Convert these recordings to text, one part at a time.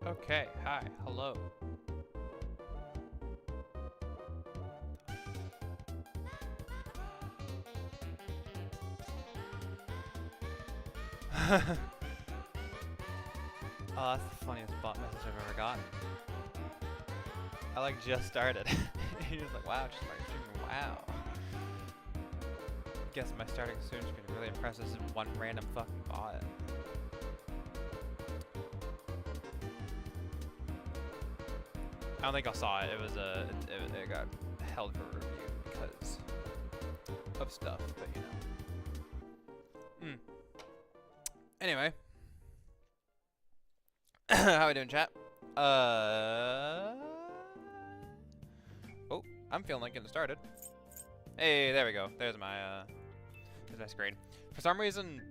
Okay, hi, hello. Oh, that's the funniest bot message I've ever gotten. I like just started. You're just like, wow, just started streaming, wow. Guess my starting soon is gonna really impress this one random fucking bot. I don't think I saw it. It was it got held for review because of stuff, but you know. Anyway, how we doing, chat? Oh, I'm feeling like getting started. Hey, there we go. There's my screen. For some reason,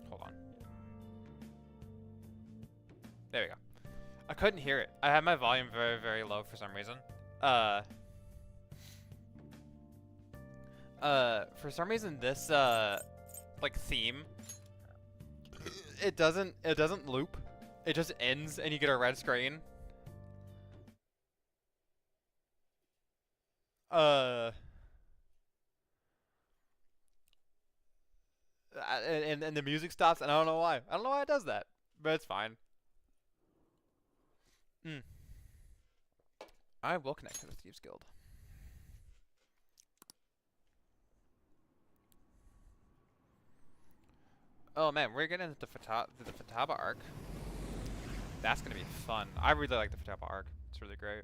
hold on. There we go. I couldn't hear it. I had my volume very, very low for some reason. For some reason, this like theme, it doesn't loop. It just ends, and you get a red screen. And the music stops, and I don't know why. I don't know why it does that, but it's fine. I will connect to the Thieves Guild. Oh man, we're getting into the Futaba arc. That's gonna be fun. I really like the Futaba arc. It's really great.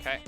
Okay.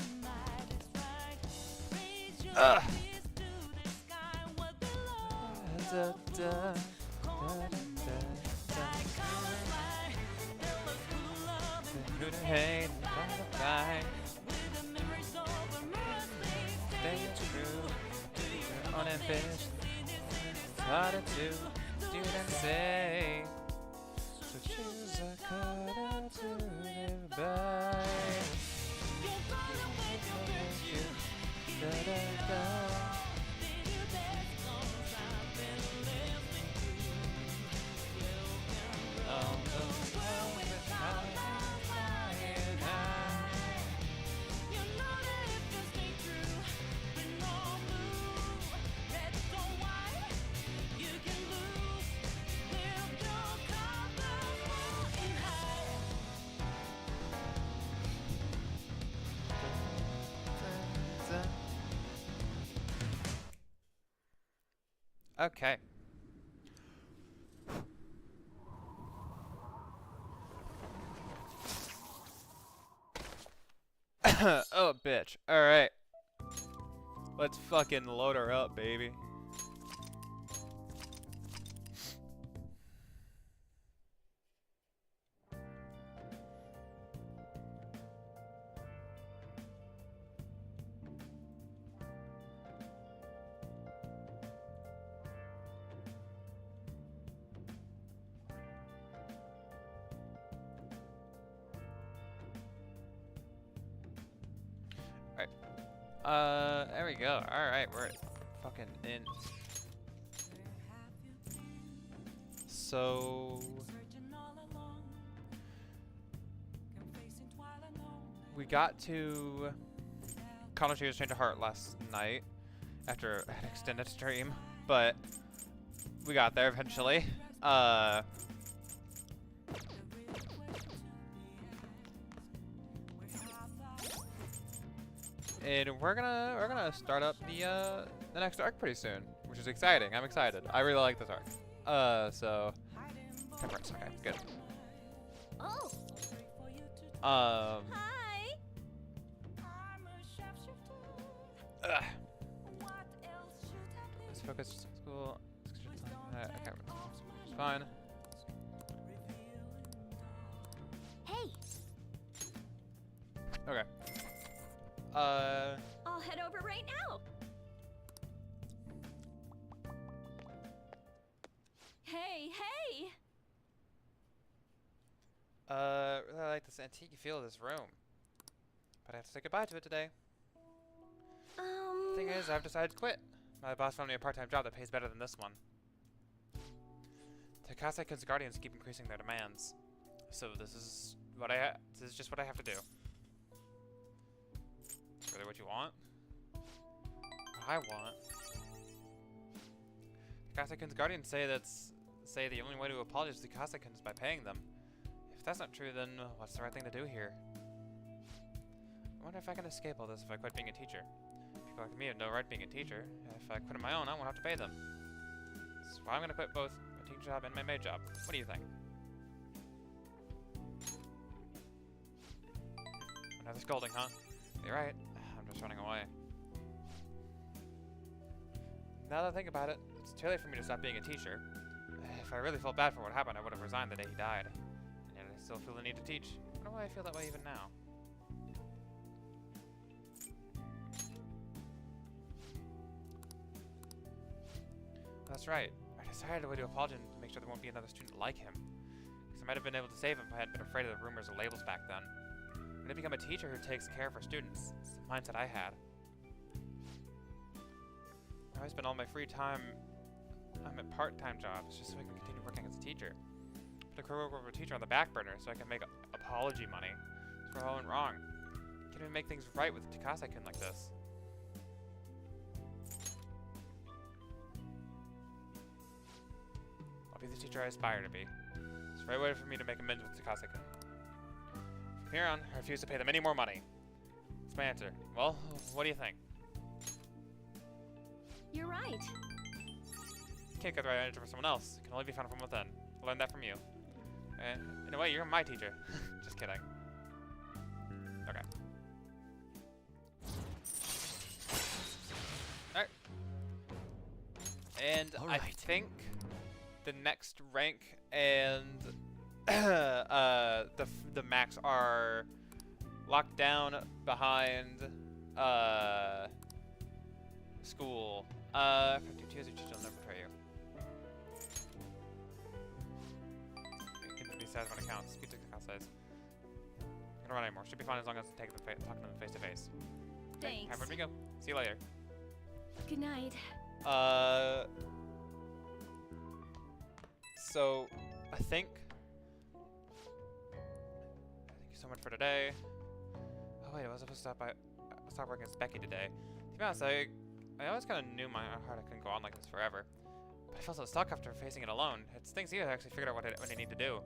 Okay. Oh, bitch. Alright. Let's fucking load her up, baby. There we go. Alright, we're fucking in. So we got to Kanoshi was Change of Heart last night after an extended stream, but we got there eventually. And we're gonna start up the next arc pretty soon, which is exciting. I'm excited. I really like this arc. So conference, okay, good. Oh. Hi. Ugh. Let's focus school. Okay, it's fine. Hey. Okay. I'll head over right now. Hey, hey. Really like this antique feel of this room, but I have to say goodbye to it today. Thing is, I've decided to quit. My boss found me a part-time job that pays better than this one. Takase-kun's guardians keep increasing their demands, so this is just what I have to do. Is really what you want? What I want. Takase-kun's guardians say the only way to apologize to Takase-kun is by paying them. If that's not true, then what's the right thing to do here? I wonder if I can escape all this if I quit being a teacher. People like me have no right being a teacher. If I quit on my own, I won't have to pay them. That's why I'm gonna quit both my teaching job and my maid job. What do you think? Another scolding, huh? You're right. I'm just running away. Now that I think about it, it's too late for me to stop being a teacher. If I really felt bad for what happened, I would have resigned the day he died. And yet I still feel the need to teach. I wonder why I feel that way even now. That's right. I decided a way to apologize to make sure there won't be another student like him. Because I might have been able to save him if I hadn't been afraid of the rumors or labels back then. I'm going to become a teacher who takes care of her students. It's the mindset I had. Now I spend all my free time at part-time jobs just so I can continue working as a teacher. Put a career over a teacher on the back burner so I can make apology money. That's where I went wrong. Can't even make things right with Takase-kun like this. I'll be the teacher I aspire to be. It's the right way for me to make amends with Takase-kun. From here on, I refuse to pay them any more money. That's my answer. Well, what do you think? You're right. Can't get the right answer for someone else. It can only be found from within. I learned that from you. And in a way, you're my teacher. Just kidding. Okay. Alright. And I think the next rank and the max are locked down behind school. For 2 tiers, each will never betray you. You can be sad when it counts. Speak to the size. Don't run anymore. Should be fine as long as I talk to them face to face. Thanks. Have we go. See you later. Good night. So I think. Thank you so much for today. Oh wait, I was supposed to stop working as Becky today. To be honest, I always kind of knew in my heart I couldn't go on like this forever. But I felt so stuck after facing it alone. It's things here I actually figured out what I need to do.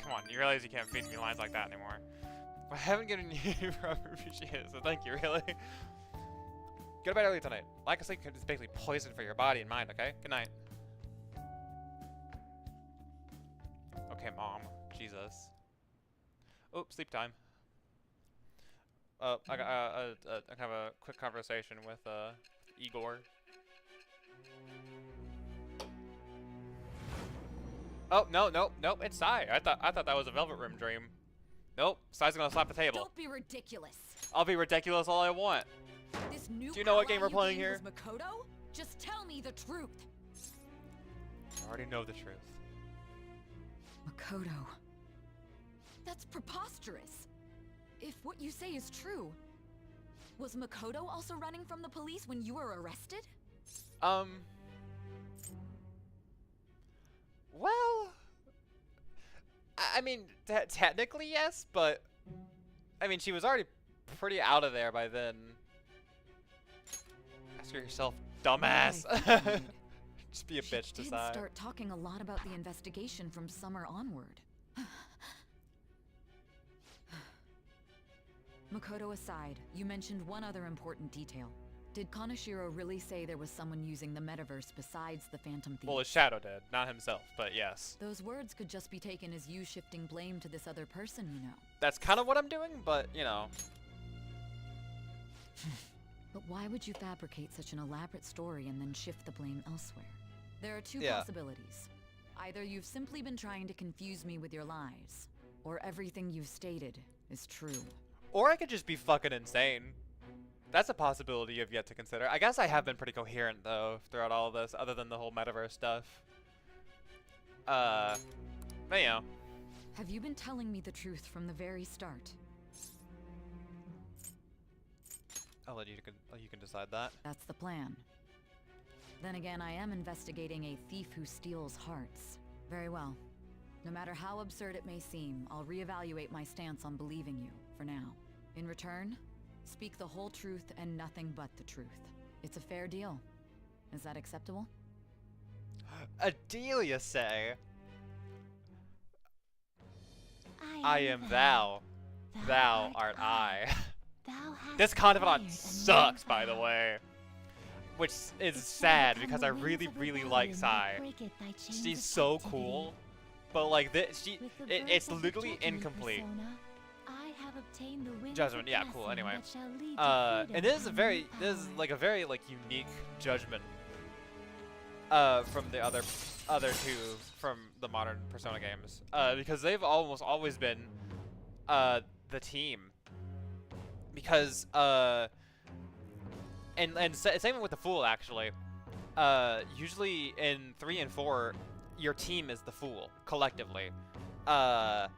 Come on, you realize you can't feed me lines like that anymore. I haven't given you proper appreciation, so thank you, really. Go to bed early tonight. Lack of sleep is basically poison for your body and mind, okay? Good night. Okay, Mom. Jesus. Oh, sleep time. I have a quick conversation with Igor. Oh nope, it's Sai. I thought that was a Velvet Room dream. Nope, Sai's gonna slap the table. Don't be ridiculous. I'll be ridiculous all I want. This new Do you know what game we're playing here? Was Makoto? Just tell me the truth. I already know the truth. Makoto. That's preposterous. If what you say is true, was Makoto also running from the police when you were arrested? Well, I mean, technically yes, but I mean, she was already pretty out of there by then. Ask yourself, dumbass. Just be a bitch to Sai. Start talking a lot about the investigation from summer onward. Makoto aside, you mentioned one other important detail. Did Kaneshiro really say there was someone using the metaverse besides the Phantom Thief? Well, his shadow did, not himself, but yes. Those words could just be taken as you shifting blame to this other person, you know. That's kind of what I'm doing, but, you know. But why would you fabricate such an elaborate story and then shift the blame elsewhere? There are two Yeah. possibilities. Either you've simply been trying to confuse me with your lies, or everything you've stated is true. Or I could just be fucking insane. That's a possibility you've yet to consider. I guess I have been pretty coherent, though, throughout all of this, other than the whole metaverse stuff. But, you know. Have you been telling me the truth from the very start? I'll let you can decide that. That's the plan. Then again, I am investigating a thief who steals hearts. Very well. No matter how absurd it may seem, I'll reevaluate my stance on believing you, for now. In return, speak the whole truth and nothing but the truth. It's a fair deal. Is that acceptable? A deal, you say? I am thou. Thou art I. This confidant sucks, by the way. Which is sad because I really, really like Sai. She's so cool. But like it's literally incomplete. Judgment, yeah, cool. Anyway, and this is like a very like unique judgment from the other two from the modern Persona games, because they've almost always been the team. Because and same with the Fool actually. Usually in 3 and 4, your team is the Fool collectively, and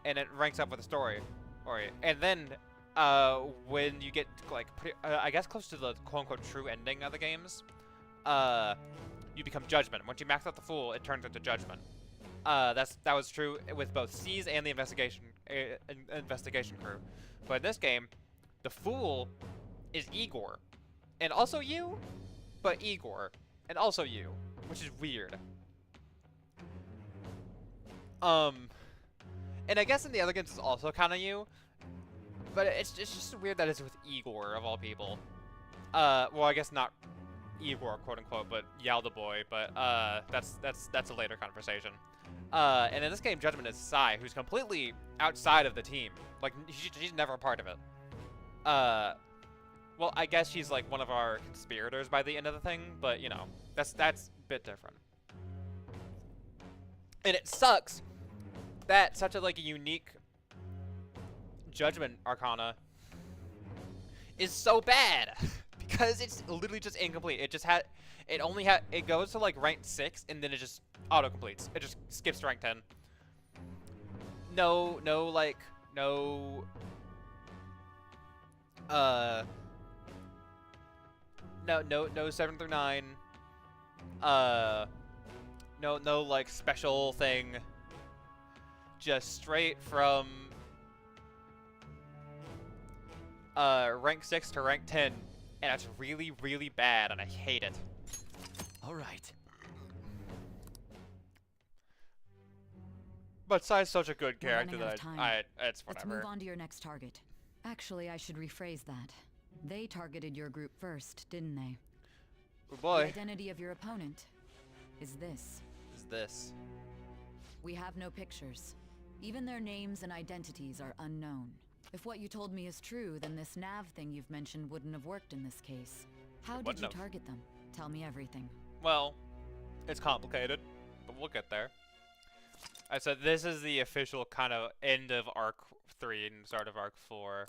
it ranks up with the story. And then when you get like I guess close to the quote-unquote true ending of the games, you become Judgment. Once you max out the Fool, it turns into Judgment. That was true with both C's and the investigation crew. But in this game, the Fool is Igor, and also you, but Igor, and also you, which is weird. And I guess in the other games it's also kind of you, but it's just weird that it's with Igor of all people. Well, I guess not Igor, quote unquote, but Yao the boy. But that's a later conversation. And in this game, Judgment is Sai, who's completely outside of the team. Like she's never a part of it. Well, I guess she's like one of our conspirators by the end of the thing, but you know, that's a bit different. And it sucks that such a like a unique Judgment Arcana is so bad because it's literally just incomplete. It goes to like rank 6 and then it just auto completes. It just skips to rank 10. No 7 through 9. No like special thing. Just straight from rank 6 to rank 10, and that's really, really bad, and I hate it. All right. But Sai's such a good We're character running out that of time. it's Let's whatever. move on to your next target. Actually, I should rephrase that. They targeted your group first, didn't they? Oh The boy, identity of your opponent is this. is this? We have no pictures. Even their names and identities are unknown. If what you told me is true, then this nav thing you've mentioned wouldn't have worked in this case. How did wouldn't you have. target them? Tell me everything. Well, it's complicated, but we'll get there. I said this is the official kind of end of Arc 3 and start of Arc 4.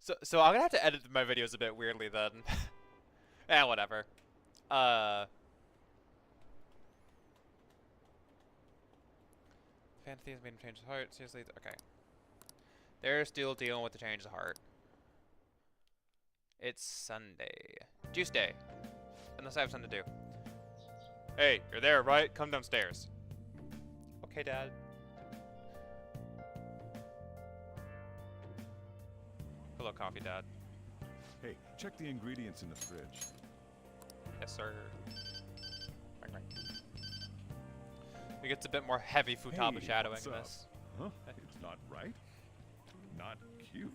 So I'm gonna have to edit my videos a bit weirdly then. Whatever. Fantasy has made him change his heart. Seriously, okay. They're still dealing with the change of heart. It's Sunday. Juice day. Unless I have something to do. Hey, you're there, right? Come downstairs. Okay, Dad. Hello, coffee, Dad. Hey, check the ingredients in the fridge. Yes, sir. Ring, ring. It gets a bit more heavy Futaba Hey, shadowing what's up? this. Huh? It's not right? Not cute.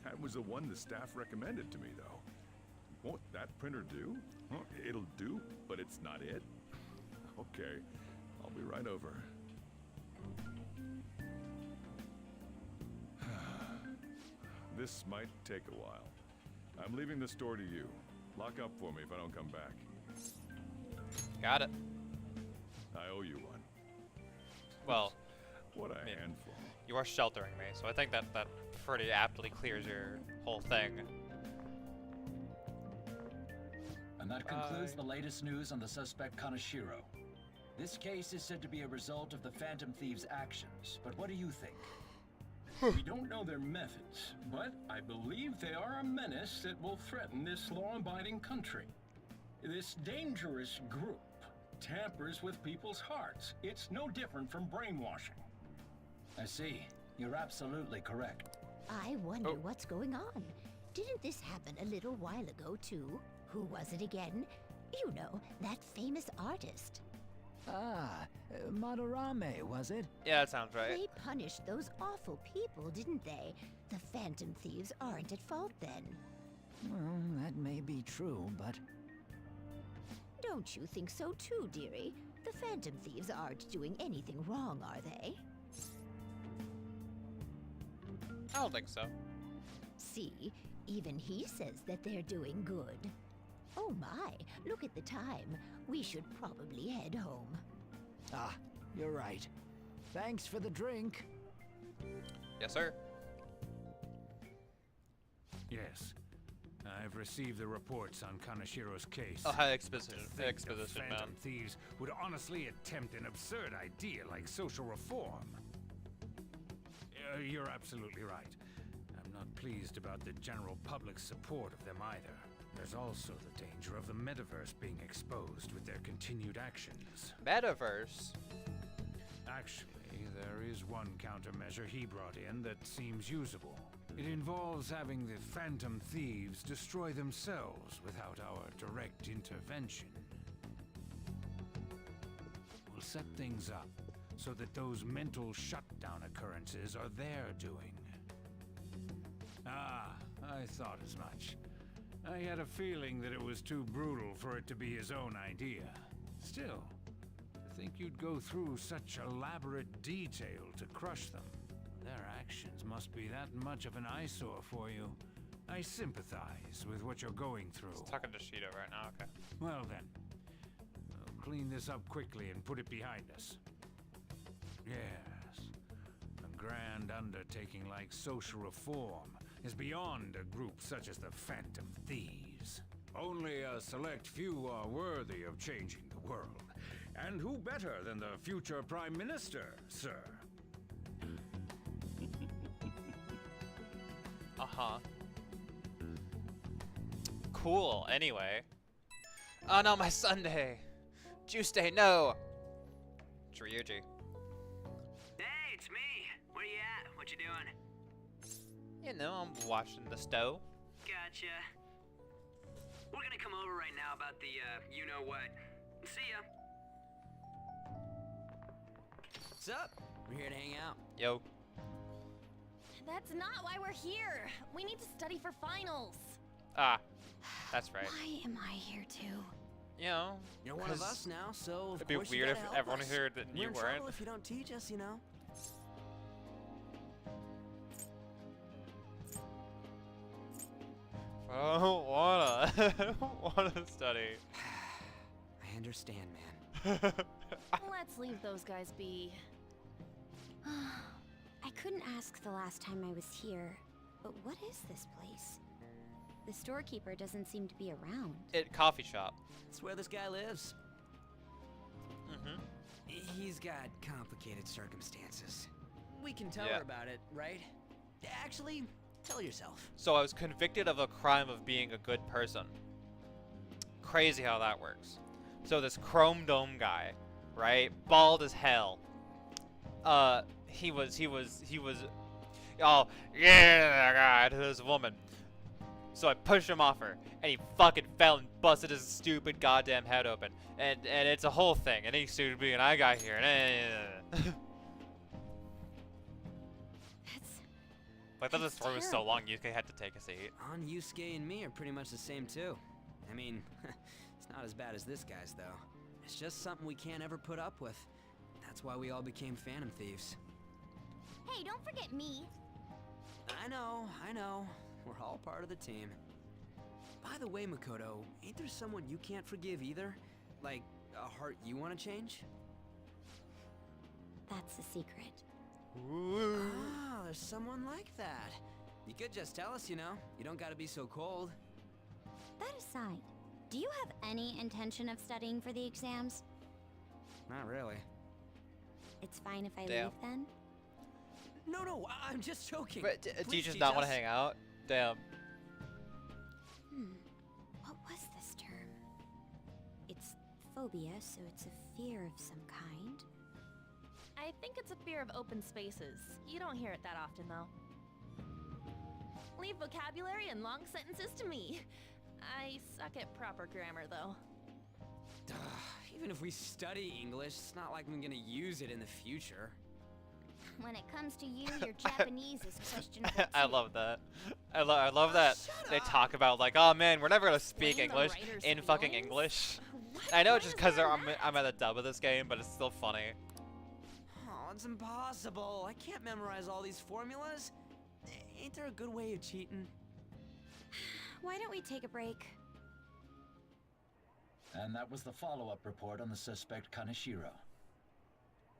That was the one the staff recommended to me, though. Won't that printer do? Huh? It'll do, but it's not it? Okay, I'll be right over. this might take a while. I'm leaving the store to you. Lock up for me if I don't come back. Got it. I owe you one. Well, What a I mean, handful. you are sheltering me, so I think that pretty aptly clears your whole thing. And that concludes the latest news on the suspect Kaneshiro. This case is said to be a result of the Phantom Thieves' actions, but what do you think? We don't know their methods, but I believe they are a menace that will threaten this law-abiding country. This dangerous group tampers with people's hearts. It's no different from brainwashing. I see. You're absolutely correct. I wonder what's going on. Didn't this happen a little while ago, too? Who was it again? You know, that famous artist. Madarame, was it? Yeah, that sounds right. They punished those awful people, didn't they? The Phantom Thieves aren't at fault then. Well, that may be true, but... Don't you think so too, dearie? The Phantom Thieves aren't doing anything wrong, are they? I don't think so. See, even he says that they're doing good. Oh my, look at the time. We should probably head home. Ah, you're right. Thanks for the drink. Yes, sir. Yes. I've received the reports on Kaneshiro's case. Oh, hi, exposition, To think the exposition, man. Phantom Thieves would honestly attempt an absurd idea like social reform. You're absolutely right. I'm not pleased about the general public's support of them either. There's also the danger of the metaverse being exposed with their continued actions. Metaverse? Actually, there is one countermeasure he brought in that seems usable. It involves having the Phantom Thieves destroy themselves without our direct intervention. We'll set things up so that those mental shutdown occurrences are their doing. Ah, I thought as much. I had a feeling that it was too brutal for it to be his own idea. Still, to think you'd go through such elaborate detail to crush them. Their actions must be that much of an eyesore for you. I sympathize with what you're going through. He's talking to Shido right now, okay. Well then, we'll clean this up quickly and put it behind us. Yes, a grand undertaking like social reform is beyond a group such as the Phantom Thieves. Only a select few are worthy of changing the world. And who better than the future Prime Minister, sir? Uh-huh. Cool, anyway. Oh no, my Sunday! Juice day, no! Ryuji. Hey, it's me. Where you at? What you doing? You know, I'm watching the stove. Gotcha. We're gonna come over right now about the, you-know-what. See ya. What's up? We're here to hang out. Yo. That's not why we're here. We need to study for finals. Ah, that's right. Why am I here too? You know, You're one of 'cause us now, so of it'd be course you weird if gotta help everyone us. heard that We're you in weren't. trouble if you don't teach us, you know. I don't wanna. I don't wanna study. I understand, man. Let's leave those guys be. I couldn't ask the last time I was here, but what is this place? The storekeeper doesn't seem to be around. Coffee shop. It's where this guy lives. Mm-hmm. He's got complicated circumstances. We can tell Yeah. her about it, right? Actually, tell yourself. So I was convicted of a crime of being a good person. Crazy how that works. So this Chrome Dome guy, right? Bald as hell. He was, oh, yeah, God, to this woman. So I pushed him off her, and he fucking fell and busted his stupid goddamn head open. And it's a whole thing, and he sued me, and I got here, and like, that story was so long, Yusuke had to take a seat. On Yusuke and me are pretty much the same too. I mean, it's not as bad as this guy's though. It's just something we can't ever put up with. That's why we all became Phantom Thieves. Hey, don't forget me. I I know. We're all part of the team. By the way, Makoto, ain't there someone you can't forgive either? Like, a heart you want to change? That's a secret. Ah, there's someone like that. You could just tell us, you know. You don't gotta be so cold. That aside, do you have any intention of studying for the exams? Not really. It's fine if I Damn. leave then? No, I'm just joking. But do you Please just teach not want us. to hang out? Damn. What was this term? It's phobia, so it's a fear of some kind. I think it's a fear of open spaces. You don't hear it that often, though. Leave vocabulary and long sentences to me. I suck at proper grammar, though. Even if we study English, it's not like I'm gonna use it in the future. When it comes to you, your Japanese is questionable I too. love that. I love that they talk about like, oh man, we're never gonna speak Explain the English writer's in fucking feelings? English. What? I know When it's just is because there I'm that? at the dub of this game, but it's still funny. Oh, it's impossible. I can't memorize all these formulas. Ain't there a good way of cheating? Why don't we take a break? And that was the follow-up report on the suspect Kaneshiro.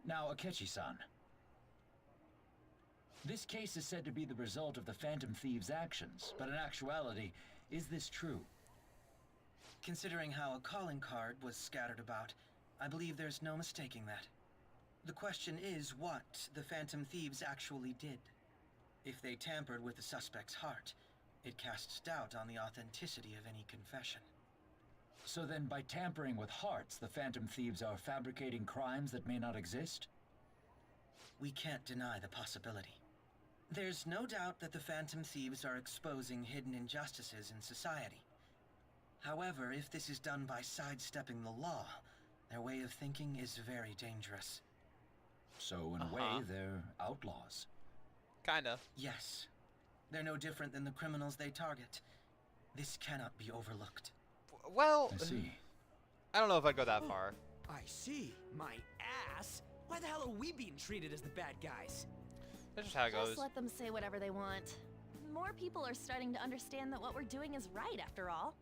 Now, Akechi-san. This case is said to be the result of the Phantom Thieves' actions, but in actuality, is this true? Considering how a calling card was scattered about, I believe there's no mistaking that. The question is what the Phantom Thieves actually did. If they tampered with the suspect's heart, it casts doubt on the authenticity of any confession. So then, by tampering with hearts, the Phantom Thieves are fabricating crimes that may not exist? We can't deny the possibility. There's no doubt that the Phantom Thieves are exposing hidden injustices in society. However, if this is done by sidestepping the law, their way of thinking is very dangerous. So, in a way, they're outlaws. Kinda. Yes. They're no different than the criminals they target. This cannot be overlooked. Well, I see. I don't know if I'd go that far. I see. My ass? Why the hell are we being treated as the bad guys? That's just how it Just goes. let them say whatever they want. More people are starting to understand that what we're doing is right, after all.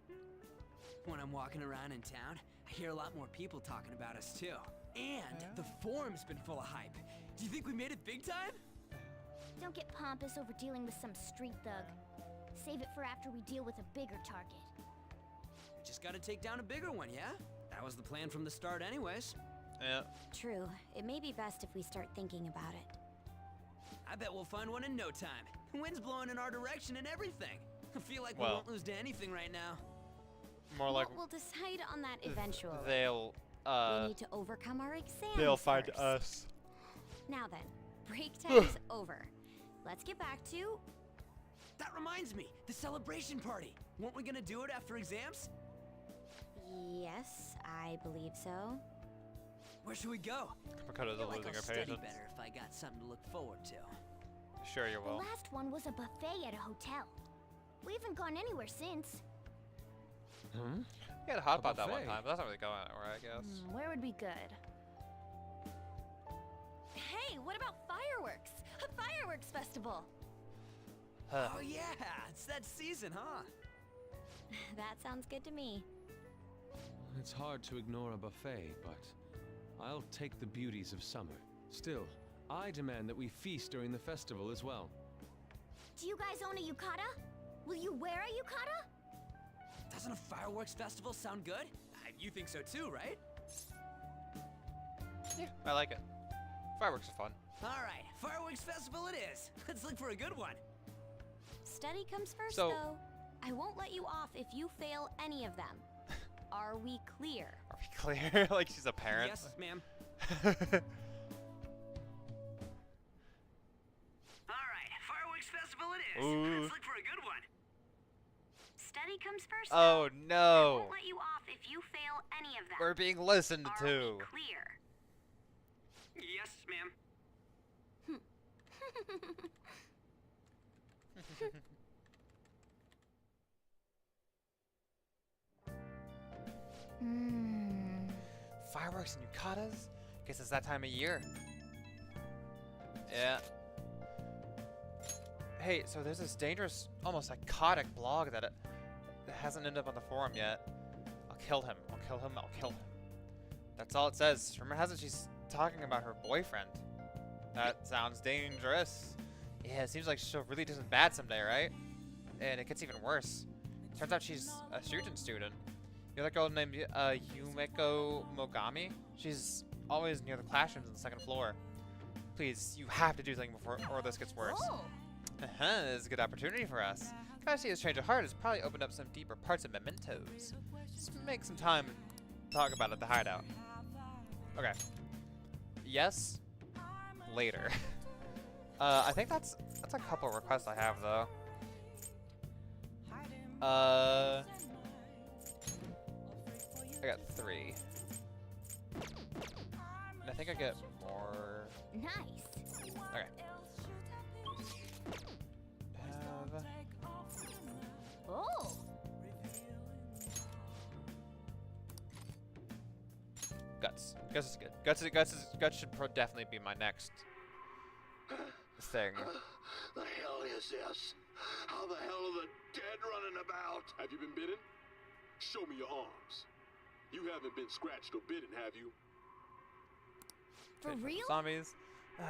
When I'm walking around in town, I hear a lot more people talking about us too. And the forum's been full of hype. Do you think we made it big time? Don't get pompous over dealing with some street thug. Save it for after we deal with a bigger target. Just gotta take down a bigger one, yeah? That was the plan from the start anyways. Yeah. True. It may be best if we start thinking about it. I bet we'll find one in no time. The wind's blowing in our direction and everything. I feel like we Well, won't lose to anything right now. More like We'll decide on that eventually. they'll We need to overcome our exams they'll find first. us. Now then, break time is over. Let's get back to... That reminds me, the celebration party. Weren't we gonna do it after exams? Yes, I believe so. Where should we go? Makoto's Feel like losing I'll her study patience. better if I got something to look forward to. Sure you The will. last one was a buffet at a hotel. We haven't gone anywhere since. We had a hot pot that one buffet? time, but that's not really going anywhere, I guess. Where would be good? Hey, what about fireworks? A fireworks festival! Huh. Oh yeah, it's that season, huh? That sounds good to me. It's hard to ignore a buffet, but I'll take the beauties of summer. Still, I demand that we feast during the festival as well. Do you guys own a yukata? Will you wear a yukata? Doesn't a fireworks festival sound good? You think so too, right? Yeah, I like it. Fireworks are fun. Alright, fireworks festival it is. Let's look for a good one. Study comes first, So- though. I won't let you off if you fail any of them. Are we clear? Are we clear? Like she's a parent. Yes, ma'am. Alright, fireworks festival it is. Ooh. Let's look for a good one. Study comes first, Oh though. I no. won't let you off if you fail any of them. We're being listened Are to. we clear? Yes, ma'am. Fireworks and yukatas? Guess it's that time of year. Yeah. Hey, so there's this dangerous, almost psychotic blog that hasn't ended up on the forum yet. I'll kill him. I'll kill him. I'll kill him. That's all it says. Remember, hasn't she's talking about her boyfriend? That sounds dangerous. Yeah, it seems like she'll really do something bad someday, right? And it gets even worse. Turns out she's a student. You know that girl named Yumeko Mogami? She's always near the classrooms on the second floor. Please, you have to do something before or this gets worse. This is a good opportunity for us. Capacity of Change of Heart has probably opened up some deeper parts of Mementos. Just make some time and talk about it at the hideout. Okay. Yes. Later. I think that's a couple requests I have though. I got 3. And I think I get more. Nice. Okay. Oh. Guts. Guts is good. Guts should definitely be my next thing. The hell is this? How the hell are the dead running about? Have you been bitten? Show me your arms. You haven't been scratched or bitten, have you? For real? Zombies.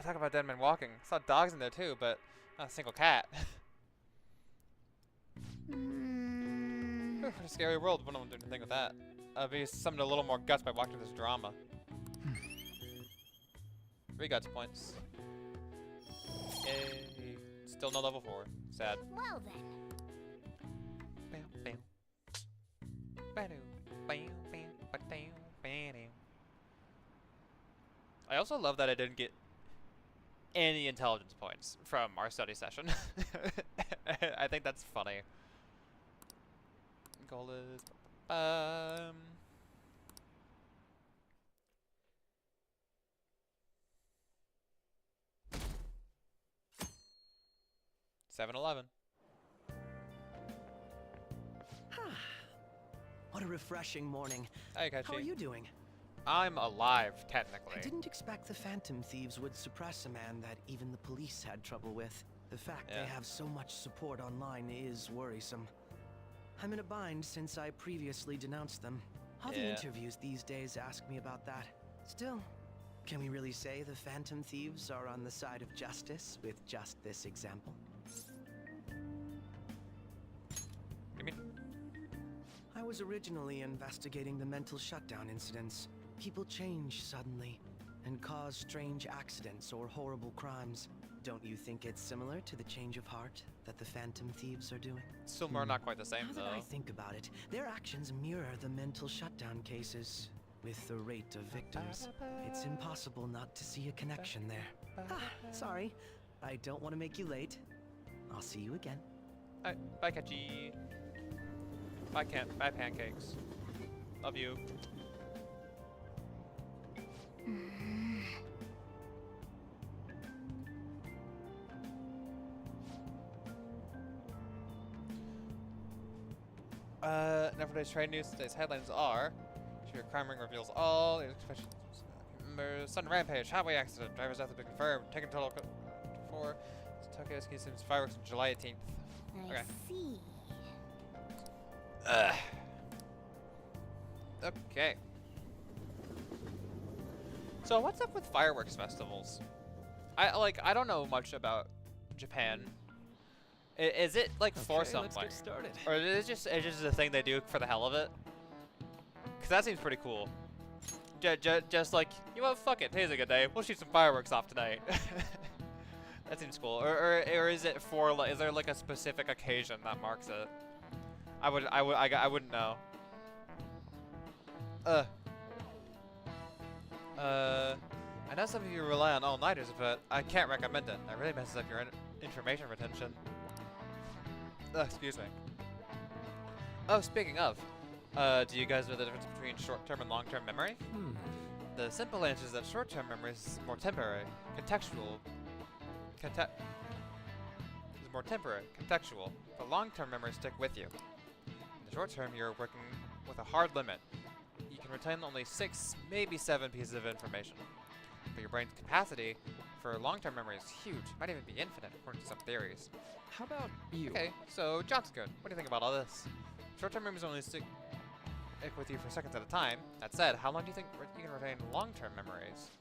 Talk about dead men walking. Saw dogs in there too, but not a single cat. What a scary world. Wouldn't do anything with that. Be summoned a little more guts by watching this drama. 3 guts points. Yay. Still no level 4. Sad. Well then. I also love that I didn't get any intelligence points from our study session. I think that's funny. Goal is 7-11. What a refreshing morning. Hey, Kachi. How are you doing? I'm alive, technically. I didn't expect the Phantom Thieves would suppress a man that even the police had trouble with. The fact they have so much support online is worrisome. I'm in a bind since I previously denounced them. All the interviews these days ask me about that. Still, can we really say the Phantom Thieves are on the side of justice with just this example? You mean? I was originally investigating the mental shutdown incidents. People change suddenly and cause strange accidents or horrible crimes. Don't you think it's similar to the change of heart that the Phantom Thieves are doing? Similar, not quite the same Now though. that I think about it, their actions mirror the mental shutdown cases. With the rate of victims, it's impossible not to see a connection there. Sorry, I don't want to make you late. I'll see you again. Alright, bye Kachi. Bye pancakes. Love you. Now for today's trade news, today's headlines are: Your crime ring reveals all. Sudden rampage, highway accident, driver's death has been confirmed. Taken total 4. Tokyo Ski Sims fireworks on July 18th. I see. Okay. So what's up with fireworks festivals? I don't know much about Japan. Is it like for something? Let's get started. Or is it just a thing they do for the hell of it? Cause that seems pretty cool. Just like, you know what, fuck it, today's a good day. We'll shoot some fireworks off tonight. That seems cool. Or is it for like, is there like a specific occasion that marks it? I wouldn't know. I know some of you rely on all-nighters, but I can't recommend it. It really messes up your information retention. Excuse me. Oh, speaking of, do you guys know the difference between short-term and long-term memory? The simple answer is that short-term memory is more temporary, contextual. Is more temporary, contextual. The long-term memories stick with you. In the short term, you're working with a hard limit. You can retain only 6, maybe 7 pieces of information. But your brain's capacity for long-term memory is huge. It might even be infinite, according to some theories. How about you? Okay, so Johnson, what do you think about all this? Short-term memories only stick with you for seconds at a time. That said, how long do you think you can retain long-term memories?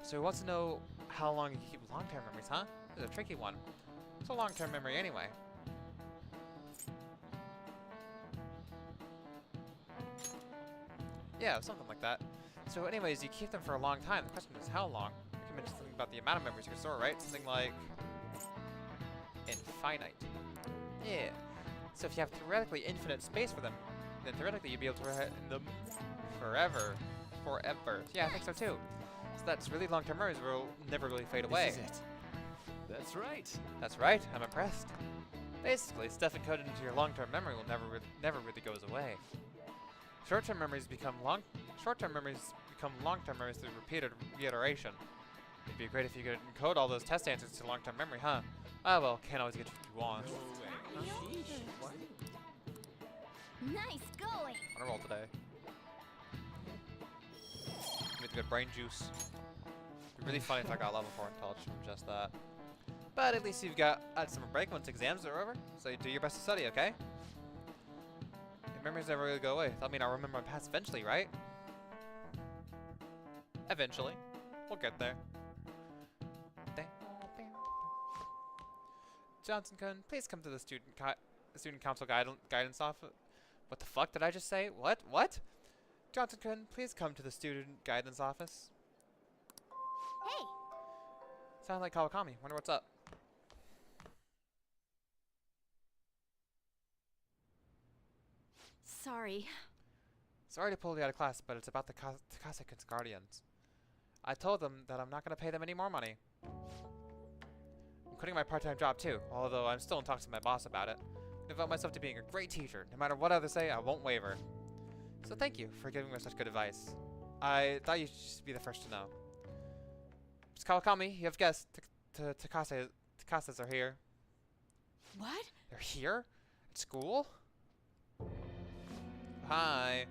So he wants to know how long you can keep long-term memories, huh? This is a tricky one. What's a long-term memory anyway? Yeah, something like that. So anyways, you keep them for a long time. The question is how long? You mentioned something about the amount of memories you can store, right? Something like infinite. Yeah. So if you have theoretically infinite space for them, then theoretically you'd be able to retain them forever. Forever. Yeah, I think so too. So that's really long-term memories will never really fade away. This is it. That's right. That's right. I'm impressed. Basically, stuff encoded into your long-term memory will never really goes away. Short-term memories become long-term memories through repeated reiteration. It'd be great if you could encode all those test answers to long-term memory, huh? Ah well, can't always get what you want. Nice going. On a roll today. Give me the good brain juice. It'd be really funny if I got level 4 intelligence from just that. But at least you've got summer break once exams are over, so you do your best to study, okay? Your memories never really go away. That'll mean I'll remember my past eventually, right? Eventually. We'll get there. Johnson-kun, please come to the student council guidance office. What the fuck did I just say? What? What? Johnson-kun, please come to the student guidance office. Hey! Sound like Kawakami. Wonder what's up. Sorry. Sorry to pull you out of class, but it's about the Takase-kun's guardians. I told them that I'm not going to pay them any more money. I'm quitting my part-time job too, although I'm still in talks with my boss about it. I devote myself to being a great teacher. No matter what others say, I won't waver. So thank you for giving me such good advice. I thought you should be the first to know. Ms. Kawakami, you have guessed. Takases are here. What? They're here? At school? Hi.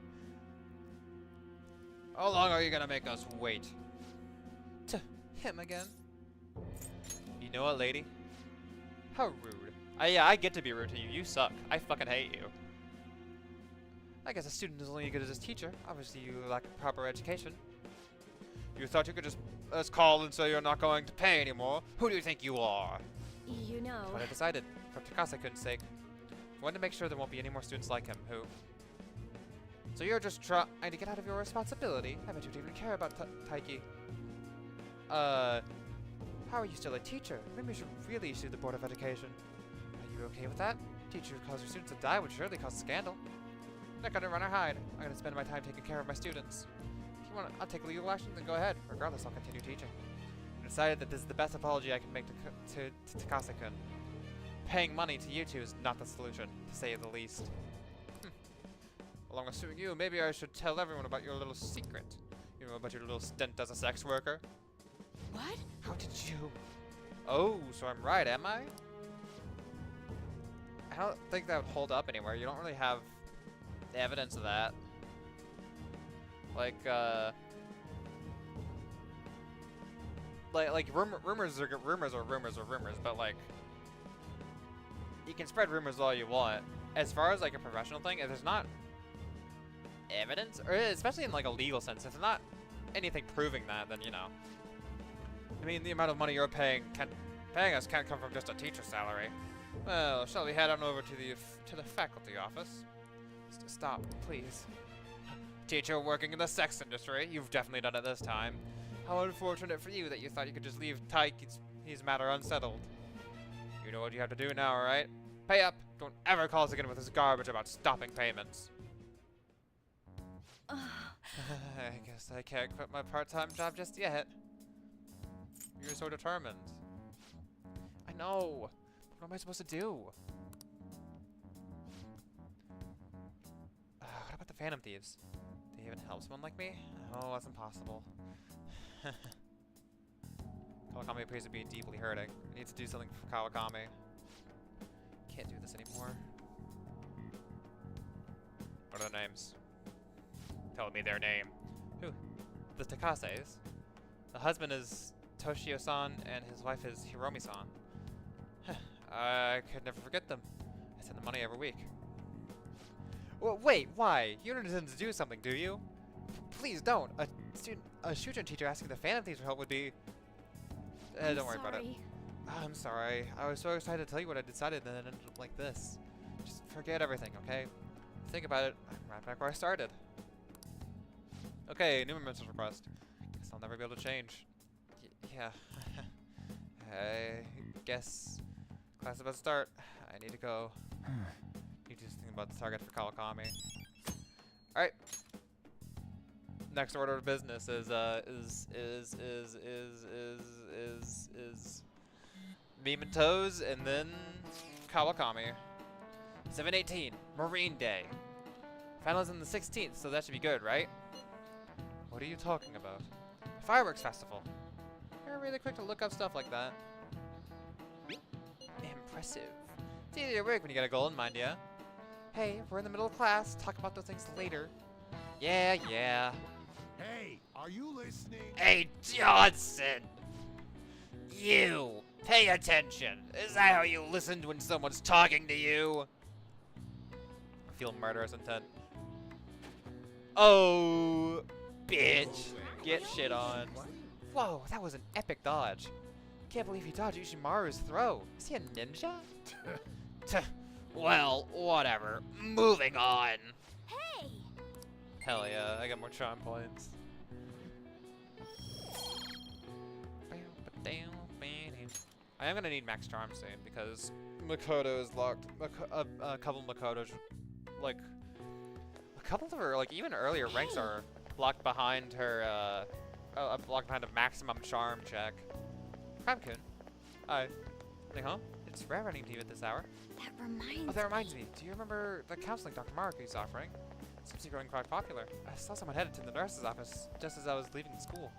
How long are you gonna make us wait? Him again? You know what, lady? How rude. Yeah, I get to be rude to you. You suck. I fucking hate you. I guess a student is only as good as his teacher. Obviously, you lack a proper education. You thought you could just call and say you're not going to pay anymore? Who do you think you are? You know... But I decided, for Takase-kun's sake, I wanted to make sure there won't be any more students like him who... So you're just trying to get out of your responsibility? I bet you don't even care about Taiki. How are you still a teacher? Maybe you should really issue the Board of Education. Are you okay with that? Teacher who causes students to die would surely cause scandal. I'm not gonna run or hide. I'm gonna spend my time taking care of my students. If you want, I'll take legal action, then go ahead. Regardless, I'll continue teaching. I decided that this is the best apology I can make to Takase-kun. Paying money to you two is not the solution, to say the least. Along with suing you, maybe I should tell everyone about your little secret. You know, about your little stint as a sex worker. What? How did you... Oh, so I'm right, am I? I don't think that would hold up anywhere. You don't really have evidence of that. Like rumors are rumors, but like you can spread rumors all you want. As far as like a professional thing, if there's not evidence, or especially in like a legal sense, if there's not anything proving that, then you know. I mean, the amount of money you're paying us can't come from just a teacher's salary. Well, shall we head on over to the faculty office? Stop, please. Teacher working in the sex industry. You've definitely done it this time. How unfortunate for you that you thought you could just leave Taiki's matter unsettled. You know what you have to do now, alright? Pay up. Don't ever call us again with this garbage about stopping payments. I guess I can't quit my part-time job just yet. You're so determined. I know. What am I supposed to do? What about the Phantom Thieves? Do they even help someone like me? Oh, that's impossible. Kawakami appears to be deeply hurting. I need to do something for Kawakami. Can't do this anymore. What are their names? Tell me their name. Who? The Takases. The husband is Toshio-san, and his wife is Hiromi-san. I could never forget them. I send them money every week. Well, wait, why? You don't intend to do something, do you? Please don't. A Shuchen teacher asking the Phantom Thieves for help would be... don't worry about it. I'm sorry. I was so excited to tell you what I decided, and then it ended up like this. Just forget everything, okay? Think about it. I'm right back where I started. Okay, new message request. Guess I'll never be able to change. Yeah. I guess class is about to start. I need to go. Need to do something about the target for Kawakami. Alright. Next order of business is Meme and Toes, and then Kawakami. 7/18, Marine Day. Finals on the 16th, so that should be good, right? What are you talking about? Fireworks festival. You're really quick to look up stuff like that. Impressive. It's easy to work when you got a goal in mind, yeah? Hey, we're in the middle of class. Talk about those things later. Yeah. Hey, are you listening? Hey, Johnson! You! Pay attention! Is that how you listen when someone's talking to you? I feel murderous intent. Oh, bitch. Get shit on. Whoa, that was an epic dodge. Can't believe he dodged Ushimaru's throw. Is he a ninja? Well, whatever. Moving on. Hey! Hell yeah, I got more charm points. I am gonna need max charm soon because Makoto is locked. A couple of Makoto's, like, a couple of her, like, even earlier ranks are blocked behind her, blocked behind a maximum charm check. Crab-kun. Hi. Heading home? It's rare running to you at this hour. That reminds me. Do you remember the counseling Dr. Maruki's offering? Seems to be growing quite popular. I saw someone headed to the nurse's office just as I was leaving school.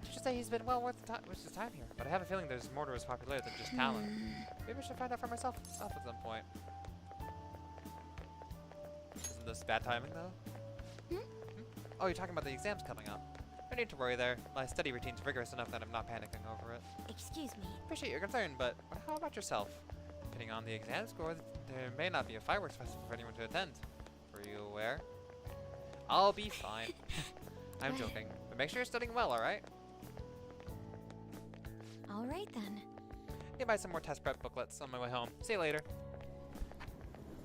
Did you say he's been well worth his time here? But I have a feeling there's more to his popularity than just talent. Maybe I should find out for myself at some point. Isn't this bad timing, though? Oh, you're talking about the exams coming up. No need to worry there. My study routine's rigorous enough that I'm not panicking over it. Excuse me. Appreciate your concern, but how about yourself? Depending on the exam score, there may not be a fireworks festival for anyone to attend. Were you aware? I'll be fine. I'm joking. But make sure you're studying well, alright? Alright then. Need buy some more test prep booklets on my way home. See you later.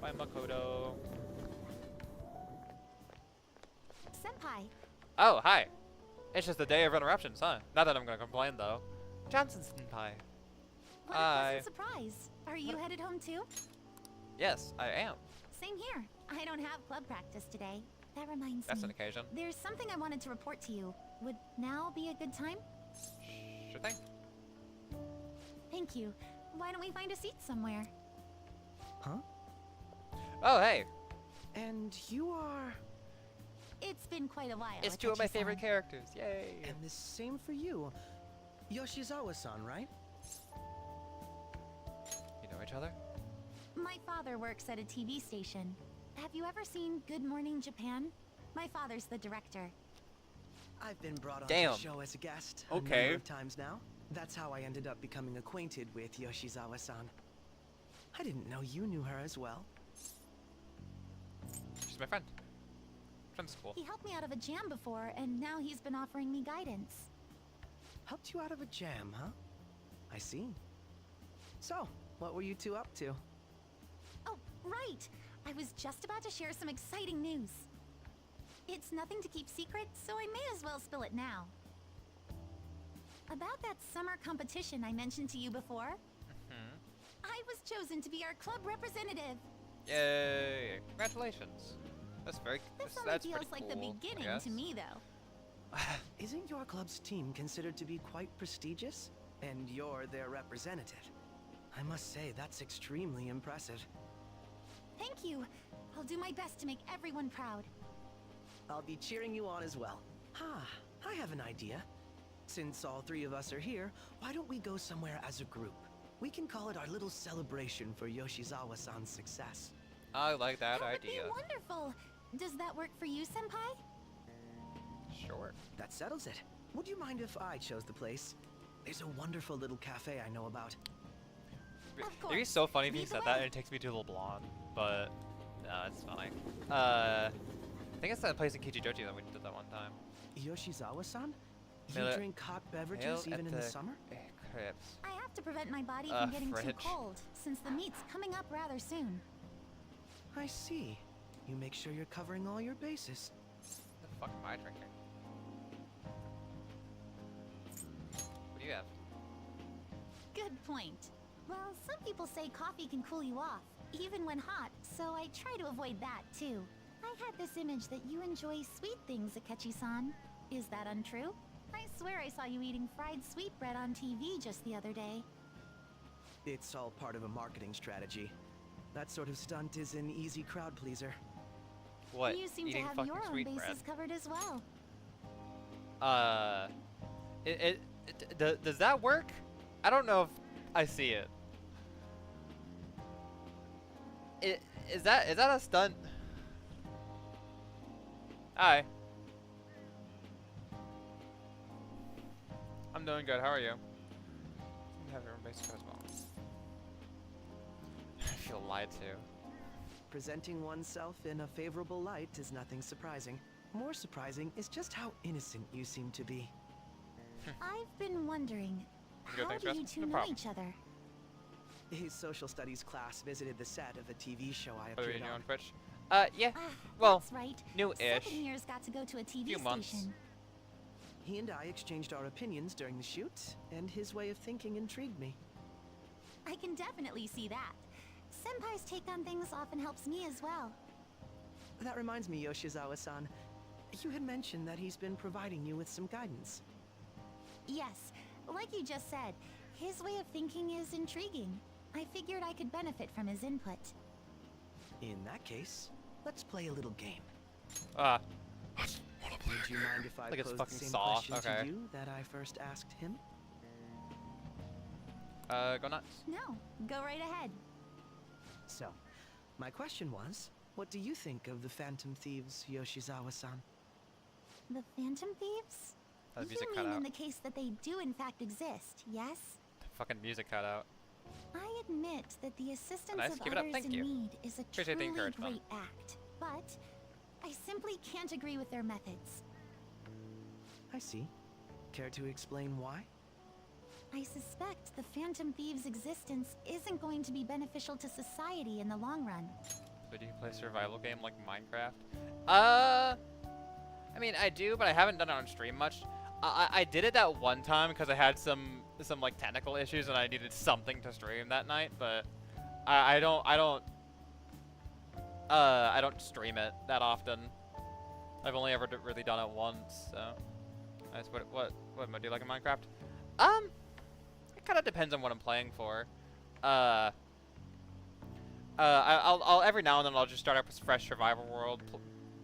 Bye, Makoto. Senpai. Oh, hi. It's just a day of interruptions, huh? Not that I'm gonna complain, though. Johnson Senpai. What a pleasant surprise. Are you headed home too? Yes, I am. Same here. I don't have club practice today. That reminds That's me. an occasion. There's something I wanted to report to you. Would now be a good time? Sure thing. Thank you. Why don't we find a seat somewhere? Huh? Oh, hey. And you are... It's been quite a while. It's two of my favorite characters. Yay. And the same for you. Yoshizawa-san, right? You know each other? My father works at a TV station. Have you ever seen Good Morning Japan? My father's the director. I've been brought on Damn. the show as a guest Okay. a number of times now. That's how I ended up becoming acquainted with Yoshizawa-san. I didn't know you knew her as well. She's my friend. From school. He helped me out of a jam before, and now he's been offering me guidance. Helped you out of a jam, huh? I see. So, what were you two up to? Oh, right! I was just about to share some exciting news. It's nothing to keep secret, so I may as well spill it now. About that summer competition I mentioned to you before, I was chosen to be our club representative. Yay! Congratulations. That's very. This only That's feels pretty like cool, the I beginning guess. to me, though. Isn't your club's team considered to be quite prestigious? And you're their representative. I must say, that's extremely impressive. Thank you. I'll do my best to make everyone proud. I'll be cheering you on as well. I have an idea. Since all three of us are here, why don't we go somewhere as a group? We can call it our little celebration for Yoshizawa-san's success. I like that That idea. would be wonderful. Does that work for you, Senpai? Sure. That settles it. Would you mind if I chose the place? There's a wonderful little cafe I know about. It'd be so funny if he said that and it takes me to Little Blonde, but no, it's funny. I think it's that place in Kichijoji that we did that one time. Yoshizawa-san? You drink hot beverages even in the summer? Cribs. I have to prevent my body from getting too cold, since the meet's coming up rather soon. I see. You make sure you're covering all your bases. What the fuck am I drinking? What do you have? Good point. Well, some people say coffee can cool you off, even when hot, so I try to avoid that too. I had this image that you enjoy sweet things, Akechi-san. Is that untrue? I swear I saw you eating fried sweetbread on TV just the other day. It's all part of a marketing strategy. That sort of stunt is an easy crowd pleaser. What? You seem to Eating have fucking your own sweetbread? bases covered as well. Does that work? I don't know if I see it. Is that a stunt? Hi. I'm doing good. How are you? You have your own base as well. I feel lied to. Presenting oneself in a favorable light is nothing surprising. More surprising is just how innocent you seem to be. I've been wondering, Good, how thanks, do Jess. you two No know problem. each other? His social studies class visited the set of a TV show I Are you appeared on on. Twitch? Yeah. Well, That's right. new-ish. Second years got to go to a TV Few months. station. He and I exchanged our opinions during the shoot, and his way of thinking intrigued me. I can definitely see that. Senpai's take on things often helps me as well. That reminds me, Yoshizawa-san. You had mentioned that he's been providing you with some guidance. Yes, like you just said, his way of thinking is intriguing. I figured I could benefit from his input. In that case, let's play a little game. Would you mind if I Like it's posed fucking the same soft, question okay. to you that I first asked him? Go nuts. No, go right ahead. So, my question was, what do you think of the Phantom Thieves, Yoshizawa-san? The Phantom Thieves? The music You cut mean in out. the case that they do in fact exist, yes? Fucking music cut out. I admit that the assistance Nice, of keep it up, others thank in you. need is a Appreciate the truly encouragement. great act, but I simply can't agree with their methods. I see. Care to explain why? I suspect the Phantom Thieves' existence isn't going to be beneficial to society in the long run. So do you play a survival game like Minecraft? I mean, I do, but I haven't done it on stream much. I did it that one time because I had some like technical issues and I needed something to stream that night, but I don't stream it that often. I've only ever really done it once, so. Nice. What mode do you like in Minecraft? It kind of depends on what I'm playing for. I'll every now and then I'll just start up with fresh survival world,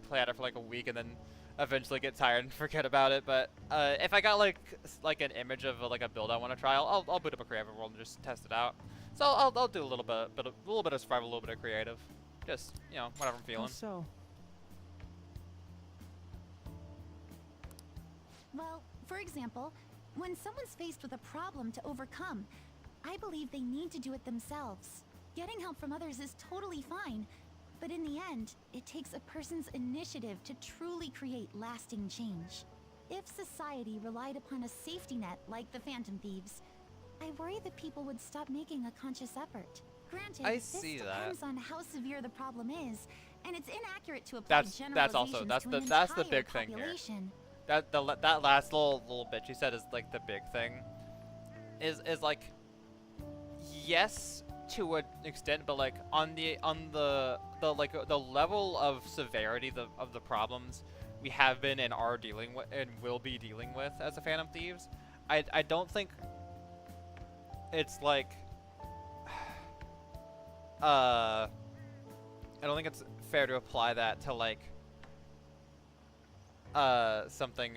play at it for like a week, and then eventually get tired and forget about it. But if I got like an image of like a build I want to try, I'll boot up a creative world and just test it out. So I'll do a little bit of survival, a little bit of creative, just whatever I'm feeling. So, Well, for example, when someone's faced with a problem to overcome, I believe they need to do it themselves. Getting help from others is totally fine, but in the end, it takes a person's initiative to truly create lasting change. If society relied upon a safety net like the Phantom Thieves, I worry that people would stop making a conscious effort. Granted, I this see that. depends on how severe the problem is, and it's inaccurate to apply That's also that's the big thing here. That last little bit she said is like the big thing. Is like yes to an extent, but like on the level of severity of the problems we have been and are dealing with and will be dealing with as a Phantom Thieves, I don't think it's like I don't think it's fair to apply that to like something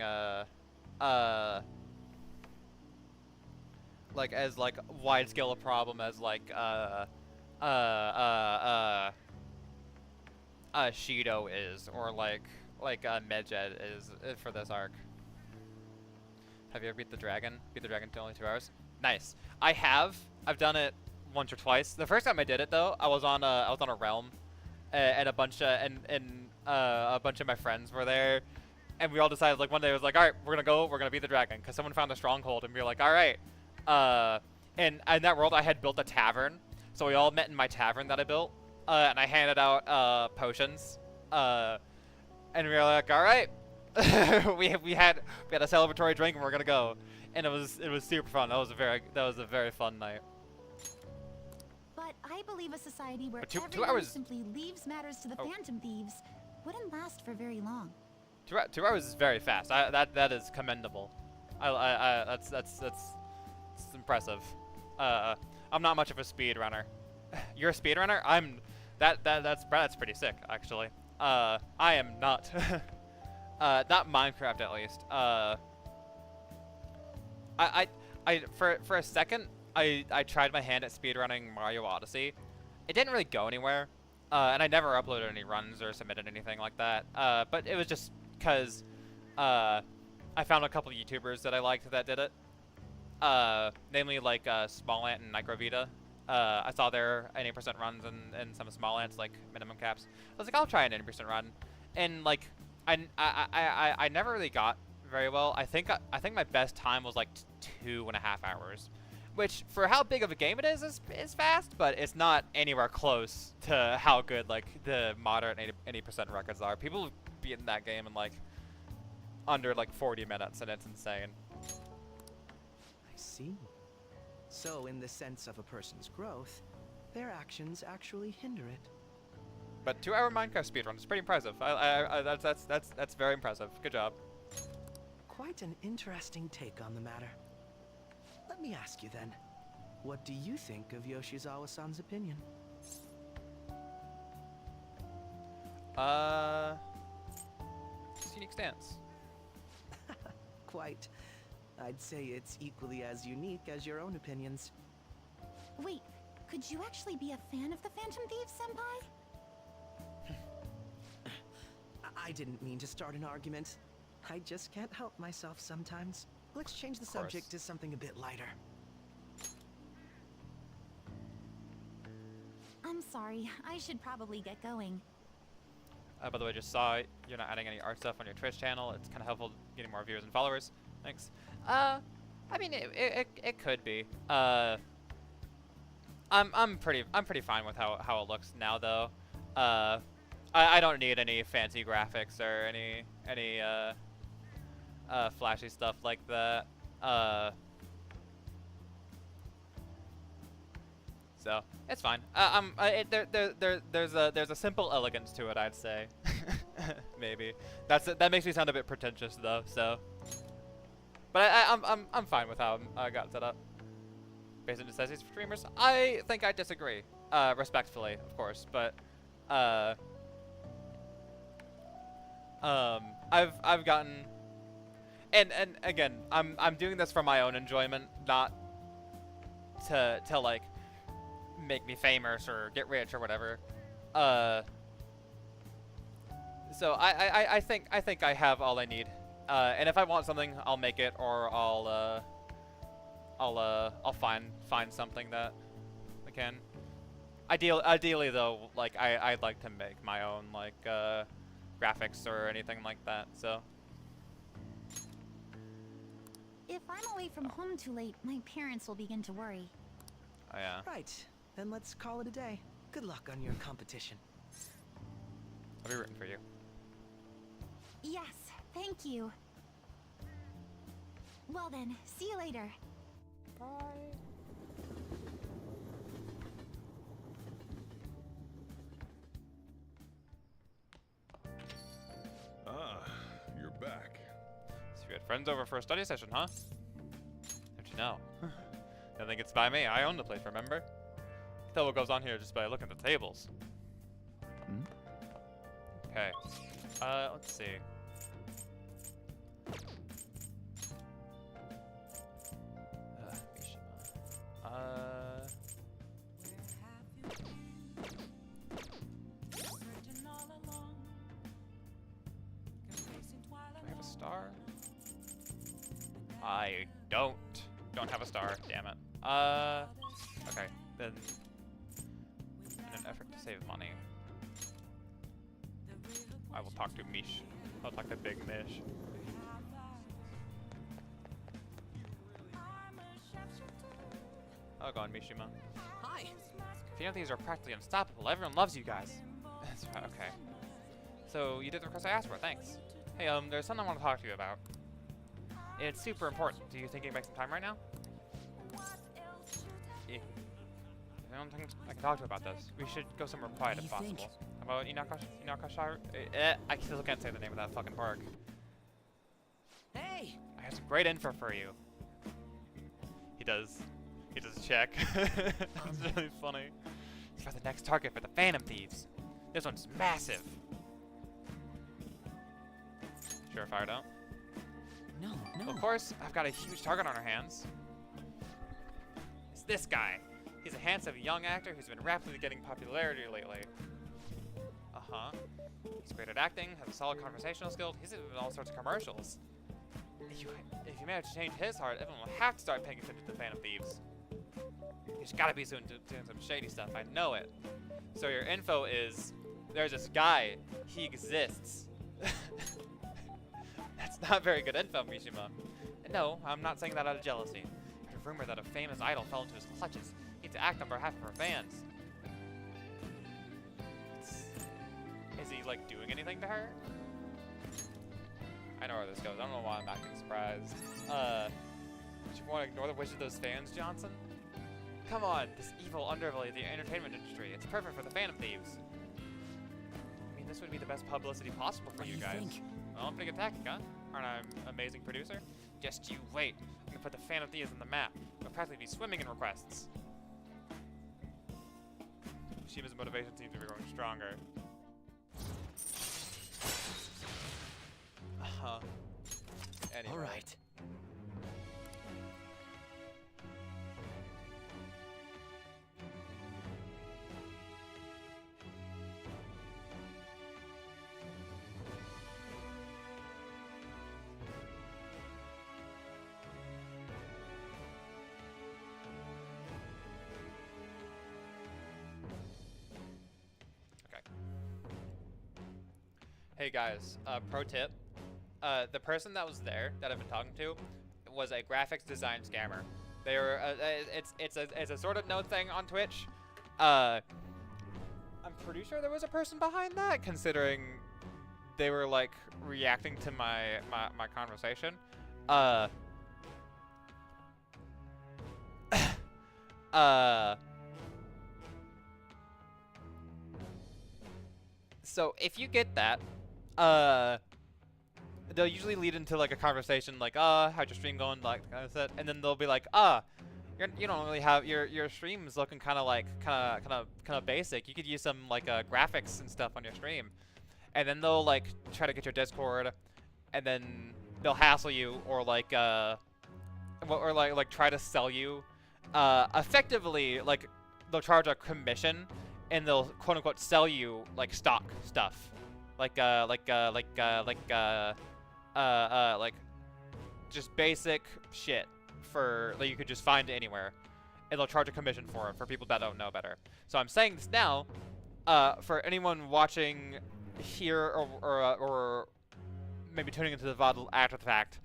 like as like wide scale a problem as like Shido is, or like Medjed is for this arc. Have you ever beat the dragon? Beat the dragon in only 2 hours? Nice. I have. I've done it once or twice. The first time I did it though, I was on a realm, and a bunch of my friends were there, and we all decided like one day it was like, all right, we're gonna beat the dragon, because someone found the stronghold, and we were like, all right. And in that world, I had built a tavern, so we all met in my tavern that I built, and I handed out potions, and we were like, all right. we had a celebratory drink and we're gonna go, and it was super fun. That was a very fun night. But I believe a society where But two everyone hours- simply leaves matters to the Phantom Thieves wouldn't last for very long. 2 hours is very fast. That is commendable. That's impressive. I'm not much of a speed runner. You're a speed runner? That's pretty sick actually. I am not. Not Minecraft at least. For a second, I tried my hand at speedrunning Mario Odyssey. It didn't really go anywhere, and I never uploaded any runs or submitted anything like that. But it was just because I found a couple of YouTubers that I liked that did it. Namely like Smallant and Microvita. I saw their 80% runs and some of Smallant's like minimum caps. I was like, I'll try an 80% run, and like. I never really got very well. I think my best time was like 2.5 hours, which for how big of a game it is fast, but it's not anywhere close to how good like the moderate 80% records are. People beat in that game in like under like 40 minutes, and it's insane. I see. So in the sense of a person's growth, their actions actually hinder it. But 2-hour Minecraft speedrun is pretty impressive. That's very impressive. Good job. Quite an interesting take on the matter. Let me ask you then, what do you think of Yoshizawa-san's opinion? Unique stance. Quite. I'd say it's equally as unique as your own opinions. Wait, could you actually be a fan of the Phantom Thieves, Senpai? I didn't mean to start an argument. I just can't help myself sometimes. Let's change the subject to something a bit lighter. I'm sorry, I should probably get going. By the way, just saw you're not adding any art stuff on your Twitch channel. It's kind of helpful getting more viewers and followers. Thanks. I mean, it could be. I'm pretty fine with how it looks now though. I don't need any fancy graphics or any flashy stuff like that. So it's fine. There's a simple elegance to it, I'd say. Maybe that makes me sound a bit pretentious though. So, but I'm fine with how I got set up. Based on necessities for streamers, I think I disagree. Respectfully, of course, but I've gotten, and again, I'm doing this for my own enjoyment, not to like make me famous or get rich or whatever. So I think I have all I need, and if I want something, I'll make it, or I'll find something that I can. Ideally though, like I'd like to make my own like graphics or anything like that. So If I'm away from home too late, my parents will begin to worry. Oh yeah. Right. Then let's call it a day. Good luck on your competition. I'll be rooting for you. Yes, thank you. Well then, see you later. Bye. Ah, you're back. So you had friends over for a study session, huh? How'd you know? I think it's by me. I own the place, remember? You can tell what goes on here just by looking at the tables. Okay. Let's see. Do I have a star? I don't have a star, damn it. Okay, then in an effort to save money, I will talk to Mish. I'll talk to Big Mish. Oh, go on, Mishima. Hi. These are practically unstoppable. Everyone loves you guys. That's right, okay. So, you did the request I asked for, thanks. Hey, there's something I want to talk to you about. It's super important. Do you think you can make some time right now? Yeah. I don't think I can talk to you about this. We should go somewhere quiet if possible. How about Inakashira? I still can't say the name of that fucking park. Hey! I have some great info for you. He does check. It's really funny. It's for the next target for the Phantom Thieves. This one's massive. Sure if I don't. No. Of course, I've got a huge target on our hands. It's this guy. He's a handsome young actor who's been rapidly getting popularity lately. Uh-huh. He's great at acting, has a solid conversational skill. He's in all sorts of commercials. If you manage to change his heart, everyone will have to start paying attention to the Phantom Thieves. He's gotta be doing some shady stuff, I know it. So your info is, there's this guy, he exists. That's not very good info, Mishima. And no, I'm not saying that out of jealousy. There's a rumor that a famous idol fell into his clutches. He had to act on behalf of her fans. Is he, like, doing anything to her? I know where this goes. I don't know why I'm acting surprised. Do you want to ignore the wish of those fans, Johnson? Come on, this evil underbelly of the entertainment industry. It's perfect for the Phantom Thieves. I mean, this would be the best publicity possible for you guys. Well, I'm pretty good tactic, huh? Aren't I an amazing producer? Just you wait. I'm gonna put the Phantom Thieves on the map. We'll practically be swimming in requests. Shima's motivation seems to be growing stronger. Anyway. All right. Hey guys, pro tip. The person that was there that I've been talking to was a graphics design scammer. They were it's a sort of known thing on Twitch. I'm pretty sure there was a person behind that, considering they were like reacting to my conversation. So if you get that, they'll usually lead into like a conversation like, how's your stream going, like kind of set, and then they'll be like, you don't really have your stream is looking kind of basic. You could use some like graphics and stuff on your stream, and then they'll like try to get your Discord, and then they'll hassle you or like try to sell you. Effectively, like they'll charge a commission, and they'll quote unquote sell you like stock stuff, like just basic shit for that you could just find anywhere, and they'll charge a commission for it for people that don't know better. So I'm saying this now, for anyone watching here or maybe tuning into the VOD after the fact,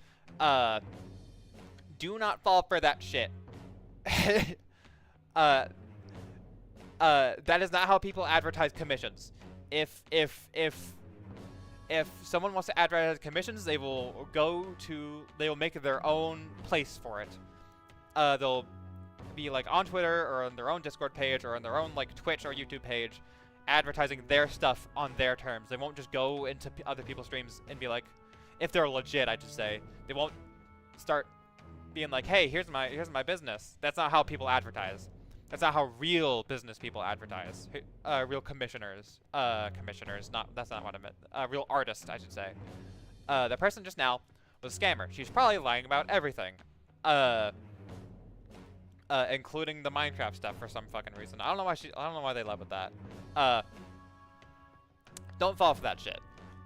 do not fall for that shit. That is not how people advertise commissions. If someone wants to advertise commissions, they will make their own place for it. They'll be like on Twitter or on their own Discord page or on their own like Twitch or YouTube page, advertising their stuff on their terms. They won't just go into other people's streams and be like, if they're legit, I should say, they won't start being like, hey, here's my business. That's not how people advertise. That's not how real business people advertise. Real commissioners. That's not what I meant. Real artists, I should say. The person just now was a scammer. She's probably lying about everything. Including the Minecraft stuff for some fucking reason. I don't know why they led with that. Don't fall for that shit.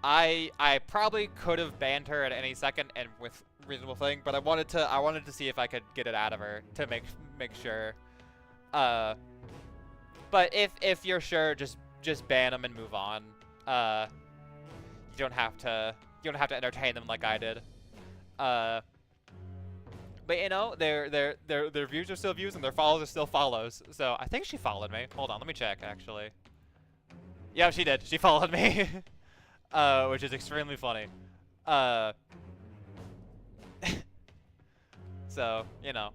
I probably could have banned her at any second and with reasonable thing, but I wanted to see if I could get it out of her to make sure. But if you're sure, just ban them and move on. You don't have to entertain them like I did. But you know, their views are still views and their follows are still follows. So I think she followed me. Hold on, let me check actually. Yeah, she did. She followed me. Which is extremely funny. So, you know.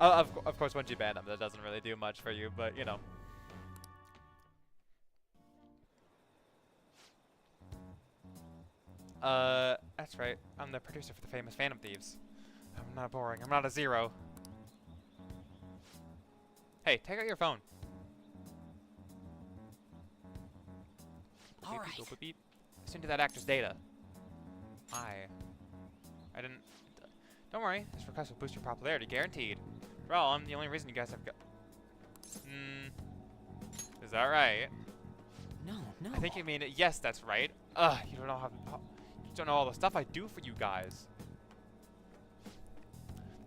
Of course, once you ban them, that doesn't really do much for you, but, you know. That's right. I'm the producer for the famous Phantom Thieves. I'm not boring. I'm not a zero. Hey, take out your phone. All right. Listen to that actor's data. I didn't. Don't worry. This request will boost your popularity, guaranteed. Well, I'm the only reason you guys have got. Is that right? No. I think you mean it. Yes, that's right. You don't know you don't know all the stuff I do for you guys.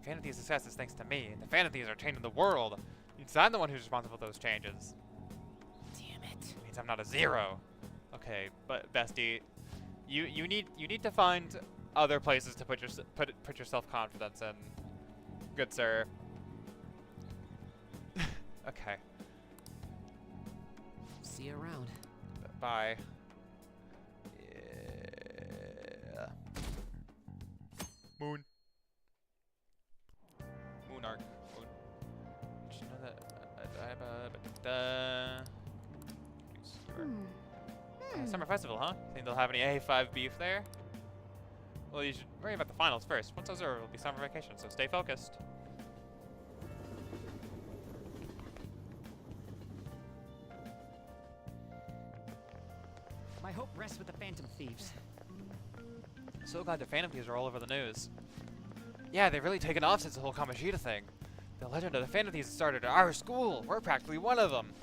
Phantom Thieves' success is thanks to me. The Phantom Thieves are changing the world. Means I'm the one who's responsible for those changes. Damn it. Means I'm not a zero. Okay, but bestie, you need to find other places to put your self-confidence in, good sir. Okay. See you around. Bye. Yeah. Moon. Moonarch. Moon. Did you know that? Summer Festival, huh? Think they'll have any A5 beef there? Well, you should worry about the finals first. Once those are, it'll be summer vacation, so stay focused. My hope rests with the Phantom Thieves. So glad the Phantom Thieves are all over the news. Yeah, they've really taken off since the whole Kamoshida thing. The legend of the Phantom Thieves started at our school. We're practically one of them.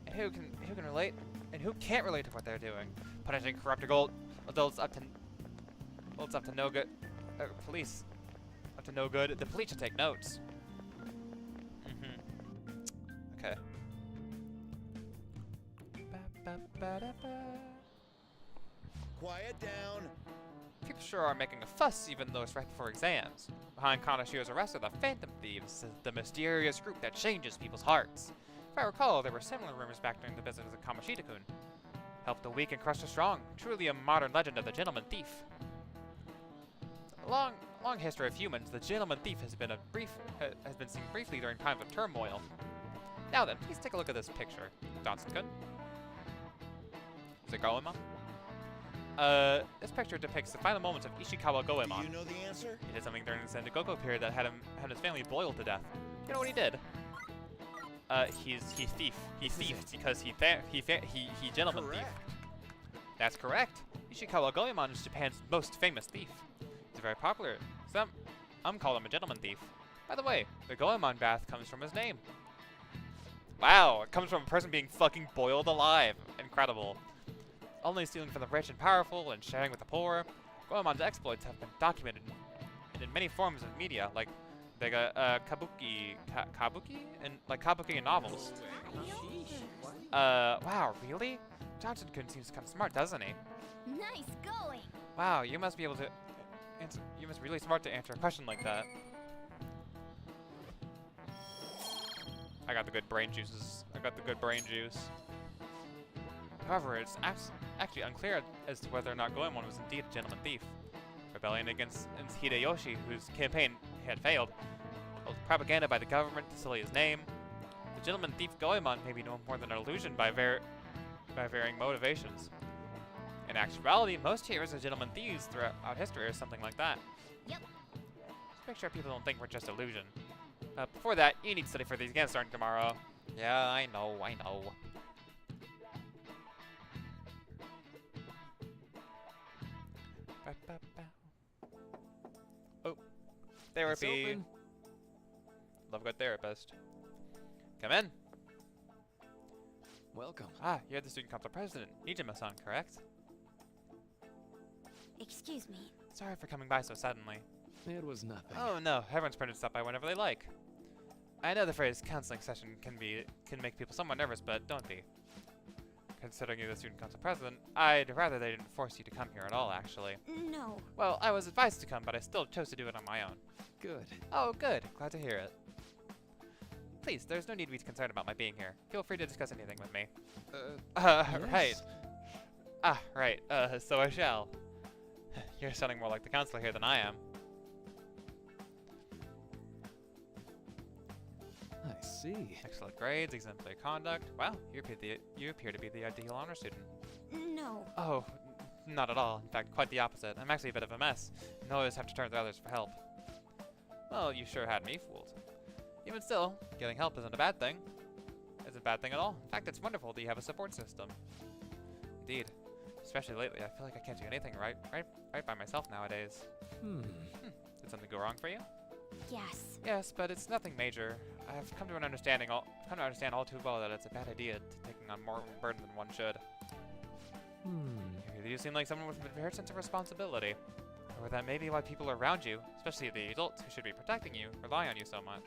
And who can relate? And who can't relate to what they're doing? Punishing corrupt adults up to no good. Police up to no good. The police should take notes. Okay. Quiet down. People sure are making a fuss, even though it's right before exams. Behind Kanashiro's arrest are the Phantom Thieves, the mysterious group that changes people's hearts. If I recall, there were similar rumors back during the business of Kamoshida-kun. Help the weak and crush the strong. Truly a modern legend of the Gentleman Thief. Long history of humans, the Gentleman Thief has been seen briefly during times of turmoil. Now then, please take a look at this picture, Dotson-kun. Is it Goemon? This picture depicts the final moments of Ishikawa Goemon. Do you know the answer? He did something during the Sengoku period that had his family boiled to death. You know what he did? He's thief. He thieved because he gentleman thief. That's correct. Ishikawa Goemon is Japan's most famous thief. He's very popular. I'm calling him a gentleman thief. By the way, the Goemon bath comes from his name. Wow, it comes from a person being fucking boiled alive. Incredible. Only stealing from the rich and powerful and sharing with the poor. Goemon's exploits have been documented in many forms of media, like kabuki in novels. Wow, really? Johnson-kun seems kind of smart, doesn't he? Nice going. Wow, you must be able to answer. You must be really smart to answer a question like that. I got the good brain juices. I got the good brain juice. However, it's actually unclear as to whether or not Goemon was indeed a gentleman thief. Rebellion against Hideyoshi, whose campaign had failed, was propaganda by the government to sully his name. The gentleman thief Goemon may be no more than an illusion by varying motivations. In actuality, most heroes of gentleman thieves throughout history are something like that. Yep. Let's make sure people don't think we're just illusion. Before that, you need to study for the exams starting tomorrow. Yeah, I know. Oh, therapy. Love a good therapist. Come in. welcome. Ah, you're the student council president, Nijima-san, correct? Excuse me. Sorry for coming by so suddenly. It was nothing. Oh no, everyone's permitted to stop by whenever they like. I know the phrase counseling session can make people somewhat nervous, but don't be. Considering you're the student council president, I'd rather they didn't force you to come here at all, actually. No. Well, I was advised to come, but I still chose to do it on my own. Good. Oh, good. Glad to hear it. Please, there's no need to be concerned about my being here. Feel free to discuss anything with me. Yes. Right. Ah, right. So I shall. You're sounding more like the counselor here than I am. I see. Excellent grades, exemplary conduct. Wow, you appear to be the ideal honor student. No. Oh, not at all. In fact, quite the opposite. I'm actually a bit of a mess, and always have to turn to others for help. Well, you sure had me fooled. Even still, getting help isn't a bad thing. Isn't a bad thing at all. In fact, it's wonderful that you have a support system. Indeed. Especially lately, I feel like I can't do anything right by myself nowadays. Did something go wrong for you? Yes. Yes, but it's nothing major. I've come to understand all too well that it's a bad idea taking on more burden than one should. You seem like someone with a fair sense of responsibility. Or that may be why people around you, especially the adults who should be protecting you, rely on you so much.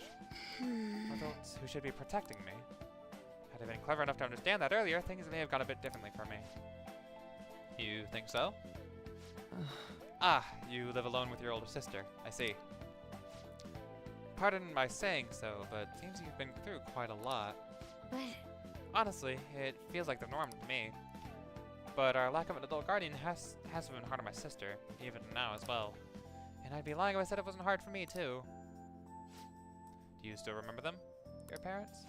Adults who should be protecting me. Had I been clever enough to understand that earlier, things may have gone a bit differently for me. You think so? Ah, you live alone with your older sister. I see. Pardon my saying so, but it seems you've been through quite a lot. But... Honestly, it feels like the norm to me. But our lack of an adult guardian has been hard on my sister, even now as well. And I'd be lying if I said it wasn't hard for me, too. Do you still remember them? Your parents?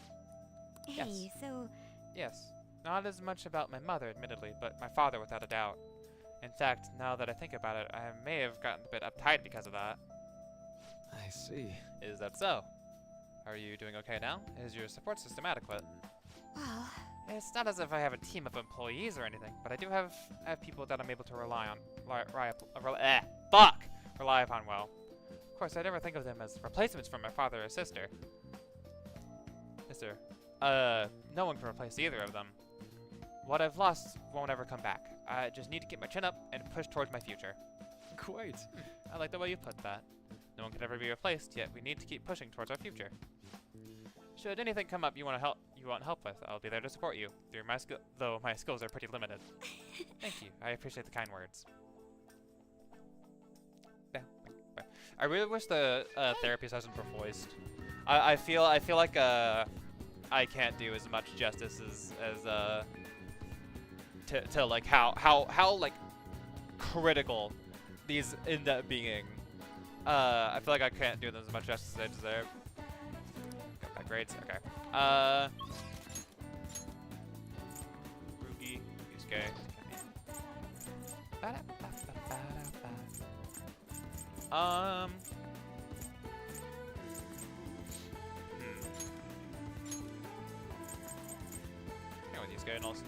Hey, Yes. so... Yes. Not as much about my mother, admittedly, but my father without a doubt. In fact, now that I think about it, I may have gotten a bit uptight because of that. I see. Is that so? Are you doing okay now? Is your support system adequate? Well... It's not as if I have a team of employees or anything, but I do have people that I'm able to rely upon well. Of course, I never think of them as replacements for my father or sister. No one can replace either of them. What I've lost won't ever come back. I just need to keep my chin up and push towards my future. Quite. I like the way you put that. No one can ever be replaced, yet we need to keep pushing towards our future. Should anything come up you want help with, I'll be there to support you. Though my skills are pretty limited. Thank you. I appreciate the kind words. I really wish the therapy sessions were voiced. I feel like I can't do as much justice as to like how like critical these end up being. I feel like I can't do them as much justice as I deserve. Got bad grades. Okay. Rugi, Yusuke. Hang with Yusuke and also.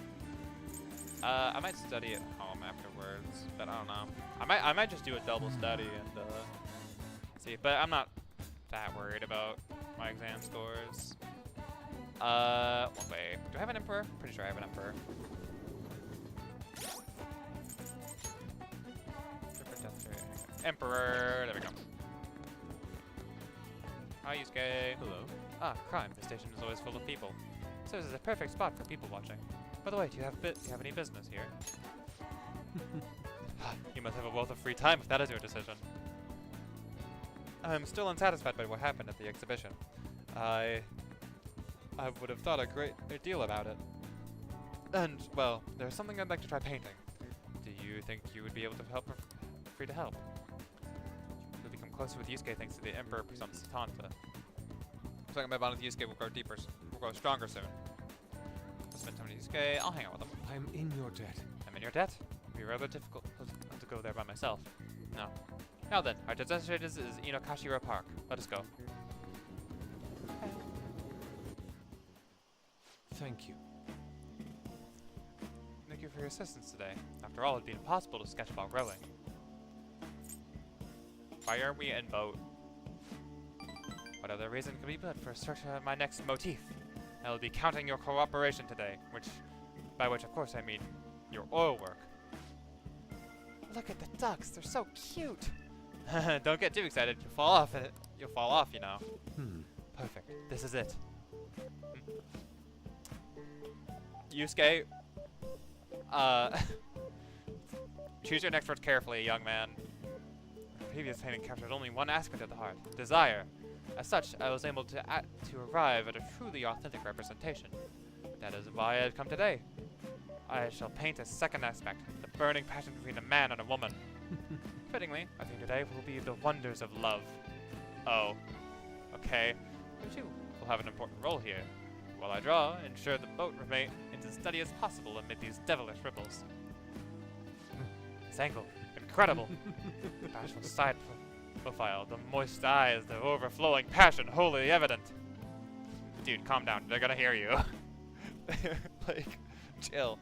I might study at home afterwards, but I don't know. I might just do a double study and see. But I'm not that worried about my exam scores. Wait. Do I have an emperor? Pretty sure I have an emperor. Emperor. There we go. Hi, Yusuke. Hello. Ah, crime. The station is always full of people. So this is a perfect spot for people watching. By the way, do you have any business here? You must have a wealth of free time if that is your decision. I'm still unsatisfied by what happened at the exhibition. I would have thought a great deal about it. And, well, there's something I'd like to try painting. Do you think you would be able to help? Free to help. You'll become closer with Yusuke thanks to the Emperor Puissance Tanta. Looks like my bond with Yusuke will grow deeper, will grow stronger soon. I'll spend time with Yusuke. I'll hang out with him. I'm in your debt. I'm in your debt? It'd be rather difficult to go there by myself. No. Now then, our destination is Inokashira Park. Let us go. Thank you. Thank you for your assistance today. After all, it'd be impossible to sketch while rowing. Why aren't we in boat? What other reason could be put for search my next motif? I will be counting your cooperation today, by which of course I mean your oil work. Look at the ducks, they're so cute. Don't get too excited, you'll fall off it. You'll fall off, you know. Perfect. This is it. Yusuke, choose your next words carefully, young man. The previous painting captured only one aspect of the heart, desire. As such, I was able to arrive at a truly authentic representation. That is why I have come today. I shall paint a second aspect, the burning passion between a man and a woman. Fittingly, I think today will be the wonders of love. Oh. Okay. You too will have an important role here. While I draw, ensure the boat remains as steady as possible amid these devilish ripples. This angle, incredible. The bashful side profile, the moist eyes, the overflowing passion, wholly evident. Dude, calm down. They're gonna hear you. Like, chill.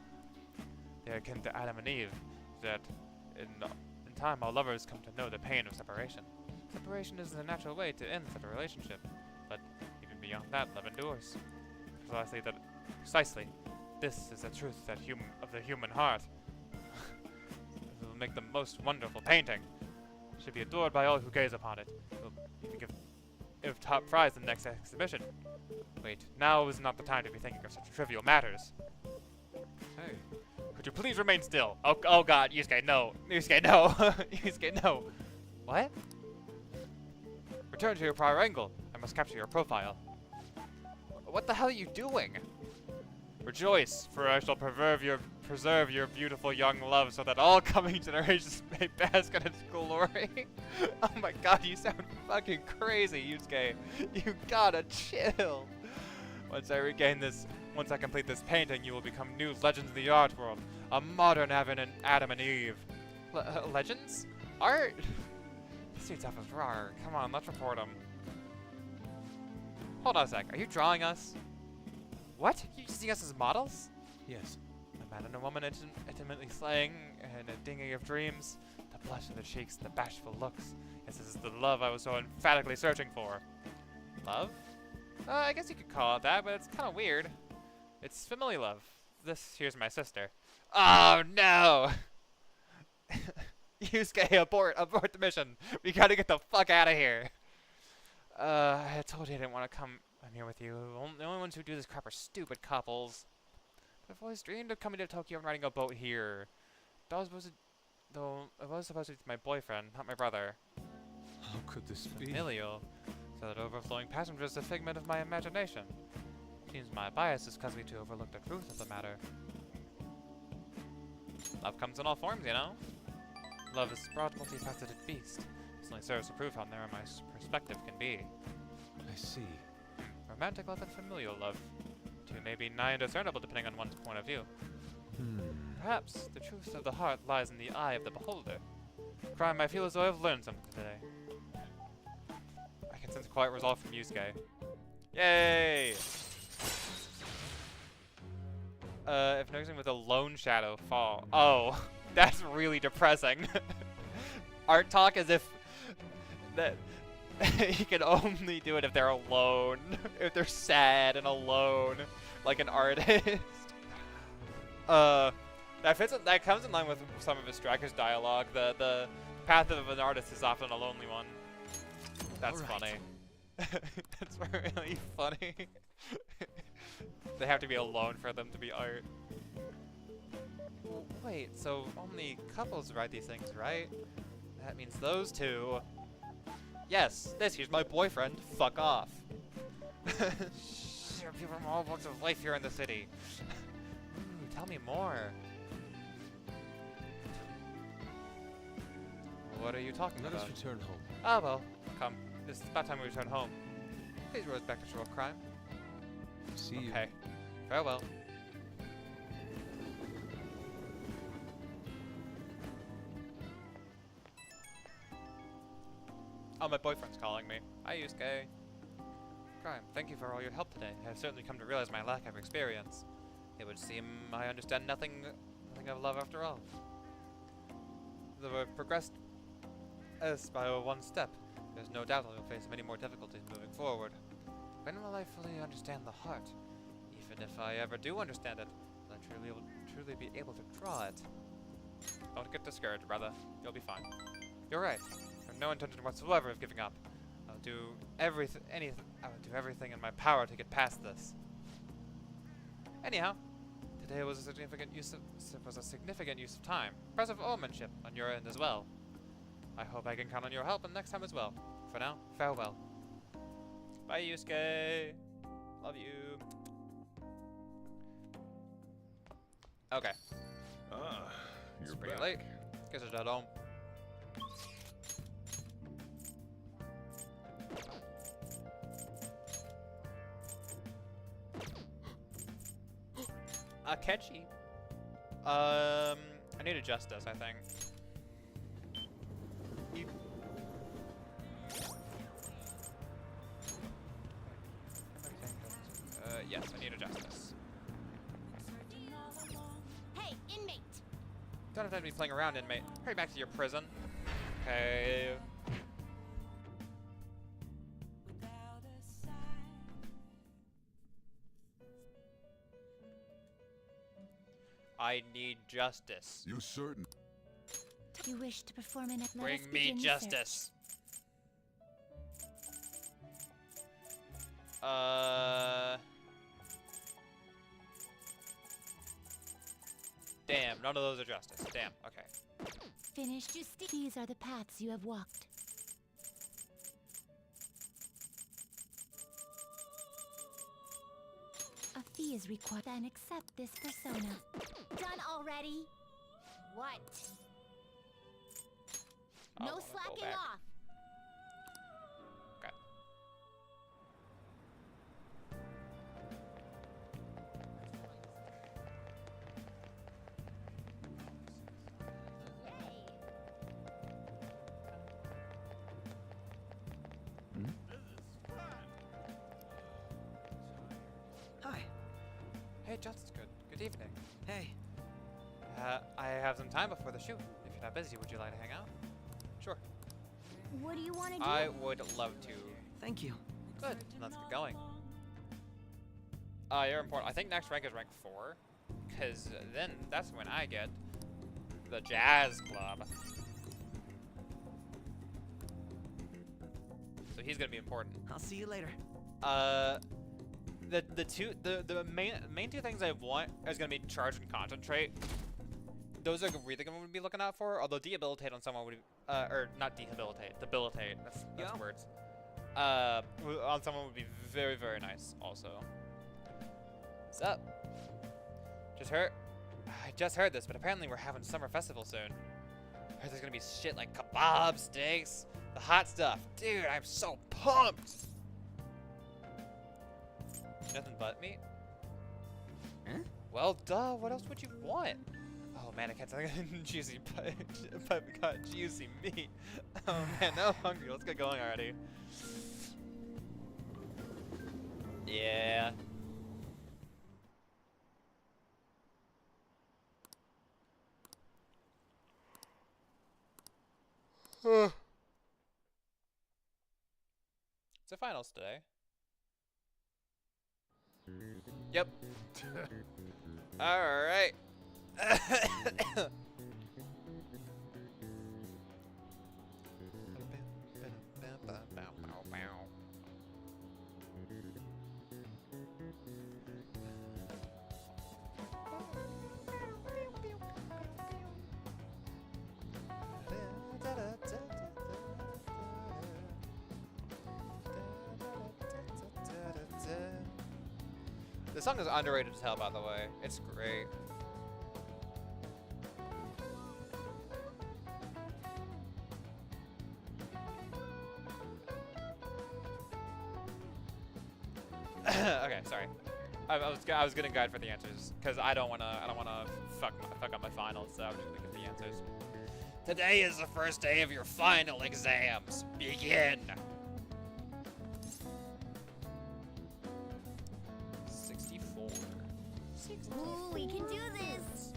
They're akin to Adam and Eve, that in time all lovers come to know the pain of separation. Separation is the natural way to end such a relationship, but even beyond that, love endures. Precisely, this is the truth of the human heart. It will make the most wonderful painting. It should be adored by all who gaze upon it. It will even give top prize in the next exhibition. Wait, now is not the time to be thinking of such trivial matters. Hey, could you please remain still? Oh God, Yusuke, no. Yusuke, no. Yusuke, no. What? Return to your prior angle. I must capture your profile. What the hell are you doing? Rejoice, for I shall preserve your beautiful young love so that all coming generations may bask in its glory. Oh my God, you sound fucking crazy, Yusuke. You gotta chill. Once I complete this painting, you will become new legends of the art world. A modern Adam and Eve. Legends? Art? This dude's off his roar. Come on, let's report him. Hold on a sec. Are you drawing us? What? You using us as models? Yes. A man and a woman intimately slaying, and a dinghy of dreams. The blush of the cheeks, the bashful looks. Yes, this is the love I was so emphatically searching for. Love? I guess you could call it that, but it's kind of weird. It's family love. This here's my sister. Oh no! Yusuke, abort the mission. We gotta get the fuck out of here. I told you I didn't want to come here with you. The only ones who do this crap are stupid couples. But I've always dreamed of coming to Tokyo and riding a boat here. It was supposed to be my boyfriend, not my brother. How could this be? Familial. So that overflowing passion was a figment of my imagination. Seems my bias has caused me to overlook the truth of the matter. Love comes in all forms, you know? Love is a broad, multifaceted beast. This only serves to prove how narrow my perspective can be. I see. Romantic love and familial love. Two may be nigh indiscernible depending on one's point of view. Perhaps the truth of the heart lies in the eye of the beholder. Crime, I feel as though I've learned something today. I can sense quiet resolve from Yusuke. Yay! If noticing with a lone shadow fall. Oh, that's really depressing. Art talk as if that you can only do it if they're alone, if they're sad and alone, like an artist. That comes in line with some of his Striker's dialogue. The path of an artist is often a lonely one. That's funny. That's really funny. They have to be alone for them to be art. Wait, so only couples write these things, right? That means those two. Yes, here's my boyfriend. Fuck off. People from all walks of life here in the city. Ooh, tell me more. What are you talking about? Let us return home. Ah, well, come. It's about time we return home. Please row us back to shore of crime. See you. Okay. Farewell. Oh, my boyfriend's calling me. Hi, Yusuke. Crime, thank you for all your help today. I have certainly come to realize my lack of experience. It would seem I understand nothing of love after all. Though I've progressed as by one step, there's no doubt I will face many more difficulties moving forward. When will I fully understand the heart? Even if I ever do understand it, will I truly be able to draw it? Don't get discouraged, brother. You'll be fine. You're right. I have no intention whatsoever of giving up. I'll do everything in my power to get past this. Anyhow, today was a significant use of time. Impressive omenship on your end as well. I hope I can count on your help next time as well. For now, farewell. Bye, Yusuke. Love you. Okay. Ah, It's you're pretty back. late. Guess I should head home. Akechi. I need a justice, I think. Yes, I need a justice. Hey, inmate! Don't have time to be playing around, inmate. Hurry back to your prison. Okay. I need justice. You certain? You wish to perform an let Bring us me begin the justice. Damn, none of those are justice. Damn, okay. search. Finished justice. These are the paths you have walked. A fee is required, then accept this persona. Done already? What? I'll No wanna go slacking back. off. Okay. Hi. Hey, Justice, good evening. Hey. I have some time before the shoot. If you're not busy, would you like to hang out? Sure. What do you want to do? I would love to. Thank you. Good. Let's get going. You're important. I think next rank is rank 4, because then that's when I get the Jazz Club. So he's gonna be important. I'll see you later. The main two things I want is gonna be charge and concentrate. Those are really gonna be looking out for. Although debilitate on someone would, or not debilitate, debilitate. That's words. On someone would be very, very nice. Also. What's up? I just heard this, but apparently we're having summer festival soon. I heard there's gonna be shit like kebab, steaks, the hot stuff. Dude, I'm so pumped. Nothing but meat? Huh? Well, duh. What else would you want? Oh man, I can't tell you juicy got juicy meat. Oh man, now I'm hungry. Let's get going already. Yeah. It's the finals today. Yep. All right. The song is underrated as hell, by the way. It's great. Okay, sorry. I was gonna guide for the answers because I don't wanna fuck up my finals, so I'm just gonna get the answers. Today is the first day of your final exams. Begin. 64. Ooh, we can do this.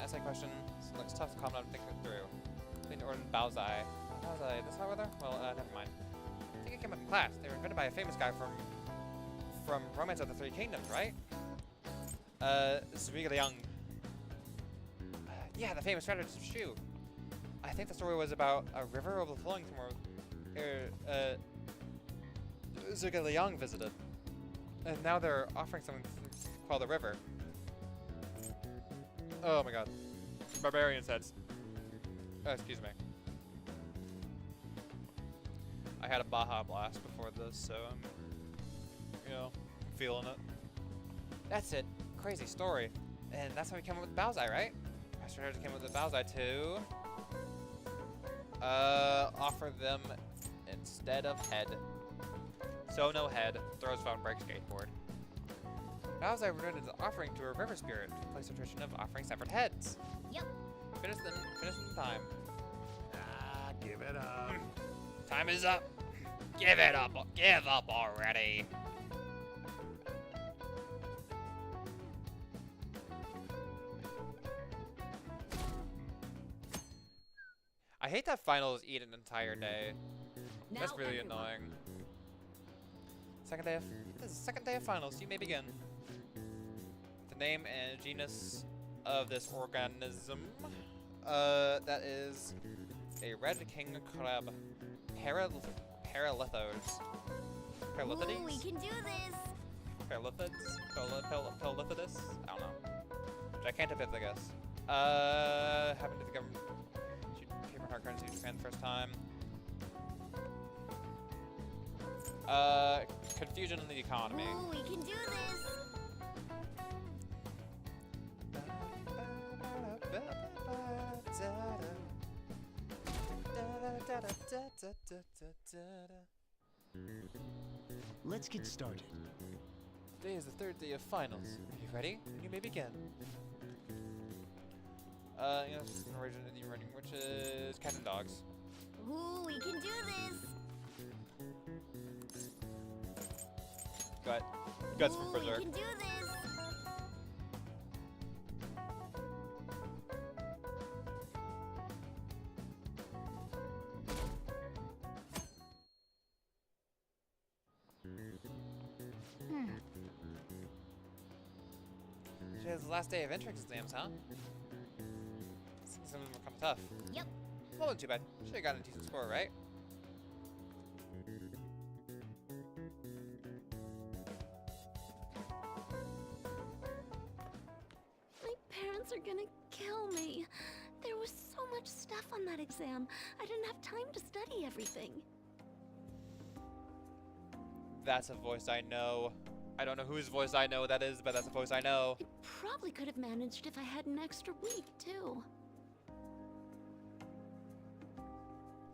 Essay question. Looks tough to comment on, think it through. Clean Orden Baozai. How's this hot weather? Well, never mind. I think it came up in class. They were invented by a famous guy from Romance of the Three Kingdoms, right? Zhuge Liang. Yeah, the famous strategist of Shu. I think the story was about a river overflowing somewhere. Zhuge Liang visited, and now they're offering something called the river. Oh my god. Barbarian heads. Excuse me. I had a Baja Blast before this, so I'm, you know, feeling it. That's it. Crazy story. And that's how we came up with Baozai, right? Master Hunter came up with Baozai to offer them instead of head. So no head. Throws phone, breaks skateboard. Baozai renewed the offering to a river spirit to replace the tradition of offering separate heads. Yep. Finish in time. Ah, give it up. Time is up. Give it up. Give up already. I hate that finals eat an entire day. That's really annoying. This is the second day of finals. You may begin. The name and genus of this organism. That is a red king crab. Paralithos. Paralithides? Ooh, we can do this. Paralithids? Paralithidus? I don't know. Gigantopids, I guess. Happened to the government. Paper hard currency in Japan the first time. Confusion in the economy. Ooh, we can do this. Let's get started. Today is the third day of finals. Are you ready? You may begin. This is an origin of the running, which is cats and dogs. Ooh, we can do this. Guts from Berserk. We can do this. Today's the last day of entrance exams, huh? Some of them are kind of tough. Yep. Well, not too bad. Should have gotten a decent score, right? My parents are gonna kill me. There was so much stuff on that exam. I didn't have time to study everything. That's a voice I know. I don't know whose voice I know that is, but that's a voice I know. I probably could have managed if I had an extra week, too.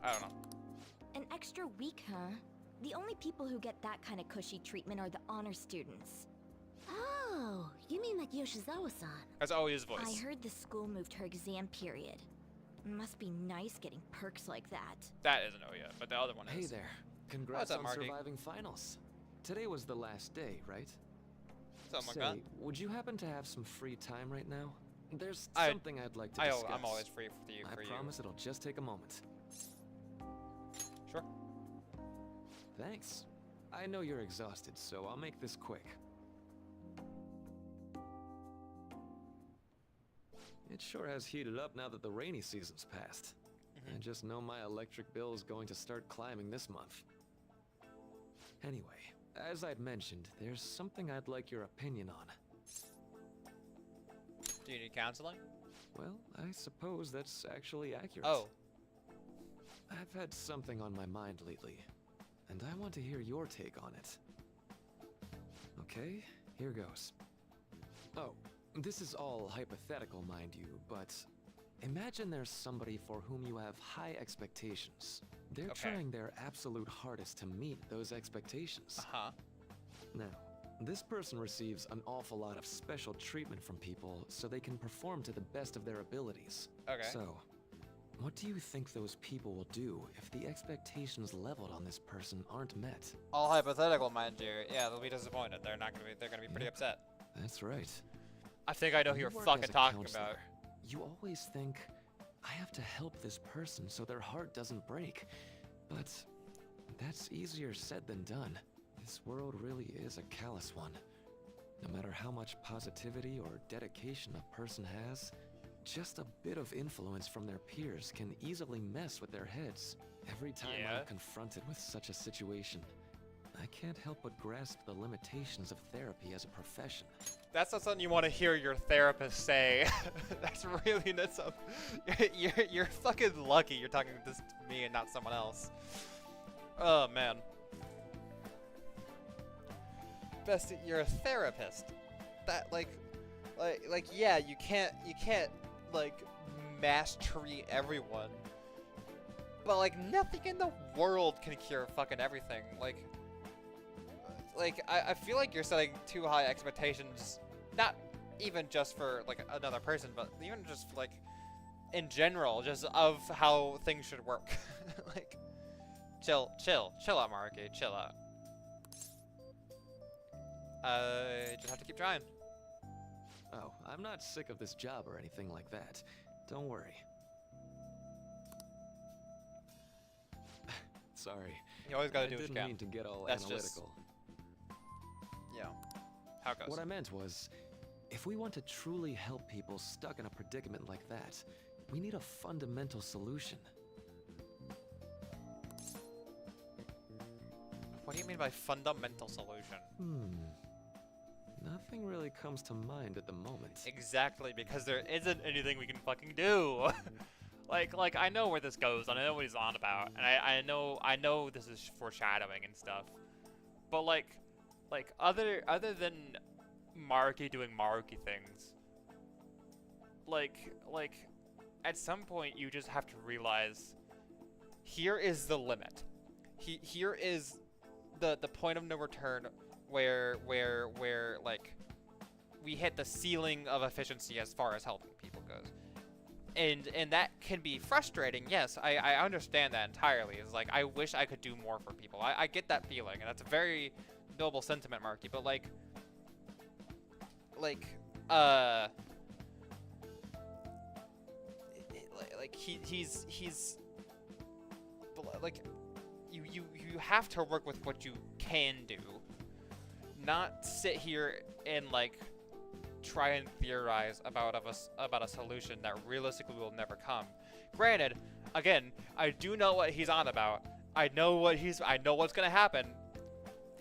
I don't know. An extra week, huh? The only people who get that kind of cushy treatment are the honor students. Oh, you mean like Yoshizawa-san? That's always his voice. I heard the school moved her exam period. Must be nice getting perks like that. That isn't Oya, but the other one is. Hey there. Congrats up, on Marky? surviving finals. Today was the last day, right? Something Say, like that. would you happen to have some free time right now? There's I- something I'd like to discuss. I'm always free for you. I promise it'll just take a moment. Sure. Thanks. I know you're exhausted, so I'll make this quick. It sure has heated up now that the rainy season's passed. I just know my electric bill is going to start climbing this month. Anyway, as I'd mentioned, there's something I'd like your opinion on. Do you need counseling? Well, I suppose that's actually accurate. Oh. I've had something on my mind lately, and I want to hear your take on it. Okay, here goes. Oh, this is all hypothetical, mind you, but imagine there's somebody for whom you have high expectations. They're trying their absolute hardest to meet those expectations. Uh-huh. Now, this person receives an awful lot of special treatment from people so they can perform to the best of their abilities. Okay. So, what do you think those people will do if the expectations leveled on this person aren't met? All hypothetical, mind you. Yeah, they'll be disappointed. They're gonna be pretty upset. That's right. I think I know who you're You work fucking as a talking counselor. about. You always think, I have to help this person so their heart doesn't break. But that's easier said than done. This world really is a callous one. No matter how much positivity or dedication a person has, just a bit of influence from their peers can easily mess with their heads. Every time I'm confronted with such a situation, I can't help but grasp the limitations of therapy as a profession. That's not something you want to hear your therapist say. That's really nuts. You're fucking lucky you're talking this to me and not someone else. Oh man. Bestie, you're a therapist. That like yeah, you can't like mastery everyone. But like nothing in the world can cure fucking everything. Like I feel like you're setting too high expectations, not even just for like another person, but even just like in general, just of how things should work. Like chill out, Maruki, chill out. Just have to keep trying. Oh, I'm not sick of this job or anything like that. Don't worry. Sorry. You always gotta do what you can. can. I didn't mean to get all That's analytical. Yeah. How it goes. What I meant was, if we want to truly help people stuck in a predicament like that, we need a fundamental solution. What do you mean by fundamental solution? Nothing really comes to mind at the moment. Exactly, because there isn't anything we can fucking do. like I know where this goes, and I know what he's on about, and I know this is foreshadowing and stuff. But like other than Maruki doing Maruki things, like at some point you just have to realize here is the limit. Here is the point of no return where like we hit the ceiling of efficiency as far as helping people goes. And that can be frustrating. Yes, I understand that entirely. It's like I wish I could do more for people. I get that feeling, and that's a very noble sentiment, Marky, but like he's like you have to work with what you can do, not sit here and like try and theorize about a solution that realistically will never come. Granted, again, I do know what he's on about. I know what's gonna happen.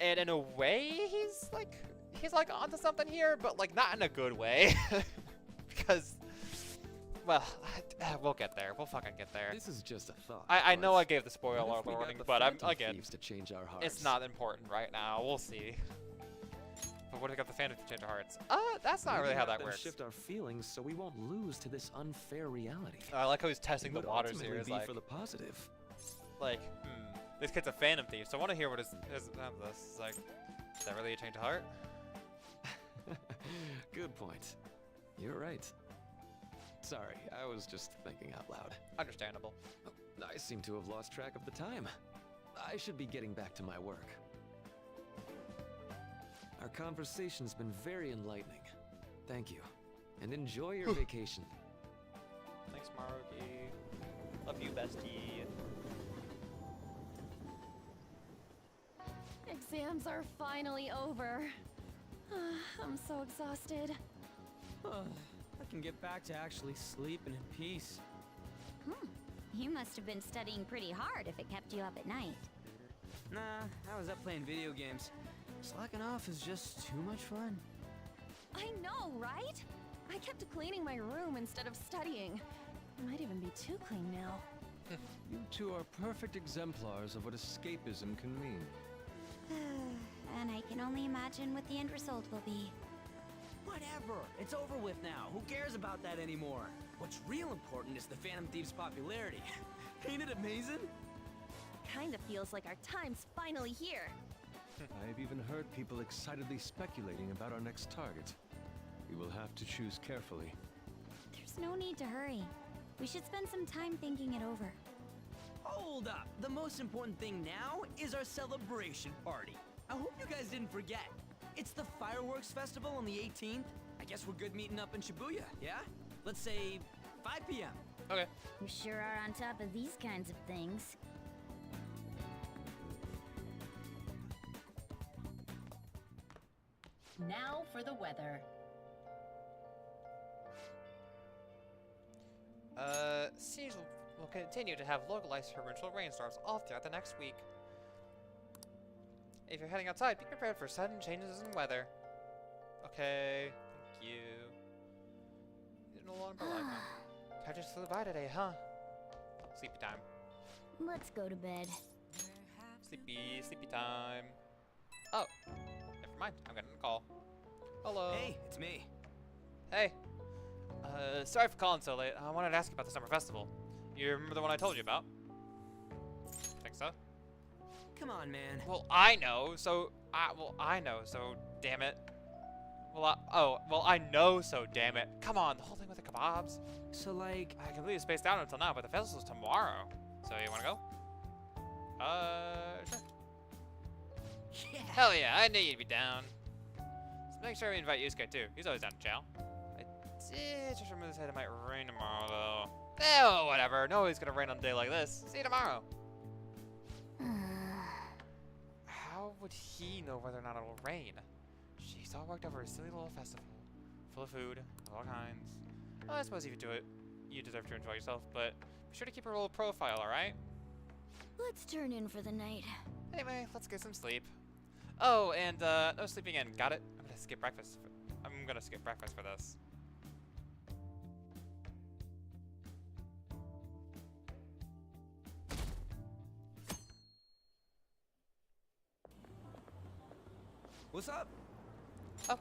And in a way, he's like onto something here, but like not in a good way. Because, well, we'll get there. We'll fucking get there. This is just a thought. I know I gave the spoiler warning, but again, to change our hearts? It's not important right now. We'll see. But what if we got the Phantom to change our hearts? That's not really how that works. Shift our feelings so we won't lose to this unfair reality. I like how he's testing the waters here. It's like for the positive. Like, this kid's a Phantom thief, so I want to hear what his this is like. Is that really a change of heart? Good point. You're right. Sorry, I was just thinking out loud. Understandable. I seem to have lost track of the time. I should be getting back to my work. Our conversation's been very enlightening. Thank you. And enjoy your vacation. Thanks, Maruki. Love you, bestie. Exams are finally over. I'm so exhausted. I can get back to actually sleeping in peace. You must have been studying pretty hard if it kept you up at night. Nah, I was up playing video games. Slacking off is just too much fun. I know, right? I kept cleaning my room instead of studying. It might even be too clean now. You two are perfect exemplars of what escapism can mean. And I can only imagine what the end result will be. Whatever, it's over with now. Who cares about that anymore? What's real important is the Phantom Thief's popularity. Ain't it amazing? Kinda feels like our time's finally here. I've even heard people excitedly speculating about our next target. We will have to choose carefully. There's no need to hurry. We should spend some time thinking it over. Hold up! The most important thing now is our celebration party. I hope you guys didn't forget. It's the fireworks festival on the 18th. I guess we're good meeting up in Shibuya, yeah? Let's say 5 p.m. Okay. You sure are on top of these kinds of things. Now for the weather. Seas will continue to have localized torrential rainstorms all throughout the next week. If you're heading outside, be prepared for sudden changes in weather. Okay, thank you. No longer like that. Time just flew by today, huh? Sleepy time. Let's go to bed. Sleepy time. Oh, never mind. I'm getting a call. Hello. Hey, it's me. Hey. Sorry for calling so late. I wanted to ask you about the summer festival. You remember the one I told you about? Think so? Come on, man. Well, I know, so I know, so damn it. Well, I know, so damn it. Come on, the whole thing with the kebabs. So, like, I completely spaced out until now, but the festival's tomorrow. So, you wanna go? Sure. Yeah. Hell yeah, I knew you'd be down. So make sure we invite Yusuke too. He's always down to chow. I did just remember this head it might rain tomorrow, though. Oh, whatever. No, it's gonna rain on a day like this. See you tomorrow. How would he know whether or not it'll rain? She's all worked over a silly little festival, full of food of all kinds. Well, I suppose if you do it, you deserve to enjoy yourself, but be sure to keep a low profile, alright? Let's turn in for the night. Anyway, let's get some sleep. Oh, and no sleeping in. Got it? I'm gonna skip breakfast. I'm gonna skip breakfast for this. What's up? Up.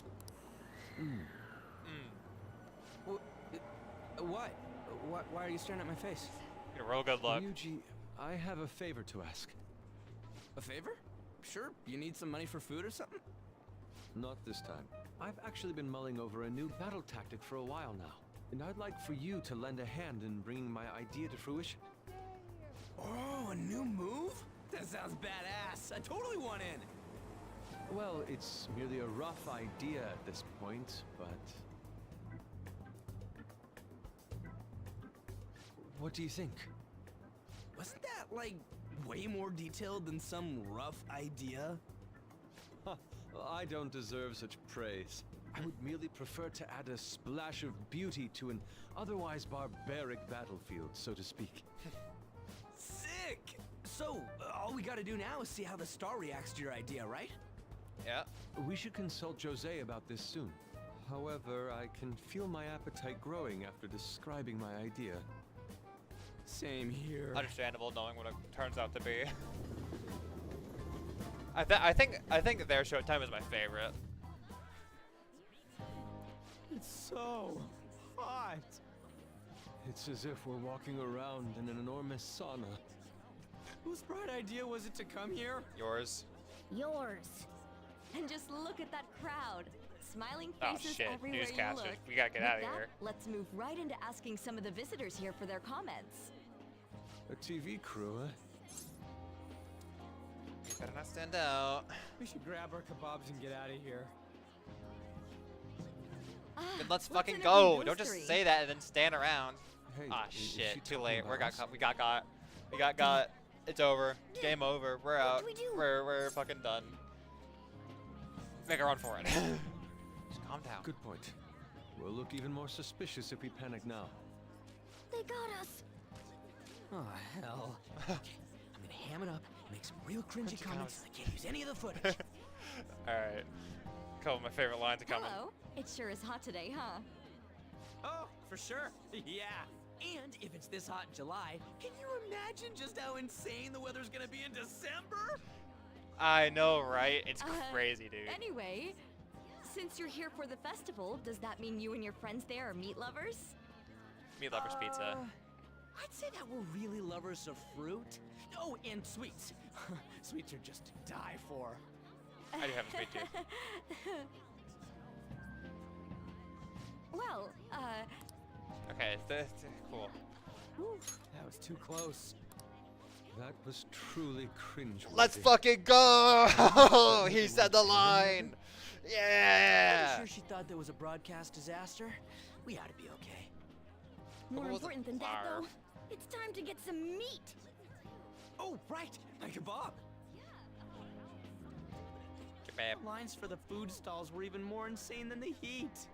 What? Why are you staring at my face? Get a real good look. Ryuji, I have a favor to ask. A favor? Sure. You need some money for food or something? Not this time. I've actually been mulling over a new battle tactic for a while now, and I'd like for you to lend a hand in bringing my idea to fruition. Oh, a new move? That sounds badass. I totally want in. Well, it's merely a rough idea at this point, but... What do you think? Wasn't that, like, way more detailed than some rough idea? Well, I don't deserve such praise. I would merely prefer to add a splash of beauty to an otherwise barbaric battlefield, so to speak. Sick! So, all we gotta do now is see how the star reacts to your idea, right? Yeah. We should consult Jose about this soon. However, I can feel my appetite growing after describing my idea. Same here. Understandable, knowing what it turns out to be. I think their showtime is my favorite. It's so hot. It's as if we're walking around in an enormous sauna. Whose bright idea was it to come here? Yours. Yours. And just look at that crowd. Smiling Oh faces shit, everywhere you newscasters. look. We gotta get With out of that, here. Let's move right into asking some of the visitors here for their comments. A TV crew, eh? You better not stand out. We should grab our kebabs and get out of here. Then let's fucking go. Don't just say that and then stand around. Hey, Ah is she shit, too talking late. about We got us? caught. We got got. It's over. Game over. We're out. do we do? We're fucking done. Make a run for it. Just calm down. Good point. We'll look even more suspicious if we panic now. They got us. Oh, hell. Okay, I'm gonna ham it up and make some real cringy comments. I can't use any of the footage. Alright. Couple of my favorite lines are coming. Hello. It sure is hot today, huh? Oh, for sure. Yeah. And if it's this hot in July, can you imagine just how insane the weather's gonna be in December? I know, right? It's crazy, dude. Anyway, since you're here for the festival, does that mean you and your friends there are meat lovers? Meat lovers pizza. I'd say that we're really lovers of fruit. Oh, and sweets. Sweets are just to die for. I do have a sweet tooth. Well, Okay, cool. That was too close. That was truly cringeworthy. Let's fucking go! He said the line. Yeah. Pretty sure she thought there was a broadcast disaster. We ought to be okay. More important than that, though, it's time to get some meat. Oh, right! My kebab! Kebab. The lines for the food stalls were even more insane than the heat.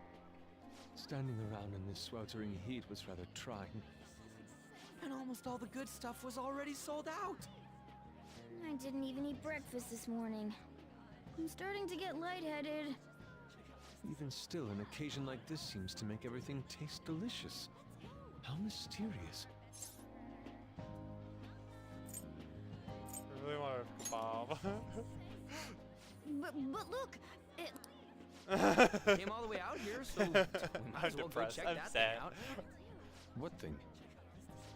Standing around in this sweltering heat was rather trying. And almost all the good stuff was already sold out. I didn't even eat breakfast this morning. I'm starting to get lightheaded. Even still, an occasion like this seems to make everything taste delicious. How mysterious. I really want a kebab. But look, Came all the way out here, so we might I'm as well depressed. go check I'm that sad. thing out. What thing?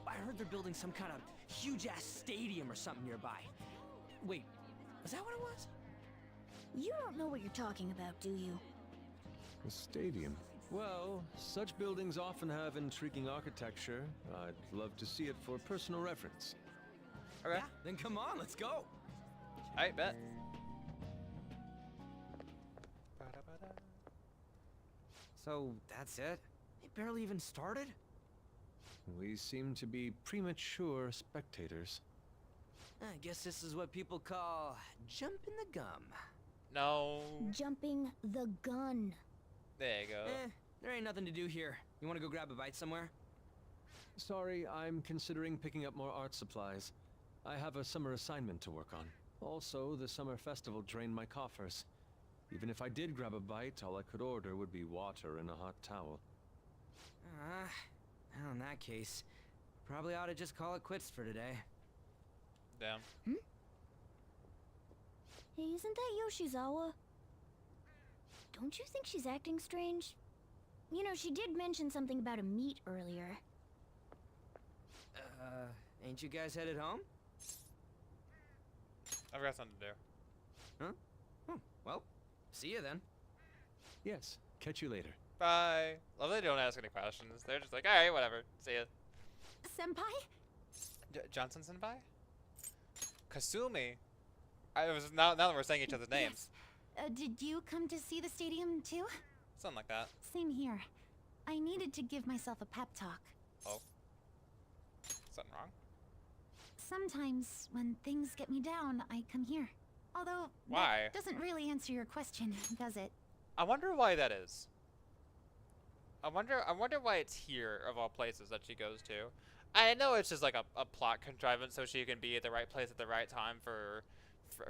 I heard they're building some kind of huge-ass stadium or something nearby. Wait, was that what it was? you don't know what you're talking about, do you? A stadium. Well, such buildings often have intriguing architecture. I'd love to see it for personal reference. Okay. Yeah, then come on, let's go. I bet. So, that's it? It barely even started? We seem to be premature spectators. I guess this is what people call jumping the gum. No. Jumping the gun. There you go. There ain't nothing to do here. You wanna go grab a bite somewhere? Sorry, I'm considering picking up more art supplies. I have a summer assignment to work on. Also, the summer festival drained my coffers. Even if I did grab a bite, all I could order would be water and a hot towel. Well, in that case, probably ought to just call it quits for today. Damn. Hey, isn't that Yoshizawa? Don't you think she's acting strange? You know, she did mention something about a meet earlier. Ain't you guys headed home? I've got something to do. Huh? Oh, well, see you then. Yes, catch you later. Bye. Love they don't ask any questions. They're just like, all right, whatever. See ya. Senpai? Johnson Senpai? Kasumi? I was now that we're saying each other's names. Yes. Did you come to see the stadium too? Something like that. Same here. I needed to give myself a pep talk. Oh. Something wrong? Sometimes when things get me down, I come here. Although why? That doesn't really answer your question, does it? I wonder why that is. I wonder why it's here of all places that she goes to. I know it's just like a plot contrivance so she can be at the right place at the right time for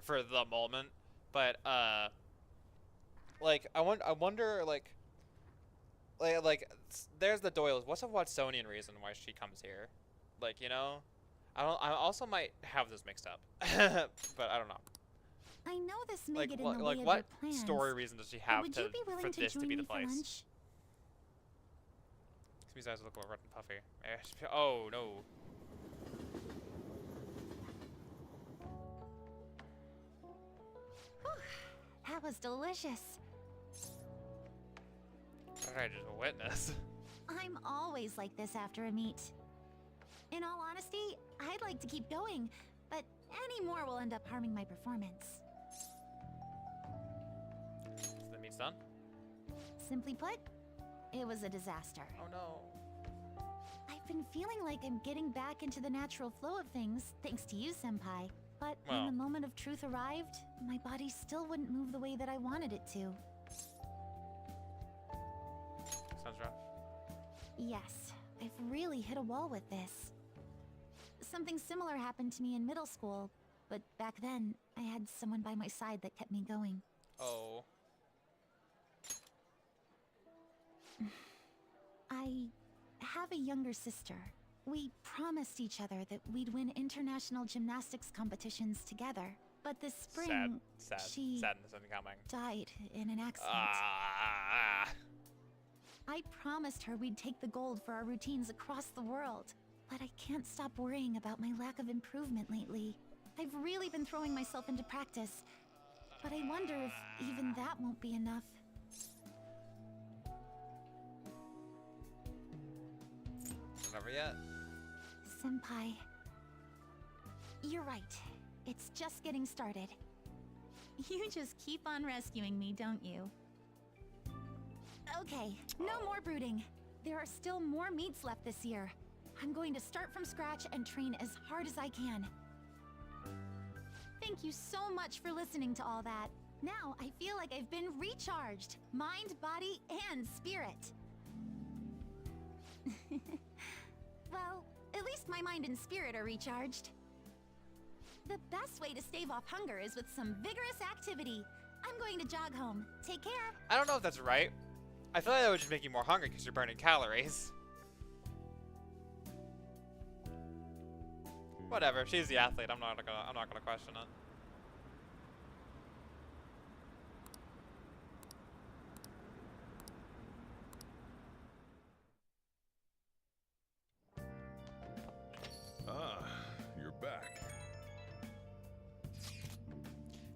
the moment, but like I wonder like there's the Doyles. What's a Watsonian reason why she comes here? Like, you know, I also might have this mixed up, but I don't know. I know this may Like get in what the way of what your plans, story reason does she have would you be willing for to this to join be me the for place? lunch? These eyes look a little red and puffy. Oh no. Whew, that was delicious. What did I just witness? I'm always like this after a meet. In all honesty, I'd like to keep going, but any more will end up harming my performance. So the meet's done? Simply put, it was a disaster. Oh no. I've been feeling like I'm getting back into the natural flow of things, thanks to you, Senpai. But when the moment of truth arrived, my body still wouldn't move the way that I wanted it to. Sounds rough. Yes, I've really hit a wall with this. Something similar happened to me in middle school, but back then, I had someone by my side that kept me going. Oh. I have a younger sister. We promised each other that we'd win international gymnastics competitions together. But this spring, she sadness incoming. died in an accident. I promised her we'd take the gold for our routines across the world. But I can't stop worrying about my lack of improvement lately. I've really been throwing myself into practice. But I wonder if even that won't be enough. Never yet. Senpai. You're right. It's just getting started. You just keep on rescuing me, don't you? Okay, no more brooding. there are still more meets left this year. I'm going to start from scratch and train as hard as I can. Thank you so much for listening to all that. Now I feel like I've been recharged. Mind, body, and spirit. Well, at least my mind and spirit are recharged. The best way to stave off hunger is with some vigorous activity. I'm going to jog home. Take care. I don't know if that's right. I feel like that would just make you more hungry because you're burning calories. Whatever, she's the athlete. I'm not gonna question it. Ah, you're back.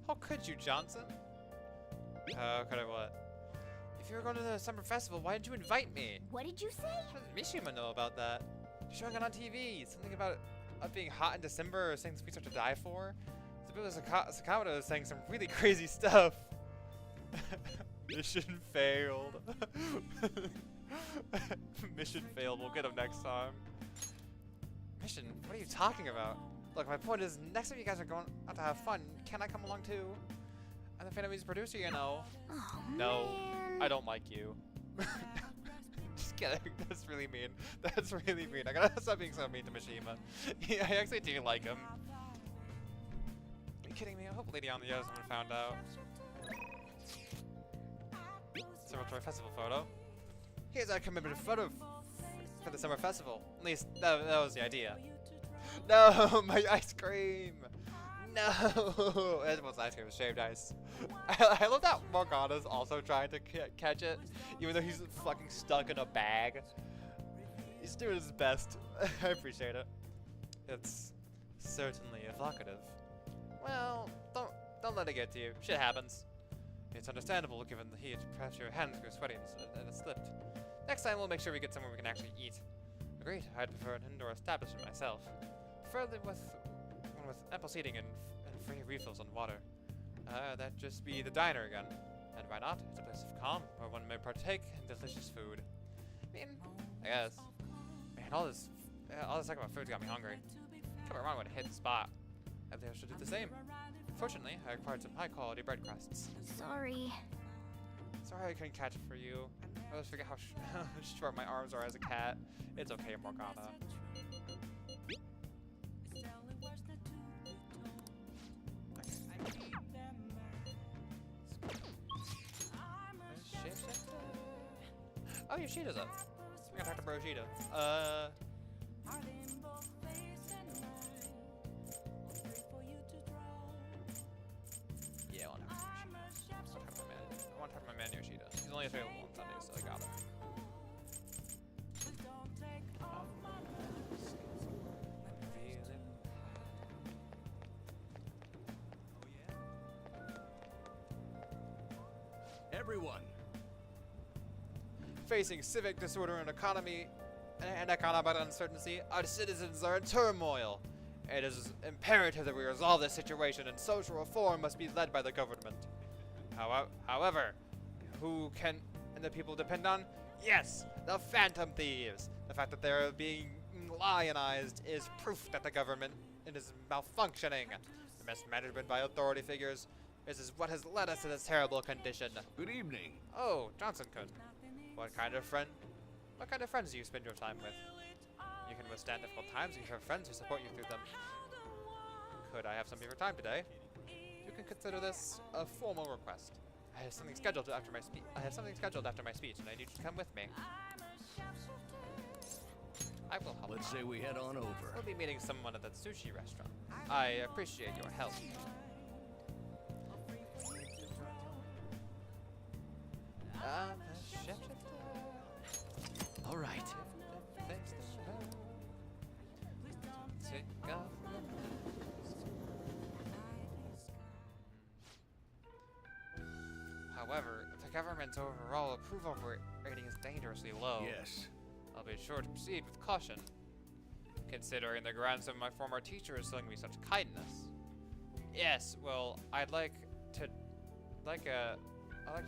How could you, Johnson? How could I what? If you were going to the summer festival, why didn't you invite me? What did you say? How did Mishima know about that? You're showing it on TV. Something about it being hot in December or saying the sweets are to die for. Sakamoto was saying some really crazy stuff. Mission failed. Mission failed. We'll get him next time. Mission? What are you talking about? Look, my point is, next time you guys are going out to have fun, can I come along too? I'm the Phantom Music producer, you know. Oh, no, man. I don't like you. Just kidding. That's really mean. That's really mean. I gotta stop being so mean to Mishima. Yeah, I actually do like him. Are you kidding me? I hope Lady on the Yosman found out. Celebratory festival photo. Here's our commemorative photo for the summer festival. At least that was the idea. No, my ice cream. No, it wasn't ice cream. It was shaved ice. I love that Morgana's also trying to catch it, even though he's fucking stuck in a bag. He's doing his best. I appreciate it. It's certainly evocative. Well, don't let it get to you. Shit happens. It's understandable given the heat. Perhaps your hands grew sweaty and it slipped. Next time we'll make sure we get somewhere we can actually eat. Agreed. I'd prefer an indoor establishment myself. Preferably one with ample seating and free refills on water. That'd just be the diner again. And why not? It's a place of calm where one may partake in delicious food. I mean, I guess. Man, all this talk about food's got me hungry. Can't be wrong when it hit the spot. I think I should do the same. Fortunately, I acquired some high-quality bread crusts. Sorry. Sorry I couldn't catch it for you. I always forget how short my arms are as a cat. It's okay, Morgana. Oh, Yoshida's up. I gotta talk to Bro Yoshida. Yeah, I want to talk to my man Yoshida. He's only available on Sundays, so I got it. Everyone. Facing civic disorder and economic uncertainty, our citizens are in turmoil. It is imperative that we resolve this situation, and social reform must be led by the government. However, who can the people depend on? Yes, the Phantom Thieves. The fact that they're being lionized is proof that the government is malfunctioning. The mismanagement by authority figures is what has led us to this terrible condition. Good evening. Oh, Johnson-kun. What kind of friends do you spend your time with? You can withstand difficult times and you have friends who support you through them. Could I have some of your time today? You can consider this a formal request. I have something scheduled after my speech. And I need you to come with me. I will help. Let's say we head on over. We'll be meeting someone at that sushi restaurant. I appreciate your help. All right. However, the government's overall approval rating is dangerously low. Yes. I'll be sure to proceed with caution, considering the grandson of my former teacher is showing me such kindness. Yes, well, I'd like to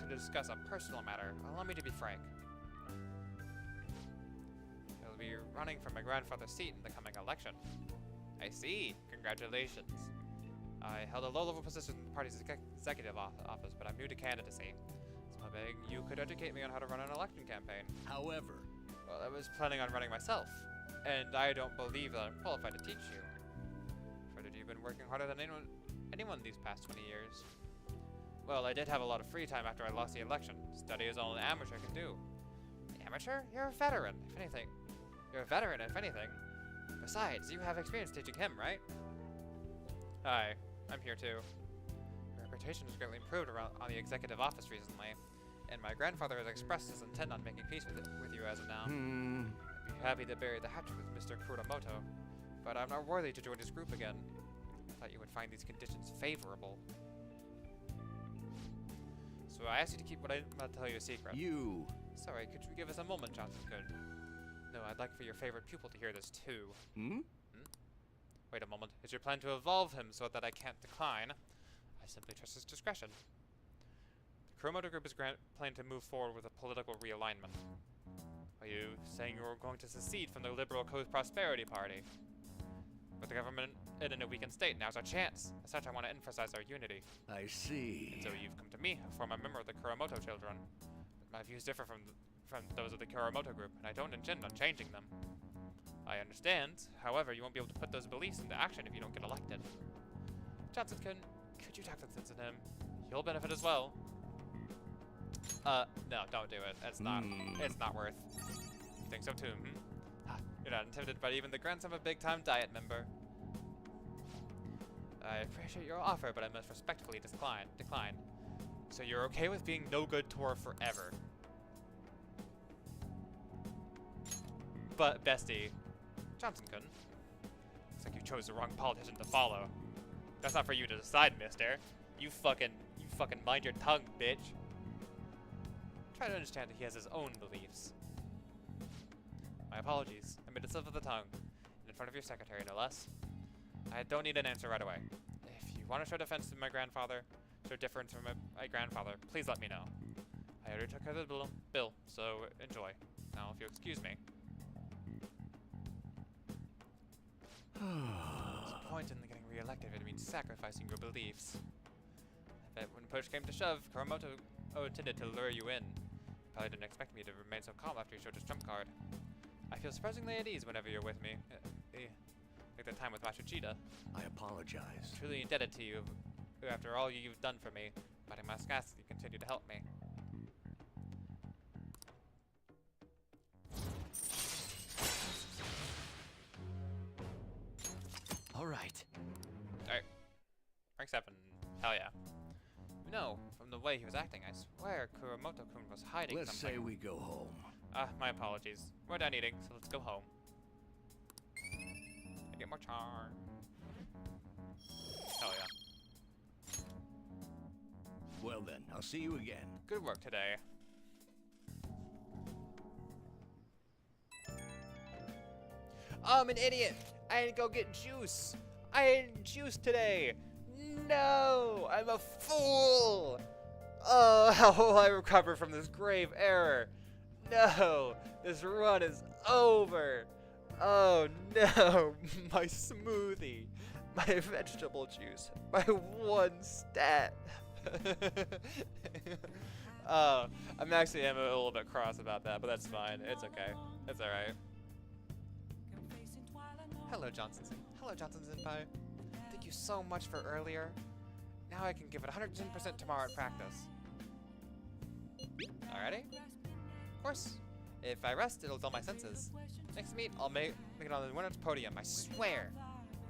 discuss a personal matter. Allow me to be frank. be running for my grandfather's seat in the coming election. I see. Congratulations. I held a low-level position in the party's executive office, but I'm new to candidacy. So I'm begging you could educate me on how to run an election campaign. However... Well, I was planning on running myself, and I don't believe that I'm qualified to teach you. Further, you've been working harder than anyone these past 20 years. Well, I did have a lot of free time after I lost the election. Study is all an amateur can do. Amateur? You're a veteran, if anything. You're a veteran, if anything. Besides, you have experience teaching him, right? Hi, I'm here too. Your reputation has greatly improved on the executive office recently, and my grandfather has expressed his intent on making peace with you as of now. I'd be happy to bury the hatchet with Mr. Kuramoto, but I'm not worthy to join his group again. I thought you would find these conditions favorable. So I asked you to keep what I'm about to tell you a secret. You... Sorry, could you give us a moment, Johnson-kun? No, I'd like for your favorite pupil to hear this too. Wait a moment. Is your plan to evolve him so that I can't decline? I simply trust his discretion. The Kuramoto Group is planning to move forward with a political realignment. Are you saying you're going to secede from the Liberal Co-Prosperity Party? With the government in a weakened state, now's our chance. As such, I want to emphasize our unity. I see. And so you've come to me, a former member of the Kuramoto children. But my views differ from those of the Kuramoto Group, and I don't intend on changing them. I understand. However, you won't be able to put those beliefs into action if you don't get elected. Johnson-kun, could you talk sense into him? You'll benefit as well. No, don't do it. It's not worth. You think so too, You're not intimidated by even the grandson of a big-time Diet member. I appreciate your offer, but I must respectfully decline. So you're okay with being no good to her forever? But, bestie, Johnson-kun, looks like you chose the wrong politician to follow. That's not for you to decide, mister. You fucking mind your tongue, bitch. Try to understand that he has his own beliefs. My apologies. I made a slip of the tongue. In front of your secretary, no less. I don't need an answer right away. If you want to show defense to my grandfather, show difference from my grandfather, please let me know. I already took care of the bill, so enjoy. Now, if you'll excuse me. There's a point in getting re-elected if it means sacrificing your beliefs. I bet when push came to shove, Kuramoto intended to lure you in. Probably didn't expect me to remain so calm after you showed his trump card. I feel surprisingly at ease whenever you're with me. Like the time with Machujita. I apologize. I'm truly indebted to you after all you've done for me, but I must ask that you continue to help me. All right. Alright. Rank 7. Hell yeah. No, from the way he was acting, I swear Kuramoto-kun was hiding Let's something. say we go home. My apologies. We're done eating, so let's go home. I get more charm. Hell yeah. Well then, I'll see you again. Good work today. Oh, I'm an idiot! I didn't go get juice! I ate juice today! No! I'm a fool! Oh, how will I recover from this grave error? No! This run is over! Oh no! My smoothie! My vegetable juice! My one stat! I'm a little bit cross about that, but that's fine. It's okay. It's alright. Hello, Johnson. Hello, Johnson-senpai. Thank you so much for earlier. Now I can give it 110% tomorrow at practice. Alrighty? Of course. If I rest, it'll dull my senses. Next meet, I'll make it on the winner's podium, I swear.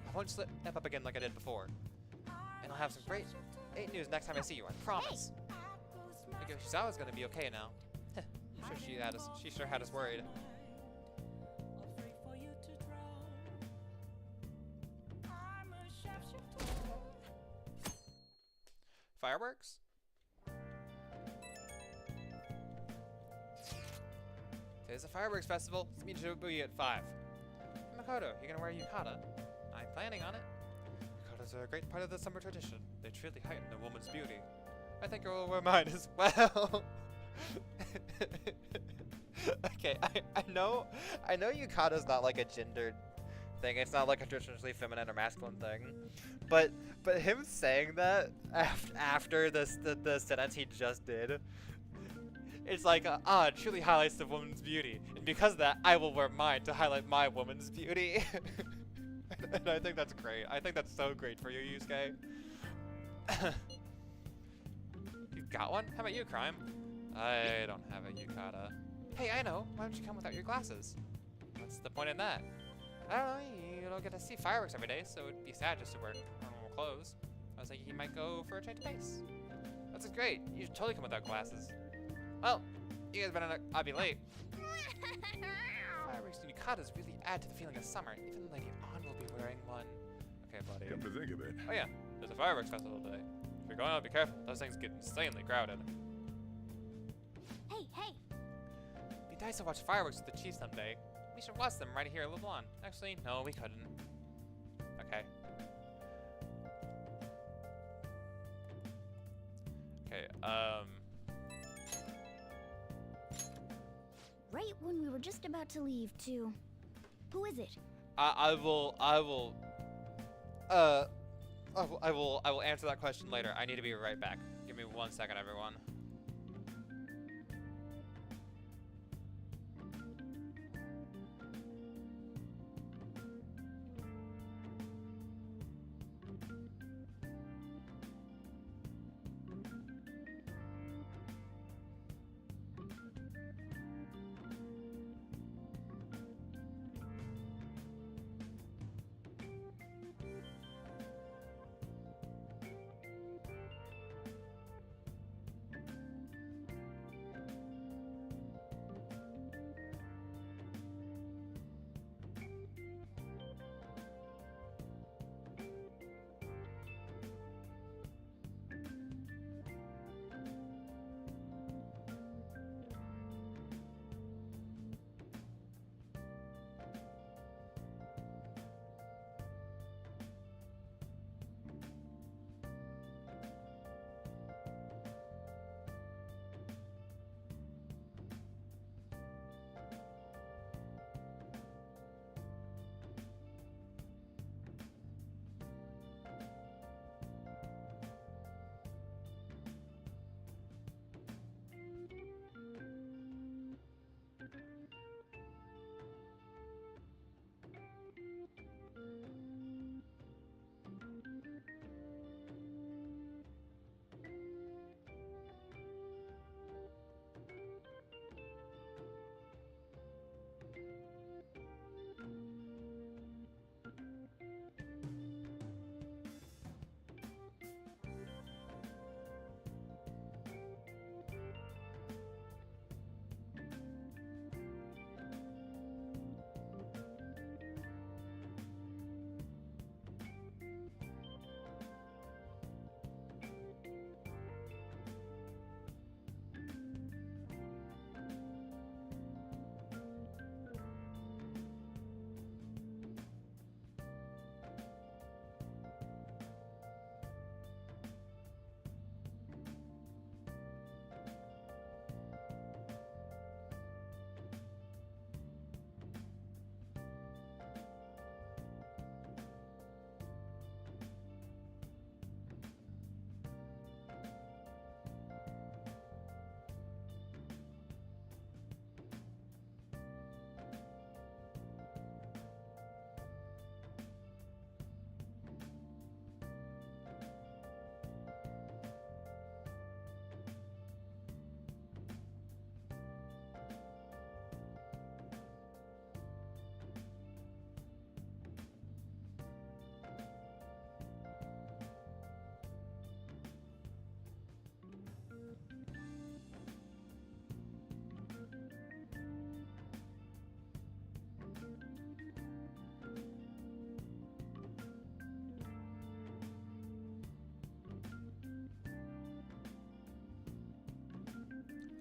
I won't slip up again like I did before. And I'll have some great news next time I see you, I promise. I think Shizawa's gonna be okay now. I'm sure she sure had us worried. Fireworks? Today's a fireworks festival. This means you'll be at 5. Makoto, you gonna wear a yukata? I'm planning on it. Yukatas are a great part of the summer tradition. They truly heighten a woman's beauty. I think I will wear mine as well. I Okay, I know Yukata's not like a gendered thing. It's not like a traditionally feminine or masculine thing. But him saying that after the sentence he just did, it's like, it truly highlights the woman's beauty. And because of that, I will wear mine to highlight my woman's beauty. And I think that's great. I think that's so great for you, Yusuke. You got one? How about you, Crime? I don't have a yukata. Hey, I know. Why don't you come without your glasses? What's the point in that? I don't know. You don't get to see fireworks every day, so it'd be sad just to wear normal clothes. I was thinking you might go for a change of pace. That's great. You should totally come without glasses. Well, you guys better not. I'll be late. Fireworks and yukatas really add to the feeling of summer. Even Lady Ann will be wearing one. Okay, buddy. Come to think of it. Oh yeah, there's a fireworks festival today. If you're going out, be careful. Those things get insanely crowded. Hey! It'd be nice to watch fireworks with the chief someday. We should watch them right here at Leblon. Actually, no, we couldn't. Okay. Okay, Right when we were just about to leave, too. Who is it? I will answer that question later. I need to be right back. Give me 1 second, everyone.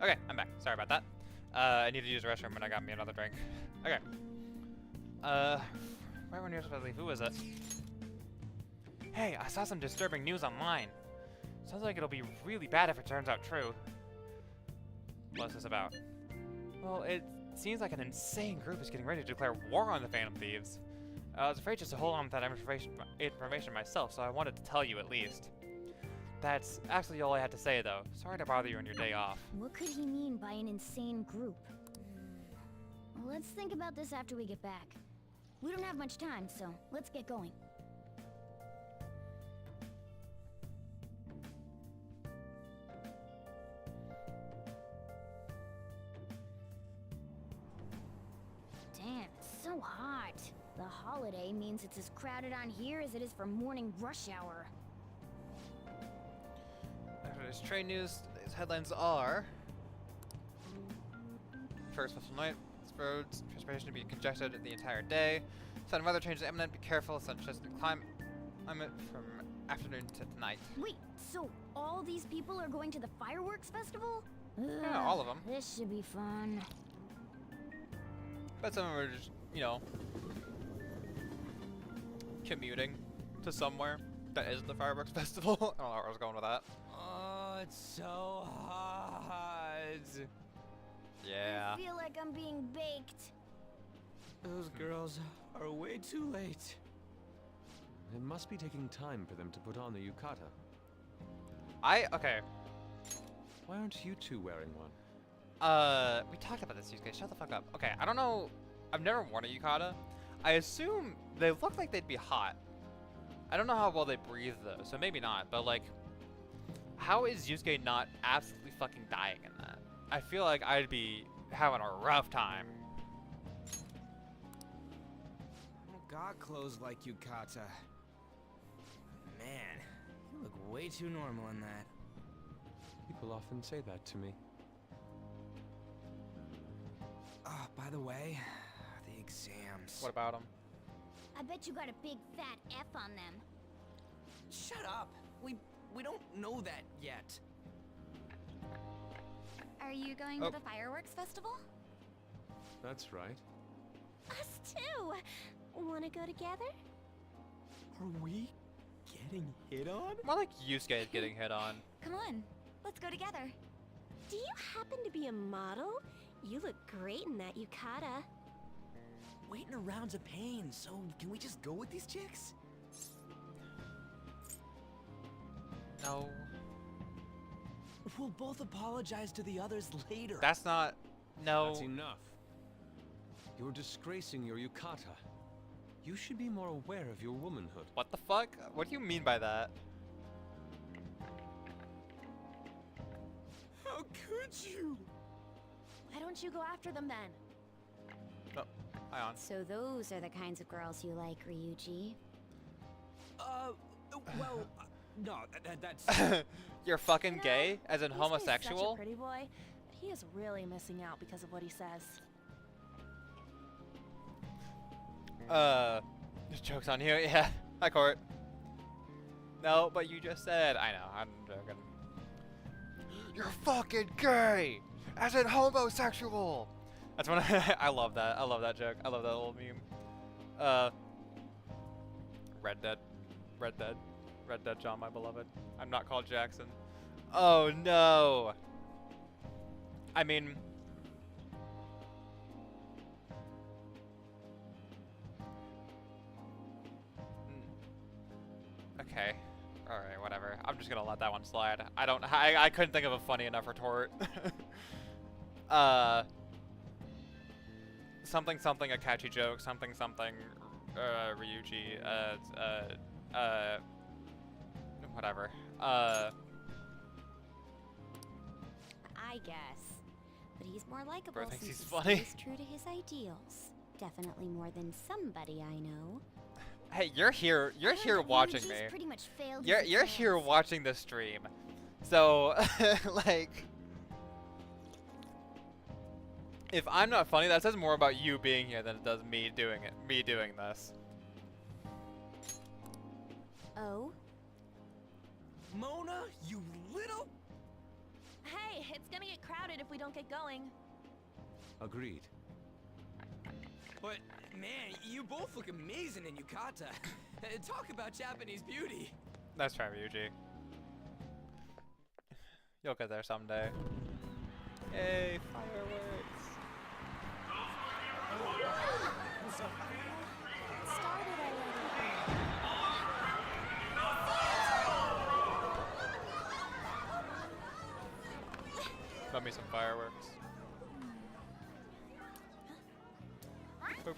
Okay, I'm back. Sorry about that. I need to use the restroom and I got me another drink. Okay. Where were you supposed to leave? Who was it? Hey, I saw some disturbing news online. Sounds like it'll be really bad if it turns out true. What's this about? Well, seems like an insane group is getting ready to declare war on the Phantom Thieves. I was afraid just to hold on to that information myself, so I wanted to tell you at least. That's actually all I had to say, though. Sorry to bother you on your day off. What could he mean by an insane group? Let's think about this after we get back. We don't have much time, so let's get going. Damn, it's so hot. The holiday means it's as crowded on here as it is for morning rush hour. After this train news, today's headlines are... First festival night, roads, transportation to be congested the entire day. Sudden weather changes imminent, be careful, sunshine and climate from afternoon to tonight. Wait, so all these people are going to the fireworks festival? Yeah, all of them. This should be fun. But some of them are just, you know, commuting to somewhere that isn't the fireworks festival. I don't know where I was going with that. Oh, it's so hot. Yeah. I feel like I'm being baked. Those girls are way too late. It must be taking time for them to put on the yukata. Okay. Why aren't you two wearing one? We talked about this, you guys. Shut the fuck up. Okay, I don't know. I've never worn a yukata. I assume they look like they'd be hot. I don't know how well they breathe though, so maybe not. But like, how is Yusuke not absolutely fucking dying in that? I feel like I'd be having a rough time. Got clothes like yukata. Man, you look way too normal in that. People often say that to me. Oh, by the way, the exams. What about them? I bet you got a big fat F on them. Shut up. We don't know that yet. Are you going to the fireworks festival? That's right. Us too. Wanna go together? Are we getting hit on? More like Yusuke is getting hit on. Come on, let's go together. Do you happen to be a model? You look great in that yukata. Waiting around's a pain, so can we just go with these chicks? No. We'll both apologize to the others later. That's not... No. That's enough. You're disgracing your yukata. You should be more aware of your womanhood. What the fuck? What do you mean by that? How could you? Why don't you go after them then? Oh, hi on. So those are the kinds of girls you like, Ryuji? Well, no, that's... You're fucking gay? As in Yusuke's homosexual? such a pretty boy, but he is really missing out because of what he says. This joke's on you. Yeah. Hi, Court. No, but you just said. I know. I'm joking. You're fucking gay! As in homosexual! That's when I love that. I love that joke. I love that little meme. Red Dead. Red Dead. Red Dead John, my beloved. I'm not called Jackson. Oh, no! I mean... Okay. Alright, whatever. I'm just gonna let that one slide. I couldn't think of a funny enough retort. Something something a catchy joke, something something Ryuji, whatever. I guess. But he's more likable Bro thinks since he's he funny. stays true to his ideals. Definitely more than somebody I know. Hey, you're here watching me. Pretty much failed You're here watching the stream. So, like, if I'm not funny, that says more about you being here than it does me doing this. Oh? Mona, you little... Hey, it's gonna get crowded if we don't get going. Agreed. But, man, you both look amazing in yukata. Talk about Japanese beauty. That's right, Ryuji. You'll get there someday. Yay, fireworks! Love me some fireworks. Boop.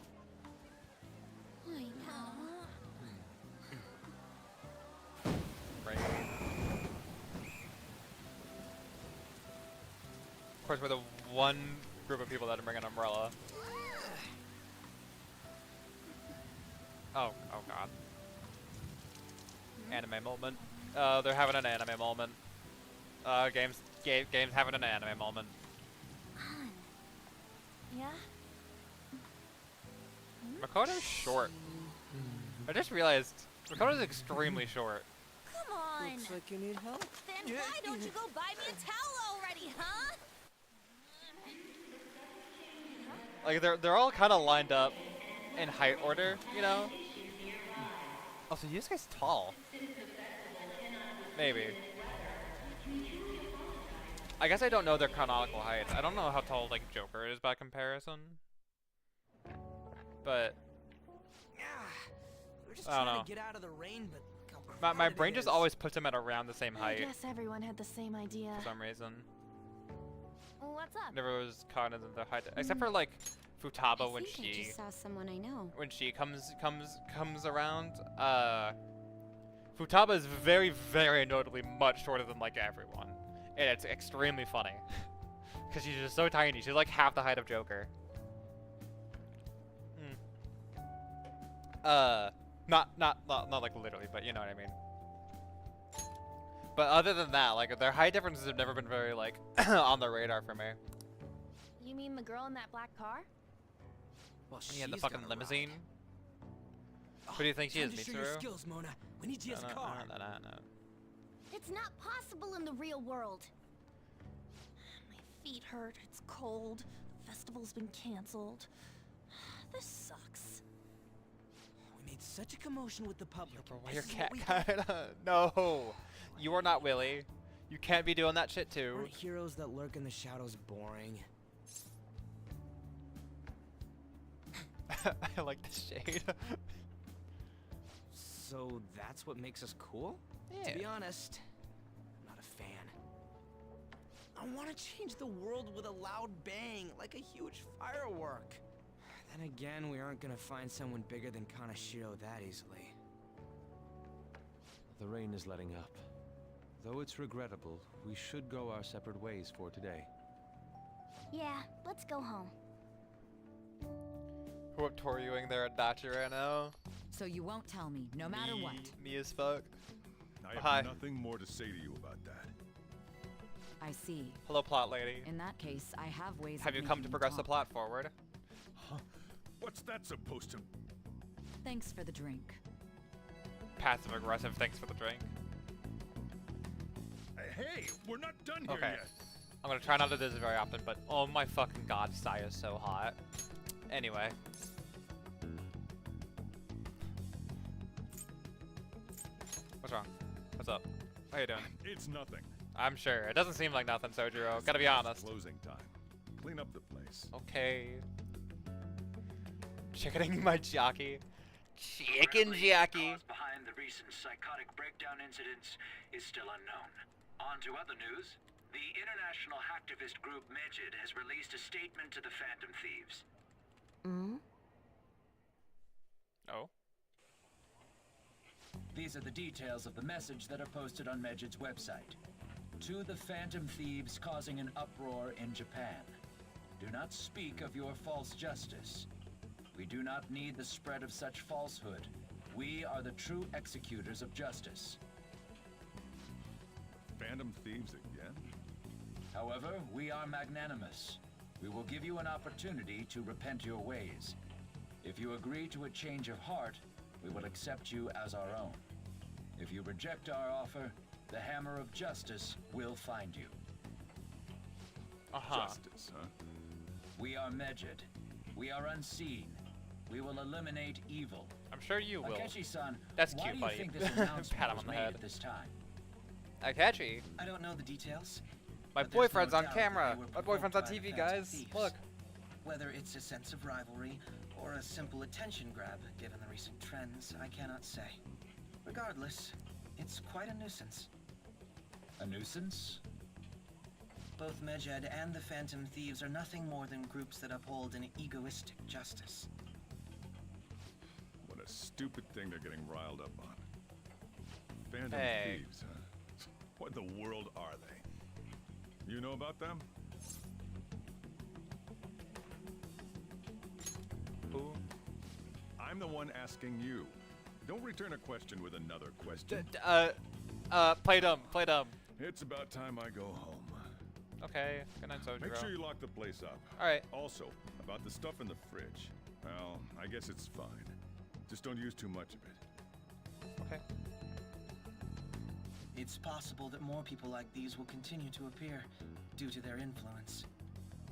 Right. Of course, we're the one group of people that didn't bring an umbrella. Oh god. Anime moment. They're having an anime moment. Game's having an anime moment. Yeah? Makoto's short. I just realized Makoto's extremely short. Come on! Looks like you need help. Then why don't you go buy me a towel already, huh? Like they're all kind of lined up in height order, you know? Also, this guy's tall. Maybe. I guess I don't know their canonical heights. I don't know how tall like Joker is by comparison. But We're just I don't trying know. to get out of the rain, but My brain just always puts him at around the same I height guess everyone had the same idea. for some reason. What's up? Never was cognizant of their height, except for like Futaba when I she just saw someone I know. when she comes around. Futaba is very, very notably much shorter than like everyone, and it's extremely funny because she's just so tiny. She's like half the height of Joker. Not like literally, but you know what I mean. But other than that, like their height differences have never been very like on the radar for me. You mean the girl in that black car? Well, Yeah, the she's fucking gonna limousine. ride. Who do you think she Time is, to show your Mitsuru? skills, Mona. We need you as a car. No. It's not possible in the real world. My feet hurt. It's cold. The festival's been canceled. This sucks. We made such a commotion with the public. Why your This is cat what we kinda? No, you are not Willy. You can't be doing that shit too. Aren't heroes that lurk in the shadows boring? I like the shade. So that's what makes us cool? Yeah. To be honest, I'm not a fan. I want to change the world with a loud bang, like a huge firework. Then again, we aren't gonna find someone bigger than Kanashiro that easily. The rain is letting up. Though it's regrettable, we should go our separate ways for today. Yeah, let's go home. Who up Toryuing there at Dachi right now? So you won't tell me, no matter what. Me as fuck. I have Hi. nothing more to say to you about that. I see. Hello, plot lady. In that case, I have ways Have of you come to making progress the talk. plot forward? Huh? What's that supposed to... Thanks for the drink. Passive aggressive. Thanks for the drink. Hey, we're not done here Okay. yet. I'm gonna try not to do this very often, but oh my fucking god, Sai is so hot. Anyway. What's wrong? What's up? How you doing? It's nothing. I'm sure. It doesn't seem like nothing, Sojiro. Gotta be honest. Closing time. Clean up the place. Okay. Chickening my jockey. Chicken jockey. The cause behind the recent psychotic breakdown incidents is still unknown. On to other news. The international hacktivist group Megid has released a statement to the Phantom Thieves. Oh. These are the details of the message that are posted on Megid's website. To the Phantom Thieves causing an uproar in Japan. Do not speak of your false justice. We do not need the spread of such falsehood. We are the true executors of justice. Phantom Thieves again? However, we are magnanimous. We will give you an opportunity to repent your ways. If you agree to a change of heart, we will accept you as our own. If you reject our offer, the hammer of justice will find you. Justice, huh? We are Megid. We are unseen. We will eliminate evil. I'm sure you will. Akechi-san, That's why cute, do buddy. you think this announcement Pat him was on the made head. at this time? Akechi. I don't know the details. My but there's boyfriend's no on doubt that camera. they were My boyfriend's on provoked by TV, the Phantom guys. Thieves. Look. Whether it's a sense of rivalry or a simple attention grab, given the recent trends, I cannot say. Regardless, it's quite a nuisance. A nuisance? Both Medjed and the Phantom Thieves are nothing more than groups that uphold an egoistic justice. What a stupid thing they're getting riled up on. Phantom Thieves, huh? What in the world are they? You know about them? Who? I'm the one asking you. Don't return a question with another question. Play dumb, play dumb. It's about time I go home. Okay, good night, Sojiro. Make sure you lock the place up. Alright. Also, about the stuff in the fridge. Well, I guess it's fine. Just don't use too much of it. Okay. It's possible that more people like these will continue to appear due to their influence.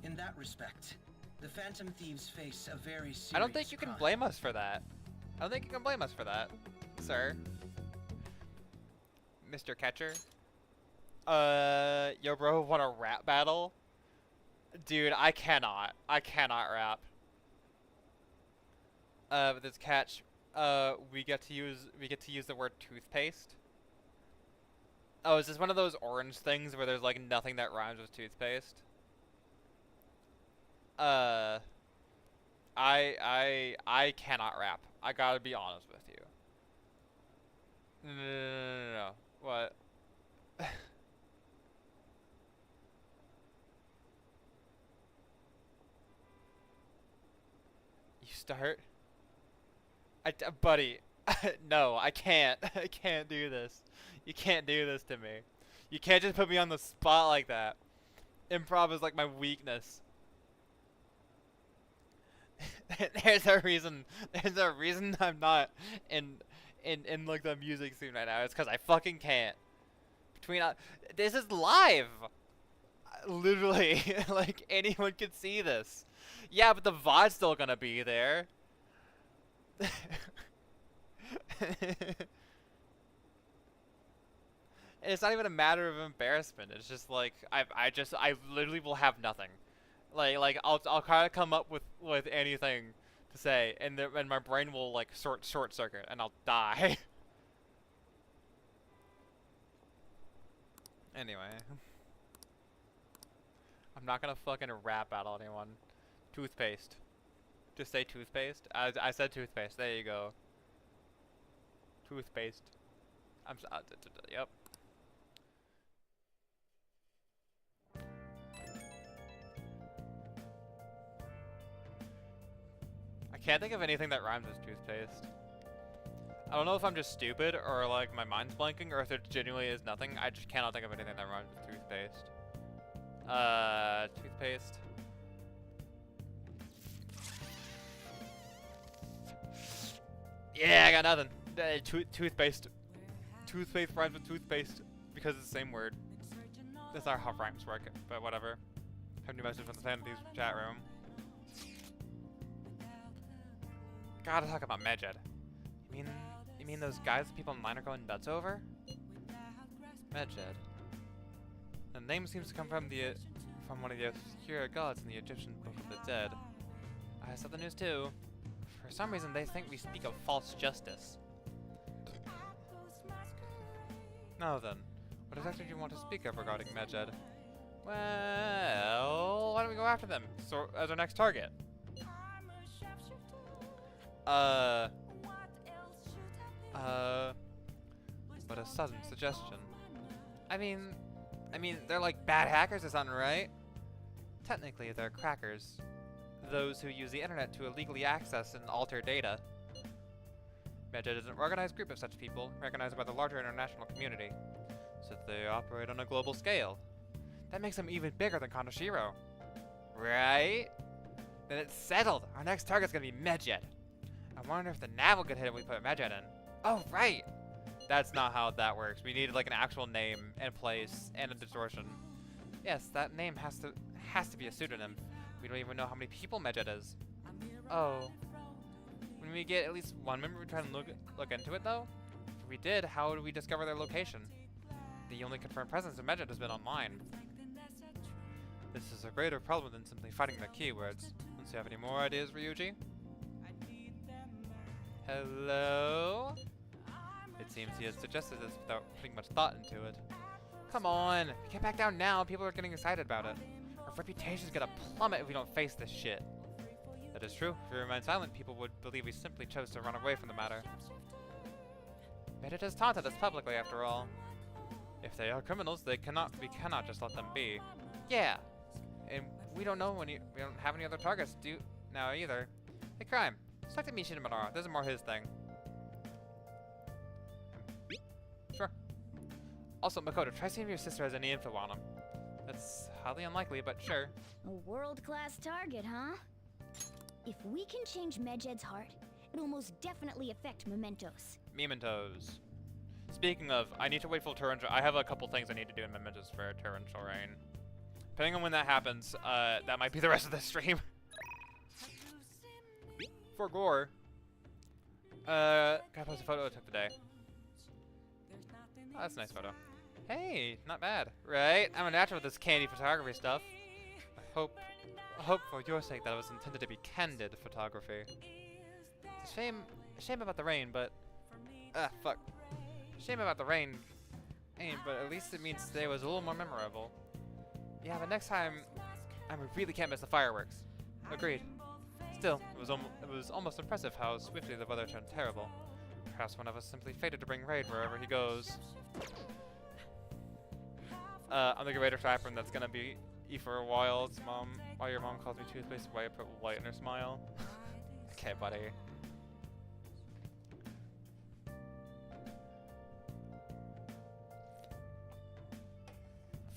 In that respect, the Phantom Thieves face a very serious I don't think you can crime. blame us for that. I don't think you can blame us for that, sir. Mr. Catcher. Yo, bro, want a rap battle? Dude, I cannot rap. With this catch, we get to use the word toothpaste. Oh, is this one of those orange things where there's like nothing that rhymes with toothpaste? I cannot rap. I gotta be honest with you. No. What? You start? Buddy, no, I can't. I can't do this. You can't do this to me. You can't just put me on the spot like that. Improv is like my weakness. There's a reason I'm not in like the music scene right now. It's because I fucking can't. This is live. Literally, like anyone could see this. Yeah, but the VOD's still gonna be there. It's not even a matter of embarrassment. It's just like I literally will have nothing. Like I'll kind of come up with anything to say, and my brain will like short circuit, and I'll die. Anyway, I'm not gonna fucking rap battle anyone. Toothpaste. Just say toothpaste. I said toothpaste. There you go. Toothpaste. Yep. I can't think of anything that rhymes with toothpaste. I don't know if I'm just stupid or like my mind's blanking or if there genuinely is nothing. I just cannot think of anything that rhymes with toothpaste. Toothpaste. Yeah, I got nothing. Toothpaste. Toothpaste rhymes with toothpaste because it's the same word. That's not how rhymes work, but whatever. Have new message from the Phantom Thieves chat room. Gotta talk about Medjed. You mean those guys that people online are going nuts over? Medjed. The name seems to come from one of the obscure gods in the Egyptian Book of the Dead. I saw the news too. For some reason, they think we speak of false justice. Now then, what exactly do you want to speak of regarding Medjed? Well, why don't we go after them as our next target? But a sudden suggestion. I mean, they're like bad hackers or something, right? Technically, they're crackers. Those who use the internet to illegally access and alter data. Medjed is an organized group of such people, recognized by the larger international community. So they operate on a global scale. That makes them even bigger than Kanashiro. Right? Then it's settled. Our next target's gonna be Medjed. I wonder if the nav will get hit if we put Medjed in. Oh, right! That's not how that works. We need like an actual name and place and a distortion. Yes, that name has to be a pseudonym. We don't even know how many people Medjed is. Oh. When we get at least one member, we try and look into it though? If we did, how do we discover their location? The only confirmed presence of Medjed has been online. This is a greater problem than simply fighting the keywords. Don't you have any more ideas, Ryuji? Hello? It seems he has suggested this without putting much thought into it. Come on! If we can't back down now, people are getting excited about it. Our reputation's gonna plummet if we don't face this shit. That is true. If we remain silent, people would believe we simply chose to run away from the matter. But it has taunted us publicly, after all. If they are criminals, we cannot just let them be. Yeah! And we don't know we don't have any other targets now either. Hey, Crime. Select a Mishin Manara. This is more his thing. Sure. Also, Makoto, try seeing if your sister has any info on him. That's highly unlikely, but sure. A world-class target, huh? If we can change Medjed's heart, it'll most definitely affect Mementos. Mementos. Speaking of, I need to wait for torrential. I have a couple things I need to do in Mementos for torrential rain. Depending on when that happens, that might be the rest of the stream. For Gore, gotta post a photo I took today. Oh, that's a nice photo. Hey, not bad, right? I'm a natural with this candy photography stuff. I hope for your sake that it was intended to be candid photography. It's a shame about the rain, but fuck. Shame about the rain, but at least it means today was a little more memorable. Yeah, but next time, we really can't miss the fireworks. Agreed. Still, it was almost impressive how swiftly the weather turned terrible. Perhaps one of us simply fated to bring raid wherever he goes. I'm the greater trapper, and that's gonna be E for a while. It's while your mom calls me toothpaste, why I put white in her smile. Okay, buddy.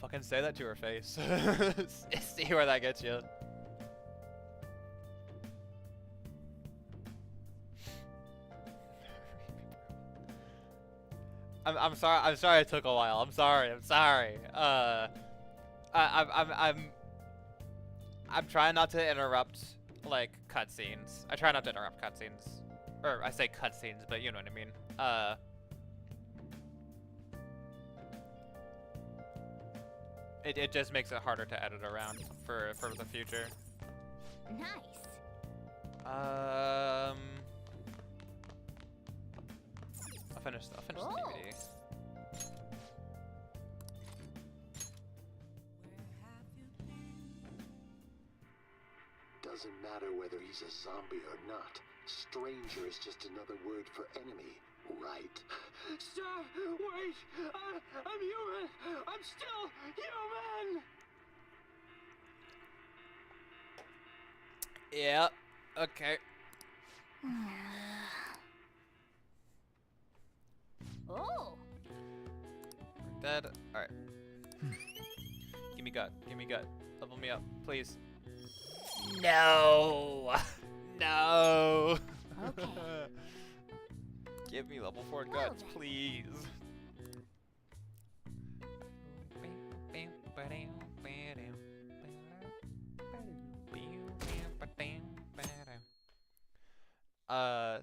Fucking say that to her face. See where that gets you. I'm sorry. I'm sorry it took a while. I'm sorry. I'm trying not to interrupt like cutscenes. I try not to interrupt cutscenes, or I say cutscenes, but you know what I mean. It just makes it harder to edit around for the future. Nice. I'll finish the DVD. Doesn't matter whether he's a zombie or not. Stranger is just another word for enemy, right? Stop! Wait! I'm human! I'm still human! Yeah. Okay. Oh! Dead. Alright. Give me gut. Give me gut. Level me up, please. No! No! Okay. Give me level 4 guts, please.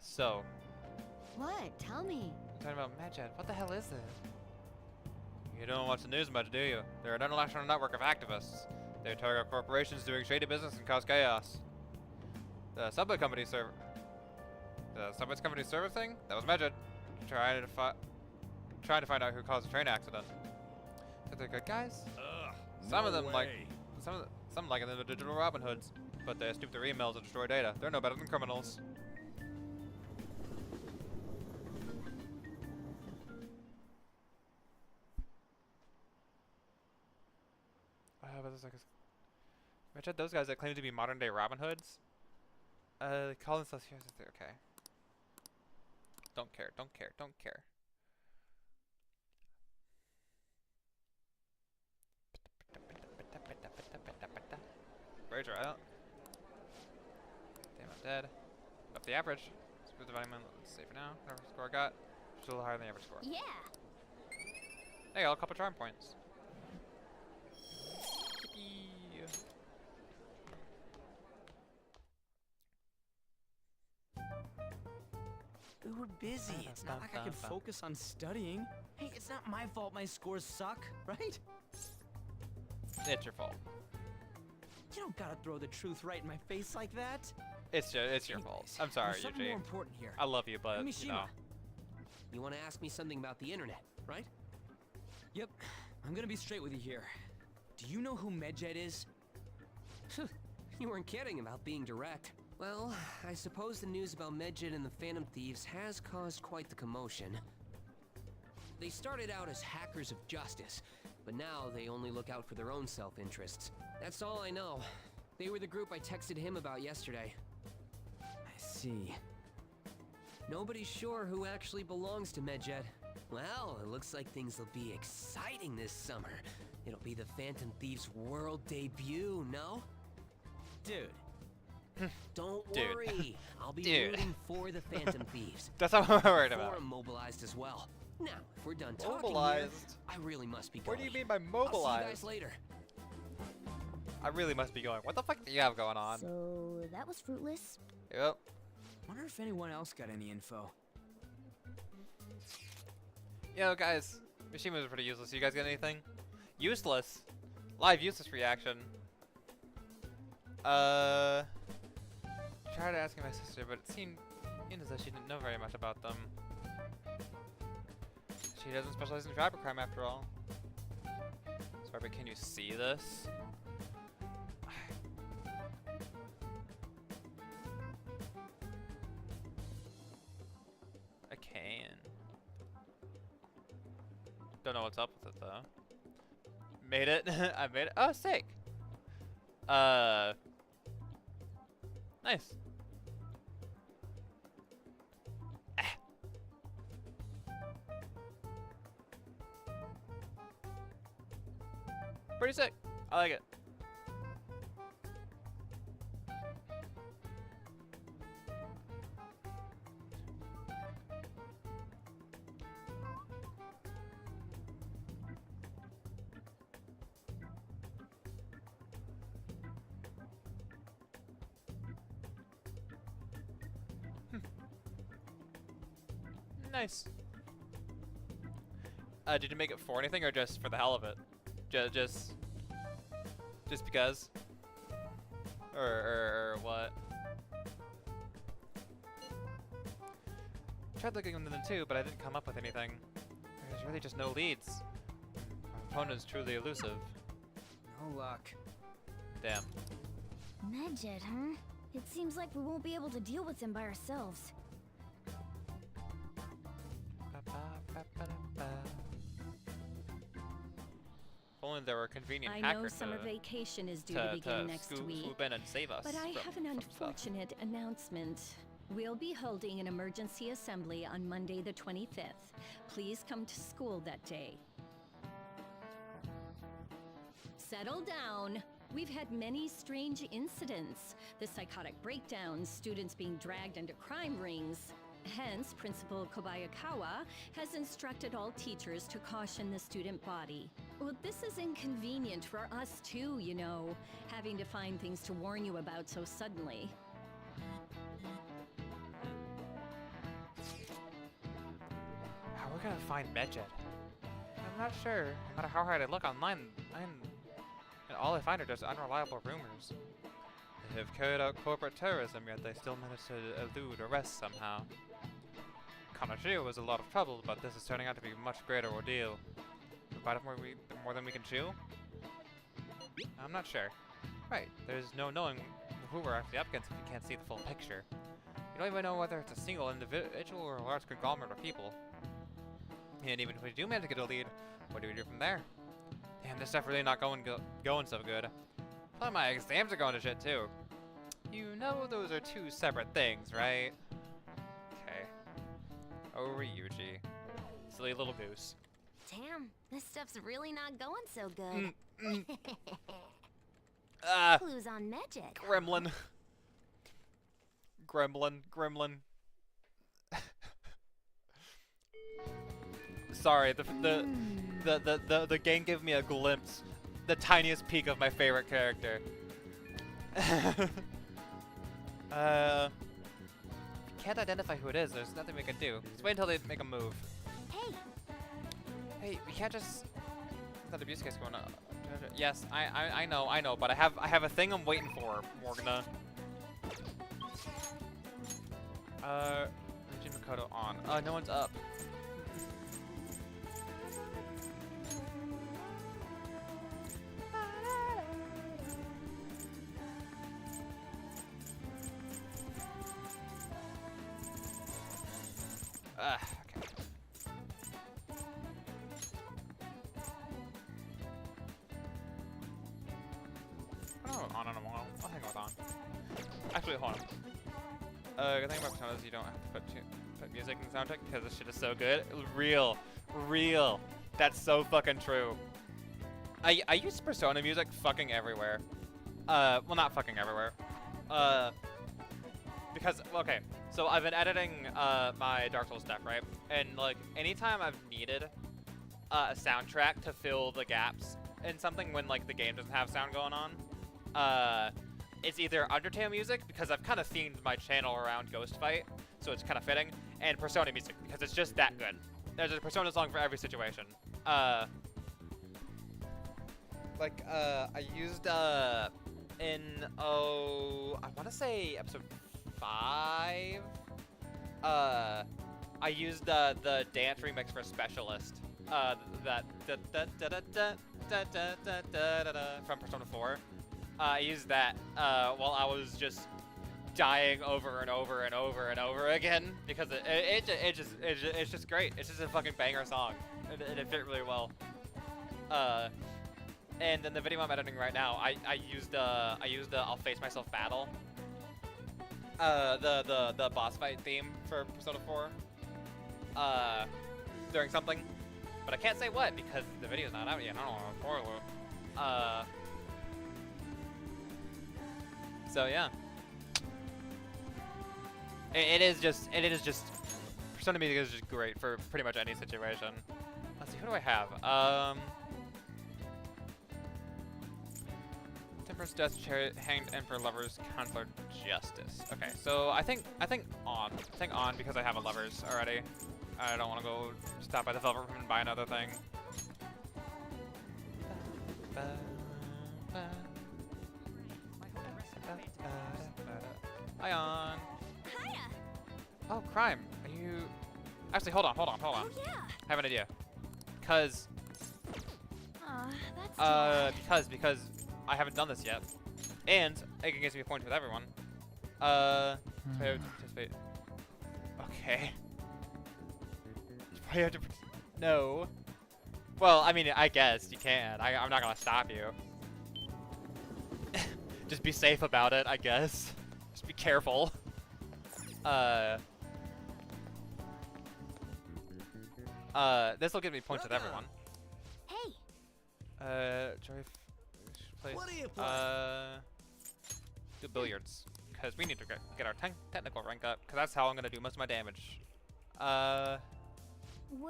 So. What? Tell me. I'm talking about Medjed. What the hell is this? You don't watch the news much, do you? They're an international network of activists. They target corporations doing shady business and cause chaos. The subway company service thing? That was Medjed. Trying to find out who caused the train accident. So they're good guys? Some of them like them the digital Robin Hoods, but they snoop their emails and destroy data. They're no better than criminals. Imagine those guys that claim to be modern day Robin Hoods. Call themselves here. Okay. Don't care. Razor out. Damn, I'm dead. Up the average. Let's save for now. Whatever score I got. Still higher than the average score. Yeah. Hey, a couple charm points. We were busy. It's not like I could focus on studying. Hey, it's not my fault my scores suck, right? It's your fault. You don't gotta throw the truth right in my face like that. It's your fault. I'm sorry, There's something Yuji. more important here. I love you, but Hey, you Mishima, know. you want to ask me something about the internet, right? Yep. I'm gonna be straight with you here. Do you know who Medjed is? You weren't kidding about being direct. Well, I suppose the news about Medjed and the Phantom Thieves has caused quite the commotion. They started out as hackers of justice, but now they only look out for their own self-interests. That's all I know. They were the group I texted him about yesterday. I see. Nobody's sure who actually belongs to Medjed. Well, it looks like things will be exciting this summer. It'll be the Phantom Thieves' world debut, no? Dude. Don't worry. I'll be rooting for the Phantom Thieves. That's what I'm worried about. Forum mobilized as well. Now, if we're done talking Mobilized? here, I really must be going. What do you mean by mobilized? I'll see you guys later. I really must be going. What the fuck do you have going on? So that was fruitless. Yep. Wonder if anyone else got any info. Yo, guys. Mishima was pretty useless. You guys get anything? Useless? Live useless reaction. Tried asking my sister, but it seemed as though she didn't know very much about them. She doesn't specialize in cybercrime after all. Sorry, but can you see this? I can. Don't know what's up with it though. Made it. I made it. Oh, sick. Nice. Pretty sick. I like it. Nice. Did you make it for anything or just for the hell of it? Just because? Or what? Tried looking into them too, but I didn't come up with anything. There's really just no leads. My opponent's truly elusive. No luck. Damn. Medjed, huh? It seems like we won't be able to deal with him by ourselves. If only there were a convenient I hacker know summer vacation is due to begin next week, swoop in and save us but I have an from stuff. unfortunate announcement. We'll be holding an emergency assembly on Monday the 25th. Please come to school that day. Settle down. We've had many strange incidents. The psychotic breakdowns, students being dragged into crime rings. Hence, Principal Kobayakawa has instructed all teachers to caution the student body. Well, this is inconvenient for us too, you know, having to find things to warn you about so suddenly. How are we gonna find Medjed? I'm not sure. No matter how hard I look online, and all I find are just unreliable rumors. They have carried out corporate terrorism, yet they still manage to elude arrest somehow. Kanashio was a lot of trouble, but this is turning out to be a much greater ordeal. Provide more than we can chew? I'm not sure. Right, there's no knowing who we're actually up against if you can't see the full picture. You don't even know whether it's a single individual or a large conglomerate of people. And even if we do manage to get a lead, what do we do from there? Damn, this stuff really not going so good. Probably my exams are going to shit too. You know those are two separate things, right? Okay. Over Yuji. Silly little goose. Damn, this stuff's really not going so good. Clues on Medjed. Gremlin. Gremlin. Sorry, the game gave me a glimpse, the tiniest peek of my favorite character. Can't identify who it is. There's nothing we can do. Just wait until they make a move. Hey. Hey, we can't just. That abuse case going on. Yes, I know, but I have a thing I'm waiting for, Morgana. Jim Makoto on. No one's up. Okay. Oh, on in a while. I'll hang on. Actually, hold on. Good thing about Persona is you don't have to put music in the soundtrack because this shit is so good. Real. That's so fucking true. I use Persona music fucking everywhere. Well, not fucking everywhere. Because, okay, so I've been editing my Dark Souls stuff, right? And like anytime I've needed a soundtrack to fill the gaps in something when like the game doesn't have sound going on, it's either Undertale music, because I've kind of themed my channel around Ghost Fight, so it's kind of fitting, and Persona music, because it's just that good. There's a Persona song for every situation. I used, I want to say episode 5, I used the dance remix for Specialist, from Persona 4. I used that while I was just dying over and over and over and over again because it's just great. It's just a fucking banger song, and it fit really well. And in the video I'm editing right now, I used the I'll Face Myself battle, the boss fight theme for Persona 4, during something, but I can't say what because the video's not out yet. I don't want to spoil it. So yeah, it is just Persona music is just great for pretty much any situation. Let's see, who do I have? Temperance, Death, Chariot, Hanged Emperor, Lovers, Counselor, Justice. Okay, so I think on because I have a Lovers already. I don't want to go stop by the Velvet Room and buy another thing. Hi on. Hiya. Oh, Crime. Are you? Actually, hold on. Oh yeah. I have an idea. Because That's because I haven't done this yet, and it gives me points with everyone. Participate. Okay. You have to. No. Well, I mean, I guess you can. I'm not gonna stop you. Just be safe about it, I guess. Just be careful. This will give me points with everyone. Hey. Joy place. What do you play? Do billiards, because we need to get our technical rank up, because that's how I'm gonna do most of my damage. What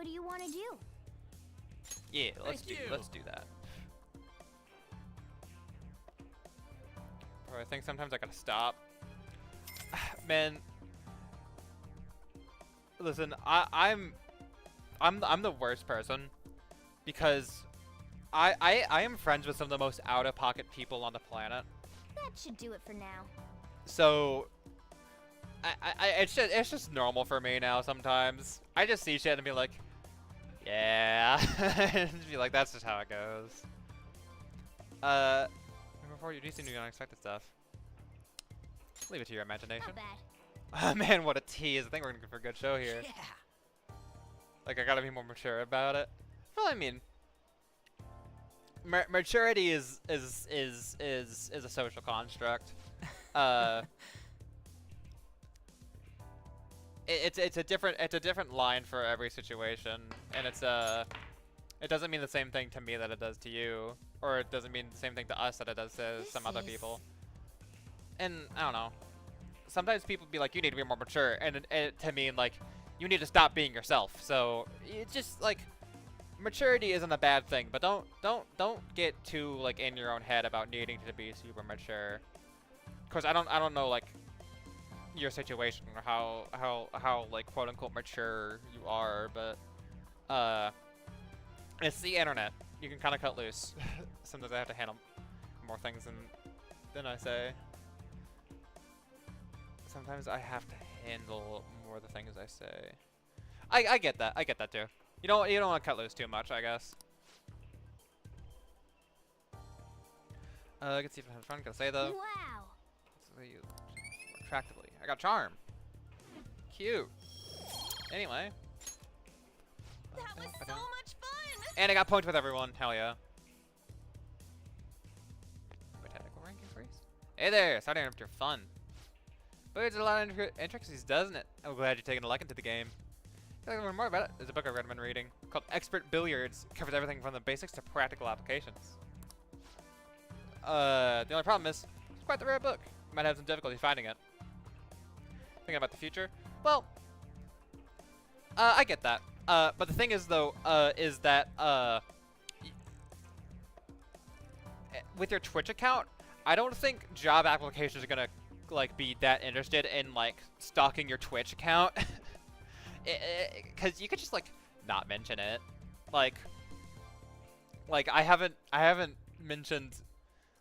do you want to do? Yeah, let's do that. Or I think sometimes I gotta stop. Man, listen, I'm the worst person because I am friends with some of the most out-of-pocket people on the planet. That should do it for now. So it's just normal for me now sometimes. I just see shit and be like, yeah. And be like, that's just how it goes. Before you do seem to do unexpected stuff. Leave it to your imagination. Not bad. Man, what a tease. I think we're gonna go for a good show here. Yeah. Like, I gotta be more mature about it. Well, I mean, maturity is a social construct. It's a different line for every situation, and it doesn't mean the same thing to me that it does to you, or it doesn't mean the same thing to us that it does to some other people. And I don't know. Sometimes people be like, you need to be more mature, and it to mean like you need to stop being yourself. So it's just like maturity isn't a bad thing, but don't get too like in your own head about needing to be super mature. Of course, I don't know like your situation or how like quote unquote mature you are, but it's the internet. You can kind of cut loose. sometimes I have to handle more things than I say. Sometimes I have to handle more of the things I say. I get that. I get that too. You don't want to cut loose too much, I guess. Let's see if I have fun. Gotta say though. Wow. So you more attractively. I got charm. Cute. Anyway. That was so much fun. And I got points with everyone. Hell yeah. Botanical rank increase. Hey there. Starting up your fun. But it's a lot of intricacies, doesn't it? I'm glad you're taking a look into the game. If you'd like to learn more about it, there's a book I've recommend reading called Expert Billiards. It covers everything from the basics to practical applications. The only problem is, it's quite the rare book. You might have some difficulty finding it. Thinking about the future? Well, I get that. But the thing is, though, is that, with your Twitch account, I don't think job applications are gonna, like, be that interested in, like, stalking your Twitch account. Because you could just, like, not mention it. Like, I haven't mentioned,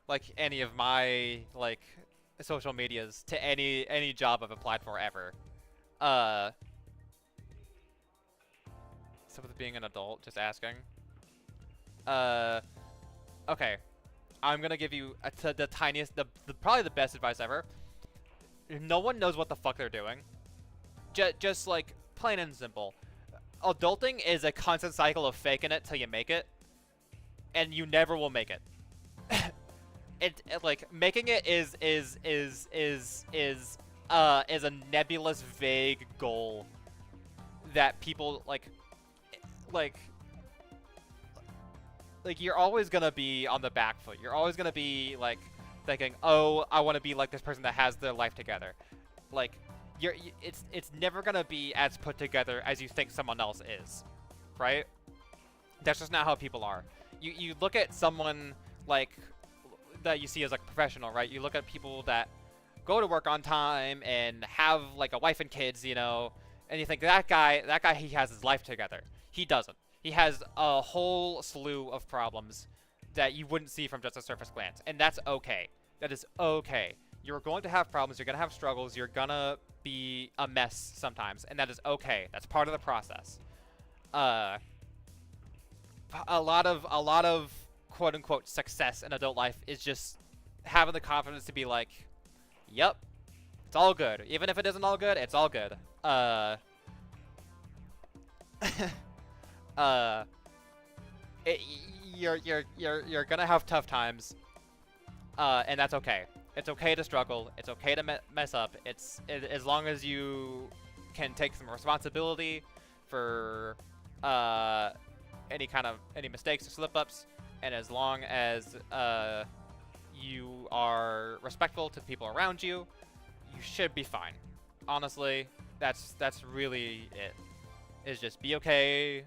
like, any of my, like, social medias to any job I've applied for ever. So with being an adult, just asking. Okay. I'm gonna give you the tiniest, probably the best advice ever. No one knows what the fuck they're doing. Just like, plain and simple. Adulting is a constant cycle of faking it till you make it. And you never will make it. It like, making it is a nebulous, vague goal that people, like you're always gonna be on the back foot. You're always gonna be, like, thinking, oh, I want to be like this person that has their life together. Like, it's never gonna be as put together as you think someone else is, right? That's just not how people are. You look at someone, like, that you see as, like, professional, right? You look at people that go to work on time and have, like, a wife and kids, you know, and you think, that guy, he has his life together. He doesn't. He has a whole slew of problems that you wouldn't see from just a surface glance. And that's okay. That is okay. You're going to have problems. You're going to have struggles. You're going to be a mess sometimes. And that is okay. That's part of the process. A lot of quote-unquote success in adult life is just having the confidence to be like, yep, it's all good. Even if it isn't all good, it's all good. You're gonna have tough times, and that's okay. It's okay to struggle. It's okay to mess up. As long as you can take some responsibility for any mistakes or slip-ups, and as long as you are respectful to the people around you, you should be fine. Honestly, that's really it. Is just be okay.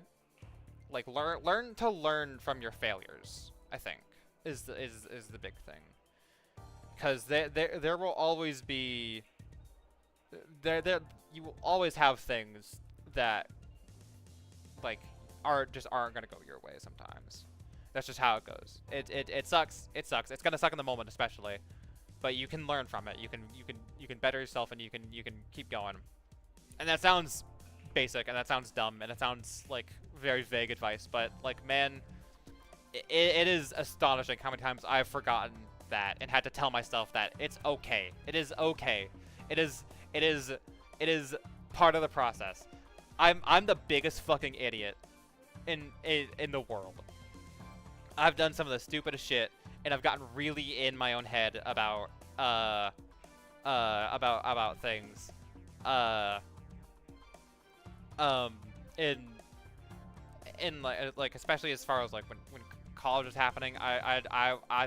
Like, learn to learn from your failures, I think, is the big thing. Because there will always be you will always have things that, like, aren't gonna go your way sometimes. That's just how it goes. It sucks. It sucks. It's gonna suck in the moment, especially. But you can learn from it. You can better yourself, and you can keep going. And that sounds basic, and that sounds dumb, and it sounds like very vague advice, but, like, man, it is astonishing how many times I've forgotten that and had to tell myself that it's okay. It is okay. It is part of the process. I'm the biggest fucking idiot in the world. I've done some of the stupidest shit, and I've gotten really in my own head about things. In like especially as far as, like, when college was happening, I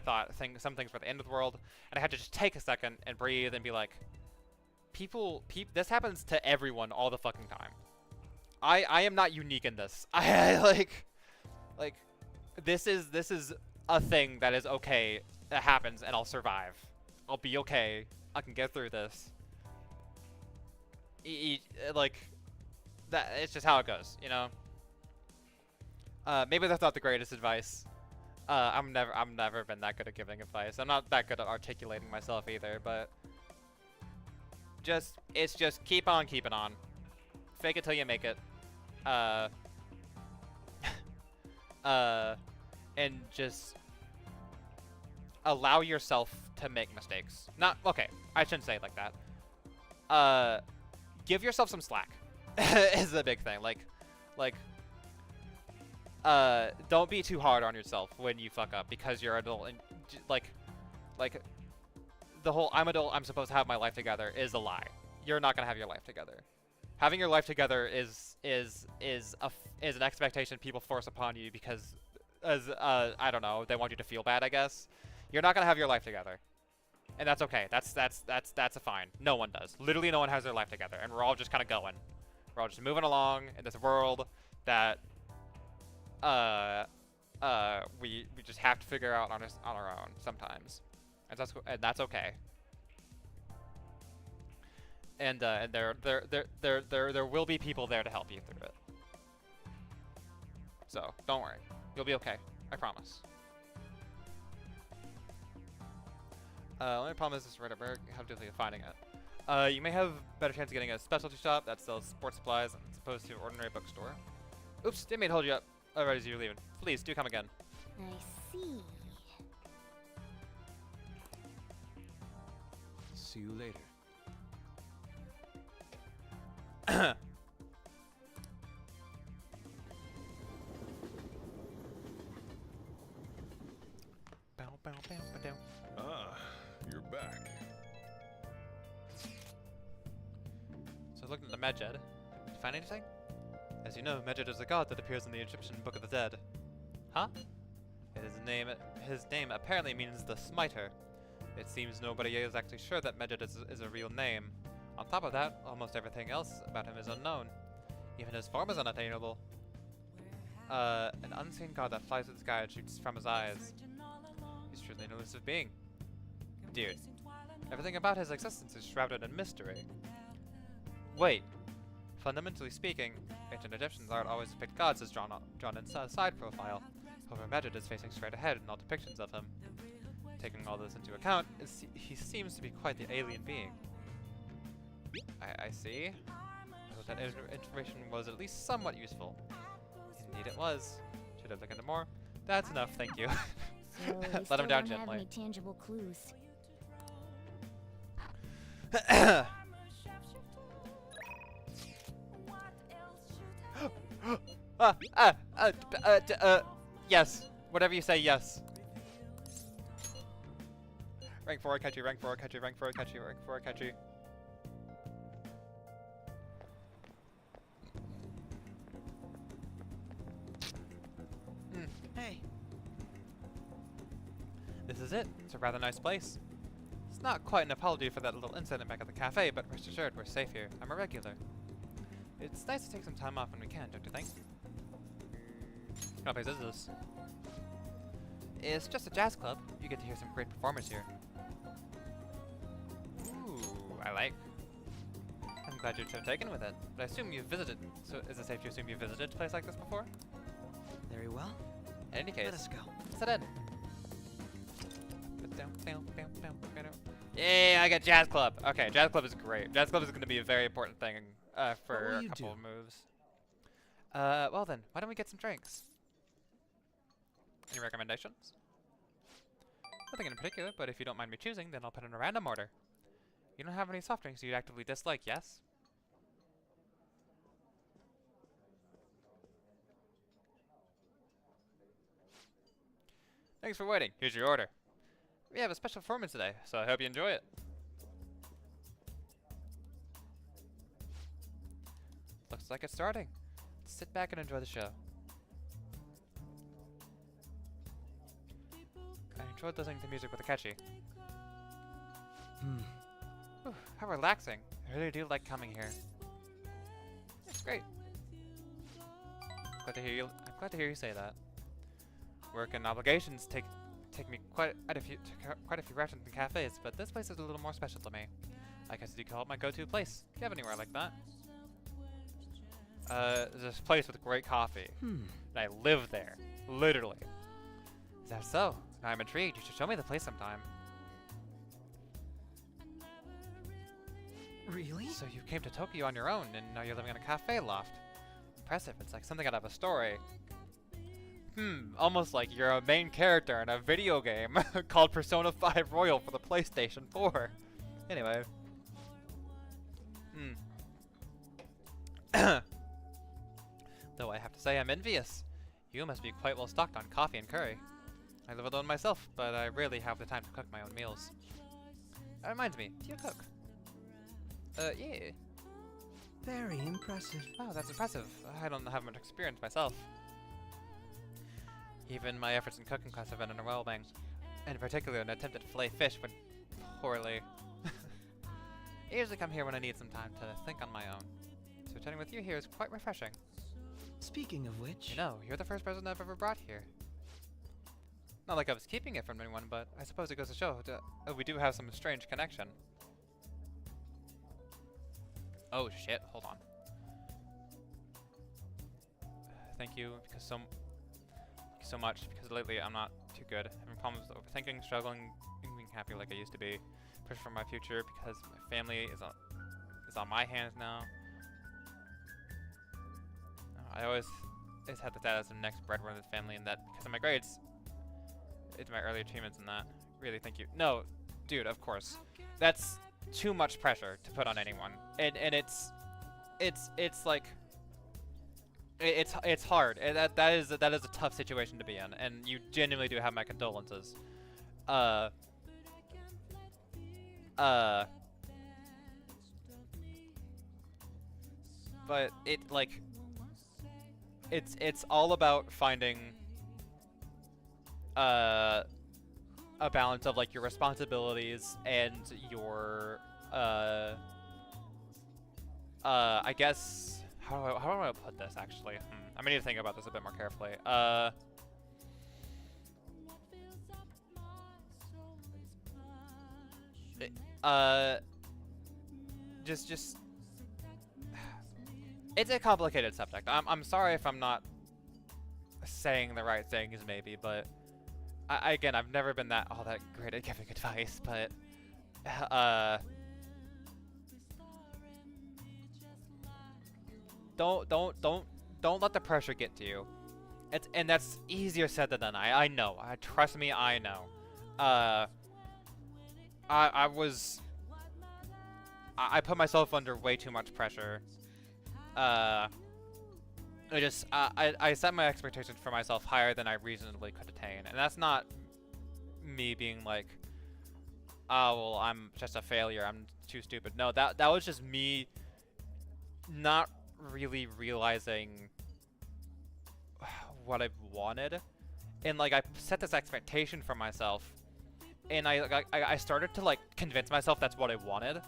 thought some things were the end of the world, and I had to just take a second and breathe and be like, this happens to everyone all the fucking time. I am not unique in this. Like this is a thing that is okay, that happens, and I'll survive. I'll be okay. I can get through this. Like, that, it's just how it goes, you know? Maybe that's not the greatest advice. I'm never been that good at giving advice. I'm not that good at articulating myself either, but it's just keep on keeping on. Fake it till you make it. And just allow yourself to make mistakes. Not, okay, I shouldn't say it like that. Give yourself some slack is the big thing. Don't be too hard on yourself when you fuck up because you're adult and like the whole I'm adult, I'm supposed to have my life together is a lie. You're not gonna have your life together. Having your life together is an expectation people force upon you because I don't know, they want you to feel bad, I guess. You're not gonna have your life together. And that's okay. That's a fine. No one does. Literally no one has their life together, and we're all just kind of going. We're all just moving along in this world that we just have to figure out on our own sometimes, and that's okay. And there will be people there to help you through it. So don't worry, you'll be okay. I promise. Only problem is this right over. How difficult finding it. You may have better chance of getting a specialty shop that sells sports supplies as opposed to an ordinary bookstore. Oops, didn't mean to hold you up right as you're leaving. Please do come again. I see. See you later. You're back. So I looked at the Medjed. Did you find anything? As you know, Medjed is a god that appears in the Egyptian Book of the Dead. Huh? His name apparently means the Smiter. It seems nobody is actually sure that Medjed is a real name. On top of that, almost everything else about him is unknown. Even his form is unattainable. An unseen god that flies through the sky and shoots from his eyes. He's truly an elusive being. Dude, everything about his existence is shrouded in mystery. Wait. Fundamentally speaking, ancient Egyptians aren't always depict gods as drawn in a side profile. However, Medjed is facing straight ahead in all depictions of him. Taking all this into account, he seems to be quite the alien being. I see. I hope that information was at least somewhat useful. Indeed it was. Should have looked into more. That's enough, thank you. So Let him down don't have gently. any tangible clues. Yes. Whatever you say, yes. Rank 4, catchy, rank 4, catchy, rank 4, catchy, rank 4, catchy. Hey. This is it. It's a rather nice place. It's not quite an apology for that little incident back at the cafe, but rest assured we're safe here. I'm a regular. It's nice to take some time off when we can, don't you think? What place is this? It's just a jazz club. You get to hear some great performers here. Ooh, I like. I'm glad you're so taken with it. But I assume you've visited. So is it safe to assume you've visited a place like this before? Very well. In any case, Let us go. let's head in. Yay, I got jazz club. Okay, jazz club is great. Jazz club is going to be a very important thing for a couple of moves. Well then, why don't we get some drinks? Any recommendations? Nothing in particular, but if you don't mind me choosing, then I'll put in a random order. You don't have any soft drinks you'd actively dislike, yes? Thanks for waiting. Here's your order. We have a special performance today, so I hope you enjoy it. Looks like it's starting. Sit back and enjoy the show. I enjoyed listening to music with a catchy. Whew, how relaxing. I really do like coming here. It's great. I'm glad to hear you say that. Work and obligations take me quite a few restaurants and cafes, but this place is a little more special to me. I guess you call it my go-to place. Do you have anywhere like that? There's this place with great coffee. And I live there. Literally. Is that so? I'm intrigued. You should show me the place sometime. Really? So you came to Tokyo on your own, and now you're living in a cafe loft. Impressive. It's like something out of a story. Almost like you're a main character in a video game called Persona 5 Royal for the PlayStation 4. Anyway. Though I have to say I'm envious. You must be quite well stocked on coffee and curry. I live alone myself, but I rarely have the time to cook my own meals. That reminds me, do you cook? Yeah. Very impressive. Oh, that's impressive. I don't have much experience myself. Even my efforts in cooking class have been underwhelming. In particular, an attempt at fillet fish went poorly. I usually come here when I need some time to think on my own. So chatting with you here is quite refreshing. Speaking of which... You know, you're the first person I've ever brought here. Not like I was keeping it from anyone, but I suppose it goes to show we do have some strange connection. Oh shit, hold on. Thank you so much, because lately I'm not too good. Having problems with overthinking, struggling, being happy like I used to be. Pressure for my future because my family is on my hands now. I always had the status of next breadwinner of the family, and that because of my grades, it's my early achievements in that. Really, thank you. No, dude, of course. That's too much pressure to put on anyone, and it's like it's hard. That is a tough situation to be in, and you genuinely do have my condolences. But it's all about finding a balance of like your responsibilities and your I guess how do I put this actually? I'm gonna need to think about this a bit more carefully. Just it's a complicated subject. I'm sorry if I'm not saying the right things maybe, but again, I've never been all that great at giving advice, but don't let the pressure get to you. And that's easier said than done. I know. Trust me, I know. I put myself under way too much pressure. I set my expectations for myself higher than I reasonably could attain, and that's not me being like, oh well, I'm just a failure, I'm too stupid. No, that was just me not really realizing what I wanted, and like I set this expectation for myself, and I started to like convince myself that's what I wanted.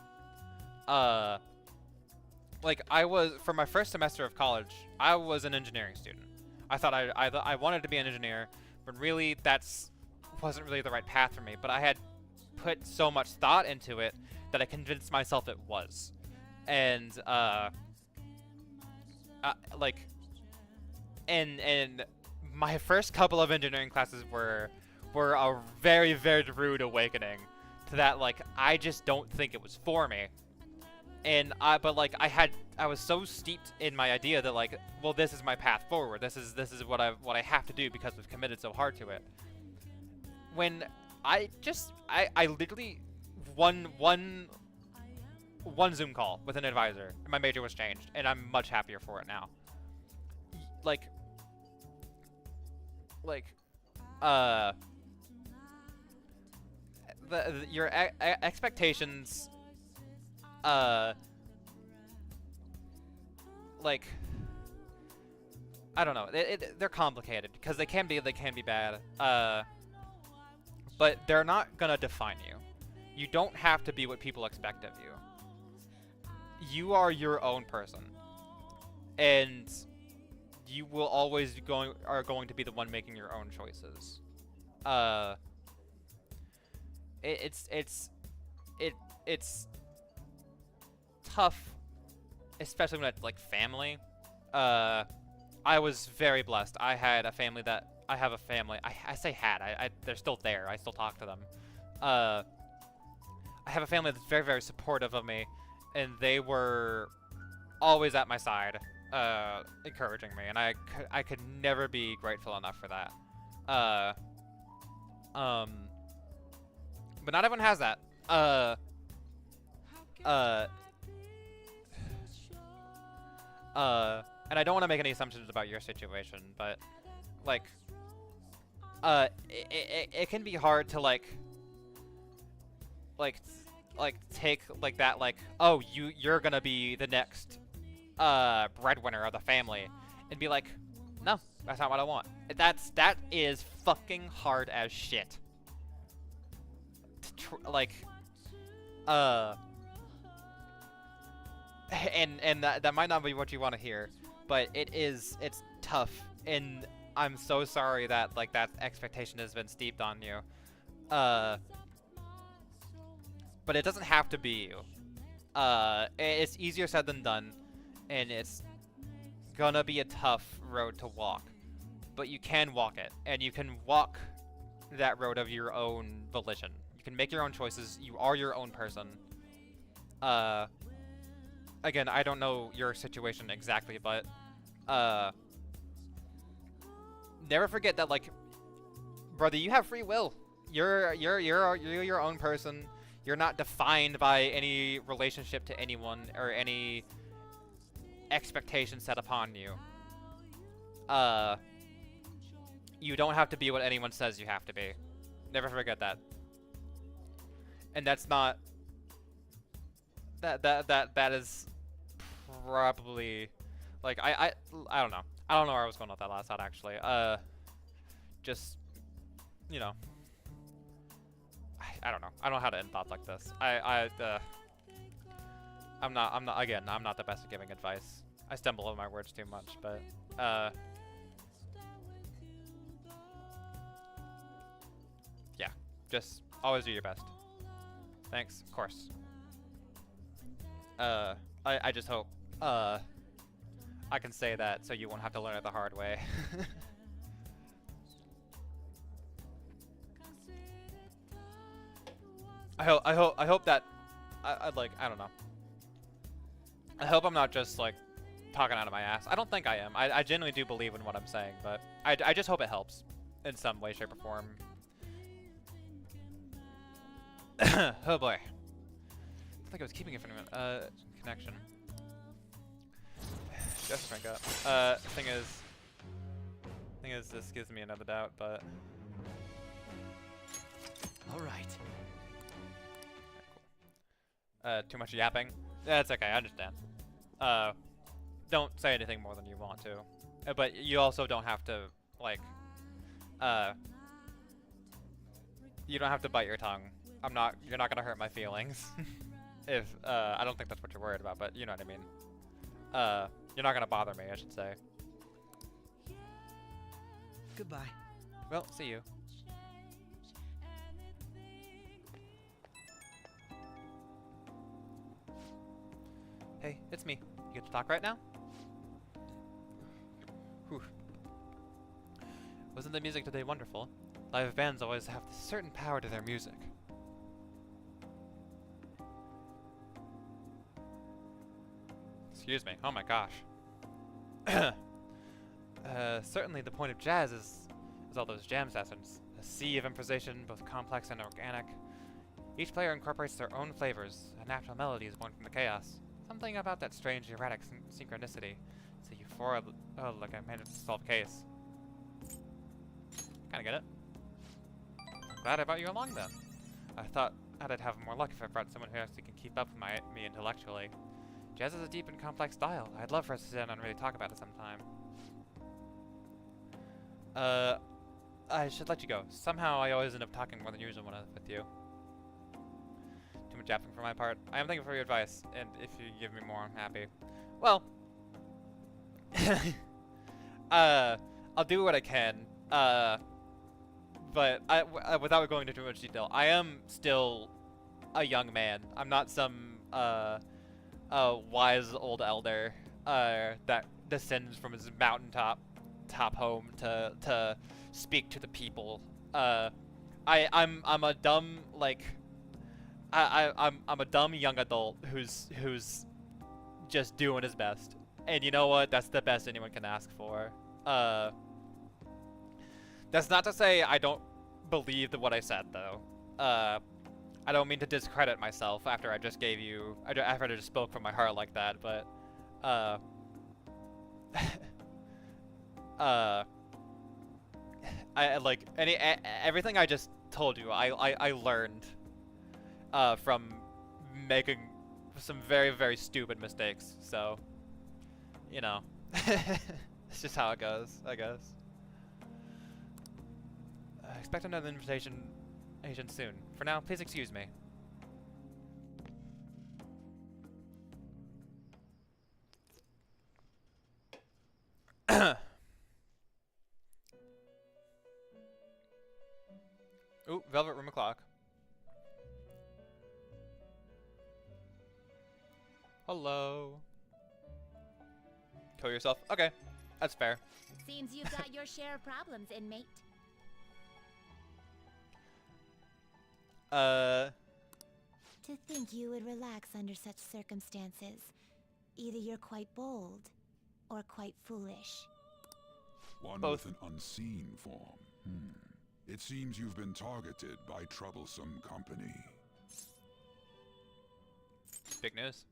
Like I was, for my first semester of college, I was an engineering student. I thought I wanted to be an engineer, but really wasn't really the right path for me. But I had put so much thought into it that I convinced myself it was. And and my first couple of engineering classes were a very, very rude awakening to that. Like I just don't think it was for me. And I was so steeped in my idea that like, well, this is my path forward. This is what I have to do because I've committed so hard to it. When I literally one Zoom call with an advisor, and my major was changed, and I'm much happier for it now. Your expectations. I don't know. They're complicated because they can be bad. But they're not gonna define you. You don't have to be what people expect of you. You are your own person, and you will always are going to be the one making your own choices. It's tough, especially when it's like family. I was very blessed. I had a family that I have a family. I say had. They're still there. I still talk to them. I have a family that's very, very supportive of me, and they were always at my side, encouraging me, and I could never be grateful enough for that. But not everyone has that. And I don't want to make any assumptions about your situation, but like, it can be hard to like take like that, like, oh, you're gonna be the next breadwinner of the family, and be like, no, that's not what I want. That is fucking hard as shit. And that might not be what you want to hear, but it's tough, and I'm so sorry that like that expectation has been steeped on you. But it doesn't have to be you. It's easier said than done, and it's gonna be a tough road to walk, but you can walk it, and you can walk that road of your own volition. You can make your own choices. You are your own person. Again, I don't know your situation exactly, but never forget that, like, brother, you have free will. You're your own person. You're not defined by any relationship to anyone or any expectation set upon you. You don't have to be what anyone says you have to be. Never forget that. And that's not that is probably like I don't know. I don't know where I was going with that last thought actually. Just, you know, I don't know. I don't know how to end thoughts like this. I'm not the best at giving advice. I stumble over my words too much, but yeah, just always do your best. Thanks, of course. I just hope I can say that so you won't have to learn it the hard way. I hope that I don't know. I hope I'm not just like talking out of my ass. I don't think I am. I genuinely do believe in what I'm saying, but I just hope it helps in some way, shape, or form. Oh boy. I think I was keeping it from connection. Just crank up. Thing is, this gives me another doubt, but. All right. Too much yapping. That's okay. I understand. Don't say anything more than you want to, but you also don't have to like. You don't have to bite your tongue. You're not gonna hurt my feelings. If I don't think that's what you're worried about, but you know what I mean. You're not gonna bother me, I should say. Goodbye. Well, see you. Hey, it's me. You get to talk right now? Whew. Wasn't the music today wonderful? Live bands always have a certain power to their music. Excuse me. Oh my gosh. Certainly the point of jazz is all those jam sessions. A sea of improvisation, both complex and organic. Each player incorporates their own flavors. A natural melody is born from the chaos. Something about that strange, erratic synchronicity. It's a euphoria, like I managed to solve a case. Kinda get it. Glad I brought you along then. I thought I'd have more luck if I brought someone who actually can keep up with me intellectually. Jazz is a deep and complex style. I'd love for us to sit down and really talk about it sometime. I should let you go. Somehow I always end up talking more than usual when I'm with you. Too much yapping for my part. I am thankful for your advice, and if you give me more, I'm happy. Well, I'll do what I can. But without going into too much detail, I am still a young man. I'm not some wise old elder that descends from his mountaintop home to speak to the people. I'm a dumb, like, I'm a dumb young adult who's just doing his best. And you know what? That's the best anyone can ask for. That's not to say I don't believe what I said, though. I don't mean to discredit myself after I just gave you, after I just spoke from my heart like that, but, everything I just told you, I learned, from making some very, very stupid mistakes, so, you know, it's just how it goes, I guess. Expect another invitation soon. For now, please excuse me. Ooh, Velvet Room o'clock. Hello. Kill yourself? Okay, that's fair. Seems you've got your share of problems, inmate. To think you would relax under such circumstances. Either you're quite bold, or quite foolish. One Both. with an unseen form. It seems you've been targeted by troublesome company. Big news.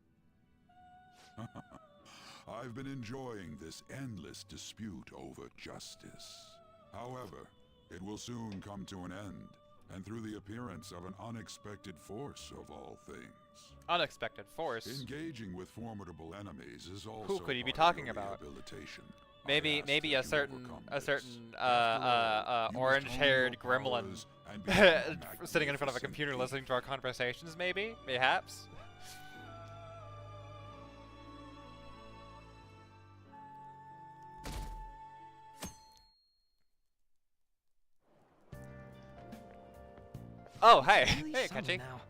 I've been enjoying this endless dispute over justice. However, it will soon come to an end, and through the appearance of an unexpected force of all things. Unexpected force? Engaging with formidable enemies is also Who could he be part of talking your about? rehabilitation. Maybe a certain orange-haired gremlin sitting in front of a computer listening to our conversations, maybe? Mayhaps? Oh, hey. Really Hey, summer Kenji. now.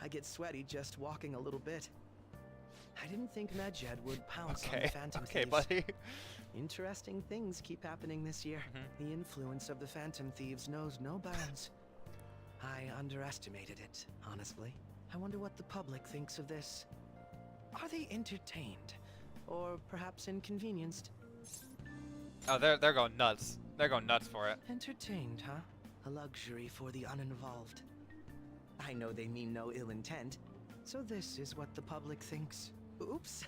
I get sweaty just walking a little bit. I didn't think Medjed would pounce on the Phantom Okay, Thieves. buddy. Interesting things keep happening this year. The influence of the Phantom Thieves knows no bounds. I underestimated it, honestly. I wonder what the public thinks of this. Are they entertained? Or perhaps inconvenienced? Oh, they're going nuts. They're going nuts for it. Entertained, huh? A luxury for the uninvolved. I know they mean no ill intent, so this is what the public thinks. Oops,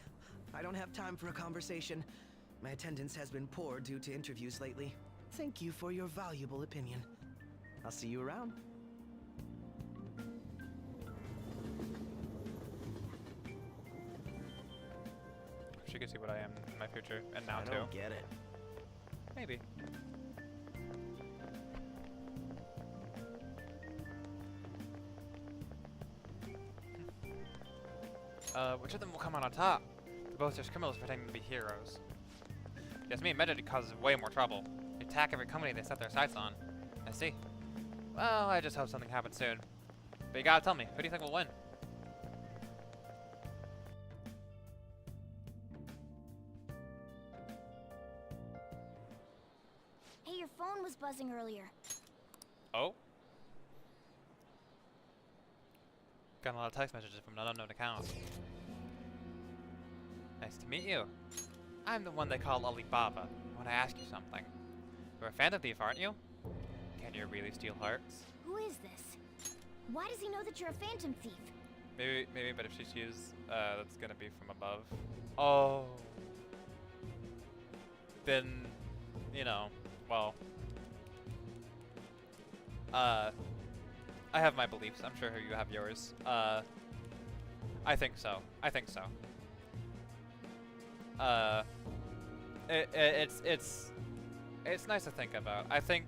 I don't have time for a conversation. My attendance has been poor due to interviews lately. Thank you for your valuable opinion. I'll see you around. She can see what I am in my future, and now too. I don't get it. Maybe. Which of them will come out on top? They're both just criminals pretending to be heroes. Yes, me and Medjed causes way more trouble. They attack every company they set their sights on. I see. Well, I just hope something happens soon. But you gotta tell me, who do you think will win? Hey, your phone was buzzing earlier. Oh? Got a lot of text messages from an unknown account. Nice to meet you. I'm the one they call Alibaba. I want to ask you something. You're a Phantom Thief, aren't you? Can you really steal hearts? Who is this? Why does he know that you're a Phantom Thief? Maybe, but if she sees, that's gonna be from above. Oh. Then, you know, well. I have my beliefs. I'm sure you have yours. I think so. It's nice to think about. I think,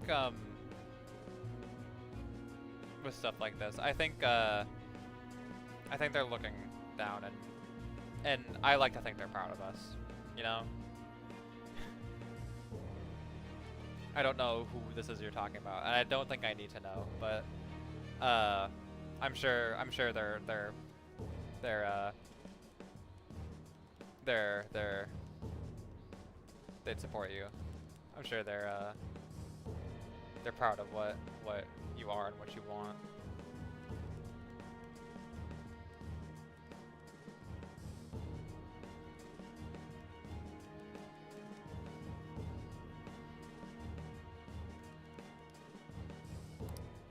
with stuff like this, I think they're looking down, and I like to think they're proud of us, you know? I don't know who this is you're talking about, and I don't think I need to know, but I'm sure they'd support you. I'm sure they're proud of what you are and what you want.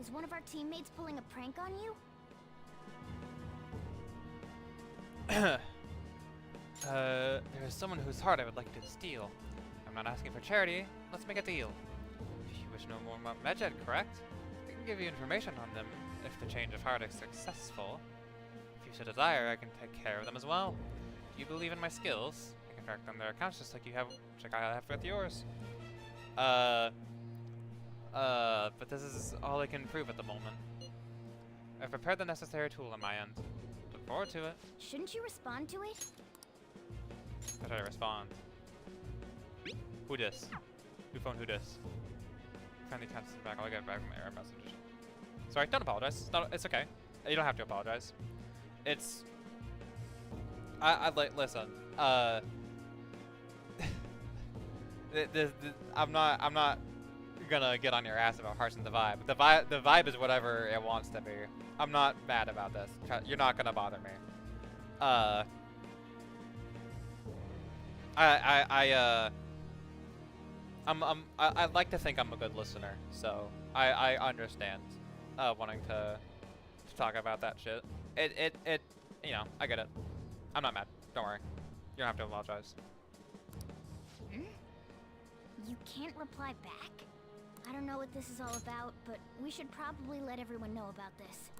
Is one of our teammates pulling a prank on you? There is someone whose heart I would like you to steal. I'm not asking for charity. Let's make a deal. You wish to know more about Medjed, correct? I can give you information on them if the change of heart is successful. If you so desire, I can take care of them as well. Do you believe in my skills? I can track down their accounts just like I have with yours. But this is all I can prove at the moment. I've prepared the necessary tool on my end. Look forward to it. Shouldn't you respond to it? How should I respond? Who dis? Who phone who dis? Friendly text back. I'll get back from error message. Sorry, don't apologize. It's okay. You don't have to apologize. It's. I'd like listen. I'm not gonna get on your ass about Hearts and the Vibe. The vibe is whatever it wants to be. I'm not mad about this. You're not gonna bother me. I'd like to think I'm a good listener, so I understand wanting to talk about that shit. You know, I get it. I'm not mad. Don't worry. You don't have to apologize. You can't reply back? I don't know what this is all about, but we should probably let everyone know about this.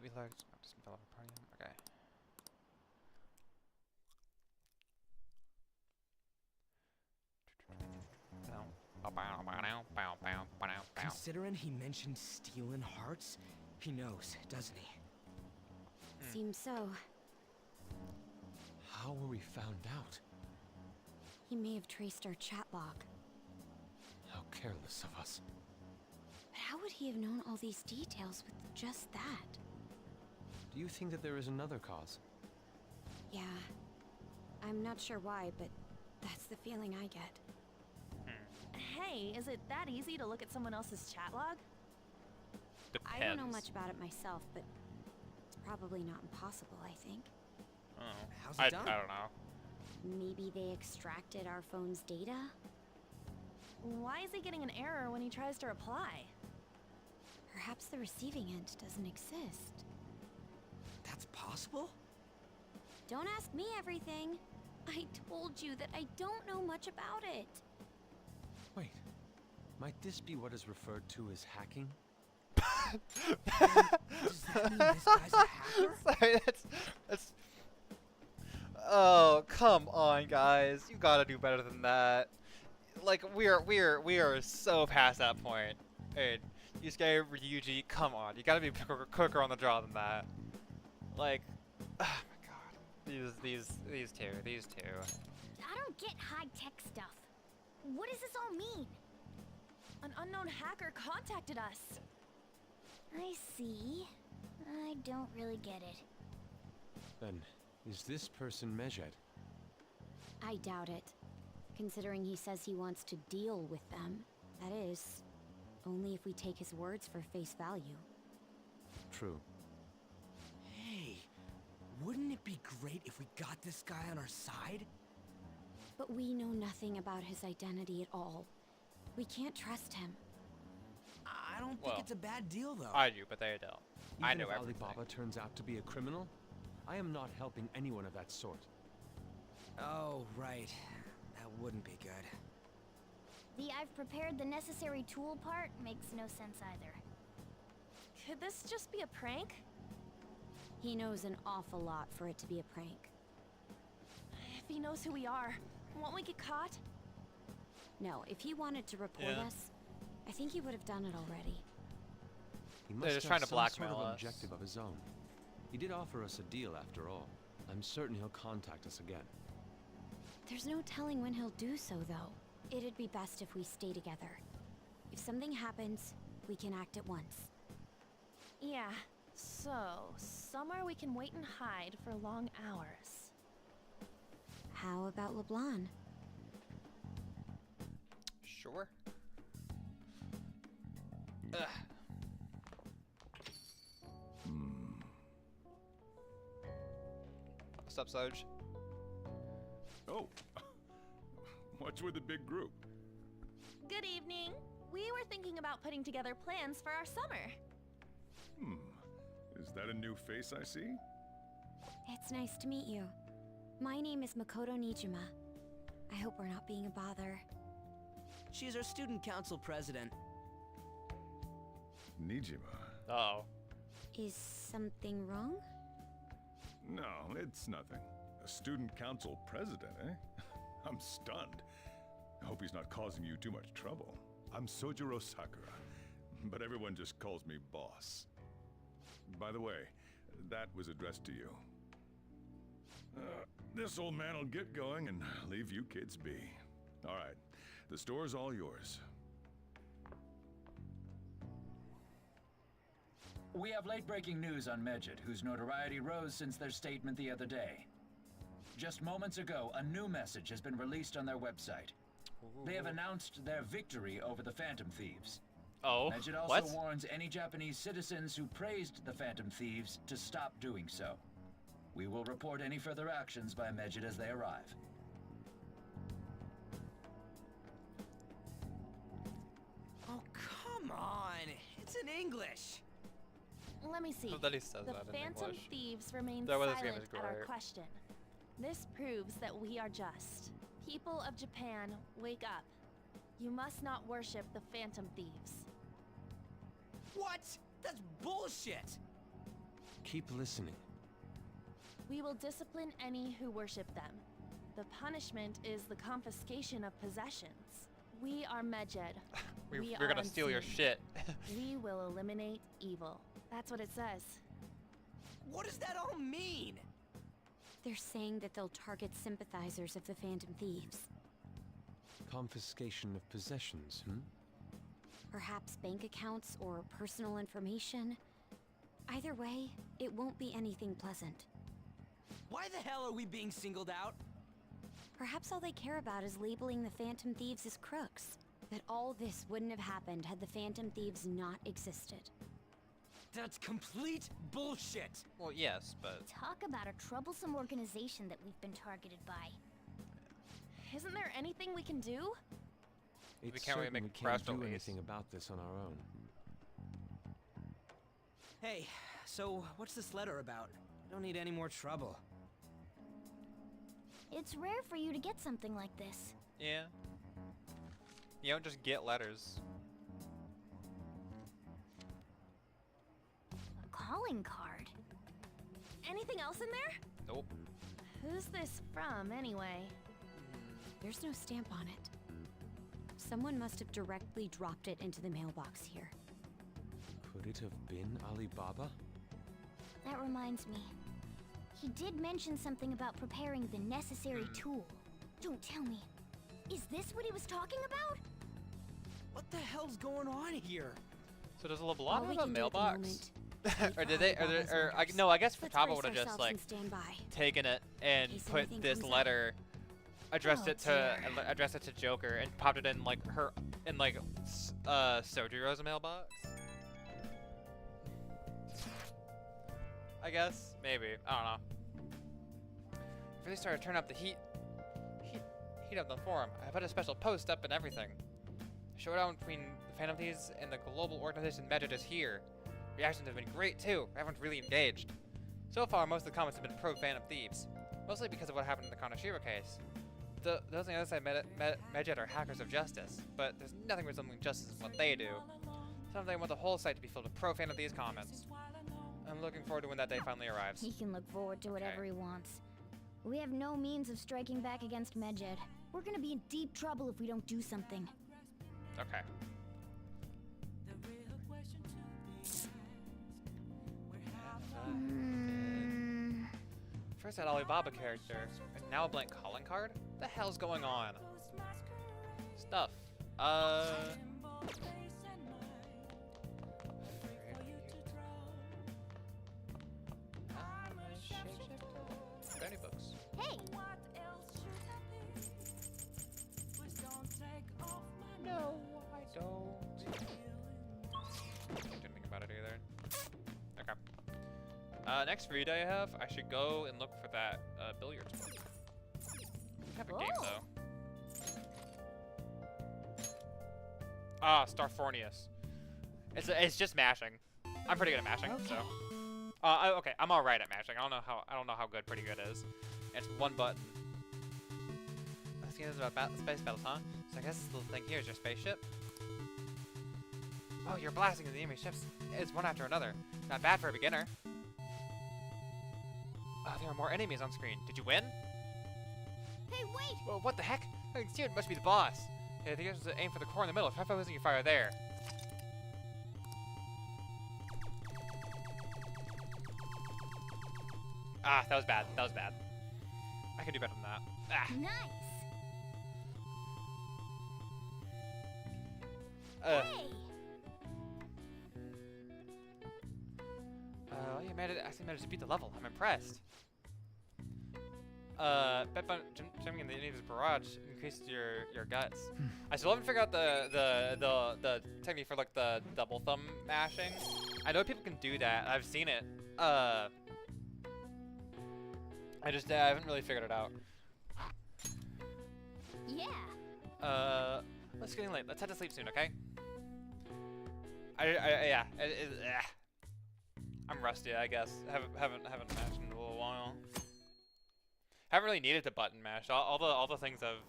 We like just develop a party. Okay. Considering he mentioned stealing hearts, he knows, doesn't he? Seems so. How were we found out? He may have traced our chat log. How careless of us. But how would he have known all these details with just that? Do you think that there is another cause? Yeah. I'm not sure why, but that's the feeling I get. Hey, is it that easy to look at someone else's chat log? Depends. I don't know much about it myself, but it's probably not impossible, I think. Oh. How's it done? I don't know. Maybe they extracted our phone's data? Why is he getting an error when he tries to reply? Perhaps the receiving end doesn't exist. That's possible? Don't ask me everything. I told you that I don't know much about it. Wait, might this be what is referred to as hacking? Does that mean this guy's a hacker? Sorry, that's. Oh, come on, guys! You gotta do better than that. Like we are so past that point. Hey, you scared Ryuji? Come on, you gotta be quicker on the draw than that. Like, oh my god, these two. I don't get high-tech stuff. What does this all mean? An unknown hacker contacted us. I see. I don't really get it. Then, is this person Medjed? I doubt it. Considering he says he wants to deal with them. That is, only if we take his words for face value. True. Hey, wouldn't it be great if we got this guy on our side? But we know nothing about his identity at all. We can't trust him. I don't think it's a bad deal, though. I do, but they don't. I know Even if everything. Alibaba turns out to be a criminal, I am not helping anyone of that sort. Oh, right. That wouldn't be good. The I've prepared the necessary tool part makes no sense either. Could this just be a prank? He knows an awful lot for it to be a prank. If he knows who we are, won't we get caught? No, if he wanted to report us, I think he would have done it already. He must They're just have trying to some blackmail sort of us. objective of his own. He did offer us a deal after all. I'm certain he'll contact us again. There's no telling when he'll do so, though. It'd be best if we stay together. If something happens, we can act at once. Yeah, so somewhere we can wait and hide for long hours. How about LeBlanc? Sure. Ugh. What's up, Soj? Oh, what's with the big group? Good evening. We were thinking about putting together plans for our summer. Is that a new face I see? It's nice to meet you. My name is Makoto Nijima. I hope we're not being a bother. She's our student council president. Nijima. Oh. Is something wrong? No, it's nothing. A student council president, eh? I'm stunned. I hope he's not causing you too much trouble. I'm Sojiro Sakura, but everyone just calls me boss. By the way, that was addressed to you. This old man will get going and leave you kids be. All right, the store's all yours. We have late-breaking news on Medjed, whose notoriety rose since their statement the other day. Just moments ago, a new message has been released on their website. They have announced their victory over the Phantom Thieves. Oh, Medjed also warns any Japanese citizens who praised the Phantom Thieves to stop doing so. We will report any further actions by Medjed as they arrive. Oh, come on! It's in English! Let me see. That he says The that in Phantom English. Thieves remain That way this game silent is at our great. question. This proves that we are just. People of Japan, wake up. You must not worship the Phantom Thieves. What? That's bullshit! Keep listening. We will discipline any who worship them. The punishment is the confiscation of possessions. We are Medjed. We're gonna steal your unseen. shit. We will eliminate evil. That's what it says. What does that all mean? They're saying that they'll target sympathizers of the Phantom Thieves. Confiscation of possessions, Perhaps bank accounts or personal information. Either way, it won't be anything pleasant. Why the hell are we being singled out? Perhaps all they care about is labeling the Phantom Thieves as crooks. That all this wouldn't have happened had the Phantom Thieves not existed. That's complete bullshit! Well, yes, but... Talk about a troublesome organization that we've been targeted by. Isn't there anything we can do? It's can't really certain make we a can't press do release. anything about this on our own. Hey, so what's this letter about? I don't need any more trouble. It's rare for you to get something like this. Yeah. You don't just get letters. A calling card. Anything else in there? Nope. Who's this from, anyway? There's no stamp on it. Someone must have directly dropped it into the mailbox here. Could it have been Alibaba? That reminds me. He did mention something about preparing the necessary tool. Don't tell me. Is this what he was talking about? What the hell's going on here? So does All LeBlanc we have a can do at the mailbox? moment or did they? No, I guess Futaba would have just like taken it and case put anything this comes up. letter, addressed Oh, it to Joker, and popped it in like Sojiro's mailbox. I guess maybe I don't know. Really started to turn up the heat of the forum. I put a special post up and everything. Showdown between the Phantom Thieves and the global organization Medjed is here. Reactions have been great too. Everyone's really engaged. So far, most of the comments have been pro Phantom Thieves, mostly because of what happened in the Kanashiro case. Those on the other side, Medjed are hackers of justice, but there's nothing resembling justice in what they do. Sometimes they want the whole site to be filled with pro Phantom Thieves comments. I'm looking forward to when that day finally arrives. He can look forward to whatever he wants. We have no means of striking back against Medjed. We're gonna be in deep trouble if we don't do something. Okay. First that Alibaba character, and now a blank calling card? What the hell's going on? Any books? Hey! No, I don't. Didn't think about it either. Okay. Next read I have, I should go and look for that billiards book. Type of game though. Ah, Starfornius. It's just mashing. I'm pretty good at mashing, so. Okay, I'm all right at mashing. I don't know how good pretty good is. It's one button. This game is about space battles, huh? So I guess this little thing here is your spaceship. Oh, you're blasting into the enemy ships. It's one after another. Not bad for a beginner. Oh, there are more enemies on screen. Did you win? Hey, wait! Well, what the heck? I can see it must be the boss. Okay, the others aim for the core in the middle. Try focusing your fire there. Ah, that was bad. That was bad. I can do better than that. Ah. Nice! Hey! Oh, you actually managed to beat the level. I'm impressed. Jumping in the enemy's barrage increases your guts. I still haven't figured out the technique for like the double thumb mashing. I know people can do that. I've seen it. I haven't really figured it out. Yeah. It's getting late. Let's head to sleep soon, okay? Yeah. I'm rusty, I guess. Haven't mashed in a little while. Haven't really needed to button mash. All the things I've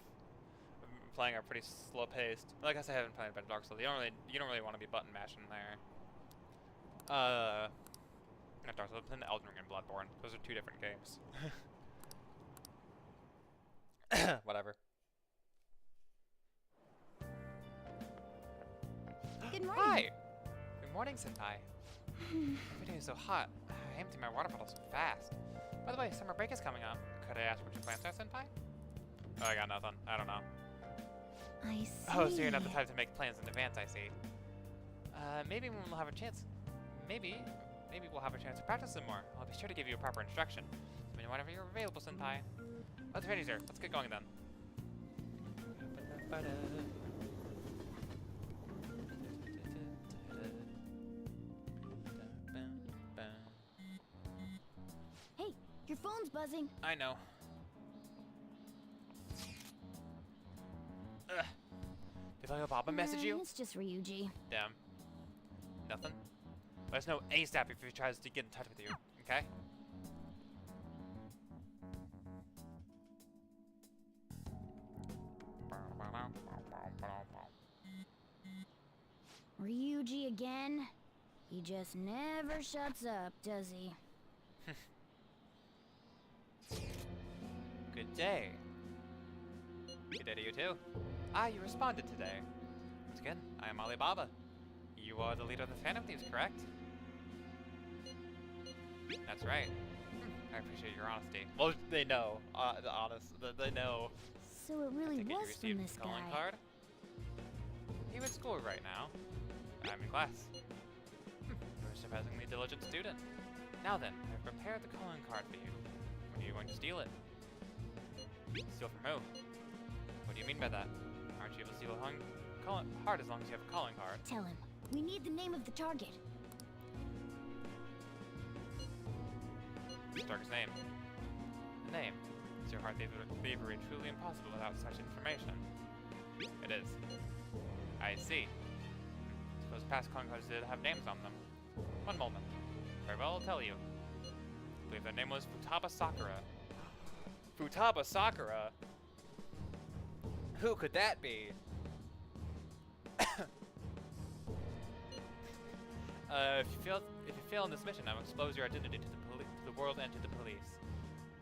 been playing are pretty slow paced. Like I said, I haven't played a bit of Dark Souls. You don't really want to be button mashing there. Not Dark Souls, but Elden Ring and Bloodborne. Those are two different games. Whatever. Good morning. Hi. Good morning, Senpai. Every day is so hot. I empty my water bottle so fast. By the way, summer break is coming up. Could I ask what your plans are, Senpai? Oh, I got nothing. I don't know. I see. Oh, so you're not the type to make plans in advance, I see. Maybe we'll have a chance. Maybe we'll have a chance to practice some more. I'll be sure to give you a proper instruction. I mean, whenever you're available, Senpai. Let's ready, sir. Let's get going then. Hey, your phone's buzzing. I know. Ugh. Did Papa message you? It's just Ryuji. Damn. Nothing? Let us know ASAP if he tries to get in touch with you, okay? Ryuji again? He just never shuts up, does he? Good day. Good day to you too. Ah, you responded today. Once again, I am Alibaba. You are the leader of the Phantom Thieves, correct? That's right. I appreciate your honesty. Well, they know. They know. So it really You was from received this the calling guy. card. You're in school right now. I'm in class. You're a surprisingly diligent student. Now then, I've prepared the calling card for you. When are you going to steal it? Steal from who? What do you mean by that? Aren't you able to steal a card as long as you have a calling card? Tell him. We need the name of the target. The target's name. The name. Is your heart thievery truly impossible without such information? It is. I see. Suppose past calling cards did have names on them. One moment. Very well, I'll tell you. I believe their name was Futaba Sakura. Futaba Sakura? Who could that be? If you fail in this mission, I will expose your identity to the world and to the police.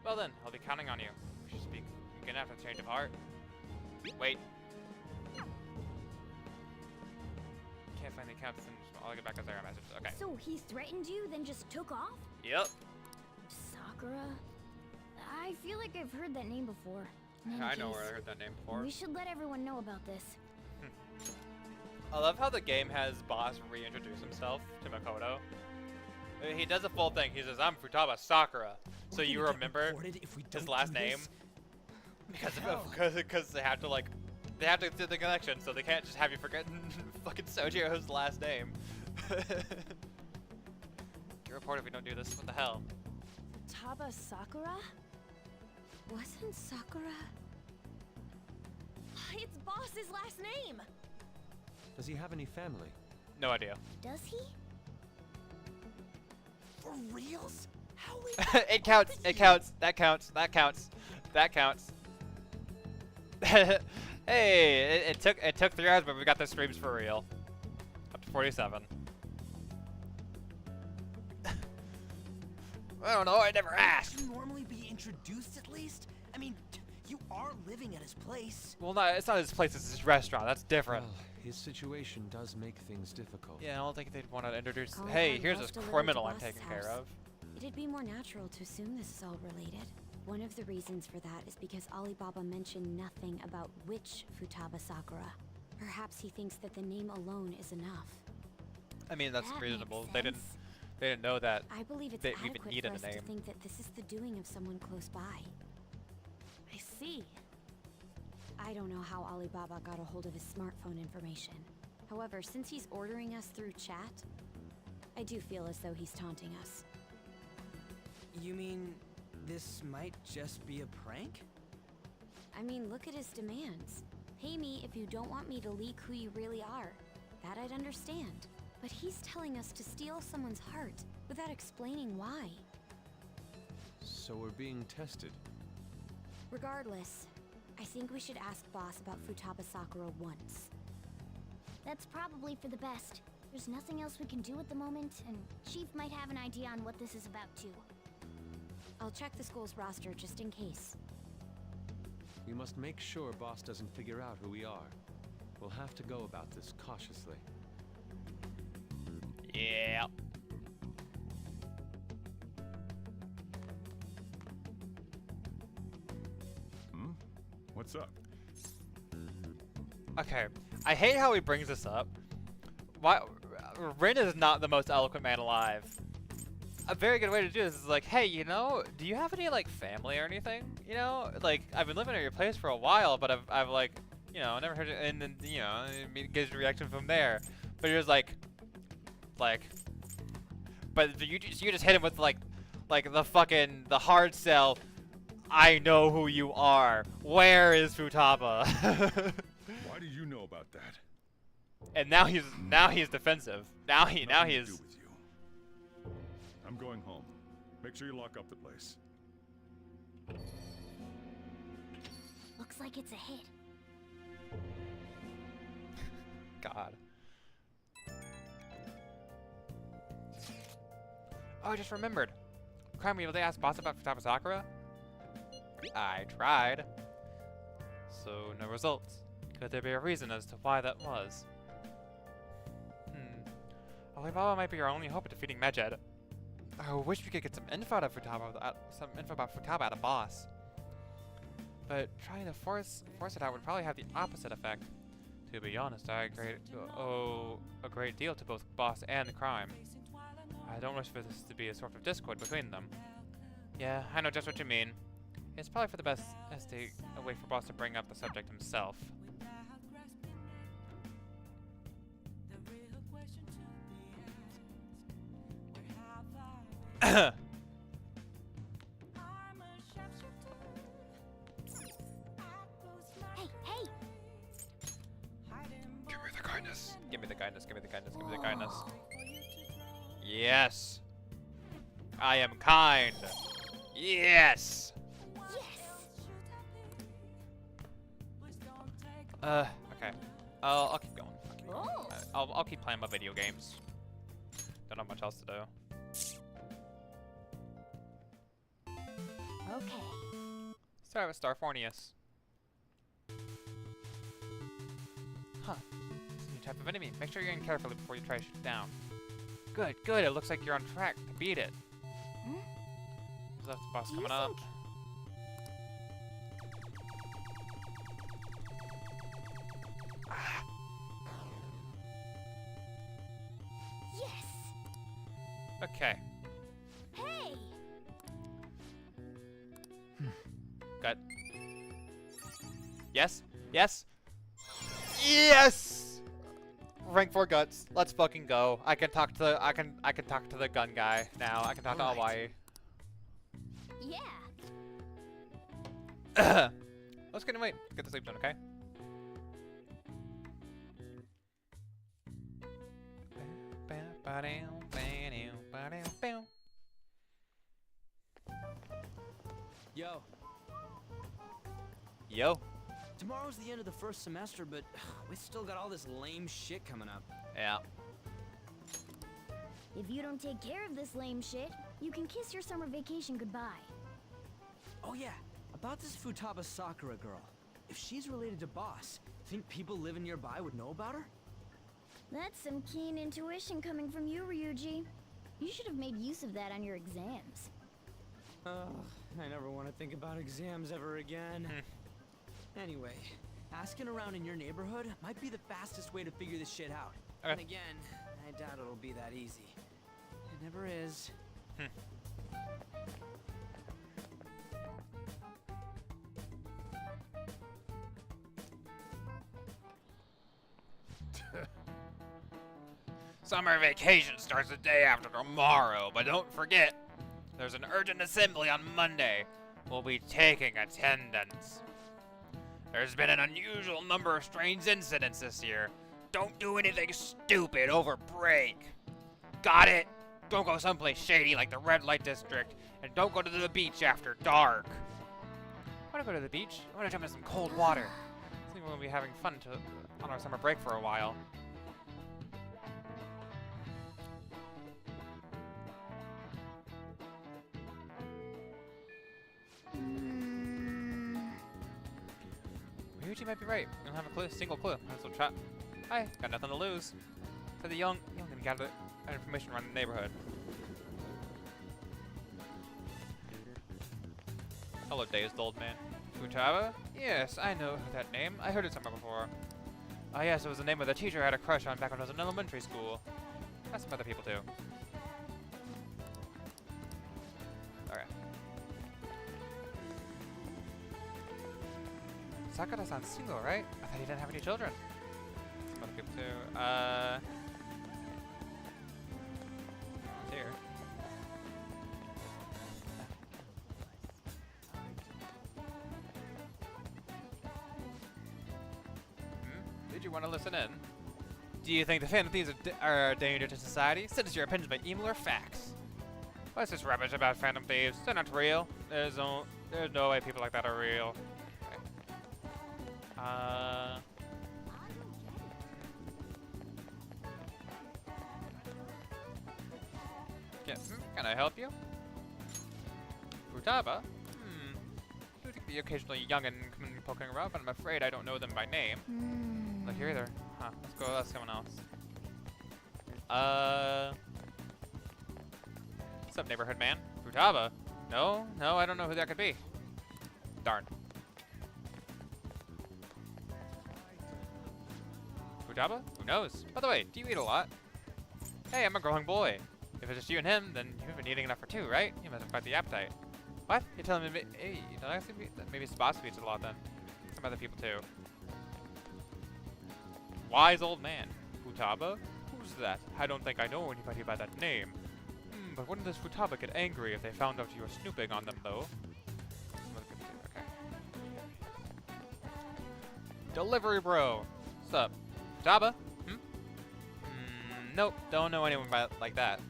Well then, I'll be counting on you. We should speak again after the change of heart. Wait. Can't find the account. I'll get back as error message. Okay. So he threatened you, then just took off? Yep. Sakura? I feel like I've heard that name before. In any I know case, where I heard that name before. We should let everyone know about this. I love how the game has boss reintroduce himself to Makoto. He does a full thing. He says, "I'm Futaba Sakura," so you remember his last name because they have to like do the connection, so they can't just have you forget fucking Sojiro's last name. Get report if we don't do this. What the hell? Futaba Sakura? Wasn't Sakura? It's Boss's last name. Does he have any family? No idea. Does he? For reals? How It counts. It counts. That counts. That counts. That counts. Hey, it took 3 hours, but we got the streams for real. Up to 47. I don't know. I never asked. Would you normally be introduced at least? I mean, you are living at his place. Well, no, it's not his place. It's his restaurant. That's different. Well, his situation does make things difficult. Yeah, I don't think they'd want to introduce. Colin Hey, Klein here's was this delivered criminal to I'm Boss's taking care house. of. It'd be more natural to assume this is all related. One of the reasons for that is because Alibaba mentioned nothing about which Futaba Sakura. Perhaps he thinks that the name alone is enough. I mean, that's That reasonable. makes They didn't know that. I believe it's they even adequate needed for us a to name. think that this is the doing of someone close by. I see. I don't know how Alibaba got a hold of his smartphone information. However, since he's ordering us through chat, I do feel as though he's taunting us. You mean this might just be a prank? I mean, look at his demands. Pay me if you don't want me to leak who you really are. That I'd understand. But he's telling us to steal someone's heart without explaining why. So we're being tested. Regardless, I think we should ask Boss about Futaba Sakura once. That's probably for the best. There's nothing else we can do at the moment, and Chief might have an idea on what this is about too. I'll check the school's roster just in case. We must make sure Boss doesn't figure out who we are. We'll have to go about this cautiously. Yeah. What's up? Okay, I hate how he brings this up. Why? Rin is not the most eloquent man alive. A very good way to do this is like, hey, you know, do you have any like family or anything? You know, like I've been living at your place for a while, but I've like, you know, never heard it, and then you know, it gets a reaction from there. But you're just like, but you just hit him with like the hard sell. I know who you are. Where is Futaba? Why do you know about that? And now he's defensive. Now he is. I'm going home. Make sure you lock up the place. Looks like it's a hit. God. Oh, I just remembered. Crime Wheel, they asked Boss about Futaba Sakura? I tried. So, no results. Could there be a reason as to why that was? Alibaba might be our only hope of defeating Medjed. I wish we could get some info out of Futaba, about Futaba at a boss. But trying to force it out would probably have the opposite effect. To be honest, I owe a great deal to both boss and crime. I don't wish for this to be a sort of discord between them. Yeah, I know just what you mean. It's probably for the best to wait for boss to bring up the subject himself. Hey! Give me the kindness. Give me the kindness. Give me the kindness. Give me the kindness. Yes. I am kind. Yes. Okay. I'll keep going. I'll keep playing my video games. Don't have much else to do. Okay. Start with Starfornius. Huh. It's a new type of enemy. Make sure you're in carefully before you try to shoot it down. Good, good. It looks like you're on track to beat it. That's the boss coming up. Okay. Hey! Gut. Yes. Yes. Yes. Rank 4 guts. Let's fucking go. I can talk to the I can talk to the gun guy now. I can talk to Hawaii. Yeah. Let's get to sleep zone, okay? Yo. Yo. Tomorrow's the end of the first semester, but we still got all this lame shit coming up. Yeah. If you don't take care of this lame shit, you can kiss your summer vacation goodbye. Oh yeah, about this Futaba Sakura girl. If she's related to Boss, think people living nearby would know about her? That's some keen intuition coming from you, Ryuji. You should have made use of that on your exams. Ugh, I never want to think about exams ever again. Anyway, asking around in your neighborhood might be the fastest way to figure this shit out. Okay. And again, I doubt it'll be that easy. It never is. Summer vacation starts the day after tomorrow, but don't forget, there's an urgent assembly on Monday. We'll be taking attendance. There's been an unusual number of strange incidents this year. Don't do anything stupid over break. Got it? Don't go someplace shady like the red light district, and don't go to the beach after dark. I want to go to the beach. I want to jump in some cold water. I think we're going to be having fun on our summer break for a while. Ryuji might be right. We don't have a clue, single clue. That's a trap. Hi, got nothing to lose. So the young can gather information around the neighborhood. Hello, dazed old man. Futaba? Yes, I know that name. I heard it somewhere before. Ah, yes, it was the name of the teacher I had a crush on back when I was in elementary school. That's some other people too. Okay. Sakura-san's single, right? I thought he didn't have any children. Some other people too. Here. Did you want to listen in? Do you think the Phantom Thieves are a danger to society? Send us your opinions by email or fax. What's this rubbish about Phantom Thieves? They're not real. There's no way people like that are real. Yes. Can I help you? Futaba? You think the occasionally youngin' come in poking around, but I'm afraid I don't know them by name. Look here either. Huh, let's go ask someone else. What's up, neighborhood man? Futaba? No, I don't know who that could be. Darn. Futaba? Who knows? By the way, do you eat a lot? Hey, I'm a growing boy. If it's just you and him, then you've been eating enough for two, right? You must have quite the appetite. What? You're telling me, hey, you know, maybe Sabasa eats a lot then. Some other people too. Wise old man. Futaba? Who's that? I don't think I know anybody by that name. But wouldn't this Futaba get angry if they found out you were snooping on them, though? Some other people too, okay. Delivery bro. What's up? Futaba? Nope, don't know anyone like that.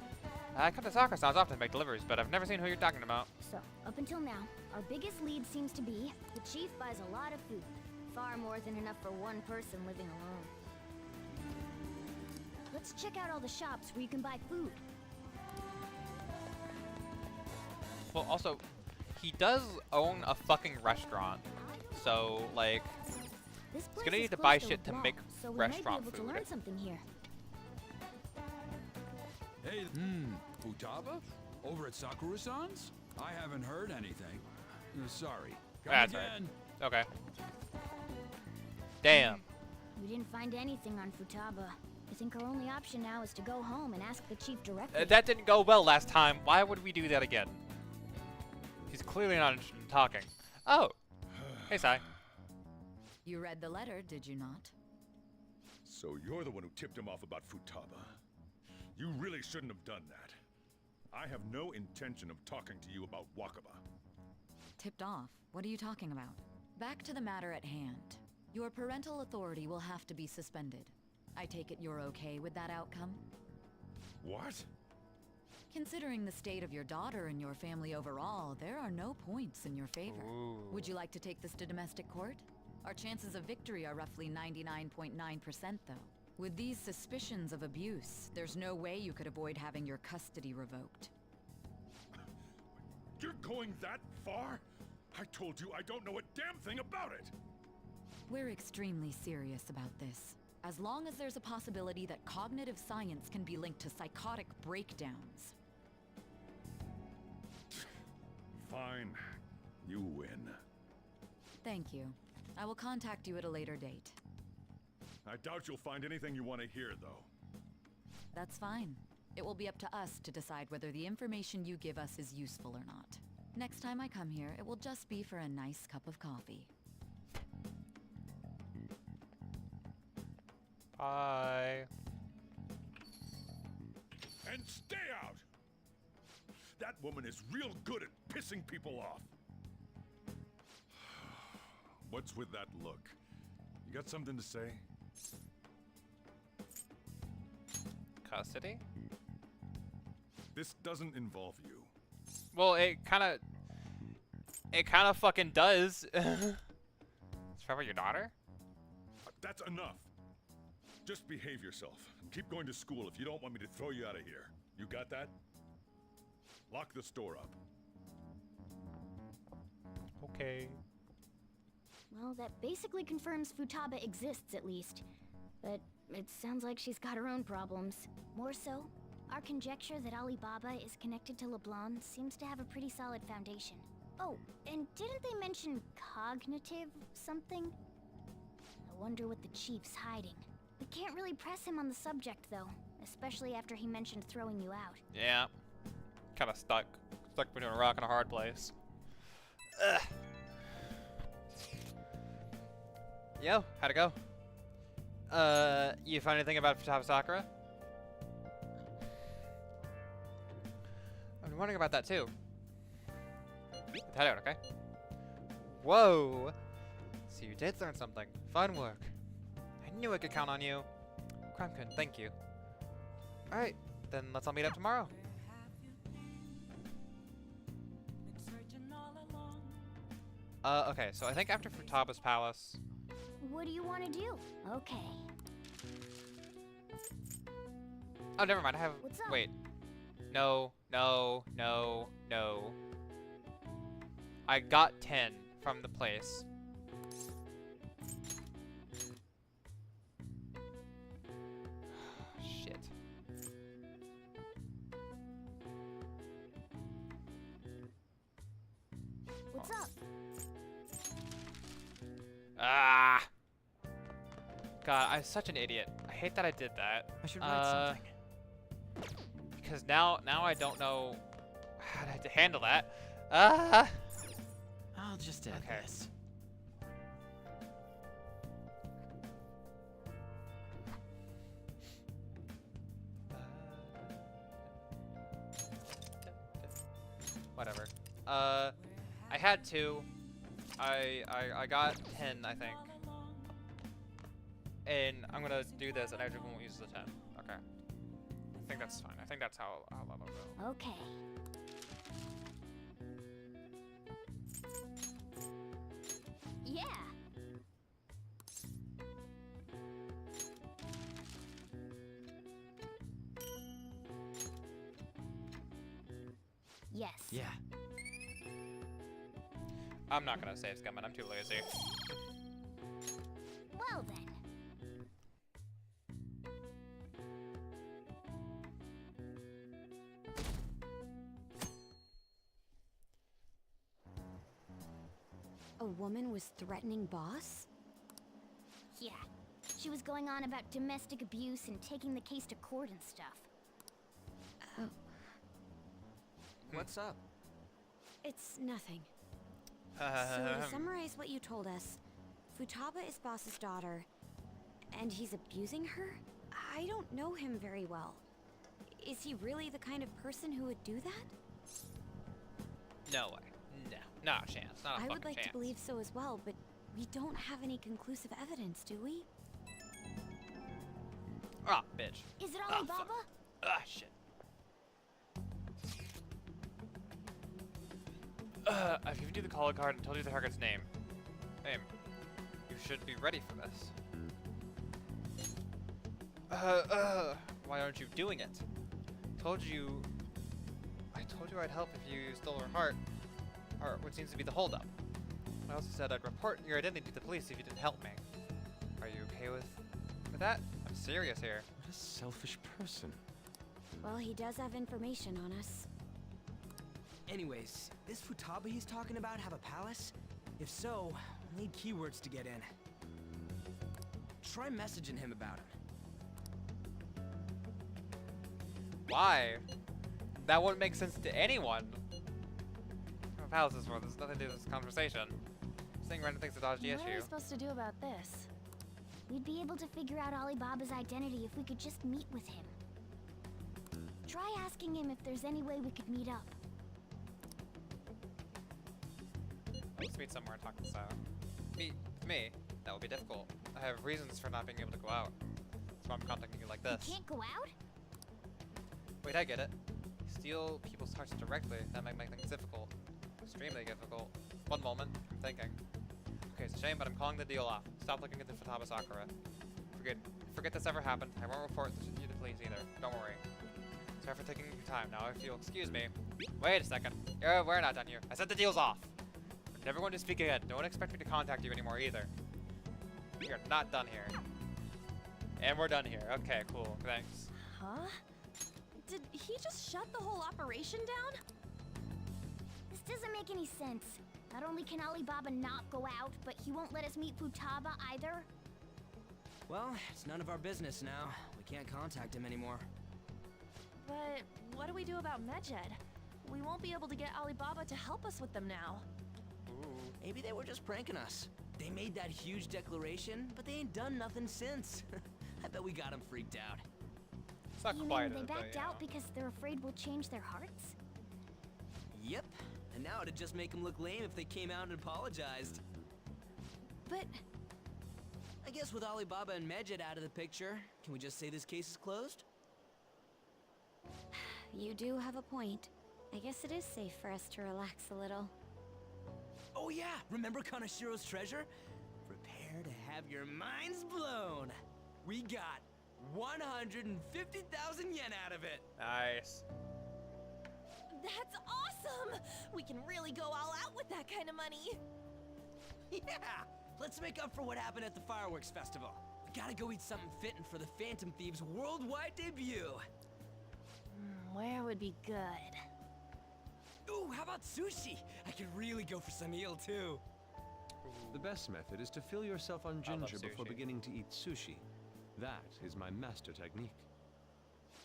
I come to Sakura-san's often to make deliveries, but I've never seen who you're talking about. So, up until now, our biggest lead seems to be the chief buys a lot of food. Far more than enough for one person living alone. Let's check out all the shops where you can buy food. Well, also, he does own a fucking restaurant. So, like, This he's place gonna is need to close buy to a shit to wall, make so we might be restaurant able to food. learn something here. Hey, Futaba? Over at Sakura-san's? I haven't heard anything. Sorry. Come That's again. right. Okay. Damn. We didn't find anything on Futaba. I think our only option now is to go home and ask the chief directly. That didn't go well last time. Why would we do that again? He's clearly not interested in talking. Oh. Hey, Sai. You read the letter, did you not? So you're the one who tipped him off about Futaba. You really shouldn't have done that. I have no intention of talking to you about Wakaba. Tipped off? What are you talking about? Back to the matter at hand. Your parental authority will have to be suspended. I take it you're okay with that outcome? What? Considering the state of your daughter and your family overall, there are no points in your favor. Ooh. Would you like to take this to domestic court? Our chances of victory are roughly 99.9% though. With these suspicions of abuse, there's no way you could avoid having your custody revoked. You're going that far? I told you I don't know a damn thing about it! We're extremely serious about this. As long as there's a possibility that cognitive science can be linked to psychotic breakdowns. Fine. You win. Thank you. I will contact you at a later date. I doubt you'll find anything you want to hear, though. That's fine. It will be up to us to decide whether the information you give us is useful or not. Next time I come here, it will just be for a nice cup of coffee. Bye. And stay out! That woman is real good at pissing people off. What's with that look? You got something to say? Custody? This doesn't involve you. Well, it kind of fucking does. It's probably your daughter? That's enough. Just behave yourself. Keep going to school if you don't want me to throw you out of here. You got that? Lock the store up. Okay. Well, that basically confirms Futaba exists, at least. But it sounds like she's got her own problems. More so, our conjecture that Alibaba is connected to LeBlanc seems to have a pretty solid foundation. Oh, and didn't they mention cognitive something? I wonder what the chief's hiding. We can't really press him on the subject, though, especially after he mentioned throwing you out. Yeah. Kind of stuck between a rock and a hard place. Ugh. Yo, how'd it go? You find anything about Futaba Sakura? I've been wondering about that too. Head out, okay? Whoa! So you did learn something. Fun work. I knew I could count on you. Crumkin, thank you. Alright, then let's all meet up tomorrow. Okay, so I think after Futaba's palace... What do you want to do? Okay. Oh, never mind, I have... What's up? Wait. No. I got 10 from the place. Shit. What's up? Ah! God, I'm such an idiot. I hate that I did that. I should write something. Because now I don't know how to handle that. Ah! I'll just add this. Whatever. I had 2. I got 10, I think. And I'm gonna do this, and I just won't use the 10. Okay. I think that's fine. I think that's how that'll go. Okay. Yeah. Yes. Yeah. I'm not gonna save Scummin. I'm too lazy. Well then. A woman was threatening Boss? Yeah. She she was going on about domestic abuse and taking the case to court and stuff. What's up? It's nothing. So to summarize what you told us, Futaba is Boss's daughter, and he's abusing her? I don't know him very well. Is he really the kind of person who would do that? No way. No. Not a chance. Not a fucking I would like chance. to believe so as well, but we don't have any conclusive evidence, do we? Ah, bitch. Is it Alibaba? Ah, shit. I've given you the calling card and told you the target's name. Aim. You should be ready for this. Why aren't you doing it? I told you I'd help if you stole her heart, or what seems to be the holdup. I also said I'd report your identity to the police if you didn't help me. Are you okay with that? I'm serious here. What a selfish person. Well, he does have information on us. Anyways, this Futaba he's talking about have a palace? If so, we'll need keywords to get in. Try messaging him about him. Why? That wouldn't make sense to anyone. What palace is for? There's nothing to do with this conversation. Saying random things to dodge the What are we issue. supposed to do about this? We'd be able to figure out Alibaba's identity if we could just meet with him. Try asking him if there's any way we could meet up. Let's meet somewhere and talk this out. Meet with me? That would be difficult. I have reasons for not being able to go out. That's why I'm contacting you like this. You can't go out? Wait, I get it. Steal people's hearts directly. That might make things difficult. Extremely difficult. One moment. I'm thinking. Okay, it's a shame, but I'm calling the deal off. Stop looking into Futaba Sakura. Forget this ever happened. I won't report you to the police either. Don't worry. Sorry for taking your time. Now, if you'll excuse me. Wait a second. We're not done here. I said the deal's off. I'm never going to speak again. Don't expect me to contact you anymore either. We are not done here. And we're done here. Okay, cool. Thanks. Huh? Did he just shut the whole operation down? This doesn't make any sense. Not only can Alibaba not go out, but he won't let us meet Futaba either. Well, it's none of our business now. We can't contact him anymore. But what do we do about Medjed? We won't be able to get Alibaba to help us with them now. Ooh. Maybe they were just pranking us. They made that huge declaration, but they ain't done nothing since. I bet we got them freaked out. It's not You quite mean it, they but, backed you know. out because they're afraid we'll change their hearts? Yep. And now it'd just make them look lame if they came out and apologized. But I guess with Alibaba and Medjed out of the picture, can we just say this case is closed? You do have a point. I guess it is safe for us to relax a little. Oh yeah, remember Kanashiro's treasure? Prepare to have your minds blown. We got 150,000 yen out of it. Nice. that's awesome! We can really go all out with that kind of money. Yeah! Let's make up for what happened at the fireworks festival. We gotta go eat something fitting for the Phantom Thieves' worldwide debut. Where would be good? Ooh, how about sushi? I could really go for some eel too. The best method is to fill yourself on I love ginger before sushi. beginning to eat sushi. That is my master technique.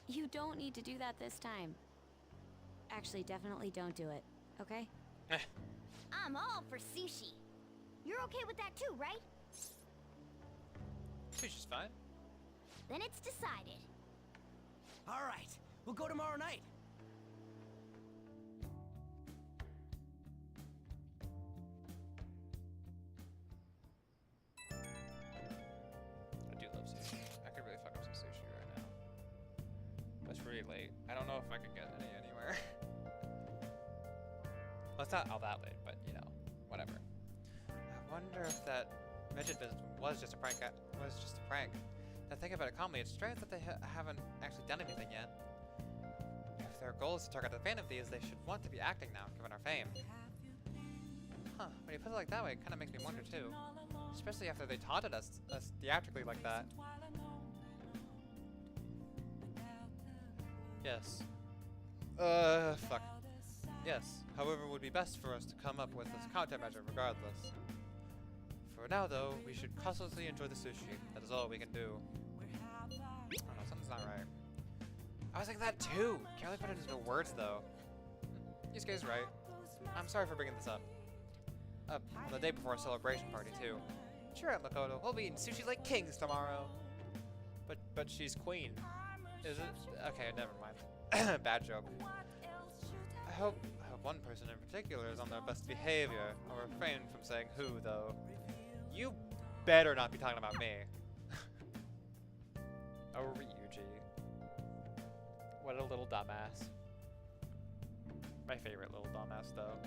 You don't need to do that this time. Actually, definitely don't do it, okay? I'm all for sushi. You're okay with that too, right? Sushi's fine. Then it's decided. All right, we'll go tomorrow night. I do love sushi. I could really fuck up some sushi right now. But it's really late. I don't know if I could get any anywhere. Well, it's not all that late, but you know, whatever. I wonder if that midget visit was just a prank. Now think about it calmly. It's strange that they haven't actually done anything yet. If their goal is to target the Phantom Thieves, they should want to be acting now, given our fame. Huh? When you put it like that way, it kind of makes me wonder too. Especially after they taunted us theatrically like that. Yes. Fuck. Yes. However, it would be best for us to come up with this countermeasure regardless. For For now, though, we should cautiously enjoy the sushi. That is all we can do. I don't know, something's not right. I was like that too! Can't really put it into words, though. Yusuke's right. I'm sorry for bringing this up. The day before a celebration party, too. Cheer up, Makoto. We'll be eating sushi like kings tomorrow. But she's queen. Is it? Okay, never mind. Bad joke. I hope one person in particular is on their best behavior. I'll refrain from saying who, though. You better not be talking about me. Oh, Ryuji. What a little dumbass. My favorite little dumbass, though.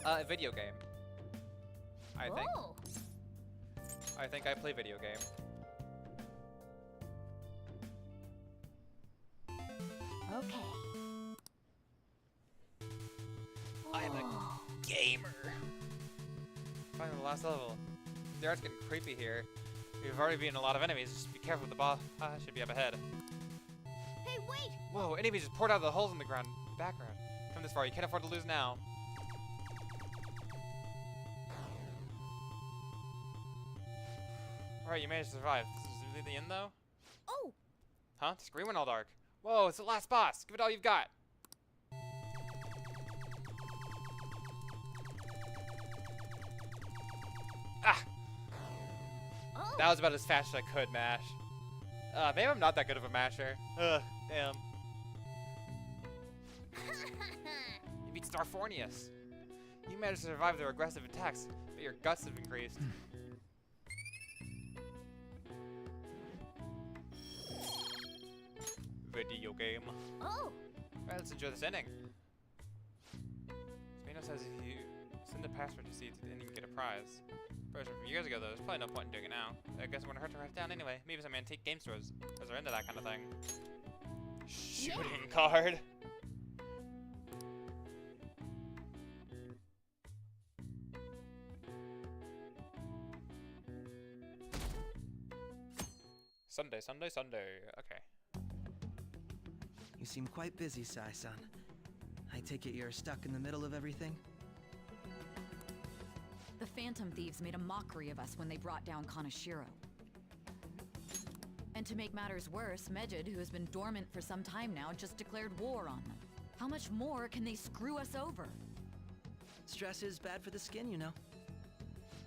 A video game. I think I play video game. Okay. I'm a gamer. Finally, the last level. The art's getting creepy here. We've already beaten a lot of enemies. Just be careful with the boss. Should be up ahead. Hey, wait! Whoa, enemies just poured out of the holes in the ground. Background. Come this far. You can't afford to lose now. Alright, you managed to survive. This is really the end, though? Oh! Huh? The screen went all dark. Whoa, it's the last boss. Give it all you've got. Ah! Oh. That was about as fast as I could mash. Maybe I'm not that good of a masher. Damn. You beat Starfornius. You managed to survive their aggressive attacks, but your guts have increased. Video game. Oh! Alright, let's enjoy this ending. Spino says if you send a password to see it, then you can get a prize. Version from years ago, though, there's probably no point in doing it now. I guess it wouldn't hurt to write it down anyway. Maybe some antique game stores, because they're into that kind of thing. Shooting card. Sunday, Sunday, Sunday. Okay. You seem quite busy, Sai-san. I take it you're stuck in the middle of everything? The Phantom Thieves made a mockery of us when they brought down Kaneshiro. And to make matters worse, Mejid, who has been dormant for some time now, just declared war on them. How much more can they screw us over? Stress is bad for the skin, you know.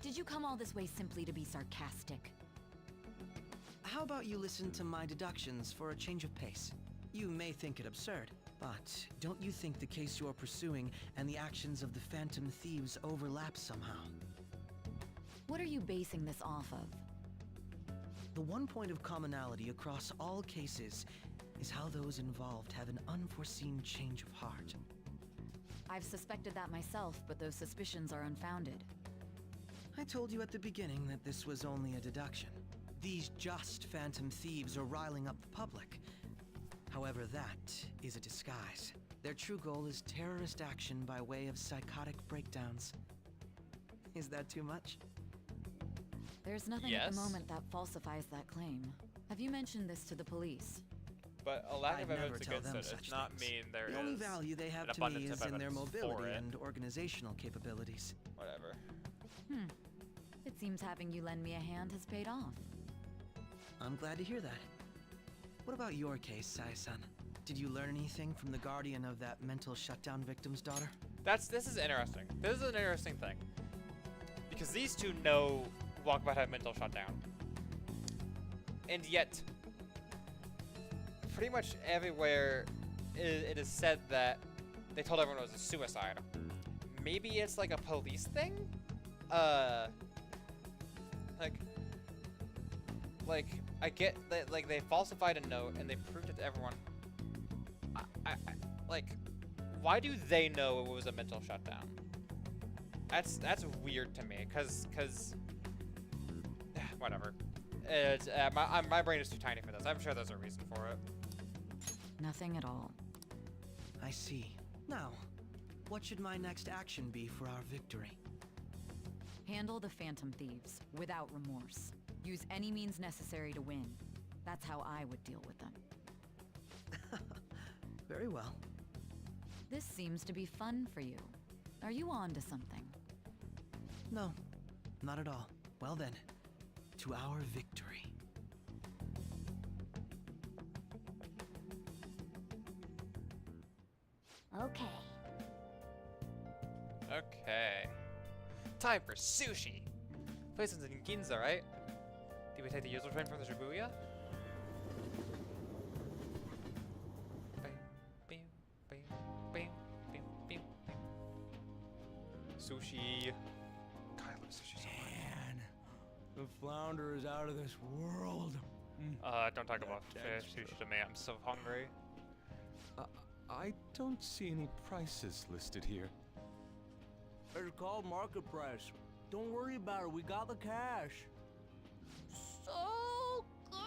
Did you come all this way simply to be sarcastic? How about you listen to my deductions for a change of pace? You may think it absurd, but don't you think the case you're pursuing and the actions of the Phantom Thieves overlap somehow? What are you basing this off of? The one point of commonality across all cases is how those involved have an unforeseen change of heart. I've suspected that myself, but those suspicions are unfounded. I told you at the beginning that this was only a deduction. These just Phantom Thieves are riling up the public. However, that is a disguise. Their true goal is terrorist action by way of psychotic breakdowns. Is that too much? There's nothing at the moment that falsifies that claim. Have you mentioned this to the police? But a lack of I'd never evidence tell against them it such does not things. mean there is The only value they have an to me abundance is of in their evidence for mobility it. and organizational capabilities. Whatever. It seems having you lend me a hand has paid off. I'm glad to hear that. What about your case, Sai-san? Did you learn anything from the guardian of that mental shutdown victim's daughter? This is interesting. This is an interesting thing. Because these two know Walkabout had mental shutdown. And yet, pretty much everywhere it is said that they told everyone it was a suicide. Maybe it's like a police thing? Like I get that, like, they falsified a note and they proved it to everyone. Like, why do they know it was a mental shutdown? That's weird to me, cause whatever. It's my brain is too tiny for this. I'm sure there's a reason for it. Nothing at all. I see. Now, what should my next action be for our victory? Handle the Phantom Thieves without remorse. Use any means necessary to win. That's how I would deal with them. Very well. This seems to be fun for you. Are you on to something? No, not at all. Well then, to our victory. Okay. Okay. Time for sushi. Place is in Ginza, right? Did we take the user train from the Shibuya? Sushi. God, I love sushi so much. Man, the flounder is out of this world. Don't talk about sushi to me. I'm so hungry. I don't see any prices listed here. It's called market price. Don't worry about it. We got the cash. So good.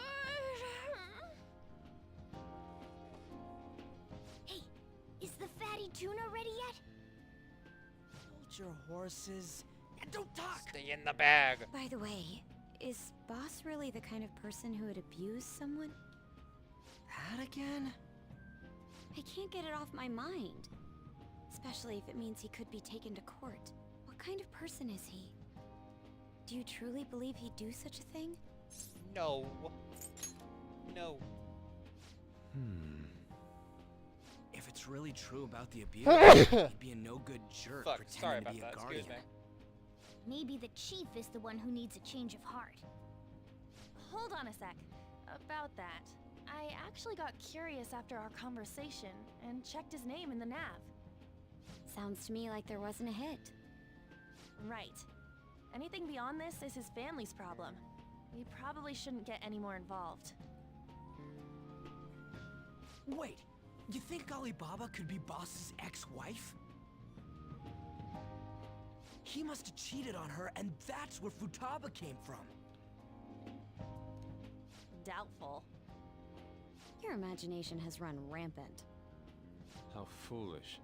Hey, is the fatty tuna ready yet? Hold your horses and don't talk. Stay in the bag. By the way, is Boss really the kind of person who would abuse someone? That again? I can't get it off my mind. Especially if it means he could be taken to court. What kind of person is he? Do you truly believe he'd do such a thing? No. No. If it's really true about the abuse, he'd be a no-good jerk pretending to be a guardian. Maybe the chief is the one who needs a change of heart. Hold on a sec. About that, I actually got curious after our conversation and checked his name in the nav. Sounds to me like there wasn't a hit. Right. Anything beyond this is his family's problem. We probably shouldn't get any more involved. Wait, you think Alibaba could be Boss's ex-wife? He must have cheated on her, and that's where Futaba came from. Doubtful. Your imagination has run rampant. How foolish.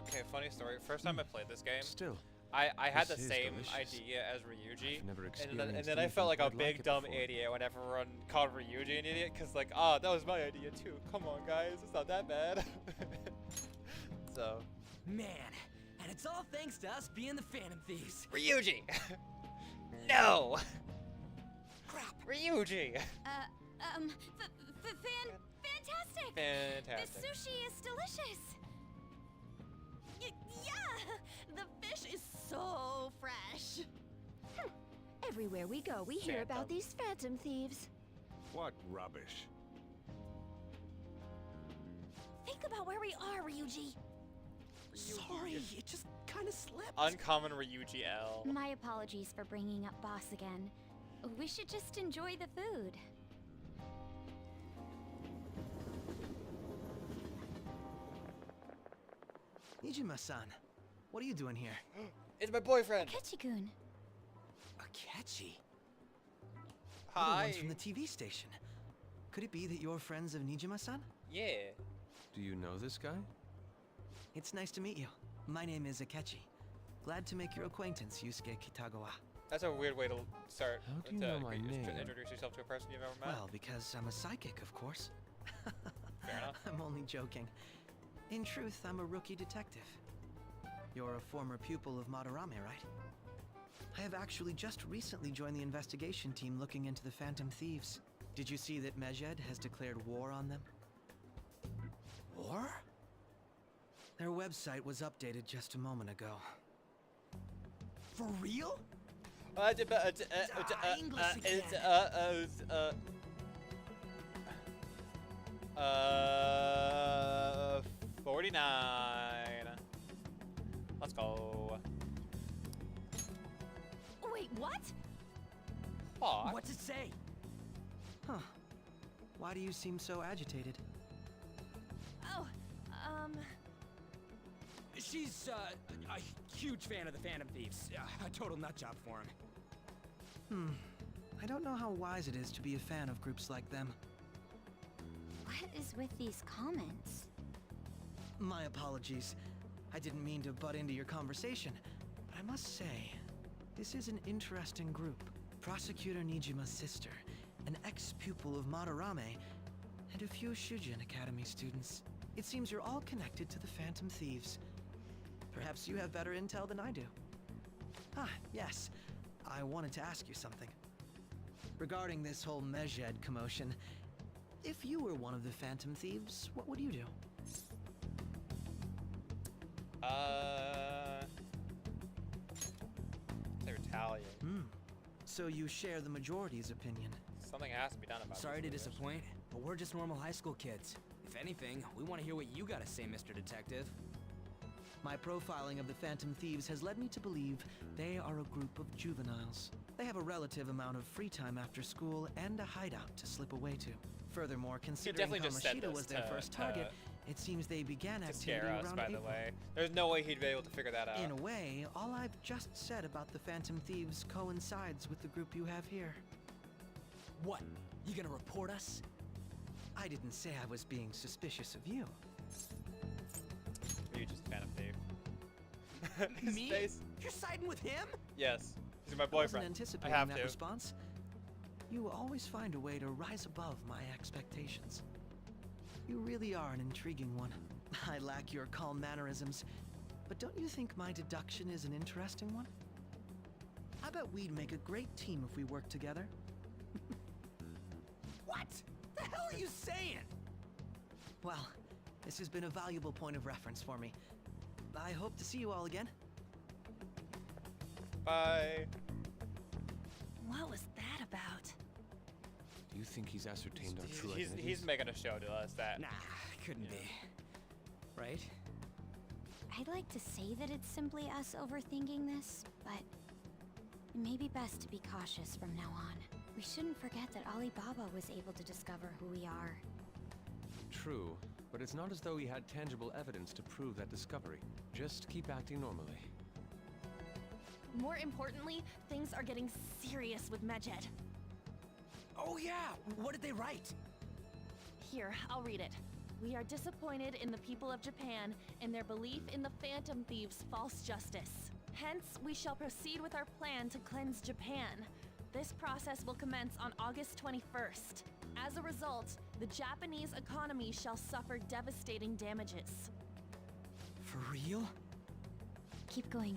Okay, funny story. First time I played this game, Still, I had the this is same delicious. idea as Ryuji, I've never and experienced then I felt like a anything quite big like it dumb before. idiot when everyone called Ryuji an idiot, cause like, oh, that was my idea too. Come on, guys, it's not that bad. So. Man, and it's all thanks to us being the Phantom Thieves. Ryuji. No. Crap. Ryuji. Fantastic! Fantastic. The sushi is delicious! Yeah! The fish is so fresh! Everywhere we go, we hear about these phantom thieves. What rubbish. Think about where we are, Ryuji. Sorry, it just kind of slipped. Uncommon Ryuji L. My apologies for bringing up Boss again. We should just enjoy the food. Nijima-san, what are you doing here? It's my boyfriend. Akechi-kun. Akechi? Hi. The ones from the TV station. Could it be that you're friends of Nijima-san? Yeah. Do you know this guy? It's nice to meet you. My name is Akechi. Glad to make your acquaintance, Yusuke Kitagawa. That's a weird way to start. How do you know my name? Introduce yourself to a person you've ever met. Well, because I'm a psychic, of course. Fair enough. I'm only joking. In truth, I'm a rookie detective. You're a former pupil of Madarame, right? I have actually just recently joined the investigation team looking into the Phantom Thieves. Did you see that Medjed has declared war on them? War? Their website was updated just a moment ago. For real? English It's again. 49. Let's go. Wait, what? Aw. What's it say? Huh. Why do you seem so agitated? Oh, She's, a huge fan of the Phantom Thieves. A total nutjob for him. I don't know how wise it is to be a fan of groups like them. What is with these comments? My apologies. I didn't mean to butt into your conversation, but I must say, this is an interesting group. Prosecutor Nijima's sister, an ex-pupil of Madarame, and a few Shujin Academy students. It seems you're all connected to the Phantom Thieves. Perhaps you have better intel than I do. Ah, yes. I wanted to ask you something. Regarding this whole Mejed commotion, if you were one of the Phantom Thieves, what would you do? They retaliate. So you share the majority's opinion. Something has to be done about it. Sorry to disappoint, but we're just normal high school kids. If anything, we want to hear what you gotta say, Mr. Detective. My profiling of the Phantom Thieves has led me to believe they are a group of juveniles. They have a relative amount of free time after school and a hideout to slip away to. Furthermore, considering Kamoshida was their first target, it seems they began activity scare us, around by April. the way. There's no way he'd be able to figure that out. In a way, all I've just said about the Phantom Thieves coincides with the group you have here. What? You gonna report us? I didn't say I was being suspicious of you. Are you just a Phantom Thief? His Me? face. You're siding with him? Yes. He's my I wasn't boyfriend. anticipating I have that to. response. You always find a way to rise above my expectations. You really are an intriguing one. I lack your calm mannerisms, but don't you think my deduction is an interesting one? I bet we'd make a great team if we worked together. What? The hell are you saying? Well, this has been a valuable point of reference for me. I hope to see you all again. Bye. What was that about? Do you think he's ascertained our true He's identities? making a show to us that. Nah, couldn't be. Right? I'd like to say that it's simply us overthinking this, but it may be best to be cautious from now on. We shouldn't forget that Alibaba was able to discover who we are. True, but it's not as though he had tangible evidence to prove that discovery. Just keep acting normally. More importantly, things are getting serious with Mejed. Oh yeah, what did they write? Here, I'll read it. We are disappointed in the people of Japan and their belief in the Phantom Thieves' false justice. Hence, we shall proceed with our plan to cleanse Japan. This process will commence on August 21st. As a result, the Japanese economy shall suffer devastating damages. For real? Keep going.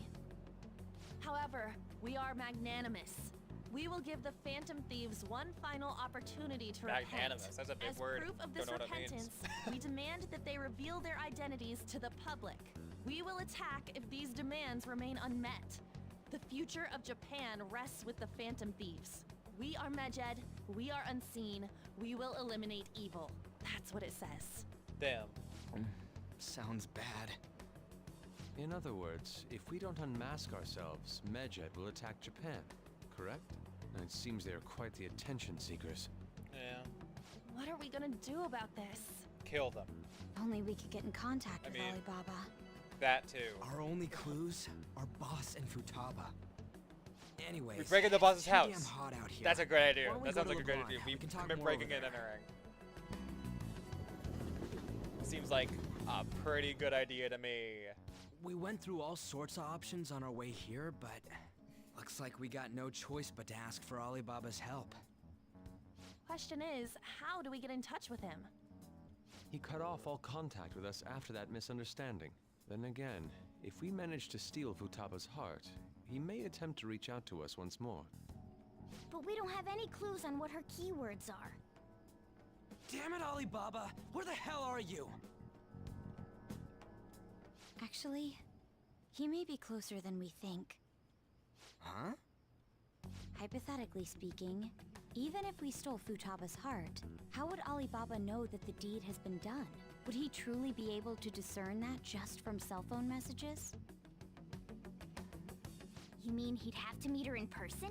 However, we are magnanimous. We will give the Phantom Thieves one final opportunity to Magnanimous, repent. that's a big As word. proof of this Don't know what it means. repentance, we demand that they reveal their identities to the public. We will attack if these demands remain unmet. The future of Japan rests with the Phantom Thieves. We are Mejed, we are unseen, we will eliminate evil. That's what it says. Damn. Sounds bad. In other words, if we don't unmask ourselves, Mejed will attack Japan, correct? And it seems they are quite the attention seekers. Yeah. What are we gonna do about this? Kill them. Only we could get in contact with mean- Alibaba. That too. Our only clues are boss and Futaba. Anyways, We break into the boss's it's too house. damn hot out here. That's a great idea. Why don't we That go sounds to like a great LeBlanc? idea. We can talk We've been more breaking over and there. entering. Seems like a pretty good idea to me. We went through all sorts of options on our way here, but looks like we got no choice but to ask for Alibaba's help. Question is, how do we get in touch with him? He cut off all contact with us after that misunderstanding. Then again, if we manage to steal Futaba's heart, he may attempt to reach out to us once more. But we don't have any clues on what her keywords are. Damn it, Alibaba! Where the hell are you? Actually, he may be closer than we think. Huh? Hypothetically speaking, even if we stole Futaba's heart, how would Alibaba know that the deed has been done? Would he truly be able to discern that just from cell phone messages? You mean he'd have to meet her in person?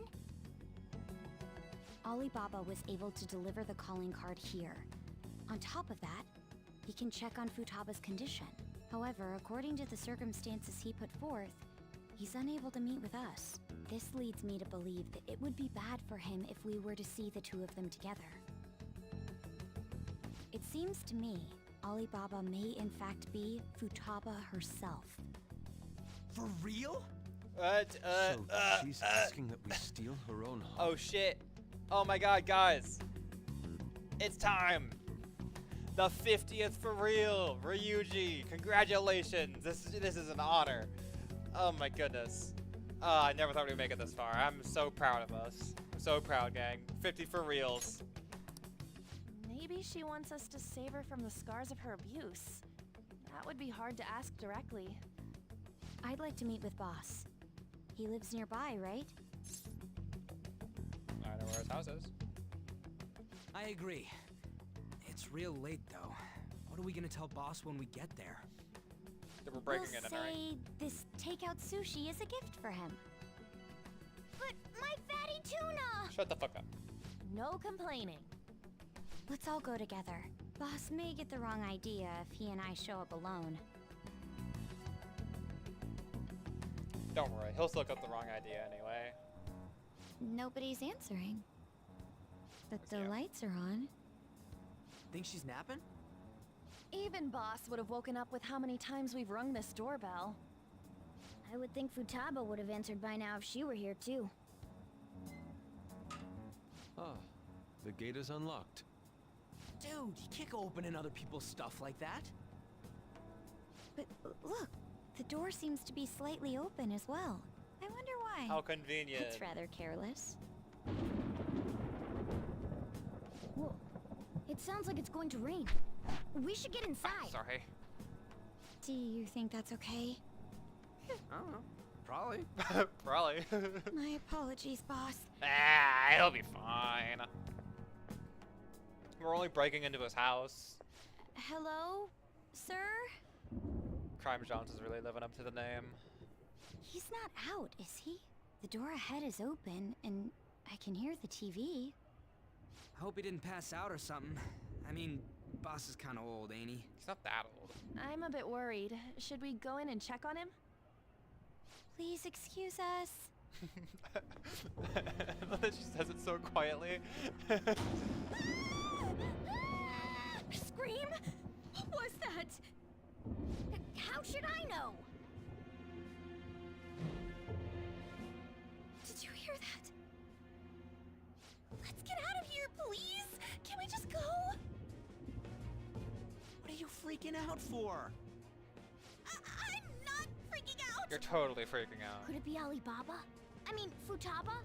Alibaba was able to deliver the calling card here. On top of that, he can check on Futaba's condition. However, according to the circumstances he put forth, he's unable to meet with us. This leads me to believe that it would be bad for him if we were to see the two of them together. It seems to me Alibaba may in fact be Futaba herself. For real? What? So she's asking that we steal her own heart? Oh shit. Oh my god, guys. It's time. The 50th for real, Ryuji. Congratulations. This is an honor. Oh my goodness. I never thought we'd make it this far. I'm so proud of us. I'm so proud, gang. 50 for reals. Maybe she wants us to save her from the scars of her abuse. That would be hard to ask directly. I'd like to meet with Boss. He lives nearby, right? I know where his house is. I agree. It's real late, though. What are we gonna tell Boss when we get there? That we're breaking we'll in, say right? this takeout sushi is a gift for him. But my fatty tuna! Shut the fuck up. No complaining. Let's all go together. Boss may get the wrong idea if he and I show up alone. Don't worry, he'll still get the wrong idea anyway. Nobody's answering. But the lights are on. Think she's napping? Even Boss would have woken up with how many times we've rung this doorbell. I would think Futaba would have answered by now if she were here too. Ah, the gate is unlocked. Dude, you can't go opening other people's stuff like that. But look, the door seems to be slightly open as well. I wonder why. How convenient. It's rather careless. Whoa. It sounds like it's going to rain. We should get inside. Sorry. Do you think that's okay? I don't know. Probably. Probably. My apologies, Boss. Ah, it'll be fine. We're only breaking into his house. Hello, sir? Crime Johnson's really living up to the name. He's not out, is he? The door ahead is open, and I can hear the TV. I hope he didn't pass out or something. I mean, Boss is kind of old, ain't he? He's not that old. I'm a bit worried. Should we go in and check on him? Please excuse us. She says it so quietly. Scream? What was that? How should I know? Did you hear that? Let's get out of here, please! Can we just go? What are you freaking out for? I'm not freaking out! You're totally freaking out. Could it be Alibaba? I mean, Futaba?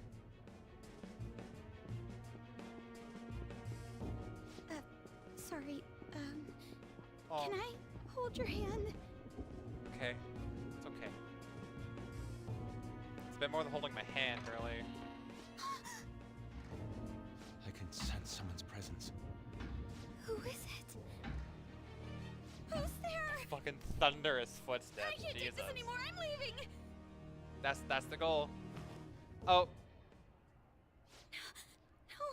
Sorry, Oh. can I hold your hand? Okay. It's okay. It's a bit more than holding my hand, really. I can sense someone's presence. Who is it? Who's there? Fucking thunderous footsteps. I can't Jesus. take this anymore, I'm leaving! That's the goal. Oh. No,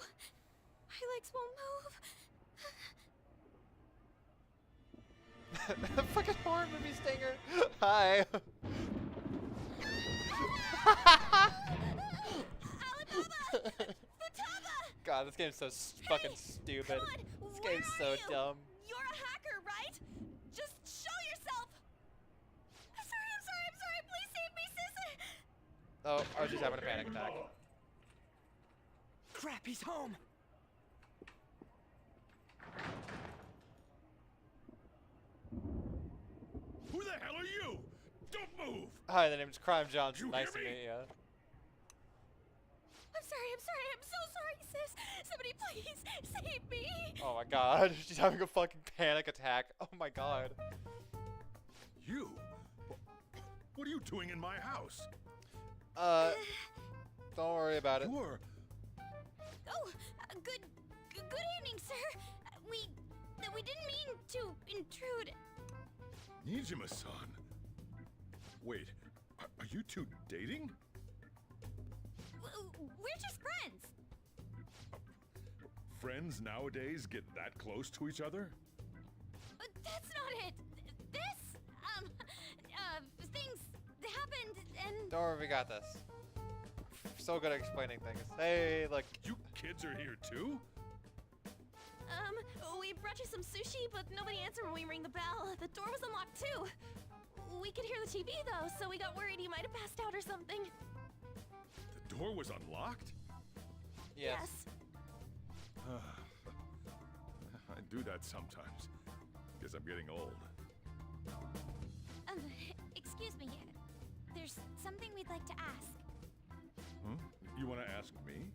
my legs won't move. The fucking horror movie stinger. Hi. God, this game's so fucking stupid. This game's so dumb. You're a hacker, right? Just show yourself! I'm sorry, please save me, sis! Oh, I was just having a panic attack. Crap, he's home! Who the hell are you? Don't move! Hi, the name's Crime Johnson. You Nice to hear me? meet you. I'm so sorry, sis! Somebody please save me! Oh my god, she's having a fucking panic attack. Oh my god. You? What are you doing in my house? Don't worry about it. You are... Oh, good evening, sir. We didn't mean to intrude. Nijima-san. Wait, are you two dating? We're just friends. Friends nowadays get that close to each other? But that's not it. This, things happened and... Don't worry, we got this. So good at explaining things. Hey, look. You kids are here too? We brought you some sushi, but nobody answered when we rang the bell. The door was unlocked too. We could hear the TV though, so we got worried you might have passed out or something. The door was unlocked? Yes. I do that sometimes. Guess I'm getting old. Excuse me. There's something we'd like to ask. Huh? You want to ask me?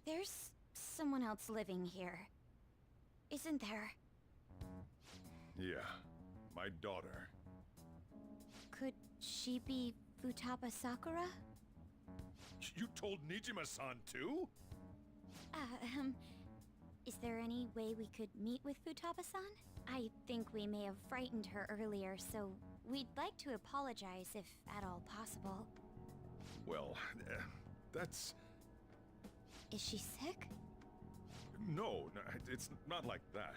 There's someone else living here, isn't there? Yeah, my daughter. Could she be Futaba Sakura? You told Nijima-san too? Is there any way we could meet with Futaba-san? I think we may have frightened her earlier, so we'd like to apologize if at all possible. Well, that's... Is she sick? No, it's not like that.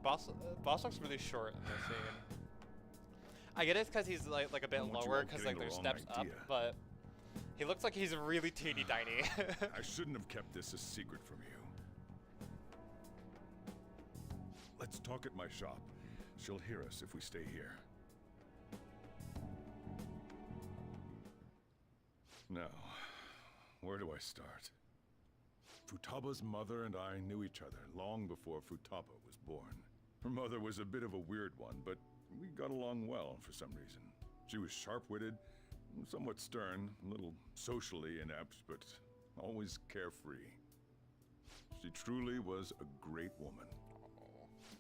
Boss looks really short in this scene. I get it's because he's like a bit lower because like there's steps up, but he looks like he's really teeny tiny. I shouldn't have kept this a secret from you. Let's talk at my shop. She'll hear us if we stay here. Now, where do I start? Futaba's mother and I knew each other long before Futaba was born. Her mother was a bit of a weird one, but we got along well for some reason. She was sharp-witted, somewhat stern, a little socially inept, but always carefree. She truly was a great woman.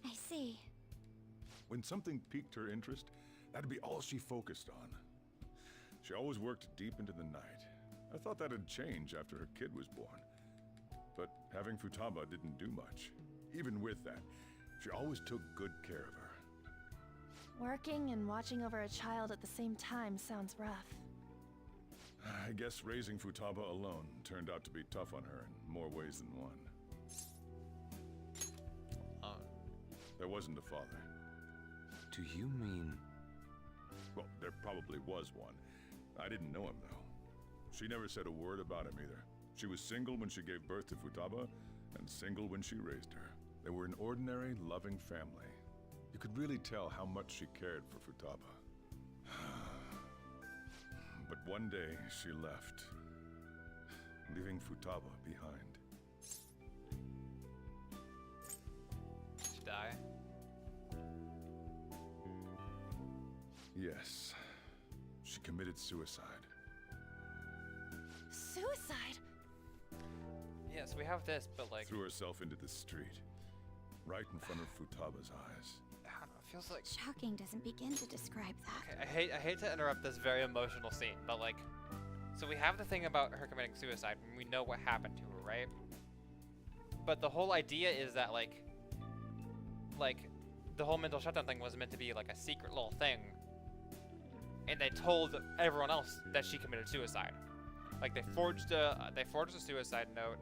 I see. When something piqued her interest, that'd be all she focused on. She always worked deep into the night. I thought that'd change after her kid was born. But having Futaba didn't do much. Even with that, she always took good care of her. Working and watching over a child at the same time sounds rough. I guess raising Futaba alone turned out to be tough on her in more ways than one. There wasn't a father. Do you mean... Well, there probably was one. I didn't know him, though. She never said a word about him either. She was single when she gave birth to Futaba, and single when she raised her. They were an ordinary, loving family. You could really tell how much she cared for Futaba. But one day, she left, leaving Futaba behind. Did she die? Yes. She committed suicide. Suicide? Yes, we have this, but like... Threw herself into the street, right in front of Futaba's eyes. I don't know, it feels like... Shocking doesn't begin to describe that. Okay, I hate to interrupt this very emotional scene, but like... So we have the thing about her committing suicide, and we know what happened to her, right? But the whole idea is that like... the whole mental shutdown thing was meant to be like a secret little thing. And they told everyone else that she committed suicide. Like they forged a suicide note.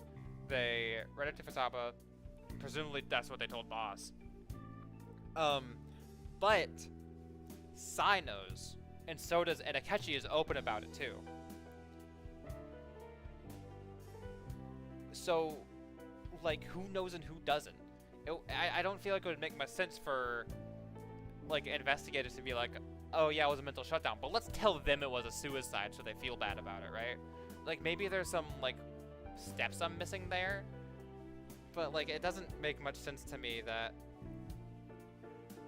They read it to Futaba. Presumably that's what they told Boss. But Sai knows, and so does, and Akechi is open about it too. So, like, who knows and who doesn't? I don't feel like it would make much sense for, like, investigators to be like, oh yeah, it was a mental shutdown, but let's tell them it was a suicide so they feel bad about it, right? Like, maybe there's some, like, steps I'm missing there, but, like, it doesn't make much sense to me that,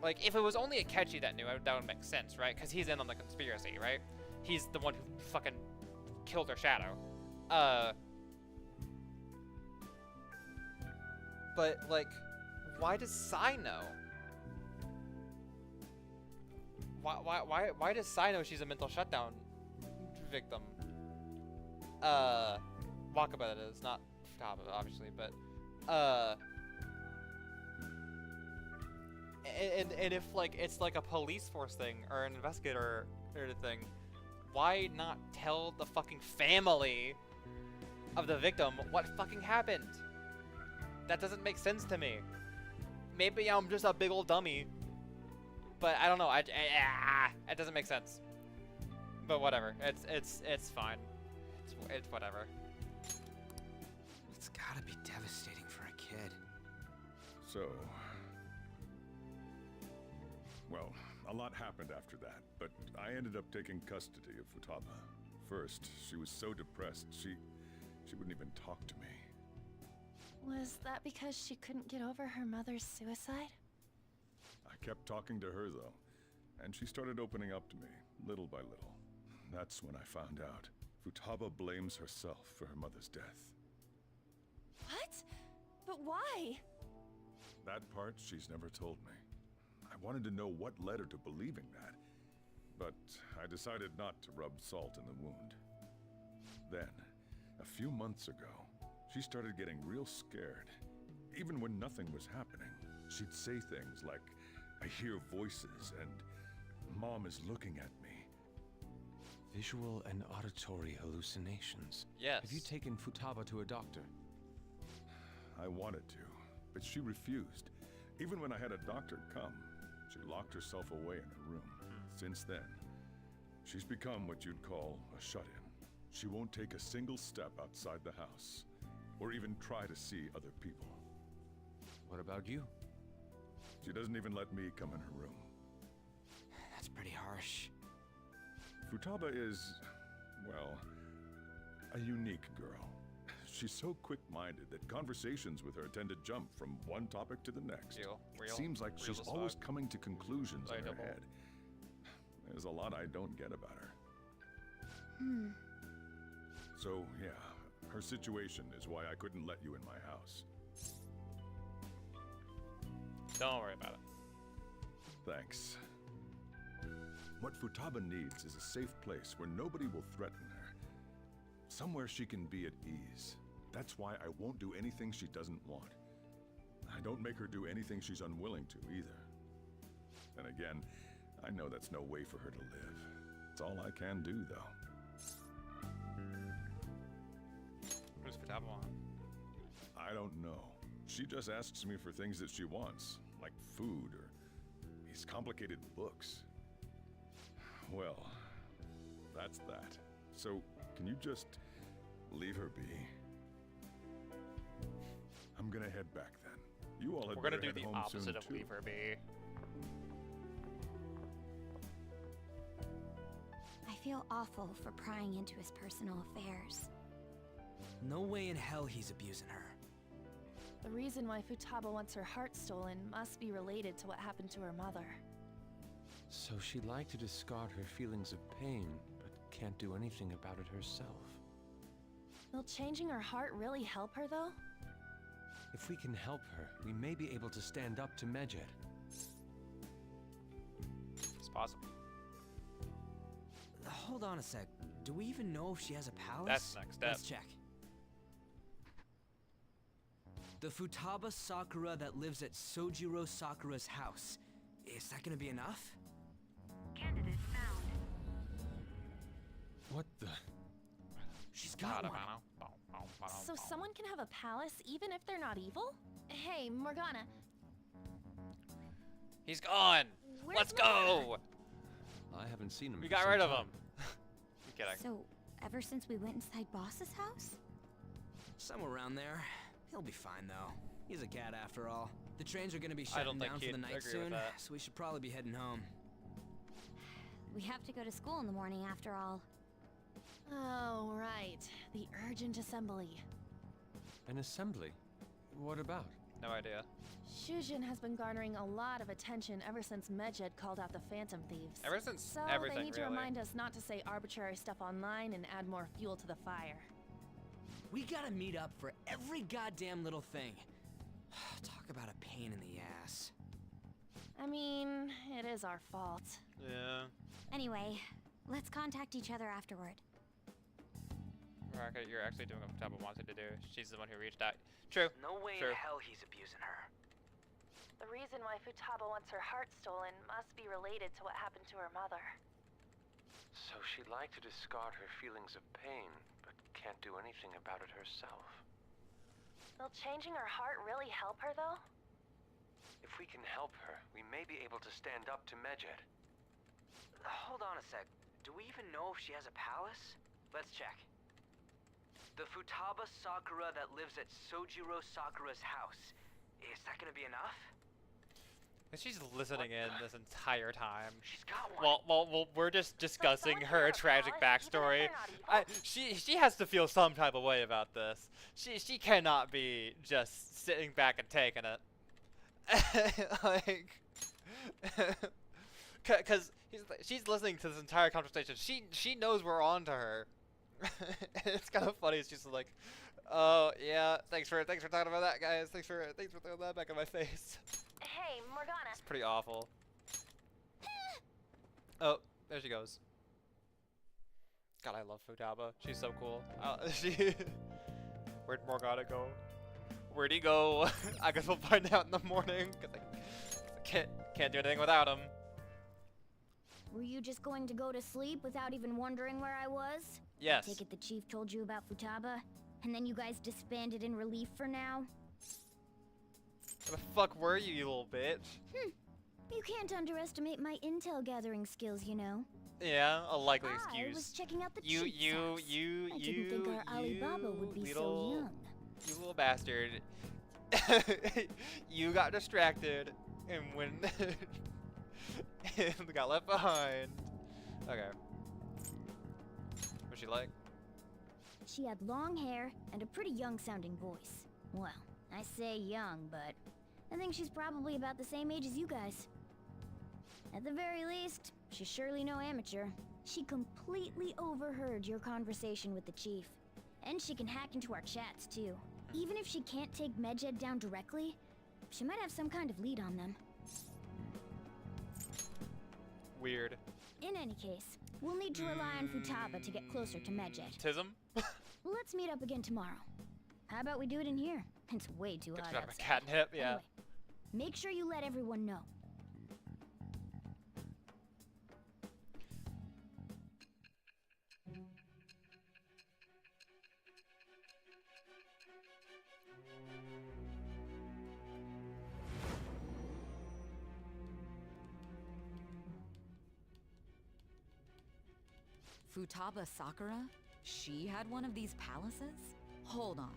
like, if it was only Akechi that knew, that would make sense, right? Because he's in on the conspiracy, right? He's the one who fucking killed her shadow. But, like, why does Sai know? Why does Sai know she's a mental shutdown victim? Wakaba that is, not Futaba, obviously, but and if like it's like a police force thing or an investigator thing, why not tell the fucking family of the victim what fucking happened? That doesn't make sense to me. Maybe I'm just a big old dummy, but I don't know. It doesn't make sense. But whatever. It's fine. It's whatever. It's gotta be devastating for a kid. So, well, a lot happened after that, but I ended up taking custody of Futaba. First, she was so depressed, she wouldn't even talk to me. Was that because she couldn't get over her mother's suicide? I kept talking to her, though, and she started opening up to me, little by little. That's when I found out. Futaba blames herself for her mother's death. What? But why? That part she's never told me. I wanted to know what led her to believing that, but I decided not to rub salt in the wound. Then, a few months ago, she started getting real scared. Even when nothing was happening, she'd say things like, "I hear voices," and "Mom is looking at me." Visual and auditory hallucinations. Yes. Have you taken Futaba to a doctor? I wanted to, but she refused. Even when I had a doctor come, she locked herself away in her room. Since then, she's become what you'd call a shut-in. She won't take a single step outside the house, or even try to see other people. What about you? She doesn't even let me come in her room. That's pretty harsh. Futaba is, well, a unique girl. She's so quick-minded that conversations with her tend to jump from one topic to the next. It seems like she's always coming to conclusions in her head. There's a lot I don't get about her. So, yeah, her situation is why I couldn't let you in my house. Don't worry about it. Thanks. What Futaba needs is a safe place where nobody will threaten her. Somewhere she can be at ease. That's why I won't do anything she doesn't want. I don't make her do anything she's unwilling to either. Then again, I know that's no way for her to live. It's all I can do, though. What does Futaba want? I don't know. She just asks me for things that she wants, like food or these complicated books. Well, that's that. So, can you just leave her be? I'm gonna head back then. You all had We're gonna better do head the home opposite soon, of too. leave her be. I feel awful for prying into his personal affairs. No way in hell he's abusing her. The reason why Futaba wants her heart stolen must be related to what happened to her mother. So she'd like to discard her feelings of pain, but can't do anything about it herself. Will changing her heart really help her, though? If we can help her, we may be able to stand up to Medjed. It's possible. Hold on a sec. Do we even know if she has a palace? That's next step. Let's check. The Futaba Sakura that lives at Sojiro Sakura's house. Is that gonna be enough? Candidate found. What the? She's got one. So someone can have a palace even if they're not evil? Hey, Morgana. He's gone! Where's Let's go! I haven't seen him. We for got some rid of time. him. I'm kidding. So, ever since we went inside Boss's house? Somewhere around there. He'll be fine, though. He's a cat after all. The trains are gonna be I don't shutting think down for he'd the night agree with soon, that. so we should probably be heading home. We have to go to school in the morning after all. Oh, right. The urgent assembly. An assembly? What about? No idea. Shujin has been garnering a lot of attention ever since Medjed called out the Phantom Thieves. Ever since so everything, they need to really. remind us not to say arbitrary stuff online and add more fuel to the fire. We gotta meet up for every goddamn little thing. Talk about a pain in the ass. I mean, it is our fault. Yeah. Anyway, let's contact each other afterward. Raka, you're actually doing what Futaba wanted to do. She's the one who reached out. True. No way True. in hell he's abusing her. The reason why Futaba wants her heart stolen must be related to what happened to her mother. So she'd like to discard her feelings of pain, but can't do anything about it herself. Will changing her heart really help her, though? If we can help her, we may be able to stand up to Medjed. Hold on a sec. Do we even know if she has a palace? Let's check. The Futaba Sakura that lives at Sojiro Sakura's house. Is that gonna be enough? And she's listening in this entire time. Well, we're just discussing her tragic backstory. She has to feel some type of way about this. She cannot be just sitting back and taking it. Like, cause she's listening to this entire conversation. She knows we're on to her. It's kind of funny. It's just like, oh yeah, thanks for talking about that, guys. Thanks for throwing that back in my face. Hey, Morgana. It's pretty awful. Oh, there she goes. God, I love Futaba. She's so cool. Where'd Morgana go? Where'd he go? I guess we'll find out in the morning. Cause I can't do anything without him. Were you just going to go to sleep without even wondering where I was? Yes. I take it the chief told you about Futaba, and then you guys disbanded in relief for now? Where the fuck were you little bitch? You can't underestimate my intel gathering skills, you know. Yeah, a likely excuse. I was checking out the you I didn't think our Alibaba would be so young. You little bastard. You got distracted and when and got left behind. Okay. What's she like? She had long hair and a pretty young sounding voice. Well, I say young, but I think she's probably about the same age as you guys. At the very least, she's surely no amateur. She completely overheard your conversation with the chief. And she can hack into our chats too. Even if she can't take Medjed down directly, she might have some kind of lead on them. Weird. In any case, we'll need to rely on Futaba to get closer to Medjed. Tism? Let's meet up again tomorrow. How about we do it in here? It's way too hot outside. Catnip, yeah. Anyway, make sure you let everyone know. Futaba Sakura? She had one of these palaces? Hold on.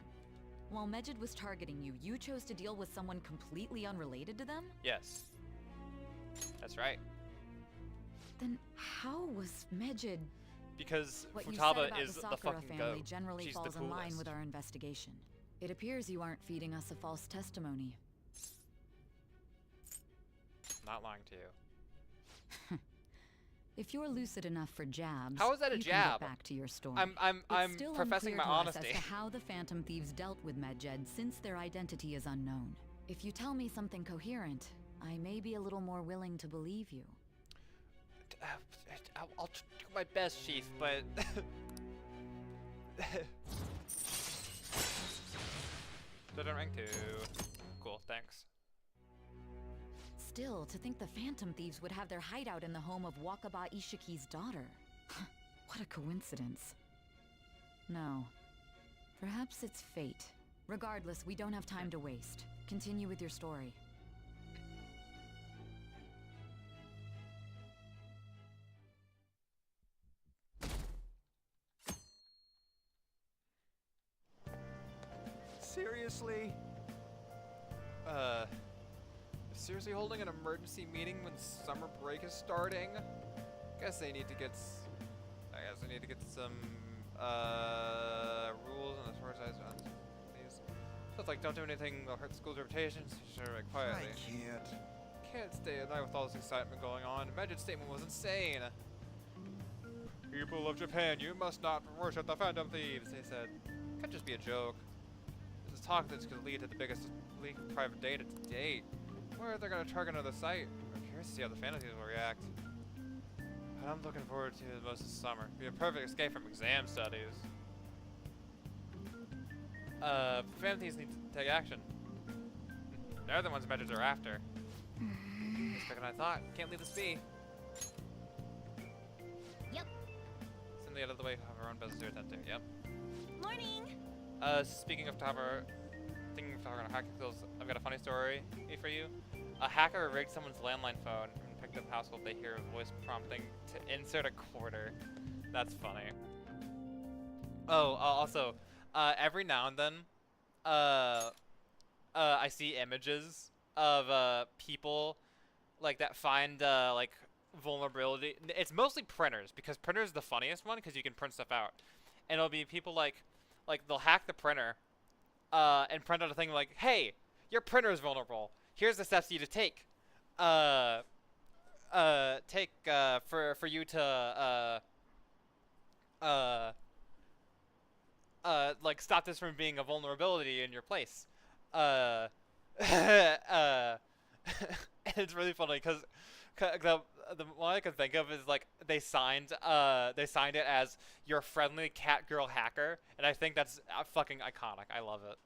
While Medjed was targeting you, you chose to deal with someone completely unrelated to them? Yes. That's right. Then how was Medjed... Because what Futaba you said is about the Sakura fucking family goat. generally She's falls the in line coolest. with our investigation. It appears you aren't feeding us a false testimony. Not lying to you. If you're lucid enough for jabs, How is that a you jab? Can get back to your story. I'm It's still professing my unclear to us honesty. as to how the Phantom Thieves dealt with Medjed since their identity is unknown. If you tell me something coherent, I may be a little more willing to believe you. I'll do my best, Chief, but... Didn't rank 2. Cool, thanks. Still, to think the Phantom Thieves would have their hideout in the home of Wakaba Ishiki's daughter. What a coincidence. No. Perhaps it's fate. Regardless, we don't have time to waste. Continue with your story. Seriously? Seriously holding an emergency meeting when summer break is starting? Guess they need to get some rules and as far as these stuff like don't do anything that'll hurt the school's reputation. So right quietly. Can't stay at night with all this excitement going on. Medjed's statement was insane. People of Japan, you must not worship the Phantom Thieves, they said. Could just be a joke. This is talk that's going to lead to the biggest leak of private data to date. Where they're going to target another site. I'm curious to see how the Phantom Thieves will react. But I'm looking forward to it most of the summer. Be a perfect escape from exam studies. Phantom Thieves need to take action. They're the ones Medjeds are after. It's bigger than I thought. Can't leave this be. Yep. Simply out of the way, have our own business to attend to. Yep. Morning! Speaking of Tower, thinking of Tower on hacking skills, I've got a funny story for you. A hacker rigged someone's landline phone and picked up household. They hear a voice prompting to insert a quarter. That's funny. Oh, also, every now and then, I see images of people like that find like vulnerability. It's mostly printers, because printers is the funniest one because you can print stuff out, and it'll be people like they'll hack the printer, and print out a thing like, hey, your printer is vulnerable. Here's the steps you need to take. For you to like stop this from being a vulnerability in your place. And it's really funny because the one I can think of is like they signed it as your friendly cat girl hacker, and I think that's fucking iconic. I love it.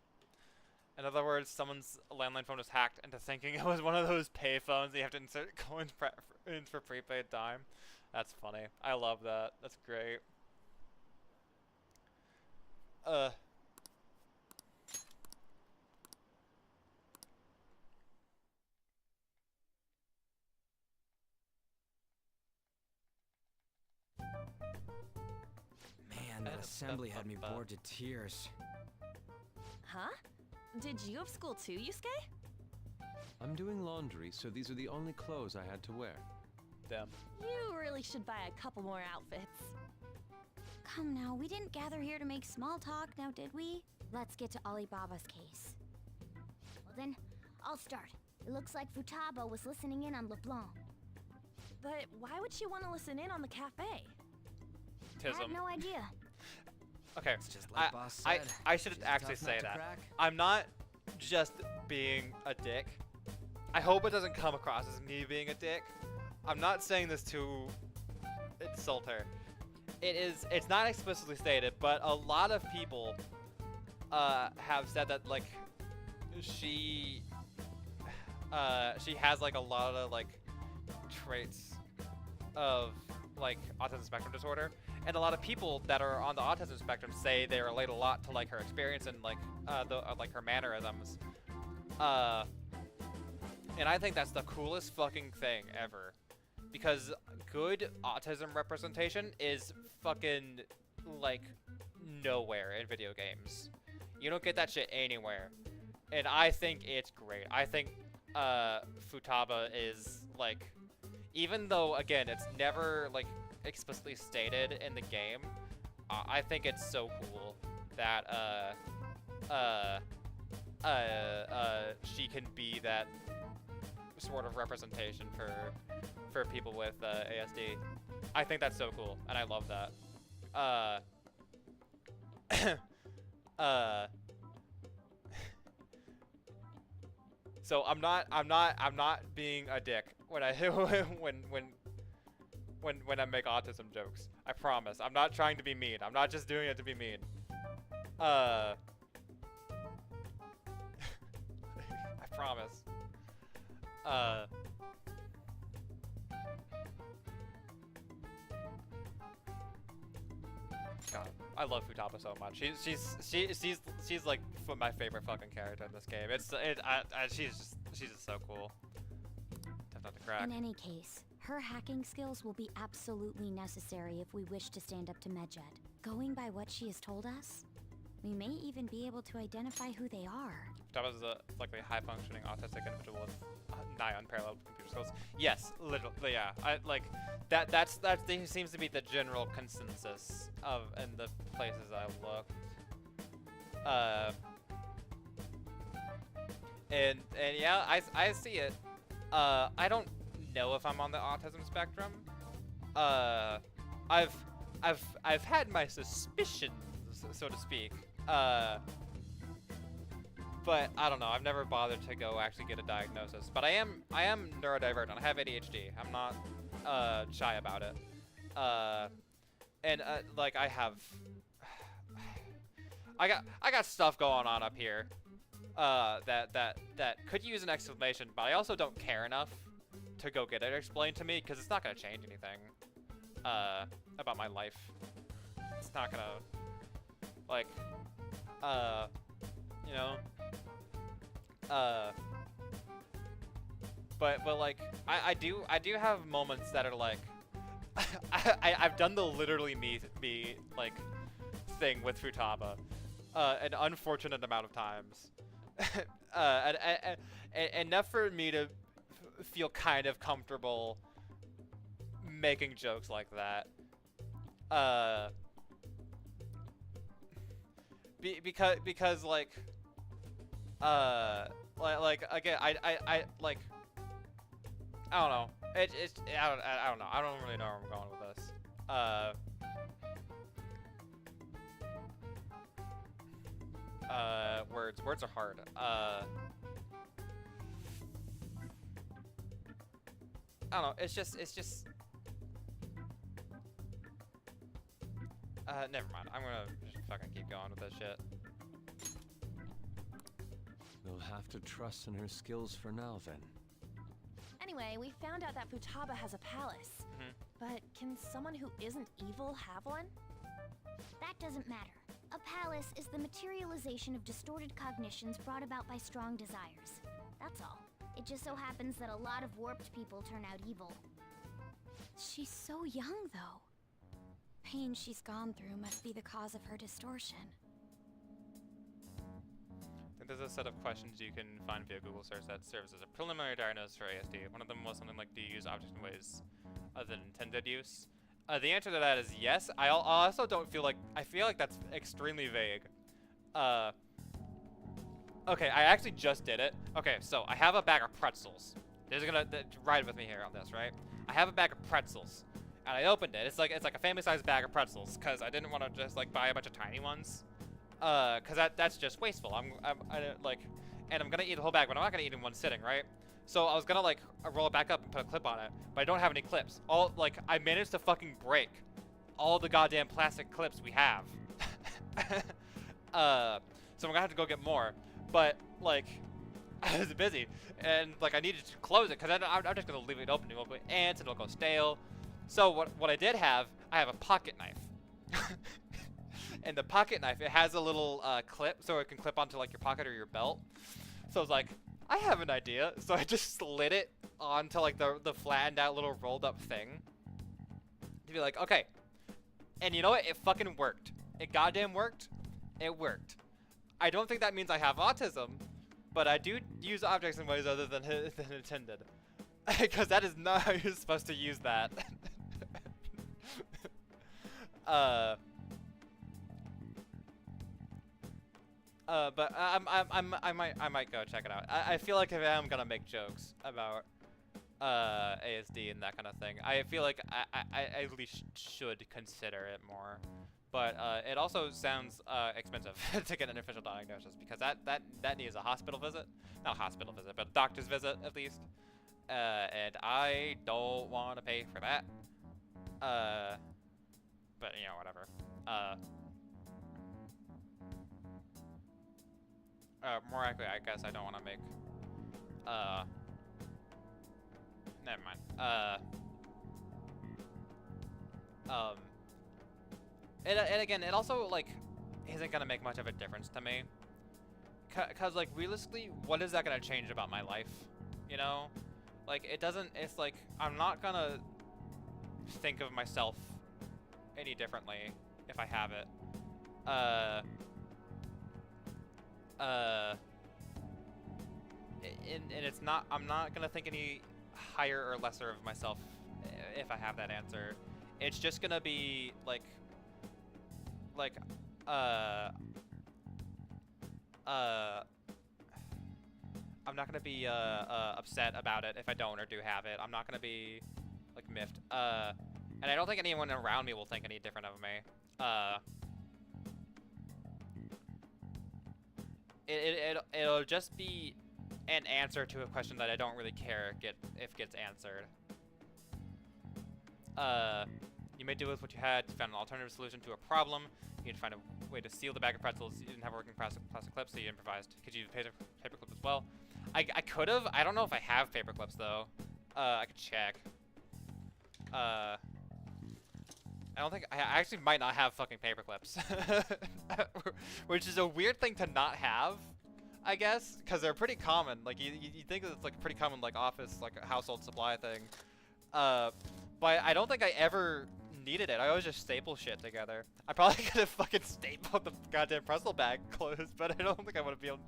In other words, someone's landline phone was hacked into thinking it was one of those pay phones that you have to insert coins in for prepaid time. That's funny. I love that. That's great. Man, that assembly had me bored to tears. Huh? Did you have school too, Yusuke? I'm doing laundry, so these are the only clothes I had to wear. Damn. You really should buy a couple more outfits. Come now, we didn't gather here to make small talk, now did we? Let's get to Alibaba's case. Well then, I'll start. It looks like Futaba was listening in on LeBlanc. But why would she want to listen in on the cafe? I have no idea. Okay, It's just like Boss said. I should She's a actually tough nut say to that. crack. I'm not just being a dick. I hope it doesn't come across as me being a dick. I'm not saying this to insult her. It's not explicitly stated, but a lot of people have said that like she has like a lot of like traits of like autism spectrum disorder, and a lot of people that are on the autism spectrum say they relate a lot to like her experience and like like her mannerisms, and I think that's the coolest fucking thing ever, because good autism representation is fucking like nowhere in video games. You don't get that shit anywhere, and I think it's great. I think Futaba is like, even though again it's never like explicitly stated in the game, I think it's so cool that she can be that sort of representation for people with ASD. I think that's so cool, and I love that. So I'm not being a dick when I when I make autism jokes. I promise. I'm not trying to be mean. I'm not just doing it to be mean. I promise. God, I love Futaba so much. She's like my favorite fucking character in this game. She's just so cool. Tough nut to crack. In any case, her hacking skills will be absolutely necessary if we wish to stand up to Medjed. Going by what she has told us, we may even be able to identify who they are. Futaba's like a high-functioning autistic individual with nigh unparalleled computer skills. Yes, literally, yeah. That seems to be the general consensus of in the places I looked. And yeah, I see it. I don't know if I'm on the autism spectrum. I've had my suspicions, so to speak. But I don't know. I've never bothered to go actually get a diagnosis. But I am neurodivergent. I have ADHD. I'm not shy about it. And like I got stuff going on up here that could use an explanation, but I also don't care enough to go get it explained to me, because it's not gonna change anything about my life. It's not gonna like you know. But like I do have moments that are like I've done the literally me like thing with Futaba an unfortunate amount of times. And enough for me to feel kind of comfortable making jokes like that. Because like again, I like, I don't know. I don't know. I don't really know where I'm going with this. Words are hard. I don't know. It's just. Never mind. I'm gonna just fucking keep going with this shit. We'll have to trust in her skills for now, then. Anyway, we found out that Futaba has a palace. But can someone who isn't evil have one? That doesn't matter. A palace is the materialization of distorted cognitions brought about by strong desires. That's all. It just so happens that a lot of warped people turn out evil. She's so young, though. Pain she's gone through must be the cause of her distortion. I think there's a set of questions you can find via Google search that serves as a preliminary diagnosis for ASD. One of them was something like, do you use objects in ways other than intended use? The answer to that is yes. I also don't feel like, I feel like that's extremely vague. Okay, I actually just did it. Okay, so I have a bag of pretzels. Ride with me here on this, right? I have a bag of pretzels, and I opened it. It's like a family-sized bag of pretzels, because I didn't want to just like buy a bunch of tiny ones, because that's just wasteful. And I'm gonna eat the whole bag, but I'm not gonna eat it in one sitting, right? So I was gonna like roll it back up and put a clip on it, but I don't have any clips. I managed to fucking break all the goddamn plastic clips we have. So I'm gonna have to go get more. But like, I was busy, and like I needed to close it because I'm just gonna leave it open. It won't go ants, and it'll go stale. So what I did have, I have a pocket knife. And the pocket knife, it has a little clip, so it can clip onto like your pocket or your belt. So I was like, I have an idea. So I just slid it onto like the flattened out little rolled up thing. To be like, okay. And you know what? It fucking worked. It goddamn worked. It worked. I don't think that means I have autism, but I do use objects in ways other than intended. Because that is not how you're supposed to use that. But I might go check it out. I feel like if I'm gonna make jokes about ASD and that kind of thing, I feel like I at least should consider it more. But it also sounds expensive to get an official diagnosis, because that needs a hospital visit, not a hospital visit, but a doctor's visit at least. And I don't want to pay for that. But you know, whatever. More accurately, I guess I don't want to make, never mind. And again, it also, like, isn't gonna make much of a difference to me. Cause, like, realistically, what is that gonna change about my life? You know? Like, it doesn't, it's like, I'm not gonna think of myself any differently if I have it. And it's not, I'm not gonna think any higher or lesser of myself if I have that answer. It's just gonna be I'm not gonna be upset about it if I don't or do have it. I'm not gonna be like miffed. And I don't think anyone around me will think any different of me. It'll just be an answer to a question that I don't really care if gets answered. You may do with what you had to find an alternative solution to a problem. You need to find a way to seal the bag of pretzels. You didn't have a working plastic clip, so you improvised. Could you use paper clip as well? I could have. I don't know if I have paper clips though. I could check. I don't think I actually might not have fucking paper clips, which is a weird thing to not have, I guess, because they're pretty common. Like you think it's like a pretty common like office, like a household supply thing. But I don't think I ever needed it. I always just staple shit together. I probably could have fucking stapled the goddamn pretzel bag closed, but I don't think I would have been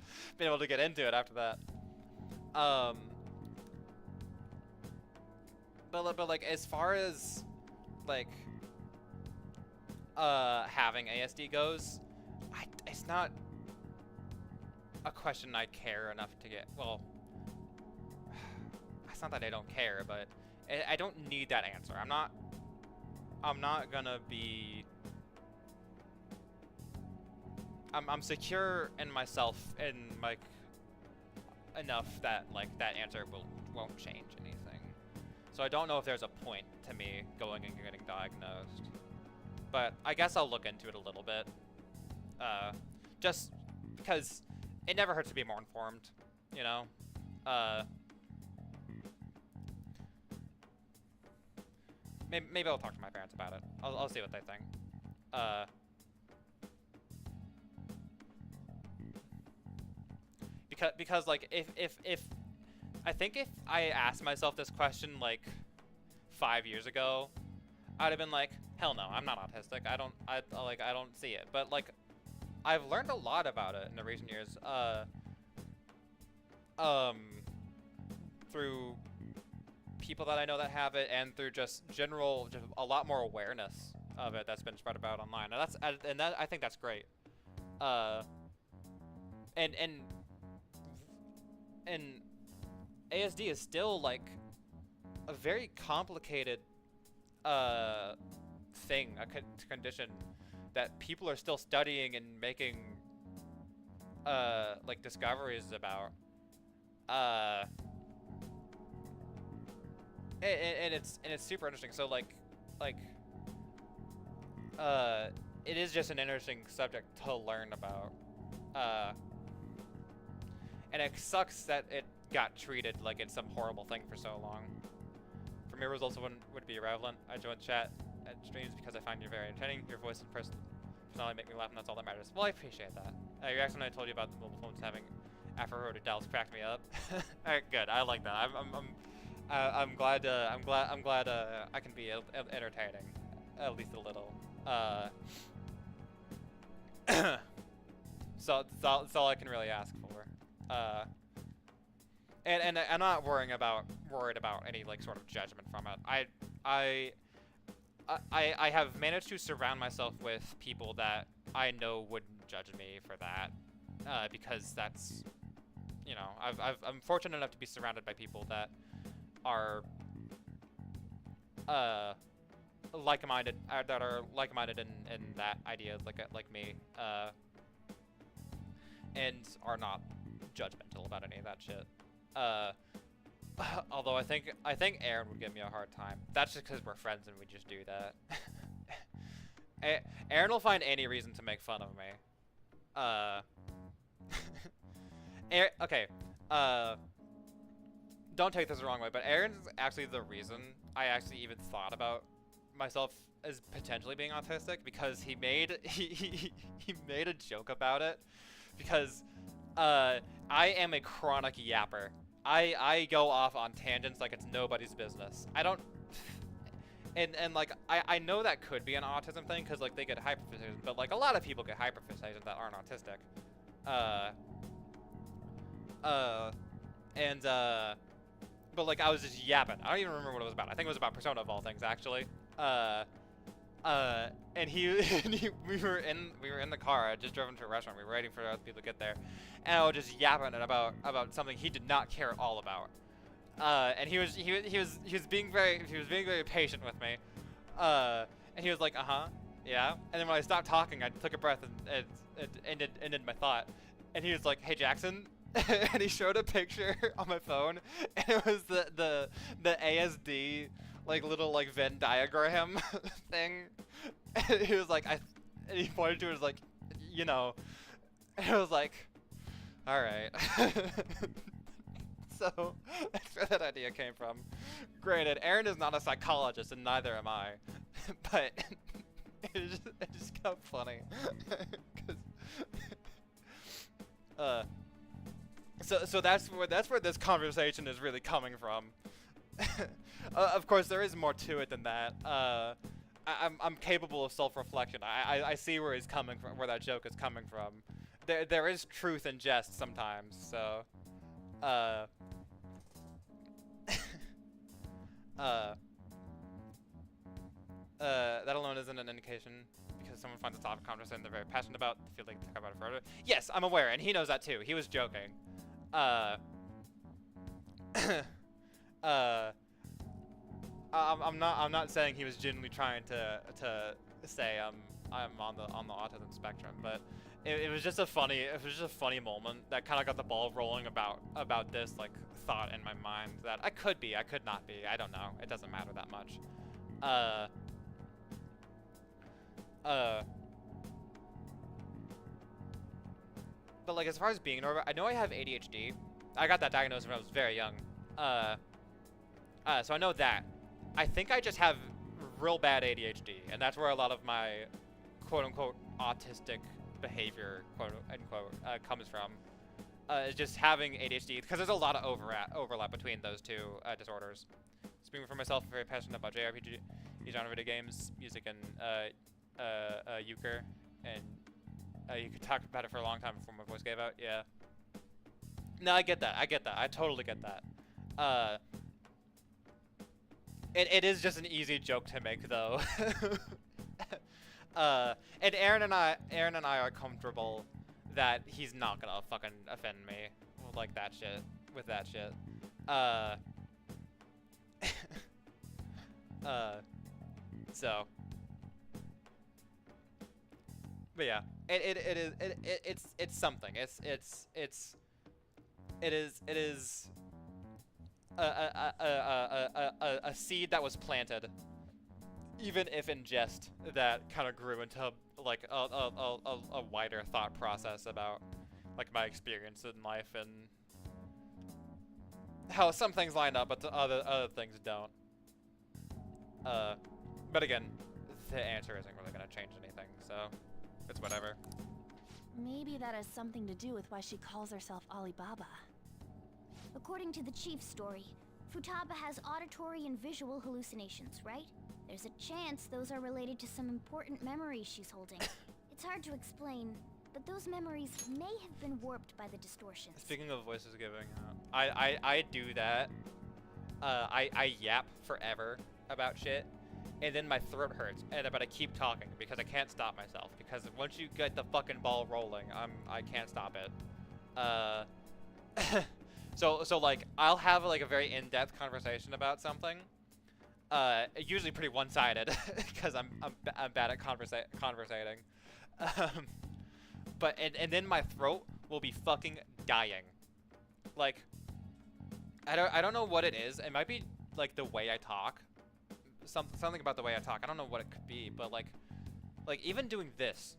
able to get into it after that. but like as far as like having ASD goes, it's not a question I care enough to get. Well, it's not that I don't care, but I don't need that answer. I'm not gonna be. I'm secure in myself and like enough that like that answer won't change anything. So I don't know if there's a point to me going and getting diagnosed. But I guess I'll look into it a little bit. Just because it never hurts to be more informed, you know? Maybe I'll talk to my parents about it. I'll see what they think. Because like if I think if I asked myself this question like 5 years ago, I'd have been like, hell no, I'm not autistic. I don't see it. But like I've learned a lot about it in the recent years. Through people that I know that have it, and through just a lot more awareness of it that's been spread about online. And I think that's great. And ASD is still like a very complicated thing, a condition that people are still studying and making like discoveries about. And it's super interesting. So like it is just an interesting subject to learn about. And it sucks that it got treated like it's some horrible thing for so long. For me, results would be irrelevant. I joined chat at streams because I find you very entertaining. Your voice and personality make me laugh, and that's all that matters. Well, I appreciate that. Your accent I told you about the mobile phones having Afro-roted dials cracked me up. Alright, good. I like that. I'm glad I can be entertaining, at least a little. So that's all I can really ask for. And I'm not worried about any like sort of judgment from it. I have managed to surround myself with people that I know wouldn't judge me for that, because that's, you know, I'm fortunate enough to be surrounded by people that are like-minded, in that idea, like me, and are not judgmental about any of that shit. Although I think Aaron would give me a hard time. That's just because we're friends and we just do that. Aaron will find any reason to make fun of me. Okay. Don't take this the wrong way, but Aaron's actually the reason I actually even thought about myself as potentially being autistic, because he made a joke about it, because I am a chronic yapper. I go off on tangents like it's nobody's business. I don't, and like I know that could be an autism thing, because like they get hyperfixation, but like a lot of people get hyperfixation that aren't autistic. But like I was just yapping. I don't even remember what it was about. I think it was about Persona of all things, actually. And we were in the car. I just drove into a restaurant. We were waiting for other people to get there, and I was just yapping about something he did not care all about. And he was being very patient with me. And he was like, yeah. And then when I stopped talking, I took a breath and ended my thought. And he was like, hey Jackson. And he showed a picture on my phone, and it was the ASD like little like Venn diagram thing. And he was like, and he pointed to it, was like, you know, and I was like, all right. So that's where that idea came from. Granted, Aaron is not a psychologist, and neither am I, but it just got funny. So that's where this conversation is really coming from. Of course, there is more to it than that. I'm capable of self-reflection. I see where he's coming from, where that joke is coming from. There is truth in jest sometimes. So, That alone isn't an indication because someone finds a topic of conversation they're very passionate about, they feel like they talk about it further. Yes, I'm aware, and he knows that too. He was joking. I'm not saying he was genuinely trying to say I'm on the autism spectrum, but it was just a funny moment that kind of got the ball rolling about this like thought in my mind that I could not be, I don't know, it doesn't matter that much. But like as far as being normal, I know I have ADHD. I got that diagnosed when I was very young. So I know that. I think I just have real bad ADHD, and that's where a lot of my quote-unquote autistic behavior, quote-unquote, comes from. Is just having ADHD, because there's a lot of overlap between those two disorders. Speaking for myself, I'm very passionate about JRPG, genre video games, music, and euchre, and you could talk about it for a long time before my voice gave out. Yeah. No, I get that. I totally get that. It is just an easy joke to make, though. And Aaron and I are comfortable that he's not gonna fucking offend me like that shit with that shit. So. But yeah, it's something. It is a seed that was planted, even if in jest, that kind of grew into like a wider thought process about like my experience in life and how some things line up, but the other things don't. But again, the answer isn't really gonna change anything, so it's whatever. Maybe that has something to do with why she calls herself Alibaba. According to the chief's story, Futaba has auditory and visual hallucinations, right? There's a chance those are related to some important memories she's holding. It's hard to explain, but those memories may have been warped by the distortions. Speaking of voices giving, I do that. I yap forever about shit, and then my throat hurts, but I keep talking because I can't stop myself. Because once you get the fucking ball rolling, I can't stop it. So like I'll have like a very in-depth conversation about something. Usually pretty one-sided because I'm bad at conversating. But then my throat will be fucking dying. Like I don't know what it is. It might be like the way I talk. Something about the way I talk. I don't know what it could be, but like even doing this,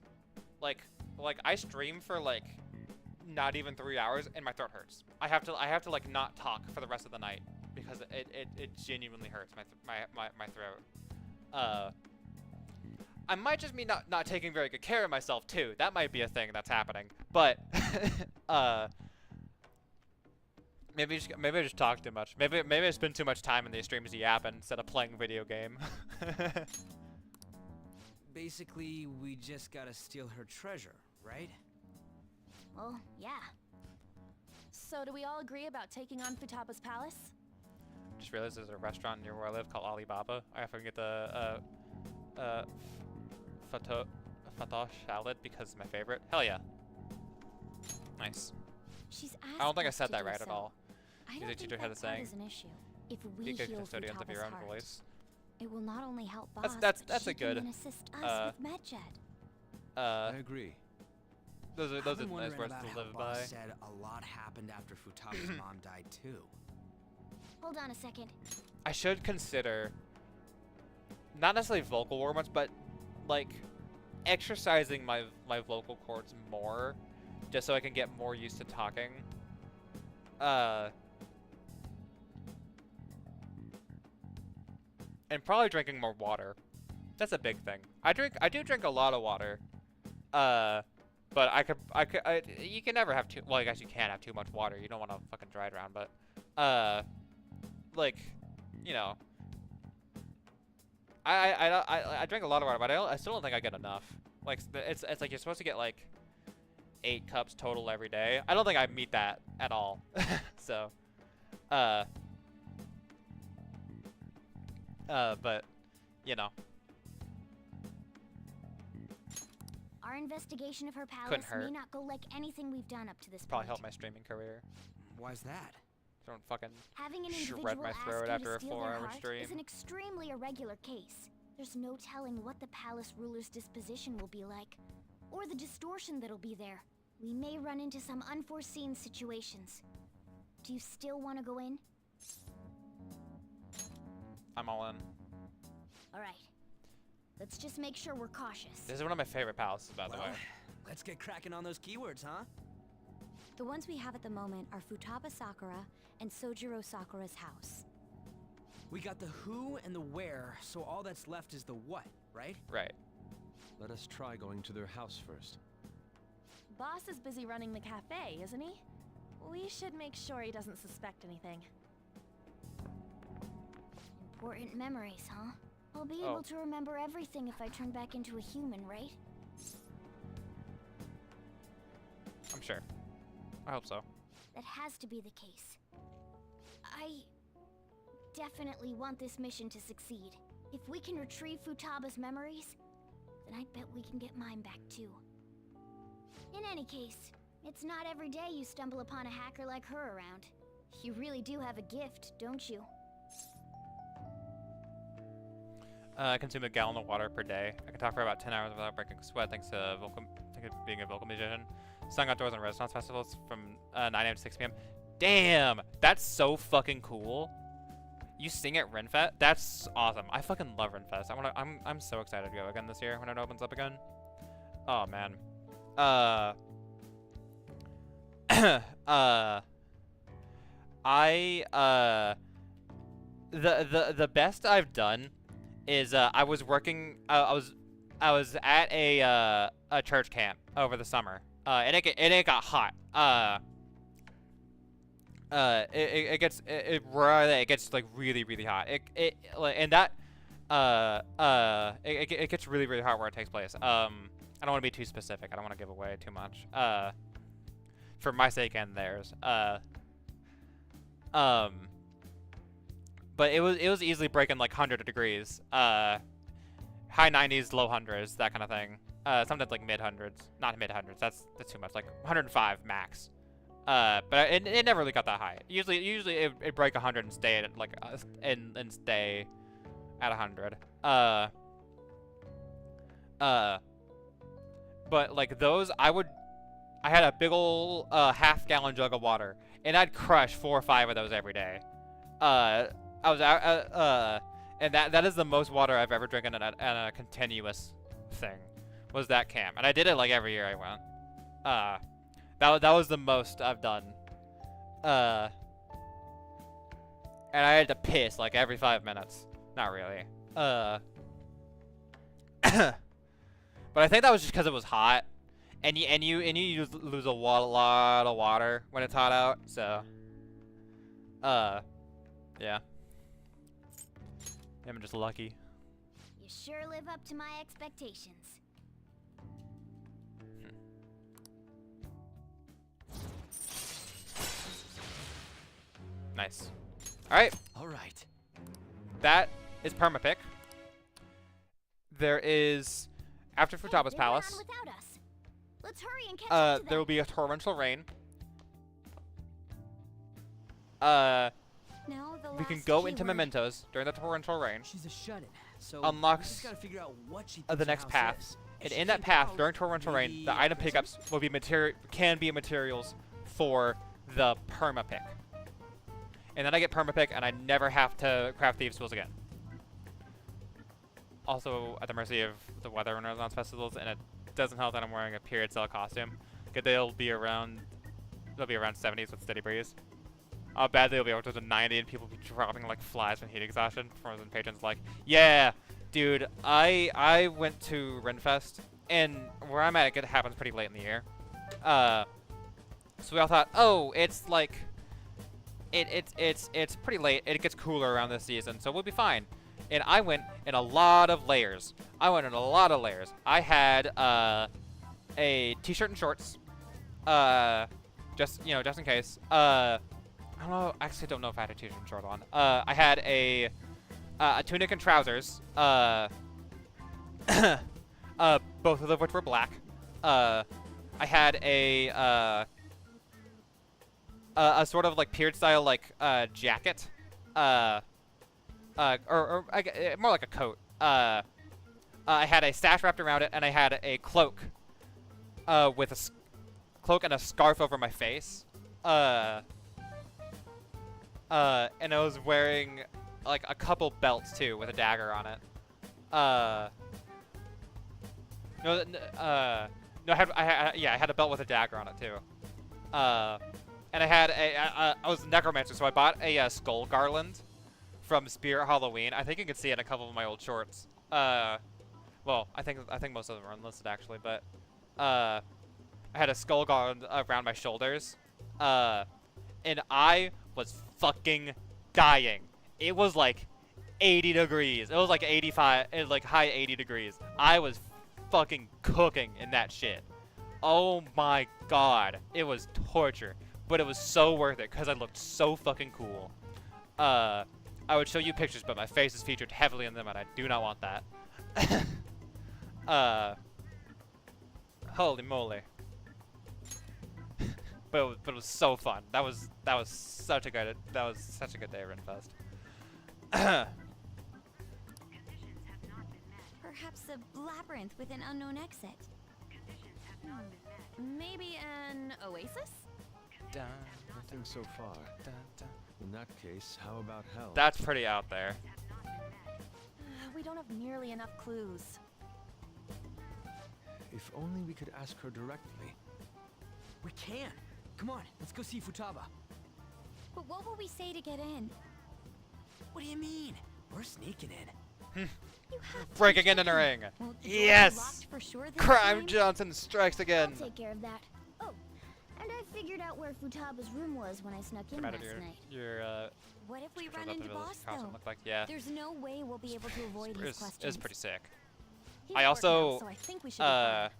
like I stream for like not even 3 hours and my throat hurts. I have to like not talk for the rest of the night because it genuinely hurts my throat. I might just be not taking very good care of myself too. That might be a thing that's happening. But maybe I just talk too much. Maybe I spend too much time in these streams yapping instead of playing video game. Basically, we just gotta steal her treasure, right? Well, yeah. So do we all agree about taking on Futaba's palace? Just realized there's a restaurant near where I live called Alibaba. I have to get the Fatah salad because it's my favorite. Hell yeah. Nice. She's I don't think I asked said us that to do right at so. all. I Music don't think teacher had a that part saying. is an issue. If we Be good heal custodians of your own Futaba's heart, voice. it will not only help Boss, That's but a she good. can then assist us with Medjed. I agree. Those are I've nice been wondering words about to how live Boss by. said a lot happened after Futaba's mom died too. Hold on a second. I should consider not necessarily vocal warm-ups, but like exercising my vocal cords more, just so I can get more used to talking. And probably drinking more water. That's a big thing. I do drink a lot of water. But you can never have too, well, I guess you can't have too much water. You don't want to fucking dry drown, but, like, you know, I drink a lot of water, but I still don't think I get enough. Like, it's like you're supposed to get, like, 8 cups total every day. I don't think I meet that at all. So, But, you know. Our investigation of her Couldn't palace hurt. may not go like anything we've done up to this Probably point. helped my streaming career. Why's that? Don't fucking Having an individual shred my ask throat you after to a steal their 4-hour heart stream. is an extremely irregular case. There's no telling what the palace ruler's disposition will be like, or the distortion that'll be there. We may run into some unforeseen situations. Do you still want to go in? I'm all in. All right. Let's just make sure we're cautious. This is one of my favorite palaces, by the way. Let's get cracking on those keywords, huh? The ones we have at the moment are Futaba Sakura and Sojiro Sakura's house. We got the who and the where, so all that's left is the what, right? Right. Let us try going to their house first. Boss is busy running the cafe, isn't he? We should make sure he doesn't suspect anything. Important memories, huh? I'll be able to remember everything if I turn back into a human, right? I'm sure. I hope so. That has to be the case. I definitely want this mission to succeed. If we can retrieve Futaba's memories, then I bet we can get mine back too. In any case, it's not every day you stumble upon a hacker like her around. You really do have a gift, don't you? I consume a gallon of water per day. I can talk for about 10 hours without breaking sweat thanks to being a vocal musician. Sung outdoors and Renaissance festivals from 9 a.m. to 6 p.m. Damn! That's so fucking cool. You sing at Renfest? That's awesome. I fucking love Renfest. I'm so excited to go again this year when it opens up again. Oh man. The best I've done is I was working. I was at a church camp over the summer. And it got hot. It gets like really hot. It gets really hot where it takes place. I don't want to be too specific. I don't want to give away too much. For my sake and theirs. But it was easily breaking like 100 degrees. High 90s, low hundreds, that kind of thing. Sometimes like mid hundreds, not mid hundreds. That's too much. Like 105 max. But it never really got that high. Usually it break 100 and stay at like and stay at 100. But like those, I had a big ol' half-gallon jug of water, and I'd crush 4 or 5 of those every day. I was out, and that is the most water I've ever drinking in a continuous thing. Was that camp, and I did it like every year I went. That was the most I've done. And I had to piss like every 5 minutes. Not really. But I think that was just because it was hot, and you lose a lot of water when it's hot out. So, yeah. I'm just lucky. You sure live up to my expectations. Nice. Alright. Alright. That is permapick. There is, after Futaba's palace, Without us. Let's hurry and catch up to them. there will be a torrential rain. We can go into mementos during the torrential rain. She's a shut-in, so unlocks we just gotta figure out what she the thinks her next house path. is. And in that path, during torrential rain, the item pickups will be can be materials for the permapick. And then I get permapick, and I never have to craft thieves' tools again. Also, at the mercy of the weather and Renaissance festivals, and it doesn't help that I'm wearing a period cell costume. They'll be around 70s with steady breeze. I'll bet they'll be up to the 90, and people be dropping like flies from heat exhaustion. Frozen patrons like, yeah, dude. I went to Renfest, and where I'm at, it happens pretty late in the year. So we all thought, oh, it's like, it's pretty late. It gets cooler around this season, so we'll be fine. And I went in a lot of layers. I had a t-shirt and shorts, just in case. I don't know. I actually don't know if I had a t-shirt and short on. I had a a tunic and trousers. Both of which were black. I had a sort of like period style like jacket. More like a coat. I had a sash wrapped around it, and I had a cloak. With a cloak and a scarf over my face. And I was wearing like a couple belts too with a dagger on it. No, I had a belt with a dagger on it too. And I had I was a necromancer, so I bought a skull garland from Spirit Halloween. I think you can see it in a couple of my old shorts. Well, I think most of them are unlisted actually, but I had a skull garland around my shoulders, and I was fucking dying. It was like 80 degrees. It was like 85, it was like high 80 degrees. I was fucking cooking in that shit. Oh my god, it was torture, but it was so worth it because I looked so fucking cool. I would show you pictures, but my face is featured heavily in them, and I do not want that. Holy moly. but it was so fun. That was such a good day of Renfest. Perhaps a labyrinth with an unknown exit. Maybe an oasis? Nothing so far. In that case, how about hell? That's pretty out there. We don't have nearly enough clues. If only we could ask her directly. We can. Come on, let's go see Futaba. But what will we say to get in? What do you mean? We're sneaking in. You have to Breaking into the ring. Well, Yes! for sure this Crime time? Johnson strikes again. I'll take care of that. Oh, and I figured out where Futaba's room was when I snuck in last night. What if we run up into the Boss house though? looked like, yeah. There's no way we'll be able to avoid his questions. It was pretty sick. He's I at work also, now, so I think we should be fine.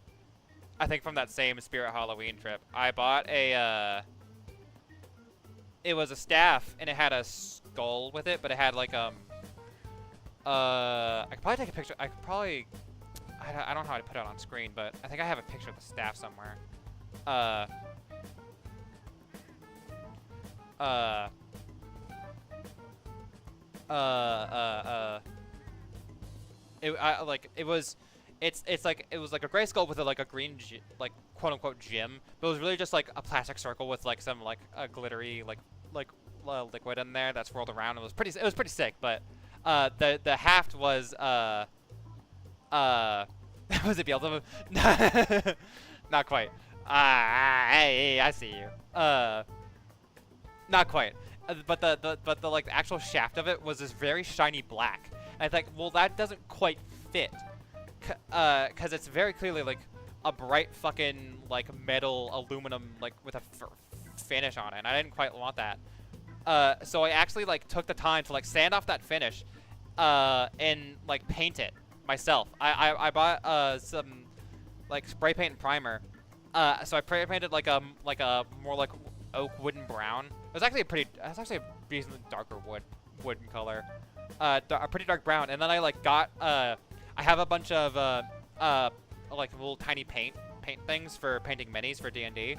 I think from that same Spirit Halloween trip, I bought a, it was a staff, and it had a skull with it, but it had like, I could probably take a picture. I don't know how to put it on screen, but I think I have a picture of the staff somewhere. It's like it was like a gray skull with a green like quote unquote gem, but it was really just like a plastic circle with like some like a glittery liquid in there that swirled around. It was pretty sick, but the haft was was it Beelzebub? Not quite. Hey, I see you. Not quite. But the like the actual shaft of it was this very shiny black. And I think, well, that doesn't quite fit, cause it's very clearly like a bright fucking like metal aluminum like with a finish on it. And I didn't quite want that. So I actually like took the time to like sand off that finish, and like paint it myself. I bought some like spray paint and primer. So I spray painted like a more like oak wooden brown. It was actually a decently darker wooden color. A pretty dark brown. And then I like got I have a bunch of like little tiny paint things for painting minis for D&D.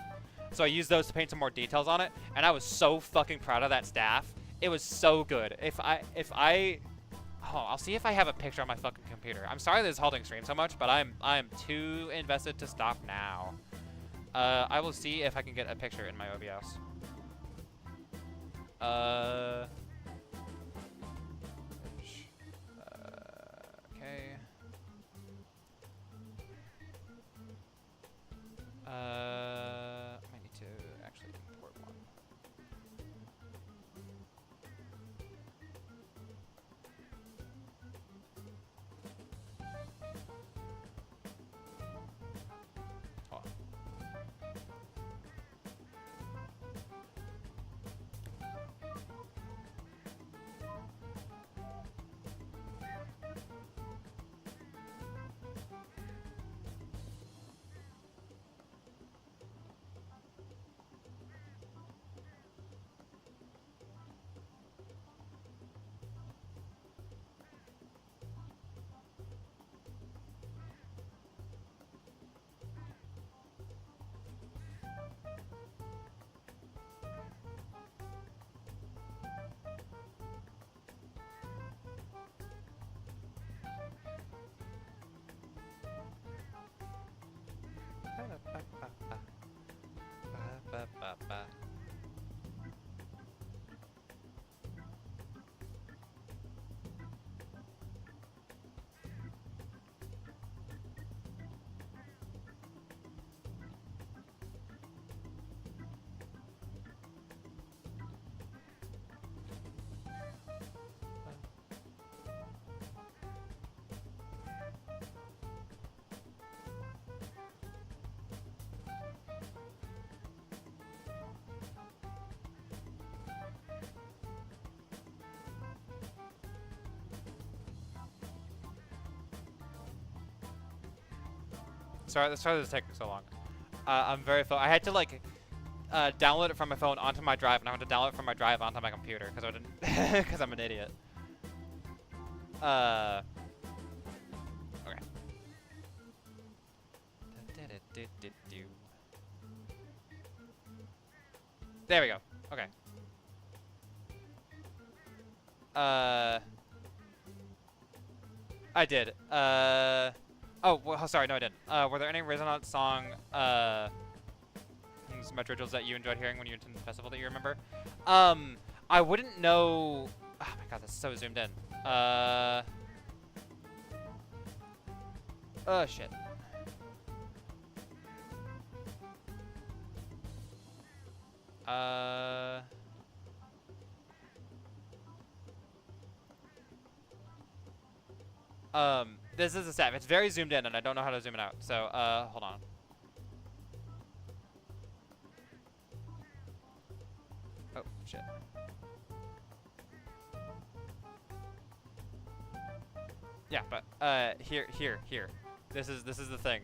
So I used those to paint some more details on it, and I was so fucking proud of that staff. It was so good. I'll see if I have a picture on my fucking computer. I'm sorry that it's halting stream so much, but I'm too invested to stop now. I will see if I can get a picture in my OBS. Okay. I might need to actually import one. Oh. Ba-ba-ba-ba. Sorry this is taking so long. I'm very I had to like download it from my phone onto my drive, and I had to download it from my drive onto my computer because I didn't because I'm an idiot. Okay. There we go. Okay. I did. Oh, well, sorry, no, I didn't. Were there any Resonance song, rituals that you enjoyed hearing when you attended the festival that you remember? I wouldn't know. Oh my god, that's so zoomed in. Oh shit. This is a staff. It's very zoomed in, and I don't know how to zoom it out. So, hold on. Oh shit. Yeah, but here. This is the thing.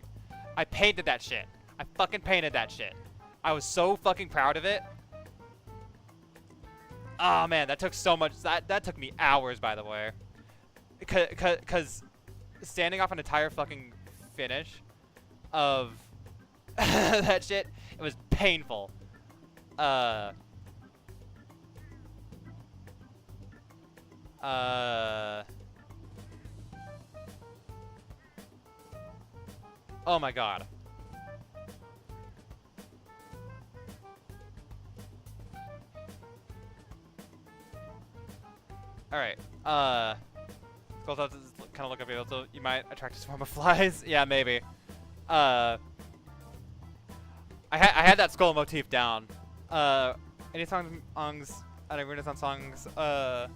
I painted that shit. I fucking painted that shit. I was so fucking proud of it. Oh man, that took so much. That took me hours, by the way. Cause standing off an entire fucking finish of that shit, it was painful. Oh my god. Alright, Skull's out to kind of look up here, so you might attract a swarm of flies. Yeah, maybe. I had that skull motif down. Any songs, any Renaissance songs, that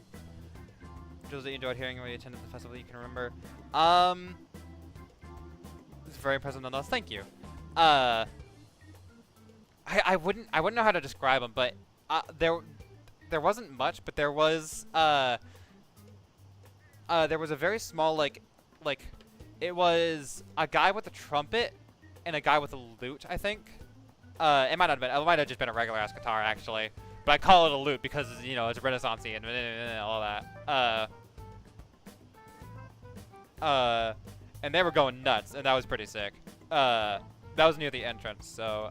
you enjoyed hearing when you attended the festival that you can remember? It's very impressive nonetheless. Thank you. I wouldn't know how to describe them, but there wasn't much, but there was a very small like it was a guy with a trumpet and a guy with a lute, I think. It might have just been a regular ass guitar actually, but I call it a lute because, you know, it's Renaissance-y and all that. And they were going nuts, and that was pretty sick. That was near the entrance, so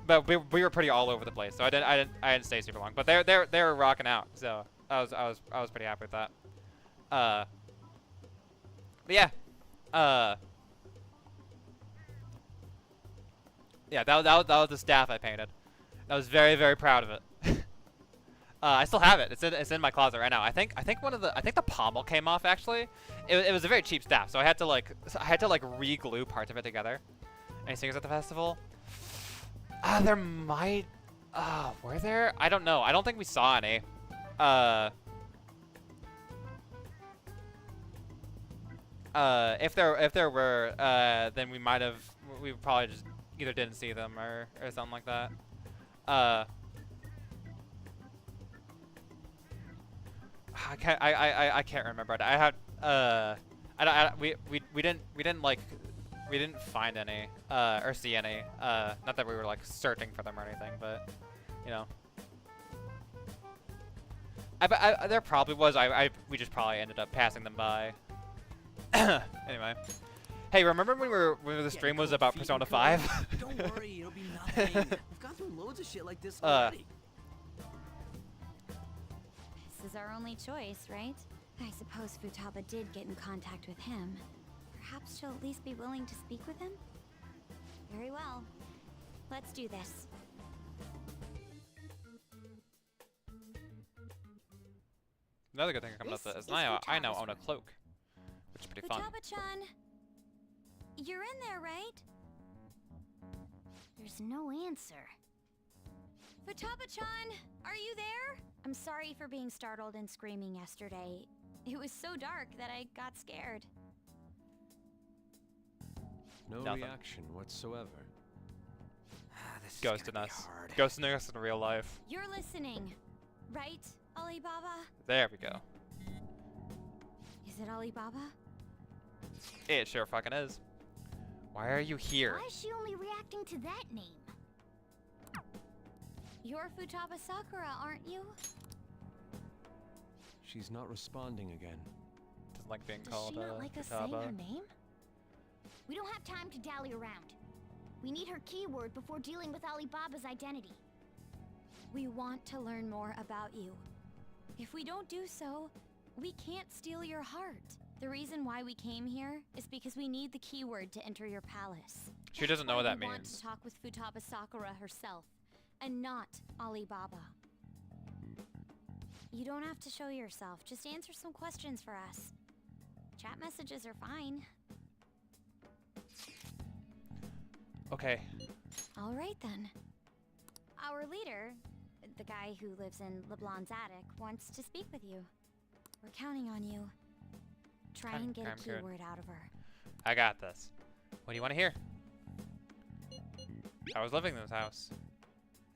but we were pretty all over the place, so I didn't stay super long. But they were rocking out, so I was pretty happy with that. But yeah, yeah, that was the staff I painted. I was very, very proud of it. I still have it. It's in my closet right now. I think the pommel came off actually. It was a very cheap staff, so I had to like re-glue parts of it together. Any singers at the festival? There might. Were there? I don't know. I don't think we saw any. If there were, then we probably just either didn't see them or something like that. I can't remember. I had we didn't find any or see any. Not that we were like searching for them or anything, but you know. There probably was. We just probably ended up passing them by. Anyway. Hey, remember when the stream was about Persona 5? Don't worry, it'll be nothing. We've gone through loads of shit like this already. This is our only choice, right? I suppose Futaba did get in contact with him. Perhaps she'll at least be willing to speak with him? Very well. Let's do this. Another good thing coming up is I now own a cloak, which is pretty fun. Futaba-chan, you're in there, right? There's no answer. Futaba-chan, are you there? I'm sorry for being startled and screaming yesterday. It was so dark that I got scared. No Nothing. reaction whatsoever. Ghosting us. Ghosting us in real life. You're listening, right, Alibaba? There we go. Is it Alibaba? It sure fucking is. Why are you here? Why is she only reacting to that name? You're Futaba Sakura, aren't you? She's not responding again. Doesn't like being Does called she not like us saying her name? We don't have time to dally around. We need her keyword before dealing with Alibaba's identity. We want to learn more about you. If we don't do so, we can't steal your heart. The reason why we came here is because we need the keyword to enter your palace. She doesn't know what that We want means. to talk with Futaba Sakura herself, and not Alibaba. You don't have to show yourself. Just answer some questions for us. Chat messages are fine. Okay. All right then. Our leader, the guy who lives in LeBlanc's attic, wants to speak with you. We're counting on you. Try and get a good. keyword out of her. I got this. What do you want to hear? I was living in this house.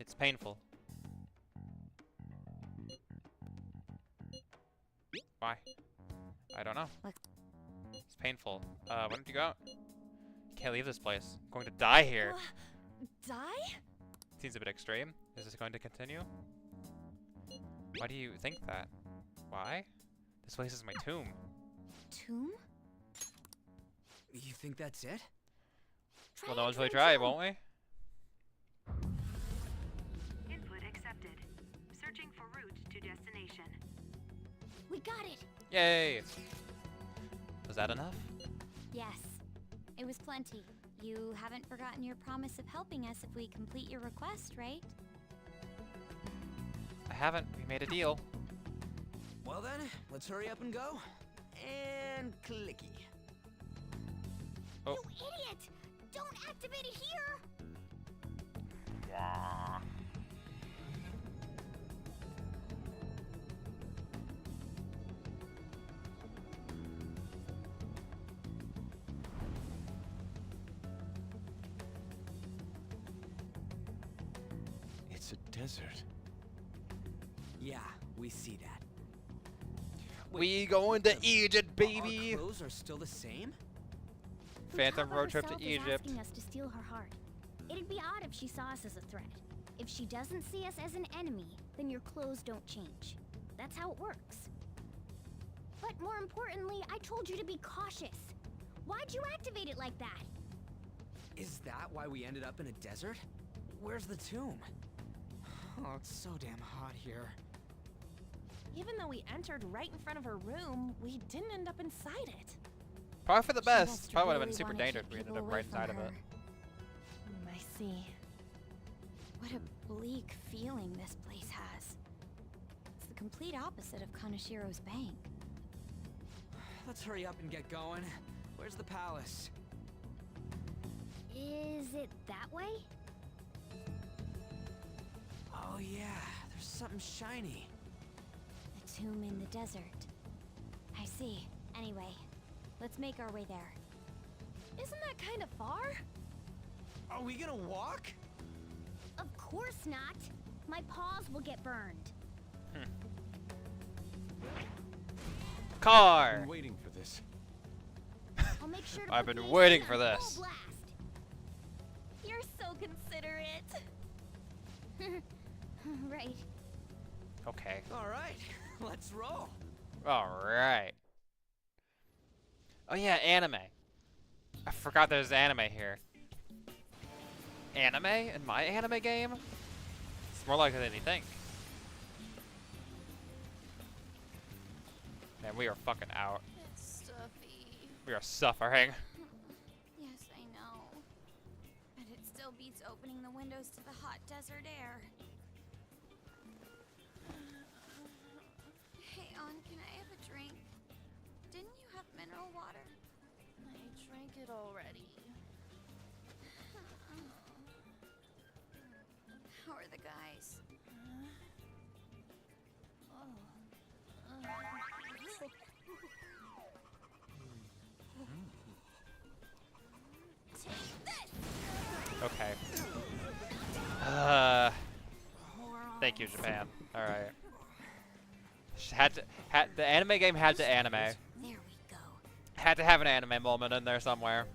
It's painful. Why? I don't know. It's painful. Why don't you go out? Can't leave this place. I'm going to die here. Die? Seems a bit extreme. Is this going to continue? Why do you think that? Why? This place is my tomb. Tomb? You think that's it? Well, no one's really try, won't we? Input accepted. Searching for route to destination. We got it! Yay! Was that enough? Yes. It was plenty. You haven't forgotten your promise of helping us if we complete your request, right? I haven't. We made a deal. Well then, let's hurry up and go. And clicky. Oh. You idiot! Don't activate it here! Yeah. It's a desert. Yeah, we see that. We going to Egypt, baby! Our clothes are still the same? Phantom Futaba road trip to herself is Egypt. asking us to steal her heart. It'd be odd if she saw us as a threat. If she doesn't see us as an enemy, then your clothes don't change. That's how it works. But more importantly, I told you to be cautious. Why'd you activate it like that? Is that why we ended up in a desert? Where's the tomb? Oh, it's so damn hot here. Even though we entered right in front of her room, we didn't end up inside it. Probably for the She best. must Probably would have really been super wanna dangerous keep if we ended people up away right from inside of her. it. I see. What a bleak feeling this place has. It's the complete opposite of Kanashiro's bank. Let's hurry up and get going. Where's the palace? Is it that way? Oh yeah, there's something shiny. The tomb in the desert. I see. Anyway, let's make our way there. Isn't that kind of far? Are we gonna walk? Of course not. My paws will get burned. Car! I'm waiting for this. I'll make sure to I've put been the waiting AC for on this. full blast. You're so considerate. Right. Okay. All right, let's roll. Alright. Oh yeah, anime. I forgot there's anime here. Anime in my anime game? It's more likely than you think. Man, we are fucking out. It's stuffy. We are suffering. Yes, I know. But it still beats opening the windows to the hot desert air. Hey, On, can it already. How are the guys? Okay. Thank you, Japan. All right. The anime game had to anime. There we go. Had to have an anime moment in there somewhere.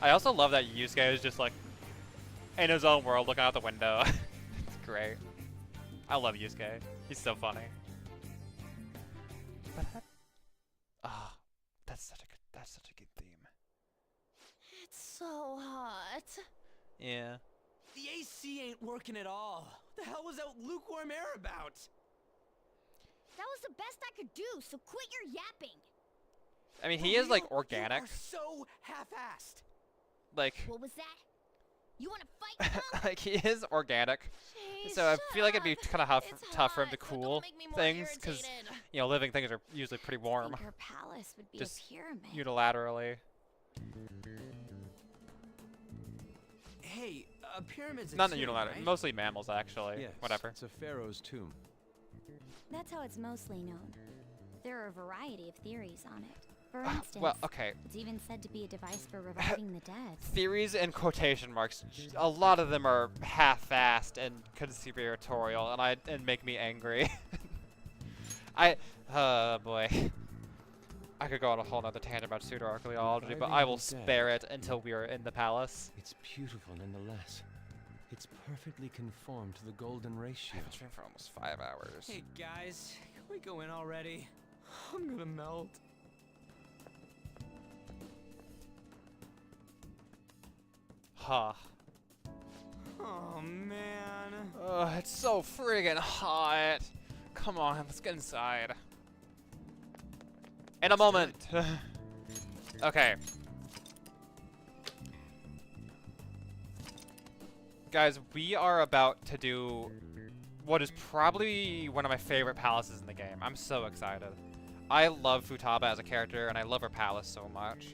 I also love that Yusuke is just like in his own world looking out the window. It's great. I love Yusuke. He's so funny. Ah, that's such a good theme. It's so hot. Yeah. The AC ain't working at all. What the hell was that lukewarm air about? That was the best I could do, so quit your yapping. I mean, he is like organic. You are so half-assed. Like. What was that? You want to fight? Like he is organic. Jeez, So I feel like it'd be kind of tough for him to so cool make me more things because you know living things are usually pretty warm. I think her palace would be Just a pyramid. unilaterally. Hey, a pyramid's a Not the tomb, unilateral. right? Mostly mammals, actually. Yes, Whatever. It's a pharaoh's tomb. That's how it's mostly known. There are a variety of theories on it. For instance, Well, okay. it's even said to be a device for reviving the dead. Theories in quotation marks. A lot of them are half-assed and conspiratorial, and make me angry. Boy. I could go on a whole nother tangent about pseudo-archaeology, but I will spare it until we are in the palace. It's beautiful nonetheless. It's perfectly conformed to the golden ratio. I've been streaming for almost 5 hours. Hey guys, can we go in already? I'm gonna melt. Huh. Oh man. It's so friggin' hot. Come on, let's get inside. In a moment. Okay. Guys, we are about to do what is probably one of my favorite palaces in the game. I'm so excited. I love Futaba as a character, and I love her palace so much.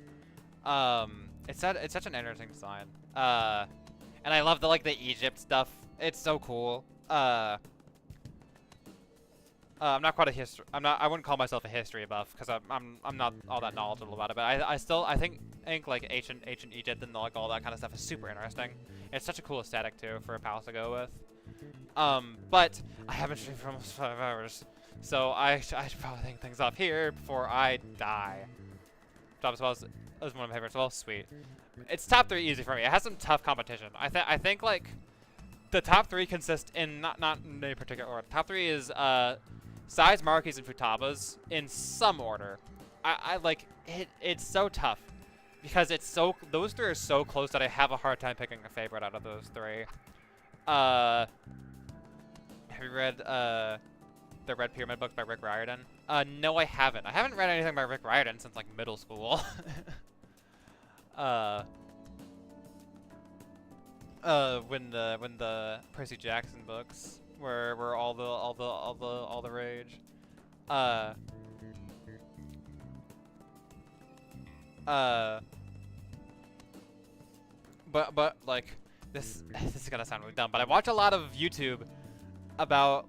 It's such an interesting design. And I love the Egypt stuff. It's so cool. I'm not quite a history. I wouldn't call myself a history buff because I'm not all that knowledgeable about it. But I think like ancient Egypt and like all that kind of stuff is super interesting. It's such a cool aesthetic too for a palace to go with. But I haven't streamed for almost 5 hours, so I should probably think things up here before I die. Top as well as one of my favorites. Well, sweet. It's top 3 easy for me. It has some tough competition. I think like the top 3 consist in not in any particular order. Top 3 is Sai's, Maruki's, and Futaba's in some order. I like it. It's so tough because those 3 are so close that I have a hard time picking a favorite out of those 3. Have you read the Red Pyramid books by Rick Riordan? No, I haven't. I haven't read anything by Rick Riordan since like middle school. When the Percy Jackson books were all the rage. But like this is gonna sound really dumb, but I watch a lot of YouTube about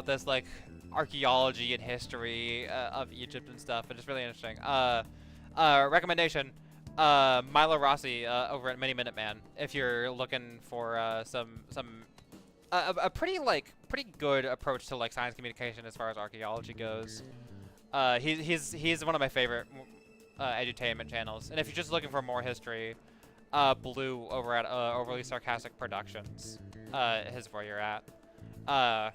this like archaeology and history of Egypt and stuff, and it's really interesting. Recommendation: Milo Rossi over at Mini Minuteman. If you're looking for a pretty good approach to like science communication as far as archaeology goes. He's one of my favorite edutainment channels, and if you're just looking for more history, Blue over at Overly Sarcastic Productions is where you're at. Not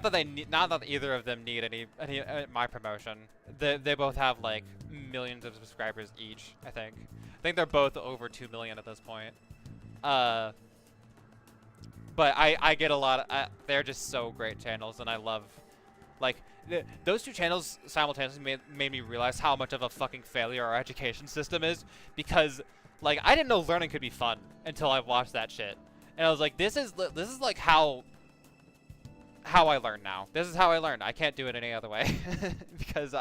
that either of them need any my promotion. They both have like millions of subscribers each. I think they're both over 2 million at this point. But I get a lot of, they're just so great channels, and I love like those 2 channels simultaneously made me realize how much of a fucking failure our education system is, because like I didn't know learning could be fun until I watched that shit, and I was like, this is like how how I learn now. This is how I learned. I can't do it any other way because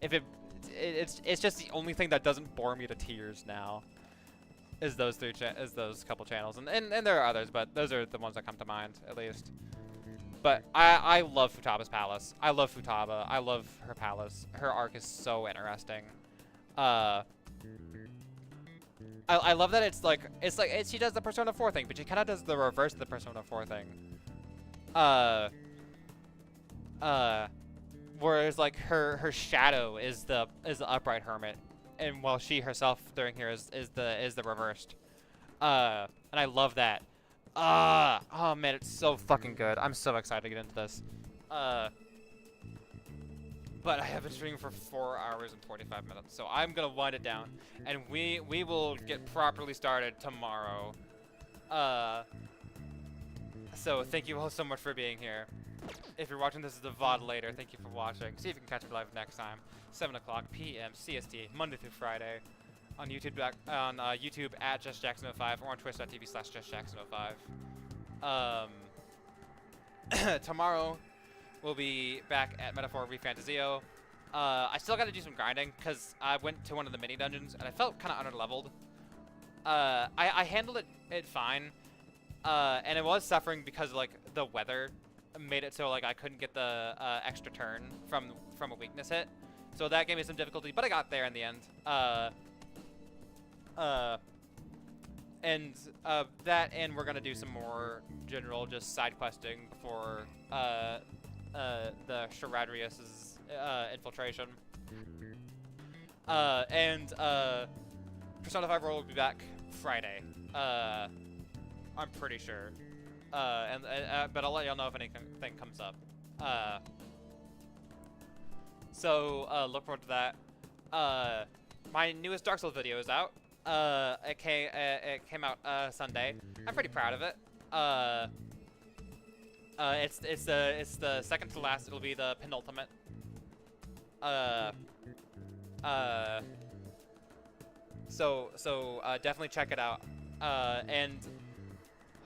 it's just the only thing that doesn't bore me to tears now. Is those couple channels, and there are others, but those are the ones that come to mind at least. But I love Futaba's palace. I love Futaba. I love her palace. Her arc is so interesting. I love that it's like she does the Persona 4 thing, but she kind of does the reverse of the Persona 4 thing. Whereas like her shadow is the upright hermit, and while she herself during here is the reversed. And I love that. Oh man, it's so fucking good. I'm so excited to get into this. But I have been streaming for 4 hours and 45 minutes, so I'm gonna wind it down, and we will get properly started tomorrow. So thank you all so much for being here. If you're watching this as a VOD later, thank you for watching. See if you can catch me live next time, 7 o'clock p.m. CST, Monday through Friday, on YouTube YouTube at JustJackson05 or on Twitch.tv/JustJackson05. Tomorrow we'll be back at Metaphor Refantazio. I still got to do some grinding because I went to one of the mini dungeons and I felt kind of underleveled. I handled it fine, and it was suffering because like the weather made it so like I couldn't get the extra turn from a weakness hit, so that gave me some difficulty. But I got there in the end. That and we're gonna do some more general just side questing before the Sharadrius's infiltration. Persona 5 Roll will be back Friday. I'm pretty sure. But I'll let y'all know if anything comes up. So look forward to that. My newest Dark Souls video is out. It came out Sunday. I'm pretty proud of it. It's the second to last. It'll be the penultimate. So definitely check it out. And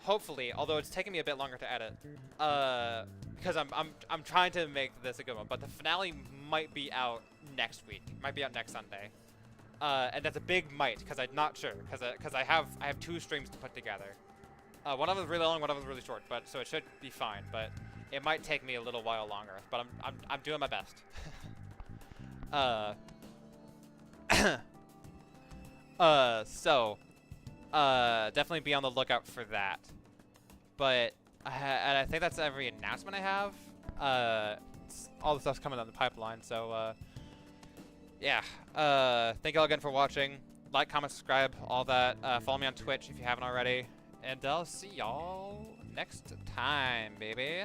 hopefully, although it's taking me a bit longer to edit, because I'm trying to make this a good one, but the finale might be out next week. Might be out next Sunday. And that's a big might, because I'm not sure, because I have 2 streams to put together. One of them is really long, one of them is really short, but so it should be fine. But it might take me a little while longer. But I'm doing my best. Definitely be on the lookout for that. But and I think that's every announcement I have. All the stuff's coming down the pipeline, so yeah. Thank you all again for watching. Like, comment, subscribe, all that. Follow me on Twitch if you haven't already. And I'll see y'all next time, baby.